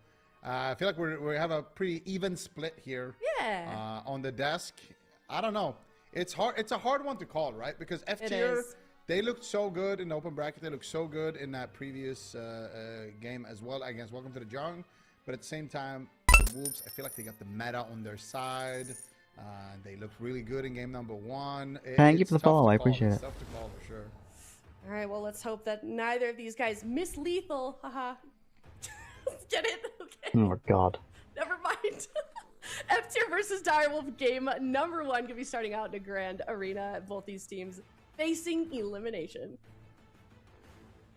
I feel like we have a pretty even split here. Yeah. On the desk, I don't know. It's hard. It's a hard one to call, right? Because F tier, they looked so good in the open bracket. They looked so good in that previous game as well against Welcome to the Jung. But at the same time, the Wolves, I feel like they got the meta on their side. They looked really good in game number 1. Thank you for the follow. I appreciate it. It's tough to call for sure. All right. Well, let's hope that neither of these guys miss lethal. Haha. Get it? Okay. Oh my god. Never mind. F tier versus Direwolf game number 1 could be starting out in a grand arena. Both these teams facing elimination.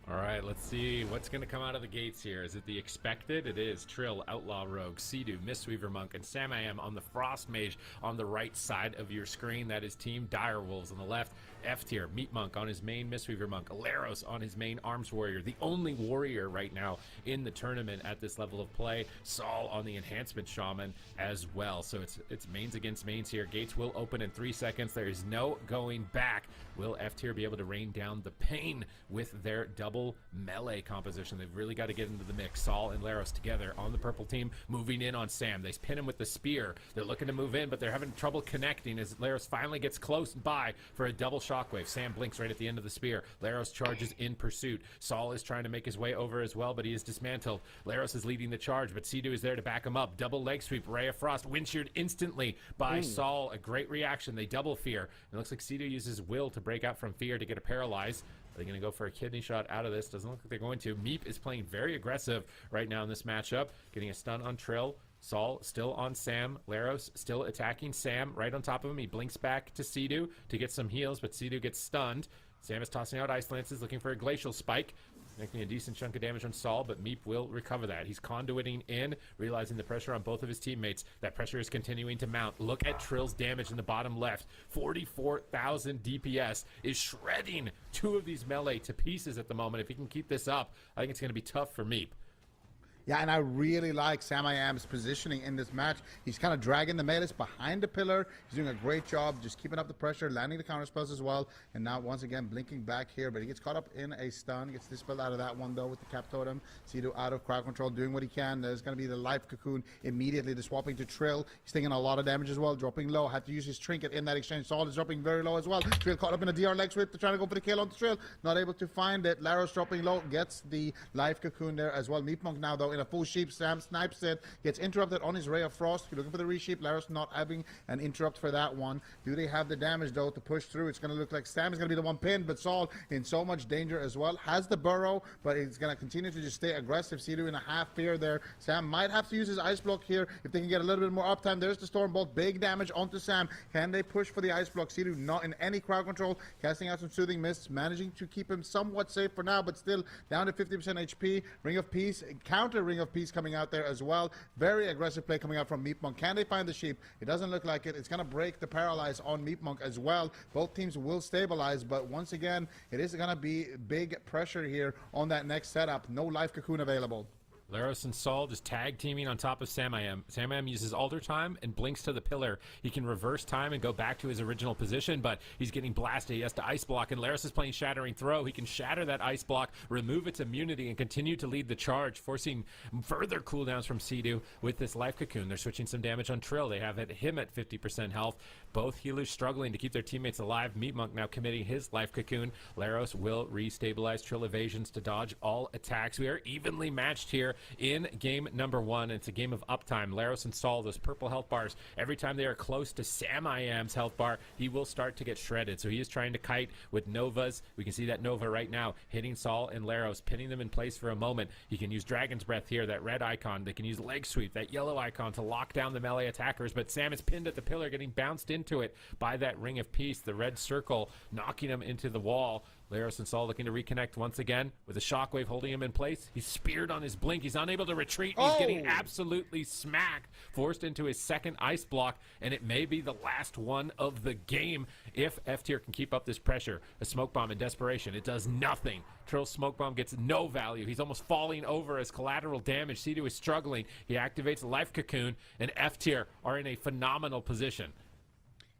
All right, let's see what's going to come out of the gates here. Is it the expected? It is Trill, Outlaw Rogue, Sea-Doo, Mistweaver Monk, and Sam I Am on the Frost Mage on the right side of your screen. That is Team Direwolves on the left. F tier, Meat Monk on his main Mistweaver Monk, Aleros on his main Arms Warrior, the only warrior right now in the tournament at this level of play. Saul on the Enhancement Shaman as well. So it's mains against mains here. Gates will open in 3 seconds. There is no going back. Will F tier be able to rain down the pain with their double melee composition? They've really got to get into the mix. Saul and Laros together on the purple team, moving in on Sam. They pin him with the spear. They're looking to move in, but they're having trouble connecting as Laros finally gets close by for a double shockwave. Sam blinks right at the end of the spear. Laros charges in pursuit. Saul is trying to make his way over as well, but he is dismantled. Laros is leading the charge, but Sea-Doo is there to back him up. Double leg sweep, Ray of Frost, wind sheared instantly by Saul. A great reaction. They double fear. It looks like Sea-Doo uses will to break out from fear to get a paralyze. Are they going to go for a kidney shot out of this? Doesn't look like they're going to. Meep is playing very aggressive right now in this matchup, getting a stun on Trill. Saul still on Sam. Laros still attacking Sam right on top of him. He blinks back to Sea-Doo to get some heals, but Sea-Doo gets stunned. Sam is tossing out Ice Lances, looking for a Glacial Spike, making a decent chunk of damage on Saul, but Meep will recover that. He's conduiting in, realizing the pressure on both of his teammates. That pressure is continuing to mount. Look at Trill's damage in the bottom left. 44,000 DPS is shredding 2 of these melee to pieces at the moment. If he can keep this up, I think it's going to be tough for Meep. Yeah, and I really like Sam I Am's positioning in this match. He's kind of dragging the melees behind the pillar. He's doing a great job just keeping up the pressure, landing the counter spells as well. And now once again blinking back here, but he gets caught up in a stun. Gets dispelled out of that one though with the cap totem. Sea-Doo out of crowd control, doing what he can. There's going to be the life cocoon immediately. The swapping to Trill. He's taking a lot of damage as well, dropping low. Had to use his trinket in that exchange. Saul is dropping very low as well. Trill caught up in a DR leg sweep. They're trying to go for the kill on the Trill. Not able to find it. Laros dropping low, gets the life cocoon there as well. Meep Monk now though though, in a full sheep. Sam snipes it, gets interrupted on his Ray of Frost. You're looking for the resheep. Laros not having an interrupt for that one. Do they have the damage, though, to push through? It's going to look like Sam is going to be the one pinned, but Saul in so much danger as well. Has the burrow, but it's going to continue to just stay aggressive. Sidu in a half fear there. Sam might have to use his ice block here if they can get a little bit more uptime. There's the Storm Bolt. Big damage onto Sam. Can they push for the ice block? Sidu not in any crowd control. Casting out some Soothing Mists. Managing to keep him somewhat safe for now, but still down to 50% HP. Ring of Peace. Counter Ring of Peace coming out there as well. Very aggressive play coming out from Meat Monk. Can they find the sheep? It doesn't look like it. It's going to break the paralyze on Meat Monk as well. Both teams will stabilize, but once again, it is going to be big pressure here on that next setup. No life cocoon available. Laros and Saul just tag teaming on top of Samayam. Samayam uses Alter Time and blinks to the pillar. He can reverse time and go back to his original position, but he's getting blasted. He has to ice block, and Laros is playing Shattering Throw. He can shatter that ice block, remove its immunity, and continue to lead the charge, forcing further cooldowns from Sidu with this Life Cocoon. They're switching some damage on Trill. They have him at 50% health. Both healers struggling to keep their teammates alive. Meat Monk now committing his Life Cocoon. Laros will re-stabilize Trill evasions to dodge all attacks. We are evenly matched here in game number one. It's a game of uptime. Laros and Saul, those purple health bars, every time they are close to Samayam's health bar, he will start to get shredded. So he is trying to kite with Novas. We can see that Nova right now hitting Saul and Laros, pinning them in place for a moment. He can use Dragon's Breath here, that red icon. They can use Leg Sweep, that yellow icon, to lock down the melee attackers. But Sam is pinned at the pillar, getting bounced into it by that Ring of Peace, the red circle, knocking him into the wall. Laros and Saul looking to reconnect once again with a shockwave holding him in place. He's speared on his blink. He's unable to retreat. He's getting absolutely smacked, forced into his second ice block, and it may be the last one of the game if F tier can keep up this pressure. A smoke bomb in desperation. It does nothing. Trill's smoke bomb gets no value. He's almost falling over as collateral damage. Sidu is struggling. He activates Life Cocoon, and F tier are in a phenomenal position.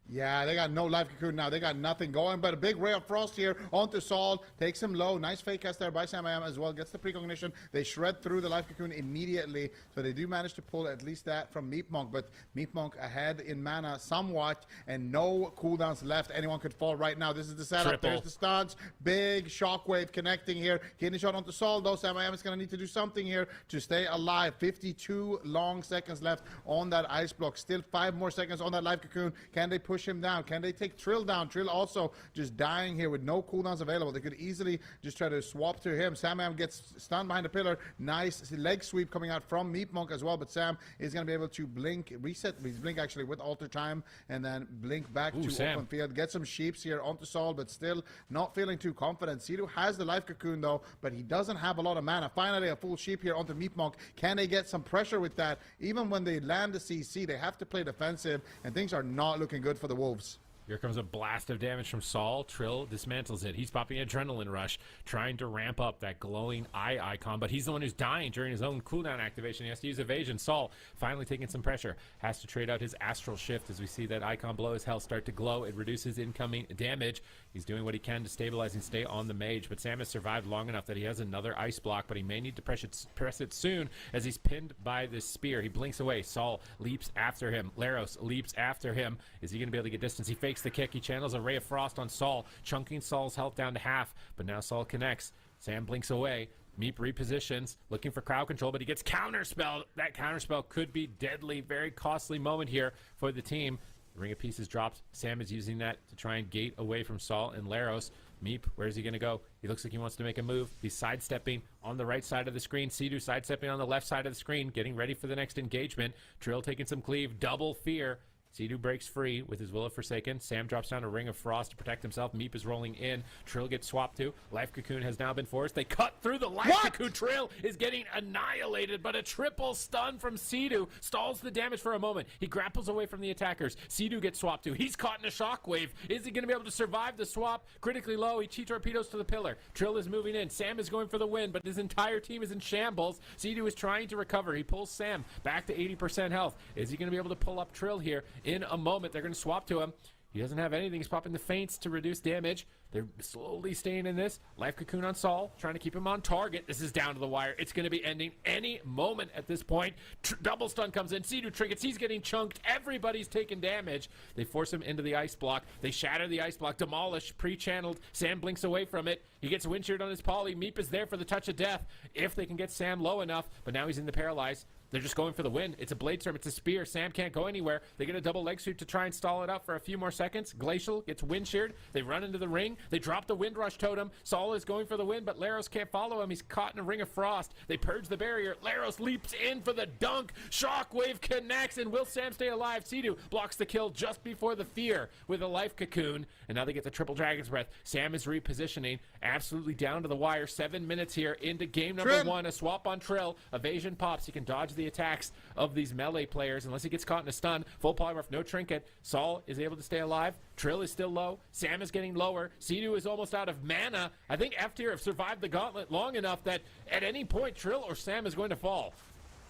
Yeah, they got no life cocoon now. They got nothing going, but a big Ray of Frost here onto Saul. Takes him low. Nice fake cast there by Samayam as well. Gets the precognition. They shred through the life cocoon immediately, so they do manage to pull at least that from Meat Monk, but Meat Monk ahead in mana somewhat, and no cooldowns left. Anyone could fall right now. This is the setup. Triple. There's the stuns. Big shockwave connecting here. Getting shot onto Saul, though. Samayam is going to need to do something here to stay alive. 52 long seconds left on that ice block. Still 5 more seconds on that life cocoon. Can they push him down? Can they take Trill down? Trill also just dying here with no cooldowns available. They could easily just try to swap to him. Samayam gets stunned behind the pillar. Nice leg sweep coming out from Meat Monk as well, but Sam is going to be able to blink, reset his blink actually with Alter Time, and then blink back to Sam. open field. Get some sheeps here onto Saul, but still not feeling too confident. Sidu has the life cocoon though, but he doesn't have a lot of mana. Finally, a full sheep here onto Meat Monk. Can they get some pressure with that? Even when they land the CC, they have to play defensive, and things are not looking good for the Wolves. Here comes a blast of damage from Saul. Trill dismantles it. He's popping Adrenaline Rush, trying to ramp up that glowing eye icon, but he's the one who's dying during his own cooldown activation. He has to use evasion. Saul finally taking some pressure. Has to trade out his Astral Shift as we see that icon below his health start to glow. It reduces incoming damage. He's doing what he can to stabilize and stay on the mage, but Sam has survived long enough that he has another ice block, but he may need to press it soon as he's pinned by this spear. He blinks away. Saul leaps after him. Laros leaps after him. Is he going to be able to get distance? He fakes the kick. He channels a Ray of Frost on Saul, chunking Saul's health down to half, but now Saul connects. Sam blinks away. Meep repositions, looking for crowd control, but he gets counterspelled. That counterspell could be deadly. Very costly moment here for the team. The Ring of Peace is dropped. Sam is using that to try and gate away from Saul and Laros. Meep, where's he going to go? He looks like he wants to make a move. He's sidestepping on the right side of the screen. Sidu sidestepping on the left side of the screen, getting ready for the next engagement. Trill taking some cleave. Double fear. Sidu breaks free with his Will of Forsaken. Sam drops down a Ring of Frost to protect himself. Meep is rolling in. Trill gets swapped to. Life Cocoon has now been forced. They cut through the Life Cocoon. Trill is getting annihilated, but a triple stun from Sidu stalls the damage for a moment. He grapples away from the attackers. Sidu gets swapped to. He's caught in a shockwave. Is he going to be able to survive the swap? Critically low. He cheat torpedoes to the pillar. Trill is moving in. Sam is going for the win, but his entire team is in shambles. Sidu is trying to recover. He pulls Sam back to 80% health. Is he going to be able to pull up Trill here in a moment? They're going to swap to him. He doesn't have anything. He's popping the feints to reduce damage. They're slowly staying in this. Life Cocoon on Saul, trying to keep him on target. This is down to the wire. It's going to be ending any moment at this point. Double stun comes in. Sea-Doo trinkets. He's getting chunked. Everybody's taking damage. They force him into the ice block. They shatter the ice block. Demolish, pre-channeled. Sam blinks away from it. He gets wind sheared on his poly. Meep is there for the touch of death if they can get Sam low enough, but now he's in the paralyze. They're just going for the win. It's a blade storm. It's a spear. Sam can't go anywhere. They get a double leg sweep to try and stall it out for a few more seconds. Glacial gets wind sheared. They run into the ring. They drop the wind rush totem. Saul is going for the win, but Laros can't follow him. He's caught in a ring of frost. They purge the barrier. Laros leaps in for the dunk. Shockwave connects, and will Sam stay alive? Sea-Doo blocks the kill just before the fear with a life cocoon, and now they get the triple dragon's breath. Sam is repositioning. Absolutely down to the wire. 7 minutes here into game number 1. A swap on Trill. Evasion pops. He can dodge the attacks of these melee players unless he gets caught in a stun. Full polymorph, no trinket. Saul is able to stay alive. Trill is still low. Sam is getting lower. Sea-Doo is almost out of mana. I think F tier have survived the gauntlet long enough that at any point Trill or Sam is going to fall.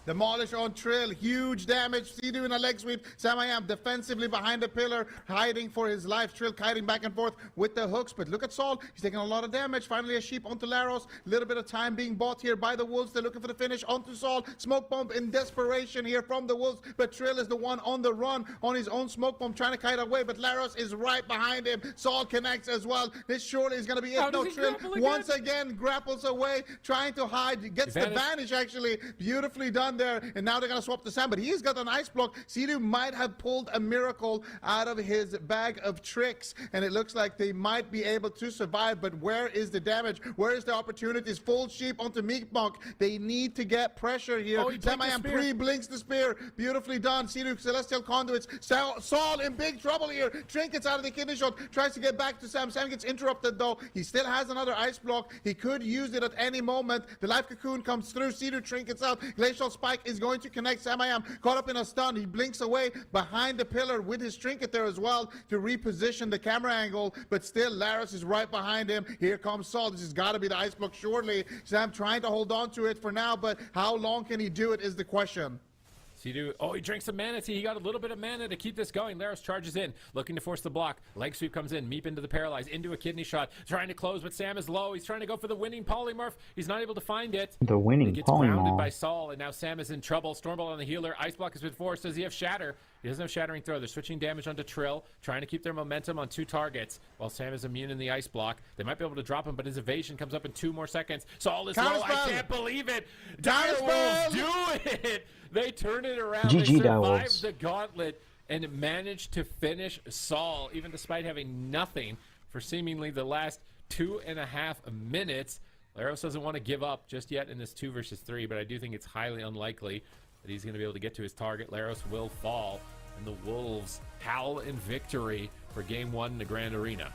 Demolish on Trill, huge damage. Sea-Doo in a leg sweep. Samayam defensively behind the pillar, hiding for his life. Trill kiting back and forth with the hooks. But look at Saul. He's taking a lot of damage. Finally, a sheep onto Laros. A little bit of time being bought here by the Wolves. They're looking for the finish onto Saul. Smoke bomb in desperation here from the Wolves. But Trill is the one on the run on his own smoke bomb, trying to kite away. But Laros is right behind him. Saul connects as well. This surely is going to be it. No, Trill once again grapples away, trying to hide. Gets the vanish, actually. Beautifully done there. And now they're going to swap to Sam, but he's got an ice block. Sea-Doo might have pulled a miracle out of his bag of tricks, and it looks like they might be able to survive, but where is the damage? Where is the opportunities? Full sheep onto Meekmonk. They need to get pressure here. Oh, Samayam pre-blinks the spear. Beautifully done. Sea-Doo, Celestial Conduits. Saul in big trouble here. Trinkets out of the kidney shot. Tries to get back to Sam. Sam gets interrupted, though. He still has another ice block. He could use it at any moment. The life cocoon comes through. Sea-Doo trinkets out. Glacial Spike is going to connect. Samayam caught up in a stun. He blinks away behind the pillar with his trinket there as well to reposition the camera angle, but still Laros is right behind him. Here comes Saul. This has got to be the ice block surely. Sam trying to hold on to it for now, but how long can he do it is the question. Sea-Doo, oh, he drinks some mana tea. He got a little bit of mana to keep this going. Laros charges in, looking to force the block. Leg sweep comes in. Meep into the paralyze, into a kidney shot. Trying to close, but Sam is low. He's trying to go for the winning polymorph. He's not able to find it. The winning He gets grounded by Saul, and now Sam is in trouble. Stormbolt on the healer. Ice block has been forced. Does he have shatter? He doesn't have shattering throw. They're switching damage onto Trill, trying to keep their momentum on 2 targets while Sam is immune in the ice block. They might be able to drop him, but his evasion comes up in 2 more seconds. Saul is low. I can't believe it. Direwolves do it. They turn it around. GG, they survive Direwolves. the gauntlet and manage to finish Saul, even despite having nothing for seemingly the last 2.5 minutes. Laros doesn't want to give up just yet in this 2 versus 3, but I do think it's highly unlikely that he's going to be able to get to his target. Laros will fall, and the Wolves howl in victory for Game 1 in the Grand Arena.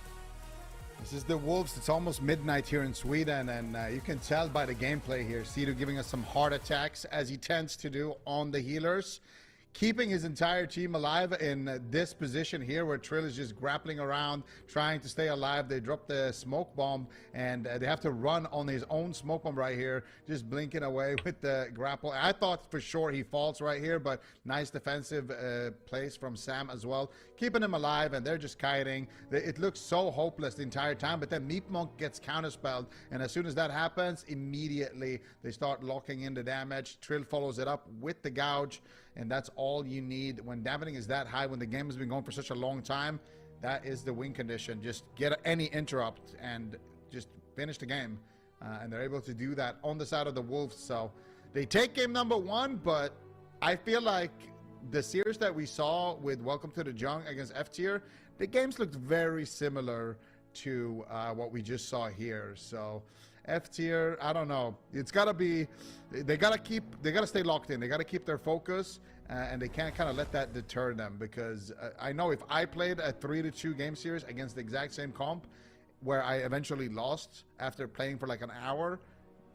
This is the Wolves. It's almost midnight here in Sweden, and you can tell by the gameplay here. Sea-Doo giving us some heart attacks, as he tends to do on the healers. Keeping his entire team alive in this position here where Trill is just grappling around, trying to stay alive. They drop the smoke bomb, and they have to run on his own smoke bomb right here, just blinking away with the grapple. I thought for sure he falls right here, but nice defensive plays from Sam as well, keeping him alive, and they're just kiting. It looks so hopeless the entire time, but then Meepmonk gets counterspelled, and as soon as that happens, immediately they start locking in the damage. Trill follows it up with the gouge, and that's all you need. When dampening is that high, when the game has been going for such a long time, that is the win condition. Just get any interrupt and just finish the game. And they're able to do that on the side of the Wolves. So they take game number 1, but I feel like the series that we saw with Welcome to the Jung against F tier, the games looked very similar to what we just saw here. So F tier, I don't know. It's got to be, they got to stay locked in. They got to keep their focus, and they can't kind of let that deter them, because I know if I played a 3-2 game series against the exact same comp where I eventually lost after playing for like an hour,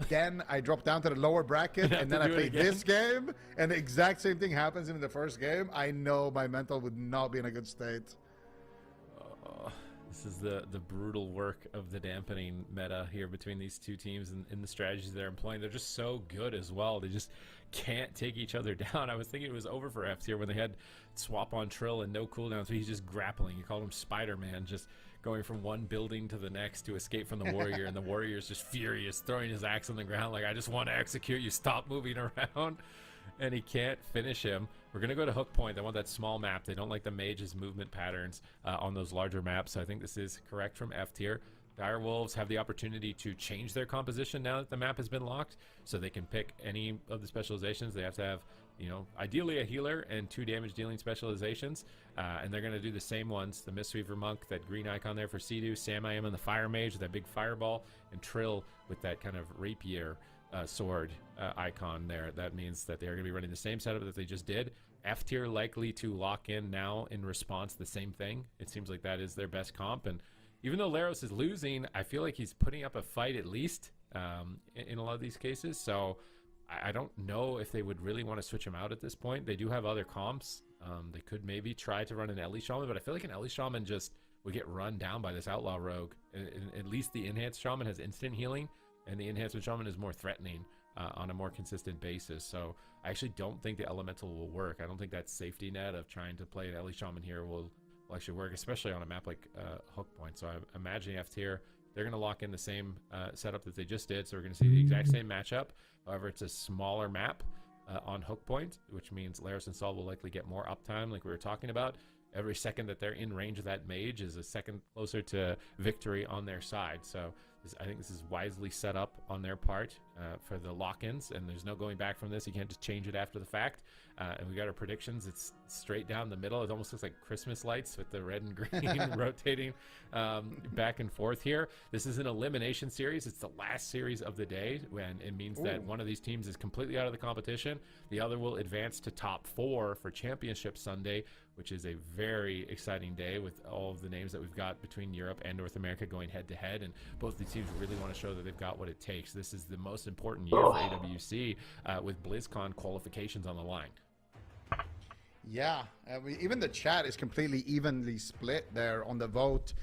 then I drop down to the lower bracket, and then I play this game, and the exact same thing happens in the first game. I know my mental would not be in a good state. This is the brutal work of the dampening meta here between these two teams and the strategies they're employing. They're just so good as well. They just can't take each other down. I was thinking it was over for F tier when they had swap on Trill and no cooldown, so he's just grappling. You called him Spider-Man, just going from one building to the next to escape from the warrior, and the warrior's just furious, throwing his axe on the ground like, I just want to execute you, stop moving around. And he can't finish him. We're going to go to Hook Point. They want that small map. They don't like the mage's movement patterns on those larger maps, so I think this is correct from F tier. Direwolves have the opportunity to change their composition now that the map has been locked, so they can pick any of the specializations. They have to have, you know, ideally a healer and 2 damage dealing specializations, and they're going to do the same ones. The Mistweaver Monk, that green icon there for Sea-Doo, Sam I Am and the Fire Mage with that big fireball, and Trill with that kind of rapier sword icon there. That means that they're going to be running the same setup that they just did. F tier likely to lock in now in response the same thing. It seems like that is their best comp, and even though Laros is losing, I feel like he's putting up a fight at least in a lot of these cases. So I don't know if they would really want to switch him out at this point. They do have other comps. They could maybe try to run an Ellie Shaman, but I feel like an Ellie Shaman just would get run down by this Outlaw Rogue. At least the Enhanced Shaman has instant healing, and the Enhancement Shaman is more threatening on a more consistent basis. So I actually don't think the Elemental will work. I don't think that safety net of trying to play an Ellie Shaman here will actually work, especially on a map like Hook Point. So I'm imagining F tier, they're going to lock in the same setup that they just did. So we're going to see the exact same matchup. However, it's a smaller map on Hook Point, which means Laros and Sol will likely get more uptime, like we were talking about. Every second that they're in range of that mage is a second closer to victory on their side. So I think this is wisely set up on their part for the lock-ins, and there's no going back from this. You can't just change it after the fact. And we got our predictions. It's straight down the middle. It almost looks like Christmas lights with the red and green rotating back and forth here. This is an elimination series. It's the last series of the day, when it means that one of these teams is completely out of the competition. The other will advance to top 4 for Championship Sunday, which is a very exciting day with all of the names that we've got between Europe and North America going head-to-head, and both these teams really want to show that they've got what it takes. This is the most important year for AWC with BlizzCon qualifications on the line. Yeah, even the chat is completely evenly split there on the vote,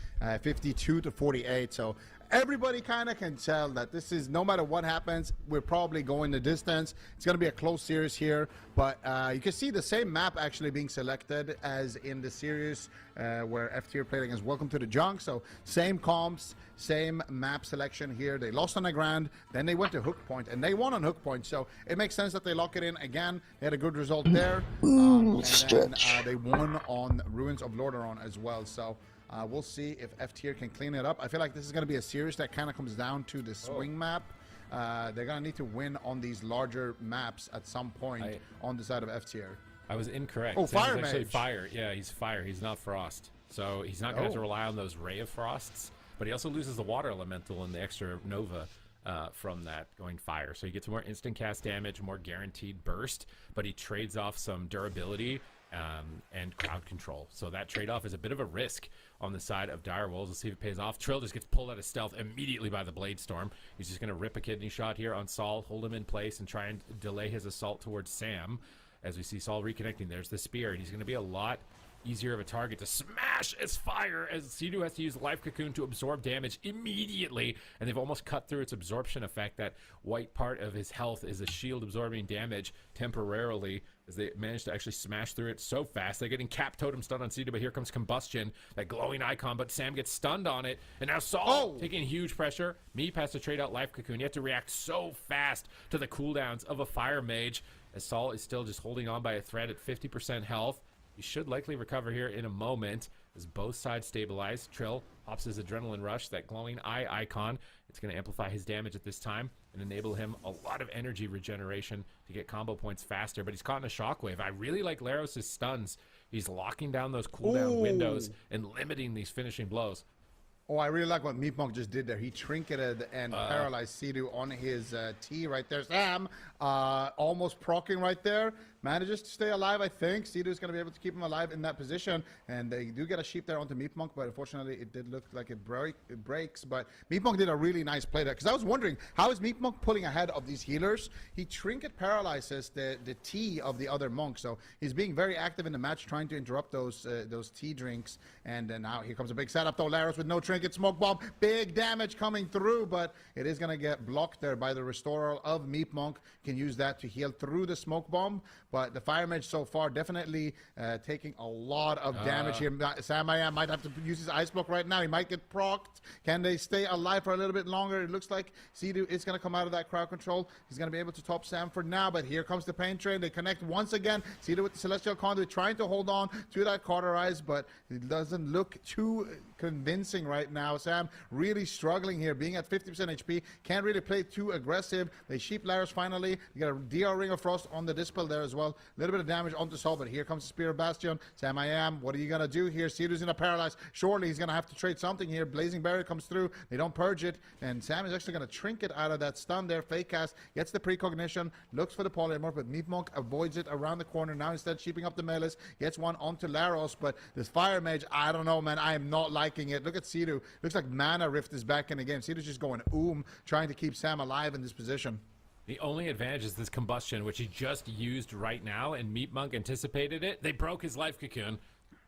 52 to 48. So everybody kind of can tell that this is, no matter what happens, we're probably going the distance. It's going to be a close series here, but you can see the same map actually being selected as in the series where F tier played against Welcome to the Junk. So same comps, same map selection here. They lost on the Grand, then they went to Hook Point, and they won on Hook Point. So it makes sense that they lock it in again. They had a good result there. And then they won on Ruins of Lordaeron as well. So we'll see if F tier can clean it up. I feel like this is going to be a series that kind of comes down to the swing map. They're going to need to win on these larger maps at some point on the side of F tier. I was incorrect. Oh, Fire Sam's actually Mage. Fire. Yeah, he's Fire. He's not Frost. So he's not going to have to rely on those Ray of Frosts, but he also loses the Water Elemental and the extra Nova from that going Fire. So he gets more instant cast damage, more guaranteed burst, but he trades off some durability and crowd control. So that trade-off is a bit of a risk on the side of Direwolves. Let's see if it pays off. Trill just gets pulled out of stealth immediately by the Blade Storm. He's just going to rip a kidney shot here on Sol, hold him in place, and try and delay his assault towards Sam. As we see Sol reconnecting, there's the spear, and he's going to be a lot easier of a target to smash as Fire, as Sea-Doo has to use Life Cocoon to absorb damage immediately, and they've almost cut through its absorption effect. That white part of his health is a shield absorbing damage temporarily, as they managed to actually smash through it so fast. They're getting Cap Totem stunned on Sea-Doo, but here comes Combustion, that glowing icon, but Sam gets stunned on it, and now Sol taking huge pressure. Meep has to trade out Life Cocoon. You have to react so fast to the cooldowns of a Fire Mage, as Sol is still just holding on by a thread at 50% health. He should likely recover here in a moment as both sides stabilize. Trill pops his Adrenaline Rush, that glowing eye icon. It's going to amplify his damage at this time and enable him a lot of energy regeneration to get combo points faster, but he's caught in a shockwave. I really like Laros' stuns. He's locking down those cooldown windows and limiting these finishing blows. Oh, I really like what Meatmonk just did there. He trinketed and paralyzed Sea-Doo on his T right there. Sam almost proccing right there. manages to stay alive, I think. Sea-Doo's going to be able to keep him alive in that position. And they do get a sheep there onto Meep Monk, but unfortunately it did look like it breaks. But Meep Monk did a really nice play there. Because I was wondering, how is Meep Monk pulling ahead of these healers? He trinket paralyzes the T of the other monk. So he's being very active in the match, trying to interrupt those tea drinks. And now here comes a big setup, though. Laros with no trinket, smoke bomb. Big damage coming through, but it is going to get blocked there by the restorer of Meep Monk. Can use that to heal through the smoke bomb. But the fire mage so far definitely taking a lot of damage here. Samayam might have to use his ice block right now. He might get procced. Can they stay alive for a little bit longer? It looks like Sea-Doo is going to come out of that crowd control. He's going to be able to top Sam for now, but here comes the pain train. They connect once again. Sea-Doo with the Celestial Conduit trying to hold on to that cauterize, but it doesn't look too convincing right now. Sam really struggling here, being at 50% HP. Can't really play too aggressive. They sheep Laros finally. You got a DR Ring of Frost on the Dispel there as well. A little bit of damage onto Sol, but here comes the Spear of Bastion. Sam I am. What are you going to do here? Sea-Doo's in a paralyze. Surely he's going to have to trade something here. Blazing Barrier comes through. They don't purge it, and Sam is actually going to trinket out of that stun there. Fake cast, gets the precognition, looks for the polymorph, but Meep Monk avoids it around the corner. Now instead sheeping up the melees, gets one onto Laros, but this Fire Mage, I don't know, man. I am not liking it. Look at Sea-Doo. Looks like Mana Rift is back in the game. Sea-Doo's just going trying to keep Sam alive in this position. The only advantage is this combustion, which he just used right now, and Meat Monk anticipated it. They broke his life cocoon,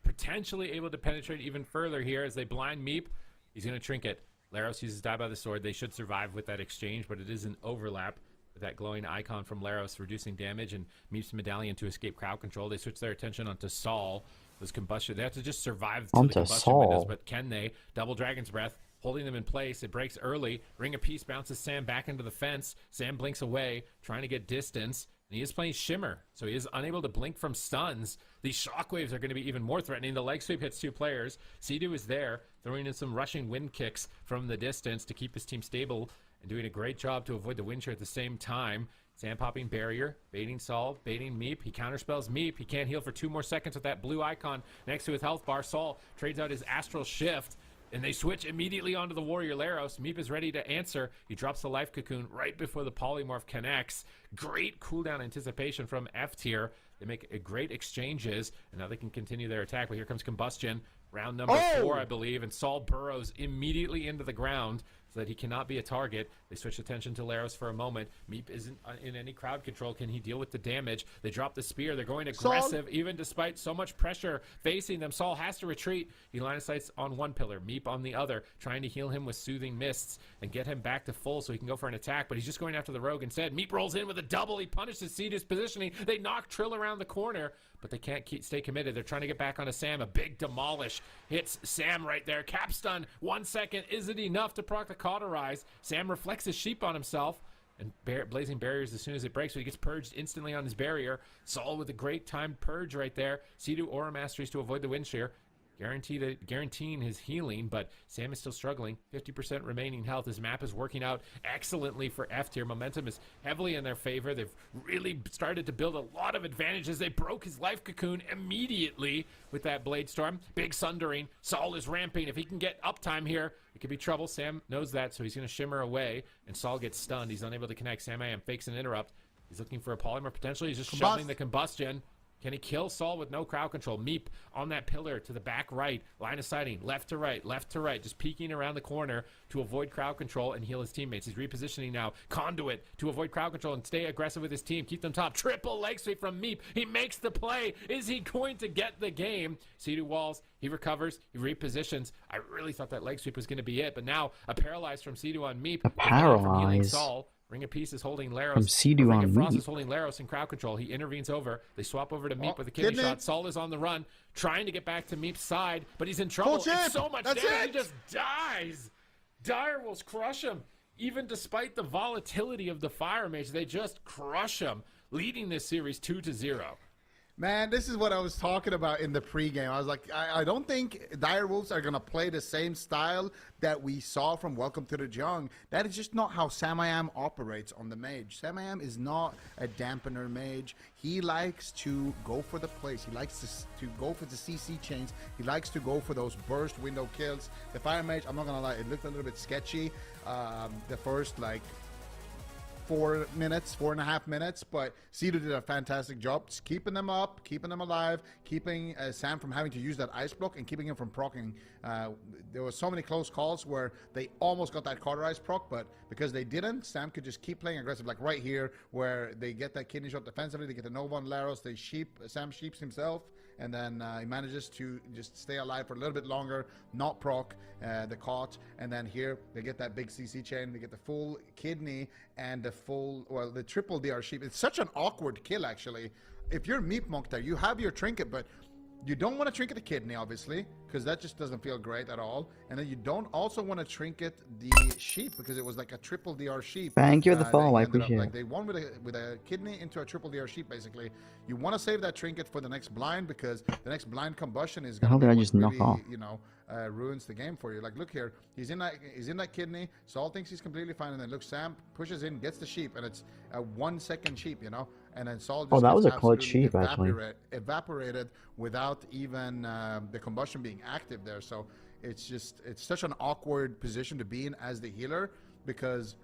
potentially able to penetrate even further here as they blind Meep. He's going to trinket. Laros uses Die by the Sword. They should survive with that exchange, but it is an overlap with that glowing icon from Laros, reducing damage, and Meep's medallion to escape crowd control. They switch their attention onto Sol. Those combustion, they have to just survive through the combustion windows, but can they? Double Dragon's Breath, holding them in place. It breaks early. Ring of Peace bounces Sam back into the fence. Sam blinks away, trying to get distance. And he is playing Shimmer, so he is unable to blink from stuns. These shockwaves are going to be even more threatening. The leg sweep hits 2 players. Sea-Doo is there, throwing in some rushing wind kicks from the distance to keep his team stable and doing a great job to avoid the wind shear at the same time. Sam popping barrier, baiting Sol, baiting Meep. He counterspells Meep. He can't heal for 2 more seconds with that blue icon next to his health bar. Sol trades out his Astral Shift, and they switch immediately onto the Warrior Laros. Meep is ready to answer. He drops the life cocoon right before the polymorph connects. Great cooldown anticipation from F tier. They make great exchanges, and now they can continue their attack. But here comes Combustion, round number 4, I believe, and Sol burrows immediately into the ground so that he cannot be a target. They switch attention to Laros for a moment. Meep isn't in any crowd control. Can he deal with the damage? They drop the spear. They're going aggressive, even despite so much pressure facing them. Sol has to retreat. He line of sights on one pillar, Meep on the other, trying to heal him with Soothing Mists and get him back to full so he can go for an attack, but he's just going after the rogue instead. Meep rolls in with a double. He punishes Sea-Doo's positioning. They knock Trill around the corner, but they can't stay committed. They're trying to get back onto Sam. A big demolish hits Sam right there. Cap stun, 1 second. Is it enough to proc the cauterize? Sam reflects his sheep on himself and blazing barriers as soon as it breaks, so he gets purged instantly on his barrier. Sol with a great timed purge right there. Sea-Doo aura masteries to avoid the wind shear, guaranteeing his healing, but Sam is still struggling. 50% remaining health. His map is working out excellently for F tier. Momentum is heavily in their favor. They've really started to build a lot of advantages. They broke his life cocoon immediately with that Blade Storm. Big Sundering. Sol is ramping. If he can get uptime here, it could be trouble. Sam knows that, so he's going to shimmer away, and Sol gets stunned. He's unable to connect. Sam AM fakes an interrupt. He's looking for a polymorph potentially. He's just shoving the combustion. Can he kill Sol with no crowd control? Meep on that pillar to the back right. Line of sighting. Left to right. Just peeking around the corner to avoid crowd control and heal his teammates. He's repositioning now. Conduit to avoid crowd control and stay aggressive with his team. Keep them top. Triple leg sweep from Meep. He makes the play. Is he going to get the game? Sea-Doo walls. He recovers. He repositions. I really thought that leg sweep was going to be it, but now a paralyze from Sea-Doo on Meep. A paralyze. Sol. Ring of Peace is holding Laros. From Sea-Doo Ring on of Frost Meep. is holding Laros in crowd control. He intervenes over. They swap over to Meep with a kidney shot. Sol is on the run, trying to get back to Meep's side, but he's in trouble. It's so much damage. He just dies. Direwolves crush him. Even despite the volatility of the Fire Mage, they just crush him, leading this series 2-0. Man, this is what I was talking about in the pregame. I was like, I don't think Direwolves are going to play the same style that we saw from Welcome to the Jung. That is just not how Samayam operates on the mage. Samayam is not a dampener mage. He likes to go for the plays. He likes to go for the CC chains. He likes to go for those burst window kills. The Fire Mage, I'm not going to lie, it looked a little bit sketchy. The first, like, 4 minutes, 4.5 minutes, but Cedo did a fantastic job just keeping them up, keeping them alive, keeping Sam from having to use that ice block and keeping him from proccing. There were so many close calls where they almost got that cauterize proc, but because they didn't, Sam could just keep playing aggressive, like right here where they get that kidney shot defensively, they get the Nova on Laros, Sam sheeps himself, and then he manages to just stay alive for a little bit longer, not proc the caught, and then here they get that big CC chain, they get the full kidney and the triple DR sheep. It's such an awkward kill, actually. If you're Meep Monk there, you have your trinket, but you don't want to trinket the kidney, obviously, because that just doesn't feel great at all. And then you don't also want to trinket the sheep, because it was like a triple DR sheep. Thank you for the follow, I appreciate like it. they won with a kidney into a triple DR sheep, basically. You want to save that trinket for the next blind, because the next blind combustion is going to be did I what just knock really, off? you know, ruins the game for you. Like, look here, he's in that kidney. Saul thinks he's completely fine, and then look, Sam pushes in, gets the sheep, and it's a 1 second sheep, you know. And then Saul just that was gets a clutch absolutely sheep, actually. evaporated without even the combustion being active there. So it's such an awkward position to be in as the healer, because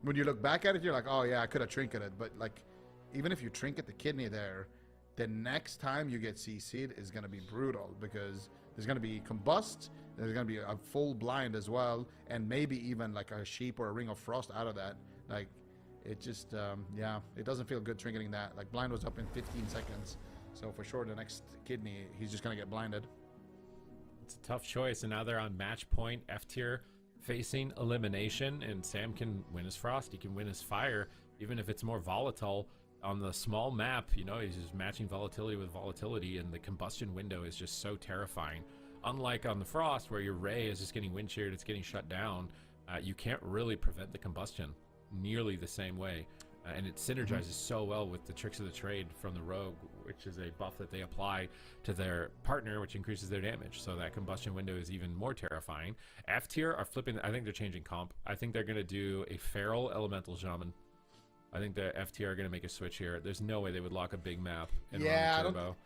when you look back at it, you're like, oh yeah, I could have trinketed, but like, even if you trinket the kidney there, the next time you get CC'd is going to be brutal, because there's going to be combust, there's going to be a full blind as well, and maybe even like a sheep or a ring of frost out of that. Like, it just, yeah, it doesn't feel good trinketing that. Like, blind was up in 15 seconds. So for sure, the next kidney, he's just going to get blinded. It's a tough choice, and now they're on match point, F tier, facing elimination, and Sam can win his frost, he can win his fire, even if it's more volatile. On the small map, you know, he's just matching volatility with volatility, and the combustion window is just so terrifying. Unlike on the frost, where your ray is just getting wind sheared, it's getting shut down, you can't really prevent the combustion nearly the same way. And it synergizes so well with the tricks of the trade from the rogue, which is a buff that they apply to their partner, which increases their damage. So that combustion window is even more terrifying. F tier are flipping. I think they're changing comp. I think they're going to do a feral elemental shaman. I think the F tier are going to make a switch here. There's no way they would lock a big map and run a turbo.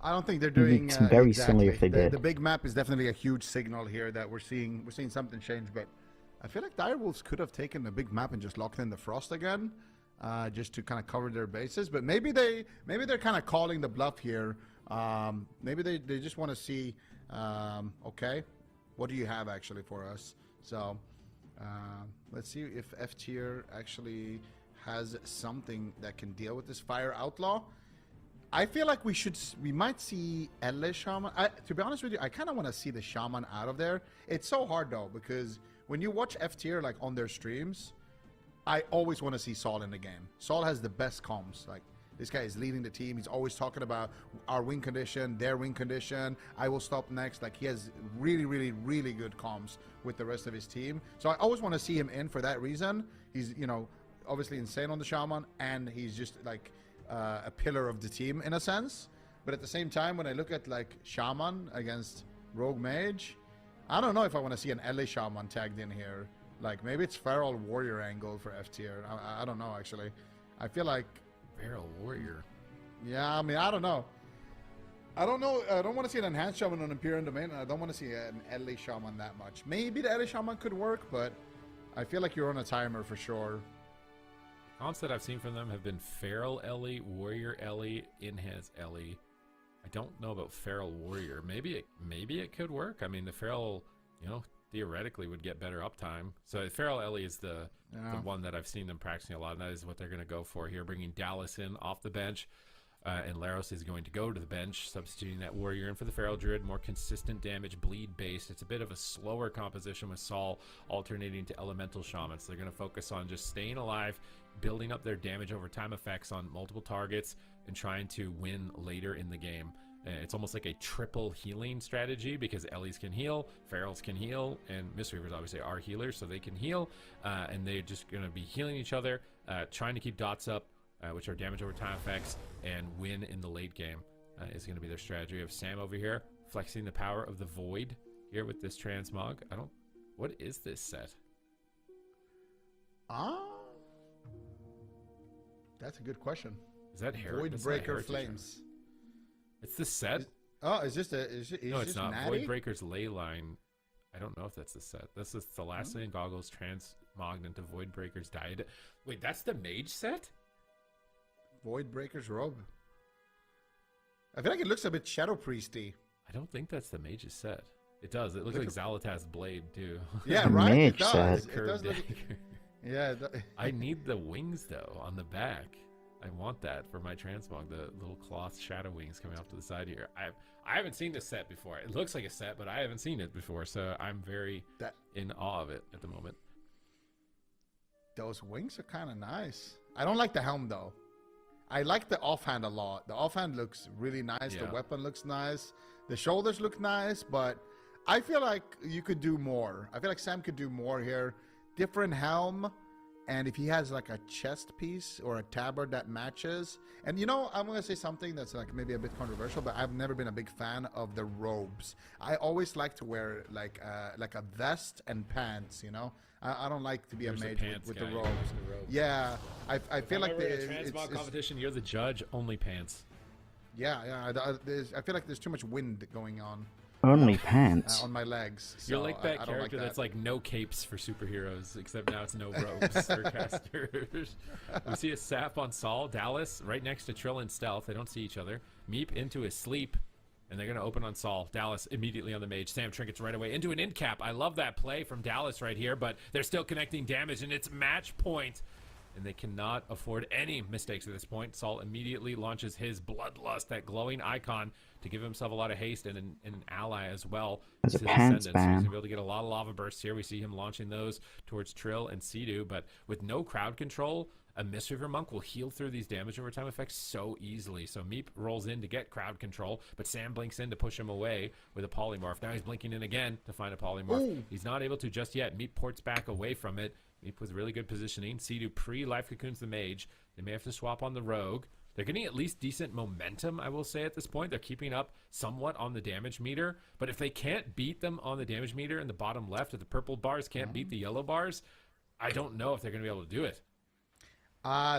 I don't think they're doing It's very exactly. similar if they did. The big map is definitely a huge signal here that we're seeing something change, but I feel like Direwolves could have taken the big map and just locked in the frost again, just to kind of cover their bases. But maybe they're kind of calling the bluff here. Maybe they just want to see, okay, what do you have actually for us? So let's see if F tier actually has something that can deal with this fire outlaw. I feel like we might see LA Shaman. To be honest with you, I kind of want to see the Shaman out of there. It's so hard though, because when you watch F tier like on their streams, I always want to see Saul in the game. Saul has the best comms. Like, this guy is leading the team. He's always talking about our win condition, their win condition. I will stop next. Like, he has really, really, really good comms with the rest of his team. So I always want to see him in for that reason. He's, you know, obviously insane on the Shaman, and he's just like a pillar of the team in a sense. But at the same time, when I look at like Shaman against Rogue Mage, I don't know if I want to see an LA Shaman tagged in here. Like, maybe it's Feral Warrior angle for F tier. I don't know, actually. I feel like... Feral Warrior? Yeah, I mean, I don't know. I don't know. I don't want to see an Enhanced Shaman on Imperial Domain. I don't want to see an LA Shaman that much. Maybe the LA Shaman could work, but I feel like you're on a timer for sure. Comps that I've seen from them have been Feral Ellie, Warrior Ellie, Enhanced Ellie. I don't know about Feral Warrior. Maybe it could work. I mean, the Feral, you know, theoretically would get better uptime. So Feral Ellie is the one that I've seen them practicing a lot, and that is what they're going to go for here, bringing Dallas in off the bench. And Laros is going to go to the bench, substituting that Warrior in for the Feral Druid. More consistent damage, bleed-based. It's a bit of a slower composition with Saul alternating to Elemental Shamans. So they're going to focus on just staying alive, building up their damage over time effects on multiple targets, and trying to win later in the game. It's almost like a triple healing strategy, because Ellies can heal, Ferals can heal, and Mistweavers obviously are healers, so they can heal. And they're just going to be healing each other, trying to keep dots up, which are damage over time effects, and win in the late game is going to be their strategy. We have Sam over here flexing the power of the Void here with this transmog. What is this set? That's a good question. Is that Voidbreaker Flames? It's the set. Is this a? No, it's not. Natty? Voidbreaker's ley line. I don't know if that's the set. This is Thalassian Goggles, Transmog into Void Breaker's Diet. Wait, that's the mage set? Void Breaker's robe. I feel like it looks a bit Shadow Priesty. I don't think that's the mage's set. It does. It looks like Xalatath's blade, too. Yeah, right? It Mage does. set. It does look... Yeah. I need the wings, though, on the back. I want that for my transmog, the little cloth shadow wings coming off to the side here. I haven't seen this set before. It looks like a set, but I haven't seen it before, so I'm very in awe of it at the moment. Those wings are kind of nice. I don't like the helm, though. I like the offhand a lot. The offhand looks really nice. Yeah. The weapon looks nice. The shoulders look nice, but I feel like you could do more. I feel like Sam could do more here. Different helm, and if he has like a chest piece or a tabard that matches. And you know, I'm going to say something that's like maybe a bit controversial, but I've never been a big fan of the robes. I always like to wear like a vest and pants, you know? I don't like to be a mage with the robes. Yeah, I feel like the transmog competition, you're the judge, only pants. Yeah. I feel like there's too much wind going on. Only pants. On my legs. You're so like that I don't character like that. that's like no capes for superheroes, except now it's no robes for casters. We see a sap on Sol, Dallas right next to Trill and Stealth. They don't see each other. Meep into his sleep, and they're going to open on Sol. Dallas immediately on the mage. Sam trinkets right away into an end cap. I love that play from Dallas right here, but they're still connecting damage, and it's match point. And they cannot afford any mistakes at this point. Sol immediately launches his Bloodlust, that glowing icon, to give himself a lot of haste and an ally as well. That's a to pants Descendants. So he's ban. going to be able to get a lot of lava bursts here. We see him launching those towards Trill and Sidu, but with no crowd control, a Mistweaver Monk will heal through these damage over time effects so easily. So Meep rolls in to get crowd control, but Sam blinks in to push him away with a polymorph. Now he's blinking in again to find a polymorph. Ooh. He's not able to just yet. Meep ports back away from it. Meep with really good positioning. Sidu pre-life cocoons the mage. They may have to swap on the rogue. They're getting at least decent momentum, I will say, at this point. They're keeping up somewhat on the damage meter. But if they can't beat them on the damage meter in the bottom left, if the purple bars can't beat the yellow bars, I don't know if they're going to be able to do it.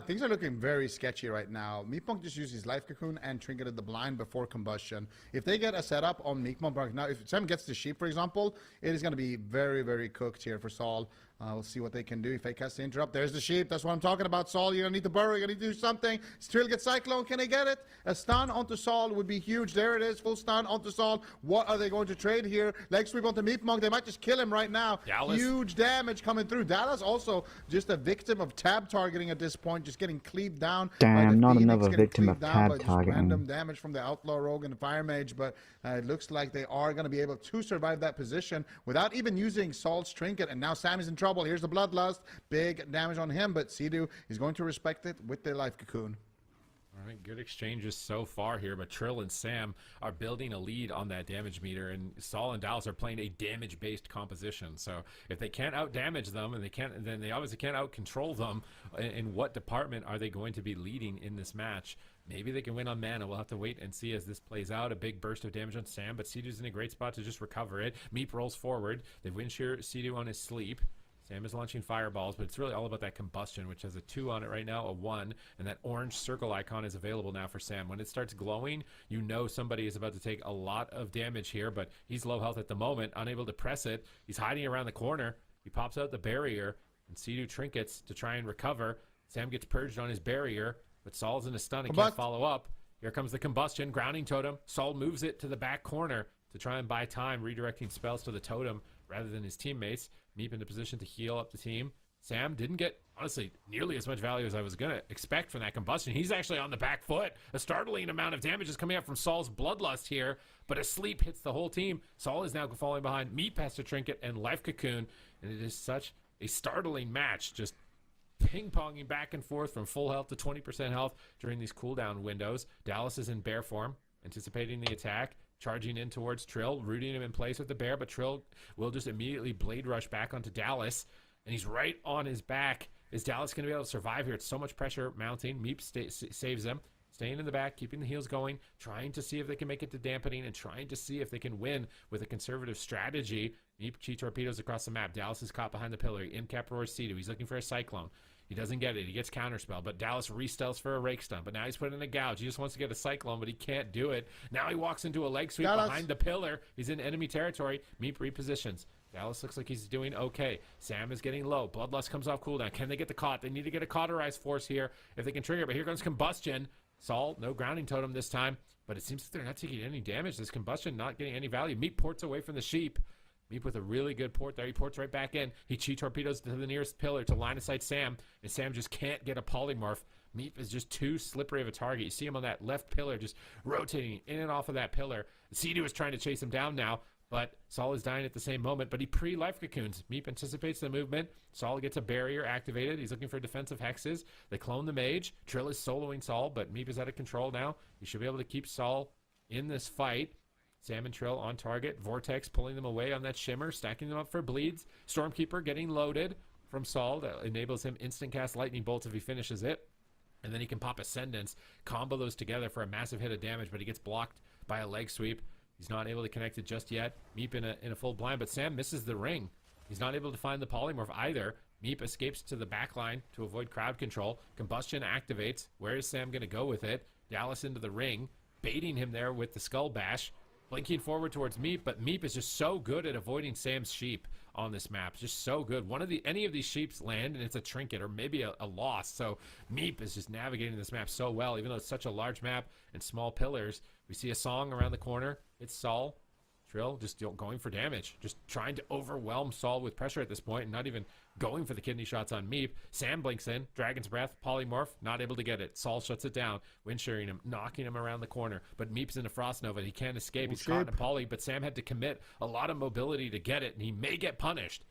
Things are looking very sketchy right now. Meatpunk just used his life cocoon and trinketed the blind before combustion. If they get a setup on Meatpunk now, if Sam gets the sheep, for example, it is going to be very, very cooked here for Sol. We'll see what they can do. If they cast the interrupt, there's the sheep. That's what I'm talking about, Sol. You're going to need to burrow. You're going to need to do something. Trill gets Cyclone. Can they get it? A stun onto Sol would be huge. There it is. Full stun onto Sol. What are they going to trade here? Leg sweep onto Meatpunk. They might just kill him right now. Dallas. Huge damage coming through. Dallas also just a victim of tab targeting at this point, just getting cleaved down. Damn, by the not Phoenix, another getting victim of cleaved down tab by just targeting. Random damage from the Outlaw Rogue and the Fire Mage, but it looks like they are going to be able to survive that position without even using Sol's Trinket. And now Sam is in trouble. Here's the Bloodlust. Big damage on him, but Sidu is going to respect it with the Life Cocoon. All right, good exchanges so far here, but Trill and Sam are building a lead on that damage meter, and Sol and Dallas are playing a damage-based composition. So if they can't out-damage them, and then they obviously can't out-control them, in what department are they going to be leading in this match? Maybe they can win on mana. We'll have to wait and see as this plays out. A big burst of damage on Sam, but Sidu's in a great spot to just recover it. Meep rolls forward. They win shear Sidu on his sleep. Sam is launching fireballs, but it's really all about that combustion, which has a 2 on it right now, a 1, and that orange circle icon is available now for Sam. When it starts glowing, you know somebody is about to take a lot of damage here, but he's low health at the moment, unable to press it. He's hiding around the corner. He pops out the barrier, and Sidu trinkets to try and recover. Sam gets purged on his barrier, but Sol's in a stun and can't follow up. Here comes the combustion, grounding totem. Sol moves it to the back corner to try and buy time, redirecting spells to the totem rather than his teammates. Meep into position to heal up the team. Sam didn't get, honestly, nearly as much value as I was going to expect from that combustion. He's actually on the back foot. A startling amount of damage is coming out from Sol's Bloodlust here, but a sleep hits the whole team. Sol is now falling behind. Meep has to trinket and Life Cocoon, and it is such a startling match, just ping-ponging back and forth from full health to 20% health during these cooldown windows. Dallas is in bear form, anticipating the attack, charging in towards Trill, rooting him in place with the bear, but Trill will just immediately blade rush back onto Dallas, and he's right on his back. Is Dallas going to be able to survive here? It's so much pressure mounting. Meep saves him, staying in the back, keeping the heals going, trying to see if they can make it to dampening, and trying to see if they can win with a conservative strategy. Meep chi torpedoes across the map. Dallas is caught behind the pillar. In cap roars Sidu. He's looking for a cyclone. He doesn't get it. He gets counterspell, but Dallas restells for a rake stun. But now he's put in a gouge. He just wants to get a cyclone, but he can't do it. Now he walks into a leg sweep behind the pillar. He's in enemy territory. Meep repositions. Dallas looks like he's doing okay. Sam is getting low. Bloodlust comes off cooldown. Can they get the caught? They need to get a cauterized force here if they can trigger. But here comes Combustion. Saul, no grounding totem this time. But it seems like they're not taking any damage. This Combustion not getting any value. Meep ports away from the sheep. Meep with a really good port there. He ports right back in. He chi torpedoes to the nearest pillar to line of sight Sam. And Sam just can't get a polymorph. Meep is just too slippery of a target. You see him on that left pillar just rotating in and off of that pillar. Sea-Doo is trying to chase him down now. But Saul is dying at the same moment, but he pre-life cocoons. Meep anticipates the movement. Saul gets a barrier activated. He's looking for defensive hexes. They clone the mage. Trill is soloing Saul, but Meep is out of control now. He should be able to keep Saul in this fight. Sam and Trill on target. Vortex pulling them away on that shimmer, stacking them up for bleeds. Stormkeeper getting loaded from Saul. That enables him instant cast lightning bolts if he finishes it. And then he can pop Ascendance, combo those together for a massive hit of damage, but he gets blocked by a leg sweep. He's not able to connect it just yet. Meep in a full blind, but Sam misses the ring. He's not able to find the polymorph either. Meep escapes to the back line to avoid crowd control. Combustion activates. Where is Sam going to go with it? Dallas into the ring, baiting him there with the skull bash. Blinking forward towards Meep, but Meep is just so good at avoiding Sam's sheep on this map. Just so good. Any of these sheeps land, and it's a trinket or maybe a loss. So Meep is just navigating this map so well, even though it's such a large map and small pillars. We see a song around the corner. It's Saul. Trill just going for damage. Just trying to overwhelm Saul with pressure at this point and not even going for the kidney shots on Meep. Sam blinks in. Dragon's Breath. Polymorph. Not able to get it. Saul shuts it down. Wind shearing him. Knocking him around the corner. But Meep's in a Frost Nova. He can't escape. He's caught in a poly. But Sam had to commit a lot of mobility to get it. And he may get punished.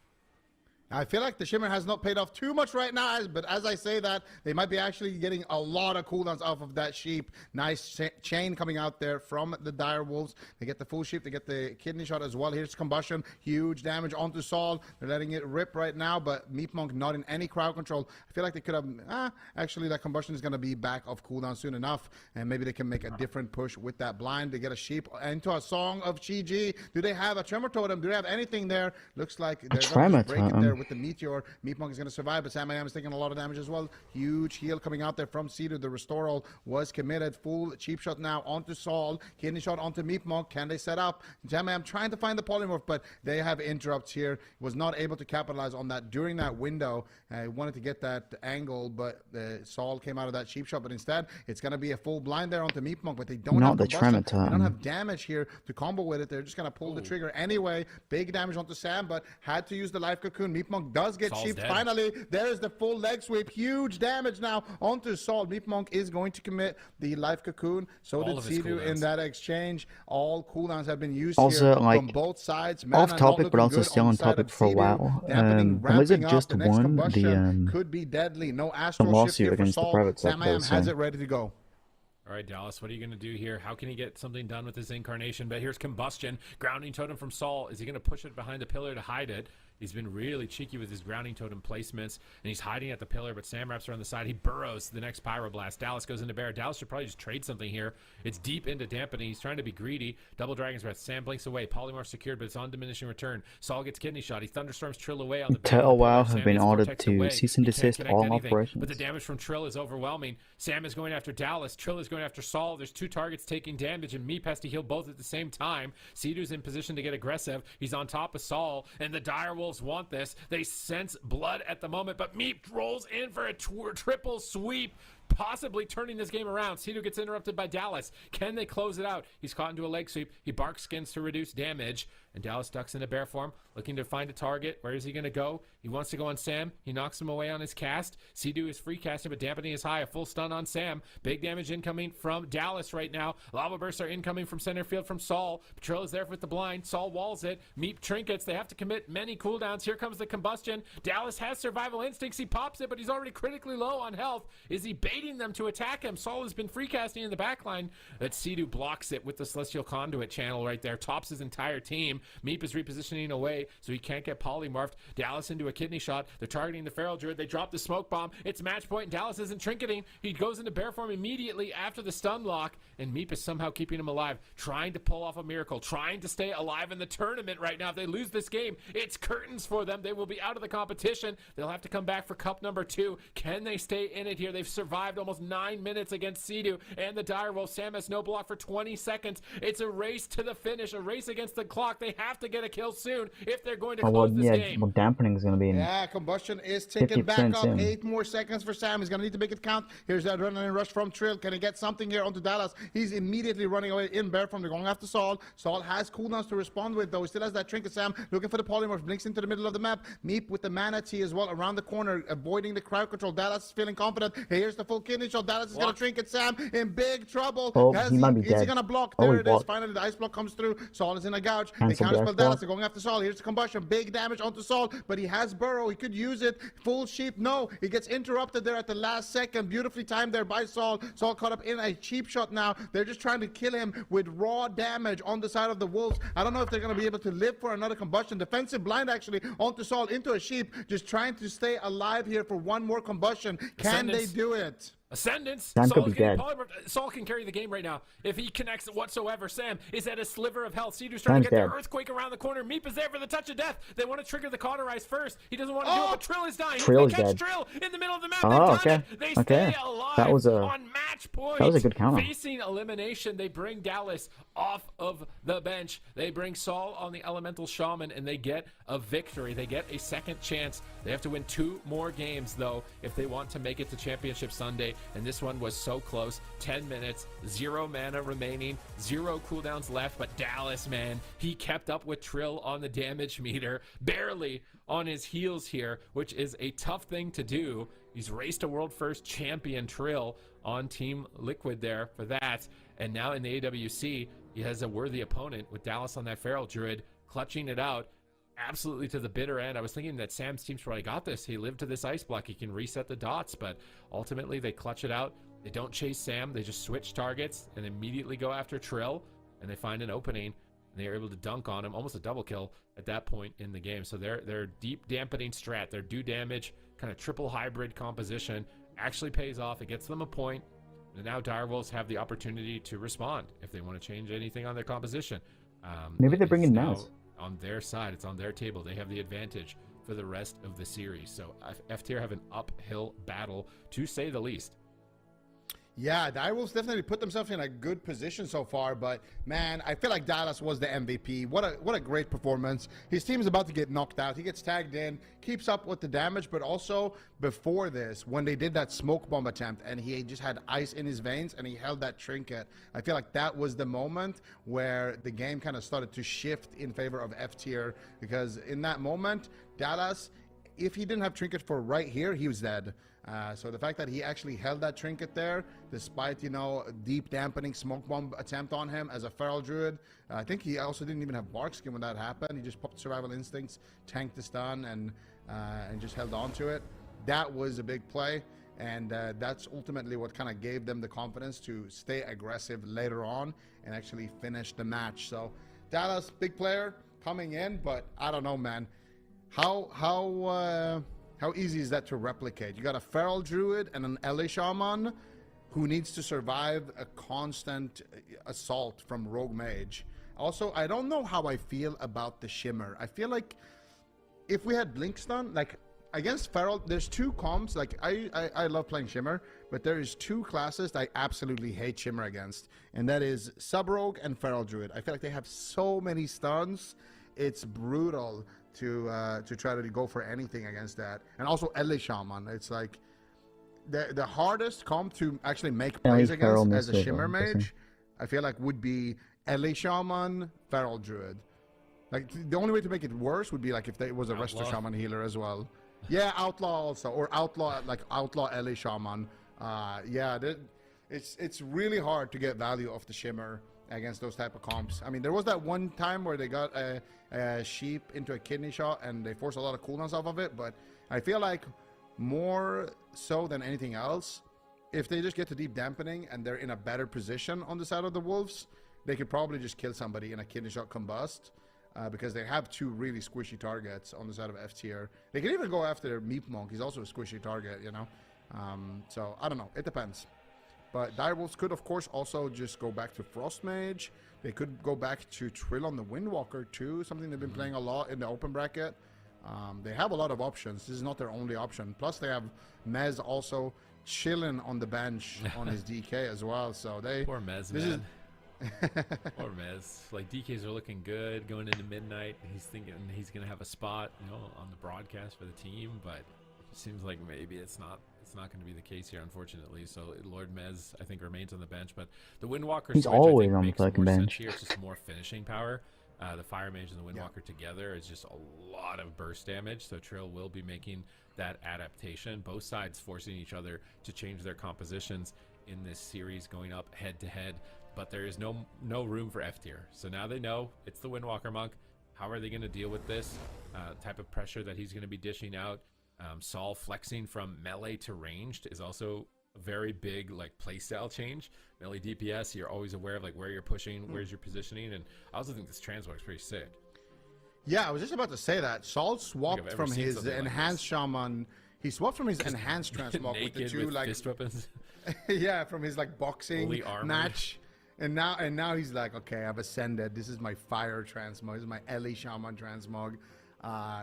I feel like the shimmer has not paid off too much right now, but as I say that, they might be actually getting a lot of cooldowns off of that sheep. Nice chain coming out there from the dire wolves. They get the full sheep, they get the kidney shot as well. Here's Combustion, huge damage onto Saul. They're letting it rip right now, but Meep Monk not in any crowd control. I feel like they could have, actually that Combustion is going to be back off cooldown soon enough, and maybe they can make a different push with that blind to get a sheep into a Song of Chi-Ji. Do they have a Tremor Totem? Do they have anything there? Looks like they're going to break it there with the Meteor. Meep Monk is going to survive, but Sam I Am is taking a lot of damage as well. Huge heal coming out there from Sea-Doo. The Restore All was committed. Full cheap shot now onto Saul. Kidney shot onto Meep Monk. Can they set up? Sam I Am trying to find the polymorph, but they have interrupts here. Was not able to capitalize on that during that window. Wanted to get that angle, but Saul came out of that cheap shot, but instead it's going to be a full blind there onto Meep Monk, but they don't have the Tremor Totem. They don't have damage here to combo with it. They're just going to pull the trigger anyway. Big damage onto Sam, but had to use the life cocoon. Meep Monk does get sheep. Finally, there is the full leg sweep. Huge damage now onto Saul. Meep Monk is going to commit the life cocoon. So did Sea-Doo in that exchange. All cooldowns have been used also, here like, from both sides. Off topic, but also still on topic for a while. Blizzard just won the could be deadly. No the astral lawsuit shift here for against the Saul. private Sam sector. has it ready to go. All right, Dallas, what are you going to do here? How can he get something done with his incarnation? But here's Combustion. Grounding Totem from Saul. Is he going to push it behind the pillar to hide it? He's been really cheeky with his grounding totem placements, and he's hiding at the pillar, but Sam wraps around the side. He burrows to the next Pyroblast. Dallas goes into bear. Dallas should probably just trade something here. It's deep into dampening. He's trying to be greedy. Double Dragon's Breath. Sam blinks away. Polymorph secured, but it's on diminishing return. Saul gets kidney shot. He thunderstorms Trill away on the Turtle WoW have been ordered to cease and desist all operations. But the damage from Trill is overwhelming. Sam is going after Dallas. Trill is going after Saul. There's two targets taking damage, and Meep has to heal both at the same time. Sea-Doo's in position to get aggressive. He's on top of Saul, and the dire wolves want this. They sense blood at the moment, but Meep rolls in for a triple sweep, possibly turning this game around. Sea-Doo gets interrupted by Dallas. Can they close it out? He's caught into a leg sweep. He barks skins to reduce damage, and Dallas ducks into bear form, looking to find a target. Where is he going to go? He wants to go on Sam. He knocks him away on his cast. Sea-Doo is free casting, but dampening is high. A full stun on Sam. Big damage incoming from Dallas right now. Lava bursts are incoming from center field from Saul. Patrol is there with the blind. Saul walls it. Meep trinkets. They have to commit many cooldowns. Here comes the Combustion. Dallas has survival instincts. He pops it, but he's already critically low on health. Is he baiting them to attack him? Saul has been free casting in the backline. That Sea-Doo blocks it with the Celestial Conduit channel right there. Tops his entire team. Meep is repositioning away so he can't get polymorphed. Dallas into a kidney shot. They're targeting the Feral Druid. They drop the smoke bomb. It's match point, and Dallas isn't trinketing. He goes into bear form immediately after the stun lock, and Meep is somehow keeping him alive, trying to pull off a miracle, trying to stay alive in the tournament right now. If they lose this game, it's curtains for them. They will be out of the competition. They'll have to come back for cup number 2. Can they stay in it here? They've survived almost 9 minutes against Sea-Doo and the Direwolf. Sam has no block for 20 seconds. It's a race to the finish, a race against the clock. They have to get a kill soon if they're going to close this game. Well, dampening is going to be in. Yeah, combustion is ticking back 50% up. soon. 8 more seconds for Sam. He's going to need to make it count. Here's the adrenaline rush from Trill. Can he get something here onto Dallas? He's immediately running away in bear form. They're going after Saul. Saul has cooldowns to respond with, though. He still has that trinket. Sam looking for the polymorph. Blinks into the middle of the map. Meep with the mana T as well around the corner, avoiding the crowd control. Dallas is feeling confident. Here's the full kidney shot. Dallas is going to trinket Sam in big trouble. Oh, he might be Is he dead. going to block? Oh, There he it is. blocked. Finally, the ice block comes through. Saul is in a gouge. They Cancel the counterspell ice Dallas. block. They're going after Saul. Here's the combustion. Big damage onto Saul, but he has burrow. He could use it. Full sheep. No, he gets interrupted there at the last second. Beautifully timed there by Saul. Saul caught up in a cheap shot now. They're just trying to kill him with raw damage on the side of the wolves. I don't know if they're going to be able to live for another combustion. Defensive blind actually onto Saul, into a sheep, just trying to stay alive here for one more combustion. Can they do it? Ascendance. Sam could Saul's be getting dead. polymorphed. Saul can carry the game right now if he connects whatsoever. Sam is at a sliver of health. Sea-Doo's trying to Sam's get dead. the earthquake around the corner. Meep is there for the touch of death. They want to trigger the cauterize first. He doesn't want to do it, but Trill is dying. Trill They is catch dead. Trill in the middle of the map. Oh, They've done okay. it. They Okay. stay alive That was a- on match point. that was a good counter. Facing elimination, they bring Dallas off of the bench. They bring Saul on the Elemental Shaman, and they get a victory. They get a second chance. They have to win 2 more games, though, if they want to make it to Championship Sunday. And this one was so close. 10 minutes, 0 mana remaining, 0 cooldowns left. But Dallas, man, he kept up with Trill on the damage meter, barely on his heels here, which is a tough thing to do. He's raced a world first champion, Trill, on Team Liquid there for that. And now in the AWC, he has a worthy opponent with Dallas on that Feral Druid, clutching it out absolutely to the bitter end. I was thinking that Sam's team's probably got this. He lived to this ice block. He can reset the dots, but ultimately they clutch it out. They don't chase Sam. They just switch targets and immediately go after Trill, and they find an opening, and they are able to dunk on him, almost a double kill at that point in the game. So their deep dampening strat, their do damage, kind of triple hybrid composition actually pays off. It gets them a point, and now Direwolves have the opportunity to respond if they want to change anything on their composition. Maybe they bring it's in now Naz. on their side. It's on their table. They have the advantage for the rest of the series. So F-Tier have an uphill battle, to say the least. Yeah, the Direwolves definitely put themselves in a good position so far, but man, I feel like Dallas was the MVP. What a great performance. His team is about to get knocked out. He gets tagged in, keeps up with the damage, but also before this, when they did that smoke bomb attempt and he just had ice in his veins and he held that trinket, I feel like that was the moment where the game kind of started to shift in favor of F-Tier, because in that moment, Dallas, if he didn't have trinket for right here, he was dead. So the fact that he actually held that trinket there, despite, you know, deep dampening smoke bomb attempt on him as a Feral Druid, I think he also didn't even have Bark Skin when that happened. He just popped Survival Instincts, tanked the stun, and just held on to it. That was a big play, and that's ultimately what kind of gave them the confidence to stay aggressive later on and actually finish the match. So Dallas, big player coming in, but I don't know, man. How easy is that to replicate? You got a Feral Druid and an LA Shaman who needs to survive a constant assault from Rogue Mage. Also, I don't know how I feel about the Shimmer. I feel like if we had Blink Stun, like against Feral, there's 2 comps. Like I love playing Shimmer, but there is 2 classes that I absolutely hate Shimmer against, and that is Sub Rogue and Feral Druid. I feel like they have so many stuns. It's brutal to try to go for anything against that. And also LA Shaman, it's like the hardest comp to actually make plays against as a Shimmer Mage, I feel like would be LA Shaman, Feral Druid. Like the only way to make it worse would be like if there was a Resto Shaman healer as well. Yeah, Outlaw also, or Outlaw LA Shaman. Yeah, it's really hard to get value off the Shimmer against those type of comps. I mean, there was that one time where they got a sheep into a kidney shot and they forced a lot of cooldowns off of it, but I feel like more so than anything else, if they just get to deep dampening and they're in a better position on the side of the wolves, they could probably just kill somebody in a kidney shot combust. because they have two really squishy targets on the side of F tier. They can even go after Meep Monk. He's also a squishy target, you know. So I don't know. It depends. But Direwolves could, of course, also just go back to Frost Mage. They could go back to Trill on the Windwalker too, something they've been playing a lot in the open bracket. They have a lot of options. This is not their only option. Plus, they have Mez also chilling on the bench on his DK as well. So they Poor Mez, man. Poor Mez. Like, DKs are looking good going into midnight. He's thinking he's gonna have a spot, you know, on the broadcast for the team, but it seems like maybe it's not going to be the case here, unfortunately. So Lord Mez, I think, remains on the bench, but the Windwalker He's switch, always I think, on the makes fucking more sense bench. here. It's just more finishing power. The Fire Mage and the Windwalker together is just a lot of burst damage, so Trill will be making that adaptation. Both sides forcing each other to change their compositions in this series, going up head to head, but there is no room for F tier. So now they know it's the Windwalker Monk. How are they going to deal with this type of pressure that he's going to be dishing out? Saul flexing from melee to ranged is also a very big like playstyle change. Melee DPS, you're always aware of like where you're pushing, where's your positioning, and I also think this transmog is pretty sick. Yeah, I was just about to say that. Saul swapped from his enhanced shaman. He swapped from his enhanced transmog with the two like fist weapons. yeah, from his like boxing Fully armored. match. And now he's like, okay, I've ascended. This is my fire transmog. This is my Ellie shaman transmog.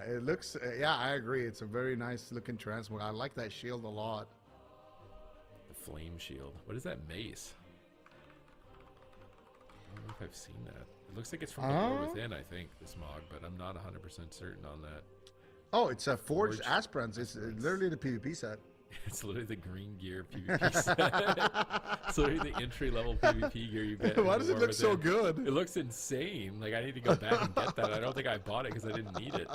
It looks, yeah, I agree. It's a very nice looking transmog. I like that shield a lot. The flame shield. What is that mace? I don't know if I've seen that. It looks like it's from the War Within, I think, this mog, but I'm not 100% certain on that. Oh, it's a Forged Aspirants. It's literally the PvP set. It's literally the green gear PvP set. It's literally the entry-level PvP gear you get. Why does it look so good? It looks insane. Like, I need to go back and get that. I don't think I bought it because I didn't need it.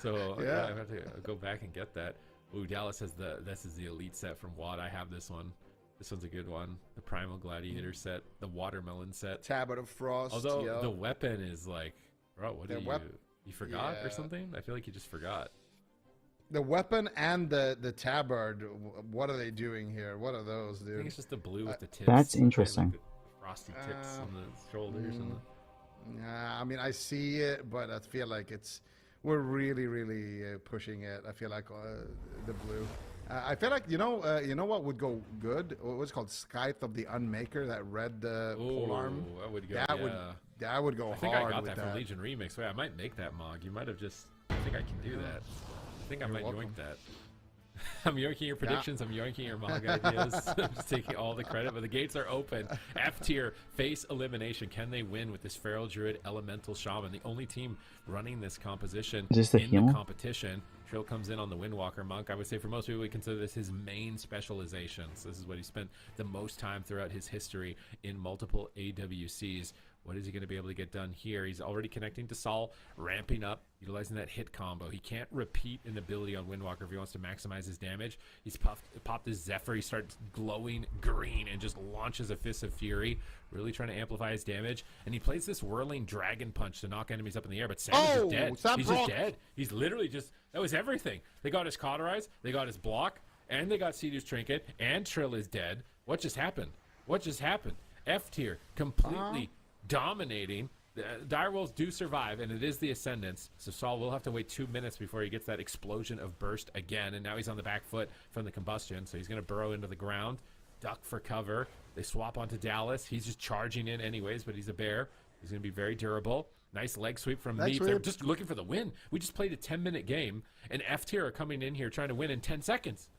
So, yeah, I have to go back and get that. Ooh, Dallas has this is the elite set from WoW. I have this one. This one's a good one. The Primal Gladiator set. The Watermelon set. Tablet of Frost. Although the weapon is like, bro, what do you forgot or something? I feel like you just forgot. The weapon and the tabard, what are they doing here? What are those, dude? I think it's just the blue with the tips. That's interesting. Like the frosty tips on the shoulders. Yeah, I mean, I see it, but I feel like we're really, really pushing it. I feel like the blue. I feel like, you know what would go good? What's it called? Scythe of the Unmaker, that red pole arm. That would go, that would go hard. I think I got that from Legion Remix. Wait, I might make that mog. You might have just... I think I can do that. I think I might yoink that. I'm yoinking your predictions. I'm yoinking your mog ideas. I'm just taking all the credit, but the gates are open. F tier, face elimination. Can they win with this Feral Druid Elemental Shaman? The only team running this composition in the competition. Trill comes in on the Windwalker Monk. I would say for most people, we consider this his main specialization. So this is what he spent the most time throughout his history in multiple AWCs. What is he going to be able to get done here? He's already connecting to Saul, ramping up, utilizing that hit combo. He can't repeat an ability on Windwalker if he wants to maximize his damage. He's popped his Zephyr. He starts glowing green and just launches a Fist of Fury, really trying to amplify his damage. And he plays this whirling Dragon Punch to knock enemies up in the air, but Sam is just dead. He's just dead. He's literally just... That was everything. They got his Cauterize, they got his block, and they got Sea-Dew's Trinket, and Trill is dead. What just happened? What just happened? F tier, completely... dominating. Direwolves do survive, and it is the Ascendants, so Saul will have to wait 2 minutes before he gets that explosion of burst again, and now he's on the back foot from the combustion, so he's going to burrow into the ground, duck for cover. They swap onto Dallas. He's just charging in anyways, but he's a bear. He's going to be very durable. Nice leg sweep from Meep. They're just looking for the win. We just played a 10-minute game, and F tier are coming in here trying to win in 10 seconds.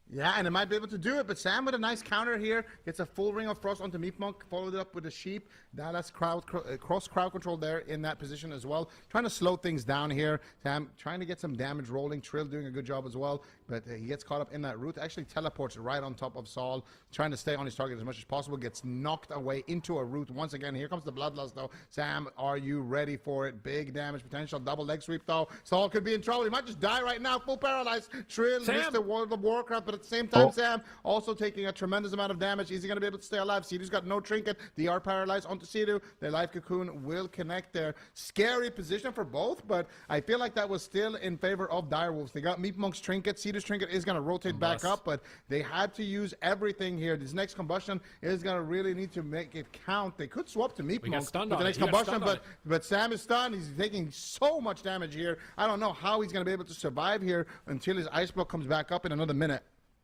Yeah, and it might be able to do it, but Sam with a nice counter here gets a full Ring of Frost onto Meep Monk, followed it up with a Sheep. Dallas cross crowd control there in that position as well. Trying to slow things down here. Sam trying to get some damage rolling. Trill doing a good job as well, but he gets caught up in that route. Actually teleports right on top of Saul, trying to stay on his target as much as possible. Gets knocked away into a route once again. Here comes the Bloodlust though. Sam, are you ready for it? Big damage potential. Double leg sweep though. Saul could be in trouble. He might just die right now. Full paralyze. Trill missed the World of Warcraft, but at the same time, Oh. Sam also taking a tremendous amount of damage. Is he going to be able to stay alive? Sidu's got no trinket. They are paralyzed onto Sidu. The life cocoon will connect there. Scary position for both, but I feel like that was still in favor of Direwolves. They got Meat Monk's trinket. Sidu's trinket is going to rotate back up, but they had to use everything here. This next combustion is going to really need to make it count. They could swap to Meat Monk with the next combustion, but Sam is stunned. He's taking so much damage here. I don't know how he's going to be able to survive here until his ice block comes back up in another minute.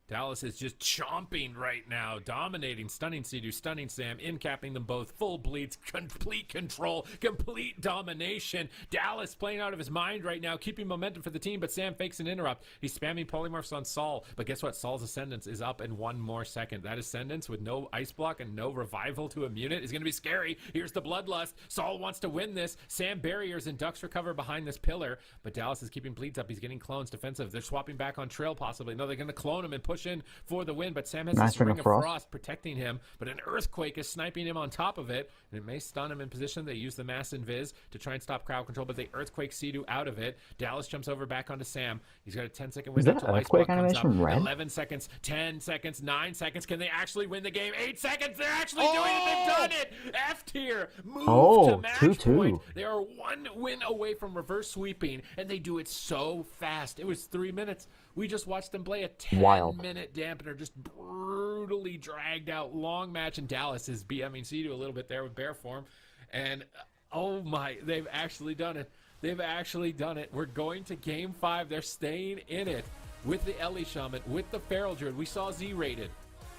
Dallas is just chomping right now, dominating, stunning Sidu, stunning Sam, incapping them both, full bleeds, complete control, complete domination. Dallas playing out of his mind right now, keeping momentum for the team, but Sam fakes an interrupt. He's spamming polymorphs on Saul, but guess what? Saul's Ascendance is up in 1 more second. That Ascendance with no ice block and no revival to immune it is going to be scary. Here's the Bloodlust. Saul wants to win this. Sam barriers and ducks recover behind this pillar, but Dallas is keeping bleeds up. He's getting clones defensive. They're swapping back on Trail possibly. No, they're going to clone him and push in for the win, but Sam has this ring of frost protecting him, but an earthquake is sniping him on top of it, and it may stun him in position. They use the mass invis to try and stop crowd control, but they earthquake Sidu out of it. Dallas jumps over back onto Sam. He's got a 10-second window until Iceblock comes up. 11 seconds, 10 seconds, 9 seconds. Can they actually win the game? 8 seconds. They're actually doing it. They've done it. F tier move to match point. They are 1 win away from reverse sweeping, and they do it so fast. It was 3 minutes. We just watched them play a 10-minute dampener, just brutally dragged out long match, and Dallas is BMing Sidu a little bit there with bear form. And oh my, they've actually done it. They've actually done it. We're going to game 5. They're staying in it with the Ellie Shaman, with the Feral Druid. We saw Z-rated.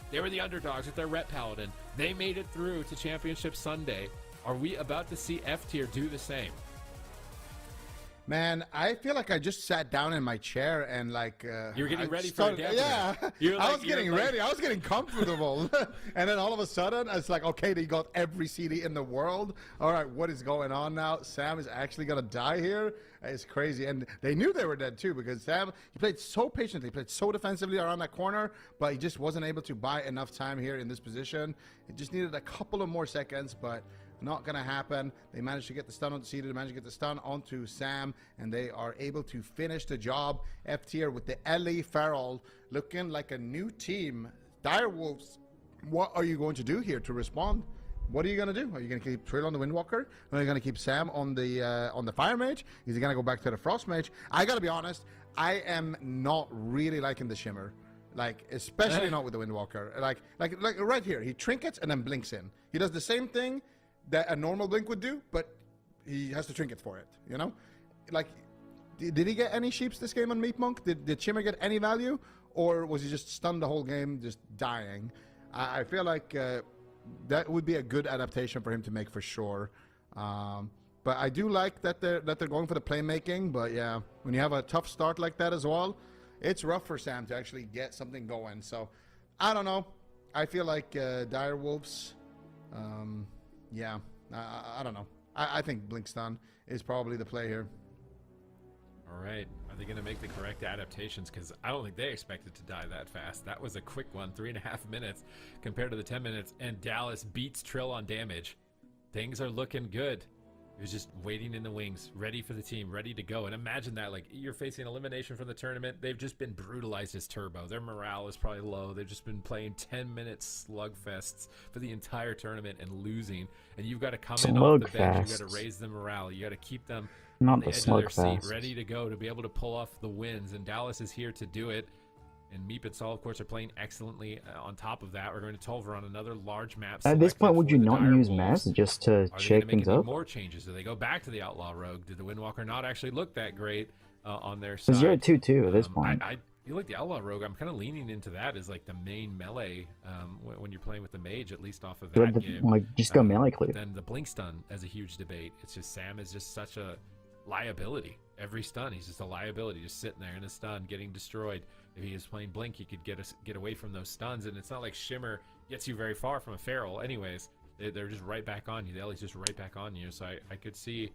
They were the underdogs with their Ret Paladin. They made it through to Championship Sunday. Are we about to see F tier do the same? Man, I feel like I just sat down in my chair and like you're getting ready for a dampener. Yeah, I was getting ready. I was getting comfortable, and then all of a sudden, it's like, okay, they got every CD in the world. All right, what is going on now? Sam is actually gonna die here. It's crazy, and they knew they were dead too because Sam, he played so patiently, played so defensively around that corner, but he just wasn't able to buy enough time here in this position. It just needed a couple of more seconds, but not going to happen. They managed to get the stun onto Cedar, they managed to get the stun onto Sam, and they are able to finish the job. F tier with the LA Feral looking like a new team. Direwolves, what are you going to do here to respond? What are you going to do? Are you going to keep Trill on the Windwalker? Are you going to keep Sam on the Fire Mage? Is he going to go back to the Frost Mage? I got to be honest, I am not really liking the Shimmer. Like, especially not with the Windwalker. Like right here, he trinkets and then blinks in. He does the same thing that a normal blink would do, but he has to trinket for it, you know? Like, did he get any sheeps this game on Meat Monk? Did Shimmer get any value? Or was he just stunned the whole game, just dying? I feel like that would be a good adaptation for him to make for sure. But I do like that they're going for the playmaking, but yeah, when you have a tough start like that as well, it's rough for Sam to actually get something going. So, I don't know. I feel like Direwolves... yeah, I don't know. I think Blink Stun is probably the play here. All right. Are they going to make the correct adaptations? Because I don't think they expected to die that fast. That was a quick one, 3.5 minutes compared to the 10 minutes. And Dallas beats Trill on damage. Things are looking good. He was just waiting in the wings, ready for the team, ready to go. And imagine that, like, you're facing elimination from the tournament. They've just been brutalized as Turbo. Their morale is probably low. They've just been playing 10-minute slugfests for the entire tournament and losing. And you've got to come in off the bench. You've got to raise the morale. You got to keep them on the edge of their seat, ready to go, to be able to pull off the wins. And Dallas is here to do it. And Meep and Saul, of course, are playing excellently. On top of that, we're going to Tulver on another large map. At this point, would you not use Mass just to shake things up? More changes? Do they go back to the Outlaw Rogue? Did the Windwalker not actually look that great on their side? Because you're at 2-2 at this point. I feel like the Outlaw Rogue, I'm kind of leaning into that as like the main melee when you're playing with the Mage, at least off of that game. Like, just go melee clear. Then the Blink Stun as a huge debate. It's just Sam is just such a liability. Every stun, he's just a liability, just sitting there in a stun, getting destroyed. If he is playing Blink, he could get away from those stuns, and it's not like Shimmer gets you very far from a Feral. Anyways, they're just right back on you. The Ellie's just right back on you. So I could see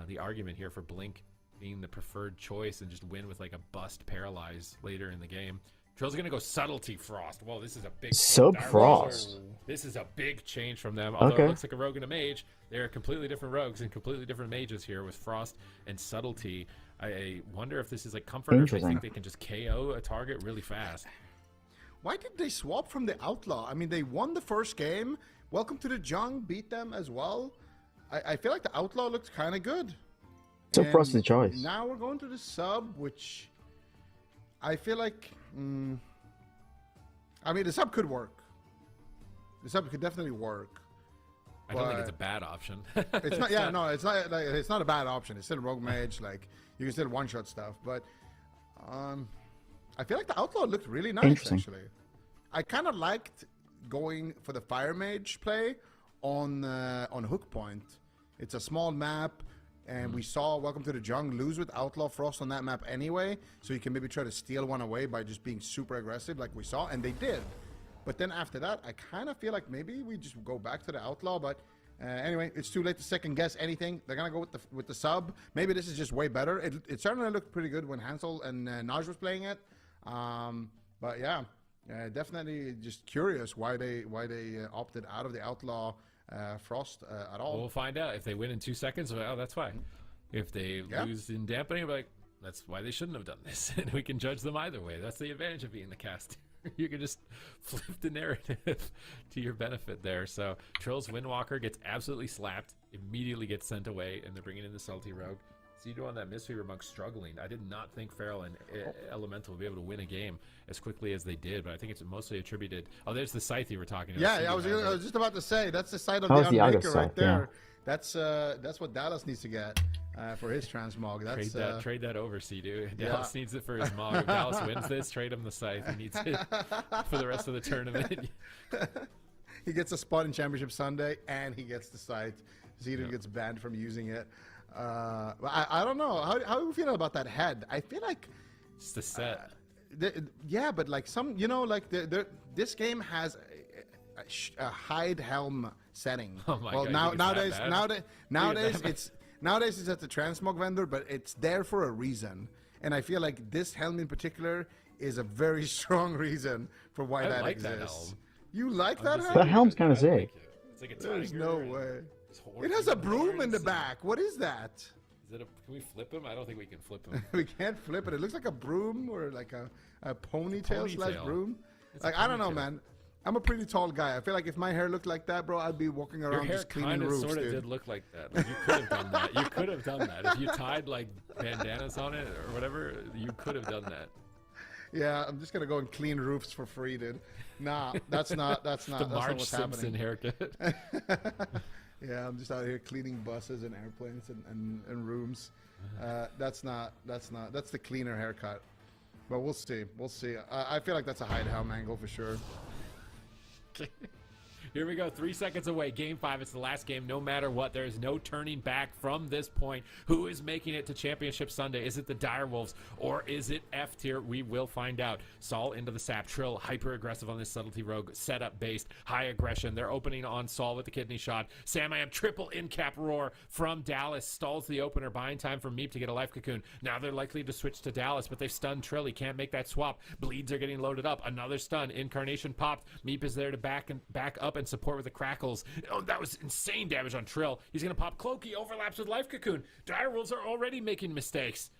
the argument here for Blink being the preferred choice and just win with like a bust Paralyze later in the game. Trill's gonna go Subtlety Frost. Whoa, this is a big Sub-Frost. This is a big change from them. Although it looks like a Rogue and a Mage, they're completely different Rogues and completely different Mages here with Frost and Subtlety. I wonder if this is like Comfort, or if they think they can just KO a target really fast. why did they swap from the Outlaw? I mean, they won the first game. Welcome to the Jung beat them as well. I feel like the Outlaw looked kind of good. It's a frosted choice. Now we're going to the sub, which I feel like... I mean, the sub could work. The sub could definitely work. I don't think it's a bad option. It's not. Yeah, no, it's not. Like, it's not a bad option. It's still rogue mage. Like you can still one-shot stuff. But I feel like the Outlaw looked really nice actually. I kind of liked going for the fire mage play on Hook Point. It's a small map, and we saw Welcome to the Jung lose with Outlaw Frost on that map anyway. So you can maybe try to steal one away by just being super aggressive, like we saw, and they did. But then after that, I kind of feel like maybe we just go back to the Outlaw. But anyway, it's too late to second guess anything. They're gonna go with the sub. Maybe this is just way better. It certainly looked pretty good when Hansel and Naj was playing it. But yeah, definitely just curious why they opted out of the Outlaw Frost at all. We'll find out. If they win in 2 seconds, well, that's fine. If they lose in dampening, we're like, that's why they shouldn't have done this. And we can judge them either way. That's the advantage of being the cast. You can just flip the narrative to your benefit there. So Trill's Windwalker gets absolutely slapped, immediately gets sent away, and they're bringing in the Salty Rogue. Zedo on that Mistweaver Monk struggling. I did not think Feral and Elemental would be able to win a game as quickly as they did, but I think it's mostly attributed. Oh, there's the Scythe you were talking about. Yeah, I was just about to say, that's the side of the Unmaker right there. Yeah. That's what Dallas needs to get for his transmog. That's, trade that over, Zedo. Dallas needs it for his mog. If Dallas wins this, trade him the Scythe. He needs it for the rest of the tournament. He gets a spot in Championship Sunday, and he gets the Scythe. Zedo gets banned from using it. I don't know. How do you feel about that head? I feel like it's the set. Yeah, but like some, like this game has a hide helm setting. Oh my well, God, nowadays it's at the transmog vendor, but it's there for a reason. And I feel like this helm in particular is a very strong reason for why that exists. That helm. You like that helm? That helm's kind of sick. It's like a There's no way. It has a broom in the back. What is that? Can we flip him? I don't think we can flip him. We can't flip it. It looks like a broom or like a ponytail slash broom. Like, I don't know, man. I'm a pretty tall guy. I feel like if my hair looked like that, bro, I'd be walking around just cleaning roofs, sort of did look like that. Like, you could have done that. You could have done that. If you tied, like, bandanas on it or whatever, you could have done that. Yeah, I'm just going to go and clean roofs for free, dude. Nah, that's not the that's Marge not what's Simpson happening. haircut. Yeah, I'm just out here cleaning buses and airplanes and rooms. That's the cleaner haircut. But we'll see. We'll see. I feel like that's a hide helm angle for sure. Here we go, 3 seconds away. Game 5, it's the last game. No matter what, there is no turning back from this point. Who is making it to Championship Sunday? Is it the Direwolves or is it F tier? We will find out. Saul into the sap. Trill, hyper aggressive on this Subtlety Rogue. Setup based, high aggression. They're opening on Saul with the kidney shot. Sam I am triple in cap roar from Dallas. Stalls the opener, buying time for Meep to get a life cocoon. Now they're likely to switch to Dallas, but they've stunned Trill. He can't make that swap. Bleeds are getting loaded up. Another stun. Incarnation popped. Meep is there to back up and support with the crackles. Oh, that was insane damage on Trill. He's gonna pop Cloak. He overlaps with Life Cocoon. Direwolves are already making mistakes.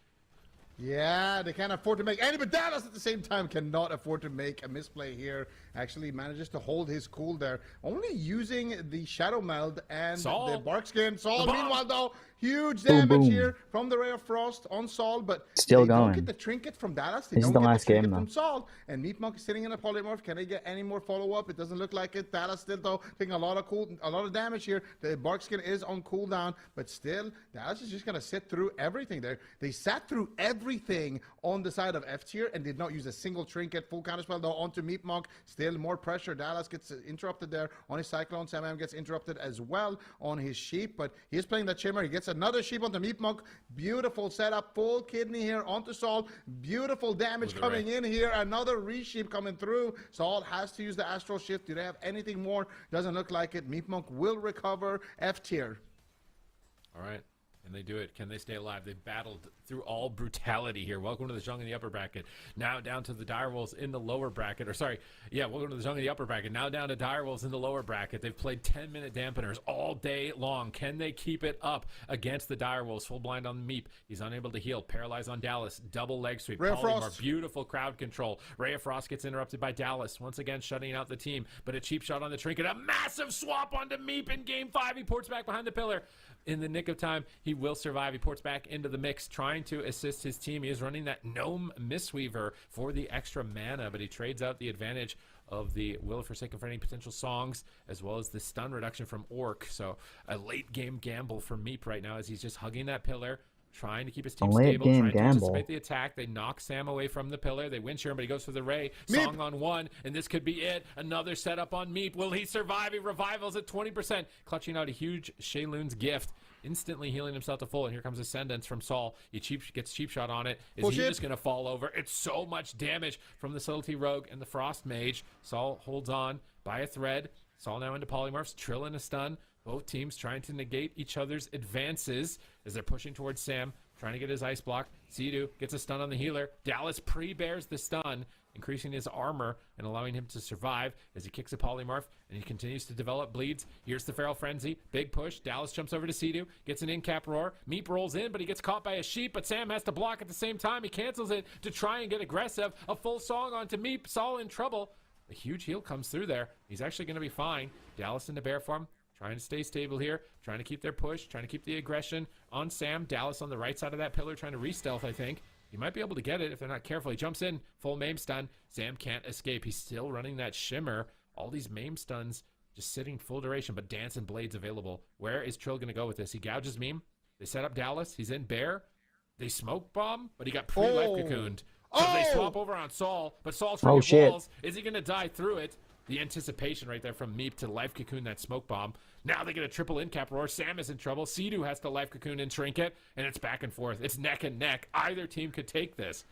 Yeah, they can't afford to make any, but Dallas at the same time cannot afford to make a misplay here. Actually manages to hold his cool there. Only using the Shadow Meld and Saul. the Bark Skin. Saul, meanwhile, though, huge damage boom. here from the Ray of Frost on Saul, but Still they don't going. get the trinket from Dallas. They This is don't the get last the trinket game, from though. Saul. And Meat Monk is sitting in a polymorph. Can they get any more follow-up? It doesn't look like it. Dallas still, though, taking a lot of damage here. The Bark Skin is on cooldown, but still, Dallas is just going to sit through everything there. They sat through everything on the side of F tier and did not use a single trinket. Full counterspell though onto Meat Monk. Still more pressure. Dallas gets interrupted there on his Cyclone. Sam gets interrupted as well on his Sheep, but he is playing that Shimmer. He gets another Sheep onto Meat Monk. Beautiful setup. Full kidney here onto Saul. Beautiful damage coming in here. Another resheep coming through. Saul has to use the Astral Shift. Do they have anything more? Doesn't look like it. Meat Monk will recover F tier. All right. And they do it. Can they stay alive? They've battled through all brutality here. Welcome to the Zhong in the upper bracket. Now down to the Direwolves in the lower bracket. Or sorry, yeah, welcome to the Zhong in the upper bracket. Now down to Direwolves in the lower bracket. They've played 10-minute dampeners all day long. Can they keep it up against the Direwolves? Full blind on Meep. He's unable to heal. Paralyzed on Dallas. Double leg sweep. Ray of Polymorph. Frost. Beautiful crowd control. Ray of Frost gets interrupted by Dallas. Once again, shutting out the team. But a cheap shot on the trinket. A massive swap onto Meep in game 5. He ports back behind the pillar. In the nick of time, he will survive. He ports back into the mix, trying to assist his team. He is running that Gnome Mistweaver for the extra mana, but he trades out the advantage of the Will of Forsaken for any potential songs, as well as the stun reduction from Orc. So a late game gamble for Meep right now as he's just hugging that pillar, trying to keep his team stable, trying to anticipate the attack. They knock Sam away from the pillar. They win Sharon, but he goes for the Ray. Meep. Song on 1, and this could be it. Another setup on Meep. Will he survive? He revivals at 20%, clutching out a huge Shayloon's gift, instantly healing himself to full. And here comes Ascendance from Saul. He gets cheap shot on it. Is he just going to fall over? It's so much damage from the Subtlety Rogue and the Frost Mage. Saul holds on by a thread. Saul now into Polymorphs. Trill in a stun. Both teams trying to negate each other's advances as they're pushing towards Sam, trying to get his ice block. Sidu gets a stun on the healer. Dallas pre-bears the stun, increasing his armor and allowing him to survive as he kicks a polymorph, and he continues to develop bleeds. Here's the Feral Frenzy. Big push. Dallas jumps over to Sidu, gets an in-cap roar. Meep rolls in, but he gets caught by a sheep, but Sam has to block at the same time. He cancels it to try and get aggressive. A full song onto Meep. Saul in trouble. A huge heal comes through there. He's actually going to be fine. Dallas into bear form, trying to stay stable here, trying to keep their push, trying to keep the aggression on Sam. Dallas on the right side of that pillar, trying to re-stealth, I think. He might be able to get it if they're not careful. He jumps in, full maim stun. Sam can't escape. He's still running that shimmer. All these maim stuns just sitting full duration, but Dance and Blades available. Where is Trill going to go with this? He gouges Meme. They set up Dallas. He's in bear. They smoke bomb, but he got pre-life cocooned. So they swap over on Saul, but Saul's trying to walls. Is he going to die through it? The anticipation right there from Meep to life cocoon that smoke bomb. Now they get a triple in-cap roar. Sam is in trouble. Sidu has to life cocoon and trinket, and it's back and forth. It's neck and neck. Either team could take this.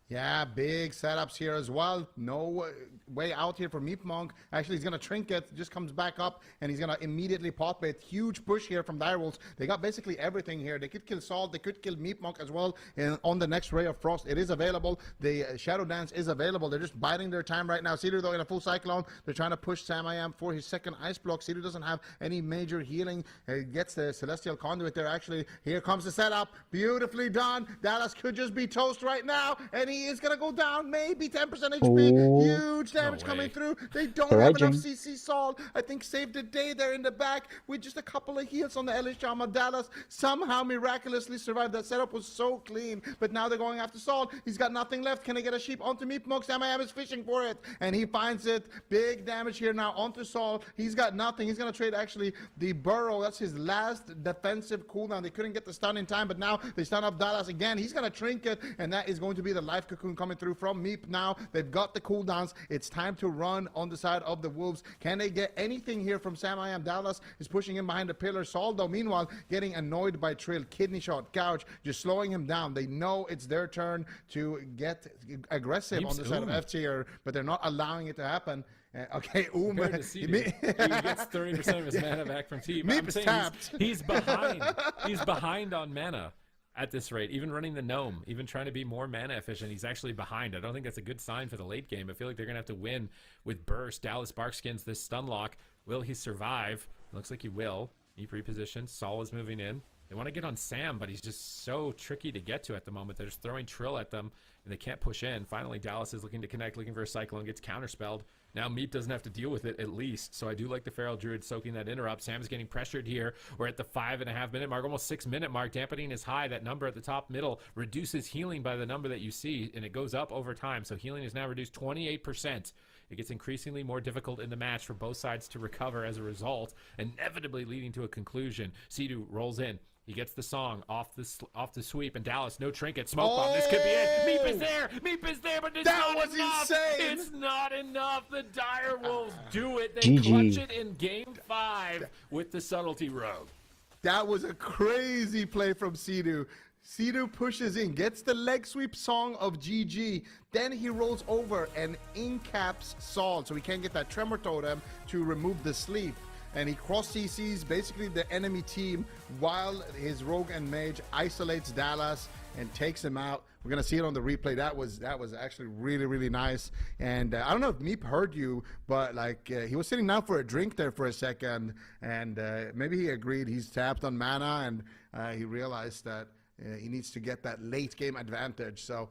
Yeah, big setups here as well. No way out here for Meep Monk. Actually, he's going to trinket, just comes back up, and he's going to immediately pop it. Huge push here from Direwolves. They got basically everything here. They could kill Salt. They could kill Meep Monk as well. And on the next Ray of Frost, it is available. The Shadow Dance is available. They're just biding their time right now. Cedar, though, in a full Cyclone. They're trying to push Sam I Am for his second Ice Block. Cedar doesn't have any major healing. Gets the Celestial Conduit there, actually. Here comes the setup. Beautifully done. Dallas could just be toast right now, and he is going to go down, maybe 10% HP. Huge damage coming through. They don't have enough CC Saul. I think saved the day there in the back with just a couple of heals on the Elishama. Dallas somehow miraculously survived. That setup was so clean, but now they're going after Saul. He's got nothing left. Can they get a sheep onto Meep Monk? Sam I Am is fishing for it, and he finds it. Big damage here now onto Saul. He's got nothing. He's going to trade actually the Burrow. That's his last defensive cooldown. They couldn't get the stun in time, but now they stun up Dallas again. He's going to trinket, and that is going to be the life cocoon coming through from Meep now. They've got the cooldowns. It's time to run on the side of the Wolves. Can they get anything here from Sam I Am? Dallas is pushing him behind the pillar. Saul, though, meanwhile, getting annoyed by Trill. Kidney shot, gouge, just slowing him down. They know it's their turn to get aggressive on the side of F tier, but they're not allowing it to happen. Okay, He gets 30% of his mana back from T. I'm saying he's behind. He's behind on mana at this rate. Even running the Gnome, even trying to be more mana efficient, he's actually behind. I don't think that's a good sign for the late game. I feel like they're going to have to win with Burst. Dallas Barkskins this stun lock. Will he survive? Looks like he will. He repositions. Saul is moving in. They want to get on Sam, but he's just so tricky to get to at the moment. They're just throwing Trill at them, and they can't push in. Finally, Dallas is looking to connect, looking for a Cyclone, gets counterspelled. Now Meep doesn't have to deal with it, at least. So I do like the Feral Druid soaking that interrupt. Sam's getting pressured here. We're at the 5.5 minute mark, almost 6 minute mark. Dampening is high. That number at the top middle reduces healing by the number that you see, and it goes up over time. So healing is now reduced 28%. It gets increasingly more difficult in the match for both sides to recover as a result, inevitably leading to a conclusion. Sidu rolls in. He gets the song off the sweep, and Dallas, no trinket, smoke bomb. This could be it. Meep is there. Meep is there, but it's not enough. Insane. It's not enough. The Direwolves do it. They clutch it in game 5 with the Subtlety Rogue. That was a crazy play from Sidu. Sidu pushes in, gets the leg sweep song of GG. Then he rolls over and incaps Saul, so he can't get that tremor totem to remove the sleep. and he cross CCs basically the enemy team while his rogue and mage isolates Dallas and takes him out. We're gonna see it on the replay. That was actually really nice. And I don't know if Meep heard you, but like he was sitting down for a drink there for a second, and maybe he agreed. He's tapped on mana, and he realized that he needs to get that late game advantage. So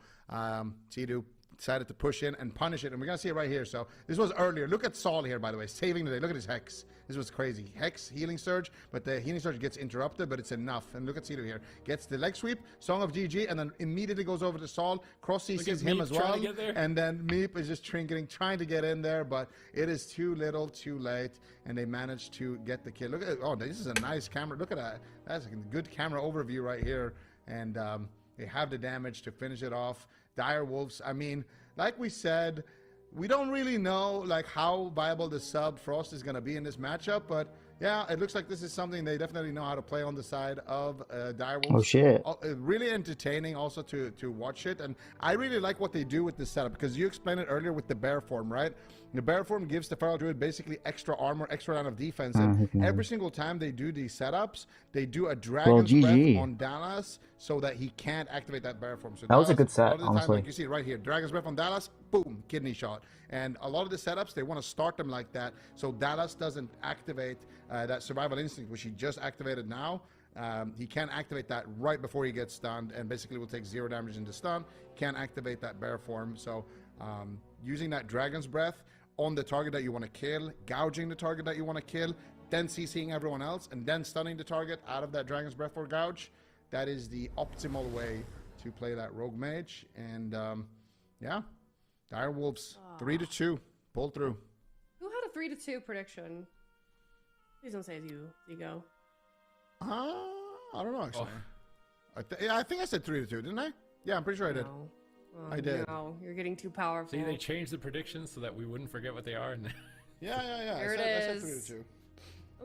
Sidu decided to push in and punish it, and we're gonna see it right here. So this was earlier. Look at Saul here, by the way, saving the day. Look at his Hex. This was crazy. Hex, healing surge, but the healing surge gets interrupted, but it's enough. And look at Sidu here. Gets the leg sweep, Song of GG, and then immediately goes over to Saul, cross CCs him as well. And then Meep is just trying to get in there, but it is too little, too late, and they managed to get the kill. Look at it. Oh, this is a nice camera. Look at that. That's a good camera overview right here. And they have the damage to finish it off. Dire Wolves, I mean, like we said, we don't really know like how viable the sub Frost is going to be in this matchup, but yeah, it looks like this is something they definitely know how to play on the side of Dire Wolves. Oh shit. Really entertaining also to watch it, and I really like what they do with this setup, because you explained it earlier with the bear form, right? The bear form gives the Feral Druid basically extra armor, extra line of defense, and every single time they do these setups, they do a Dragon's Breath on Dallas so that he can't activate that bear form. So that was a good set, honestly. Time, like you see it right here, Dragon's Breath on Dallas, boom, kidney shot. And a lot of the setups, they want to start them like that, so Dallas doesn't activate that survival instinct, which he just activated now. He can't activate that right before he gets stunned, and basically will take 0 damage into stun. Can't activate that bear form. So using that Dragon's Breath on the target that you want to kill, gouging the target that you want to kill, then CCing everyone else, and then stunning the target out of that Dragon's Breath or gouge, that is the optimal way to play that rogue mage. And yeah, Dire Wolves 3-2 pull through. Who had a 3-2 prediction? Please don't say it's you, Zico. I don't know actually. I think I said 3-2, didn't I? Yeah, I'm pretty sure I did. No. I did. No, you're getting too powerful. See, they changed the predictions so that we wouldn't forget what they are. And Yeah. There I said 3-2.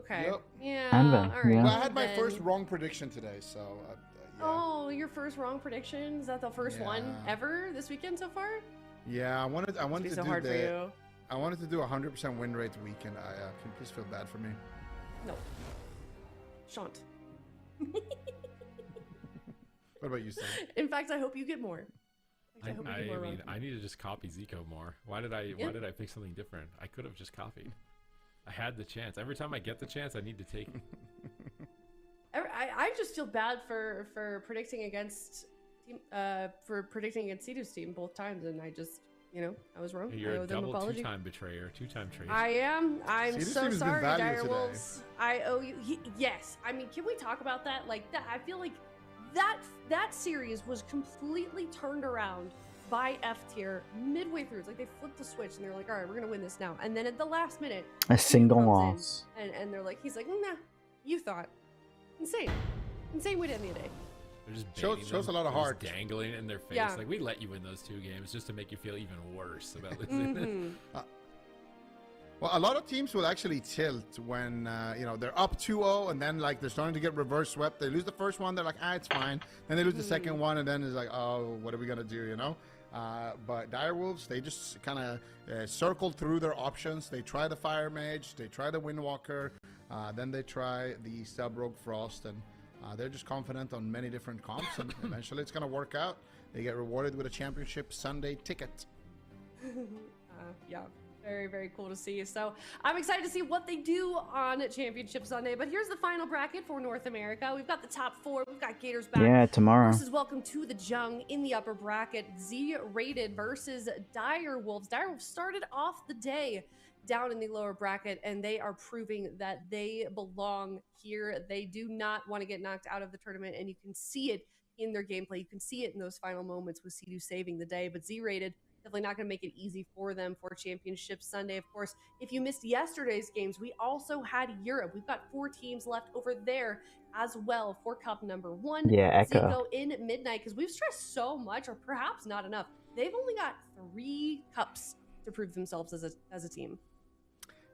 Okay. Yep. Yeah. And then, all right. yeah. Well, I had my Then- first wrong prediction today, so yeah. Oh, your first wrong prediction? Is that the first one Yeah. ever this weekend so far? Yeah, I wanted It's to so do hard for you. I wanted to do 100% win rate weekend. I can you please feel bad for me. No. Shan't. What about you, Sam? In fact, I hope you get more. I hope you get more wrong. mean, I need to just copy Zico more. Why did I pick something different? I could have just copied. I had the chance. Every time I get the chance, I need to take it. I just feel bad for predicting against Cedar's team both times, and I just, I was wrong. You're I a owe them double apology. two-time betrayer, two-time traitor. I am. I'm Cedar's so team has been sorry, valued Dire today. Wolves. I owe you. Yes. I mean, can we talk about that? Like that. I feel like that series was completely turned around by F tier midway through. It's like they flipped the switch and they're like, all right, we're gonna win this now. And then at the last minute, A single comes in loss. and they're like, he's like, nah, you thought. Insane way to end the day. They're just Shows baiting a lot of They're heart. just dangling it in their face. Yeah. Like, we let you win those 2 games just to make you feel even worse about losing. Mhm. Well, a lot of teams will actually tilt when they're up 2-0 and then like they're starting to get reverse swept. They lose the first one, they're like, it's fine. Then they lose the second one, and then it's like, oh, what are we gonna do? But Dire Wolves, they just kind of circle through their options. They try the Fire Mage, they try the Windwalker, then they try the Sub Rogue Frost, and they're just confident on many different comps, and eventually it's gonna work out. They get rewarded with a Championship Sunday ticket. Yeah. Very, very cool to see. So I'm excited to see what they do on Championship Sunday. But here's the final bracket for North America. We've got the top 4. We've got Gators back. Yeah, tomorrow. Versus Welcome to the Jung in the upper bracket. Z-rated versus Dire Wolves. Dire Wolves started off the day down in the lower bracket, and they are proving that they belong here. They do not want to get knocked out of the tournament, and you can see it in their gameplay. You can see it in those final moments with Sidu saving the day. But Z-rated, definitely not going to make it easy for them for Championship Sunday. Of course, if you missed yesterday's games, we also had Europe. We've got 4 teams left over there as well for Cup number 1. Yeah, Echo. Zico in midnight, because we've stressed so much, or perhaps not enough. They've only got 3 cups to prove themselves as a team.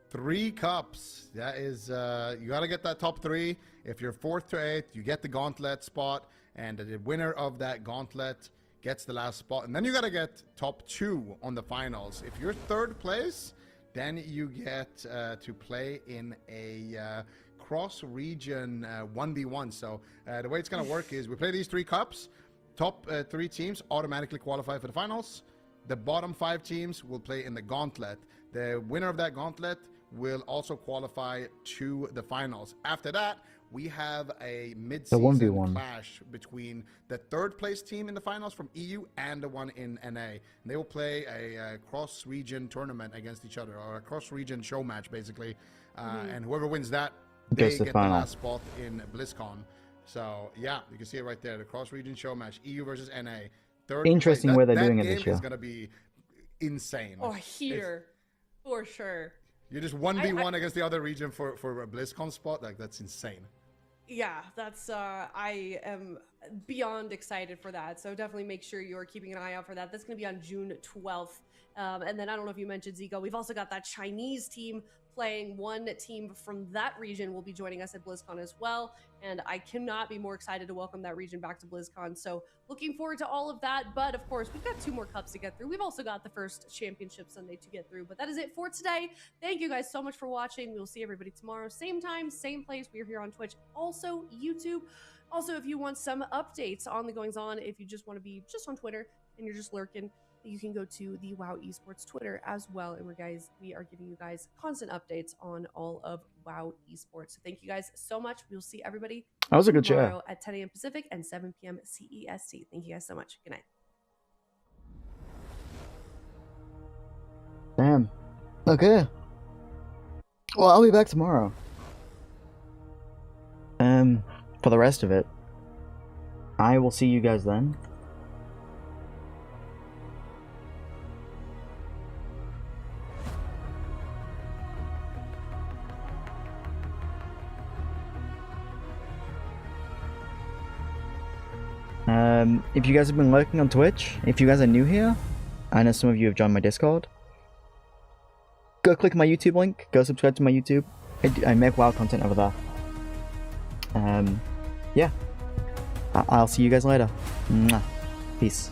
3 cups. That is, you got to get that top 3. If you're 4th to 8th, you get the gauntlet spot, and the winner of that gauntlet gets the last spot. And then you got to get top 2 on the finals. If you're 3rd place, then you get to play in a cross-region 1v1. So the way it's going to work is we play these 3 cups. Top 3 teams automatically qualify for the finals. The bottom 5 teams will play in the gauntlet. The winner of that gauntlet will also qualify to the finals. After that, we have a mid-season 1v1 clash between the 3rd place team in the finals from EU and the one in NA. And they will play a cross-region tournament against each other, or a cross-region show match, basically. And whoever wins that, they Goes to get the final. last spot in BlizzCon. So, yeah, you can see it right there. The cross-region show match, EU versus NA. Interesting where they're doing it game this year. is going to be insane. Oh, here. For sure. You're just 1v1 against the other region for a BlizzCon spot. Like, that's insane. Yeah, that's I am beyond excited for that. So definitely make sure you're keeping an eye out for that. That's going to be on June 12th. And then I don't know if you mentioned Zico. We've also got that Chinese team playing. One team from that region will be joining us at BlizzCon as well. And I cannot be more excited to welcome that region back to BlizzCon. So looking forward to all of that. But of course, we've got 2 more cups to get through. We've also got the first championship Sunday to get through. But that is it for today. Thank you guys so much for watching. We'll see everybody tomorrow. Same time, same place. We're here on Twitch, also YouTube. Also, if you want some updates on the goings on, if you just want to be just on Twitter and you're just lurking, you can go to the WoW Esports Twitter as well. And we are giving you guys constant updates on all of WoW Esports. So thank you guys so much. We'll see everybody That was a good tomorrow chat. at 10 a.m. Pacific and 7 p.m. CEST. Thank you guys so much. Good night. Damn. Okay. Well, I'll be back tomorrow. For the rest of it, I will see you guys then. If you guys have been lurking on Twitch, if you guys are new here, I know some of you have joined my Discord. Go click my YouTube link, go subscribe to my YouTube. I make WoW content over there. Yeah. I'll see you guys later. Mwah. Peace.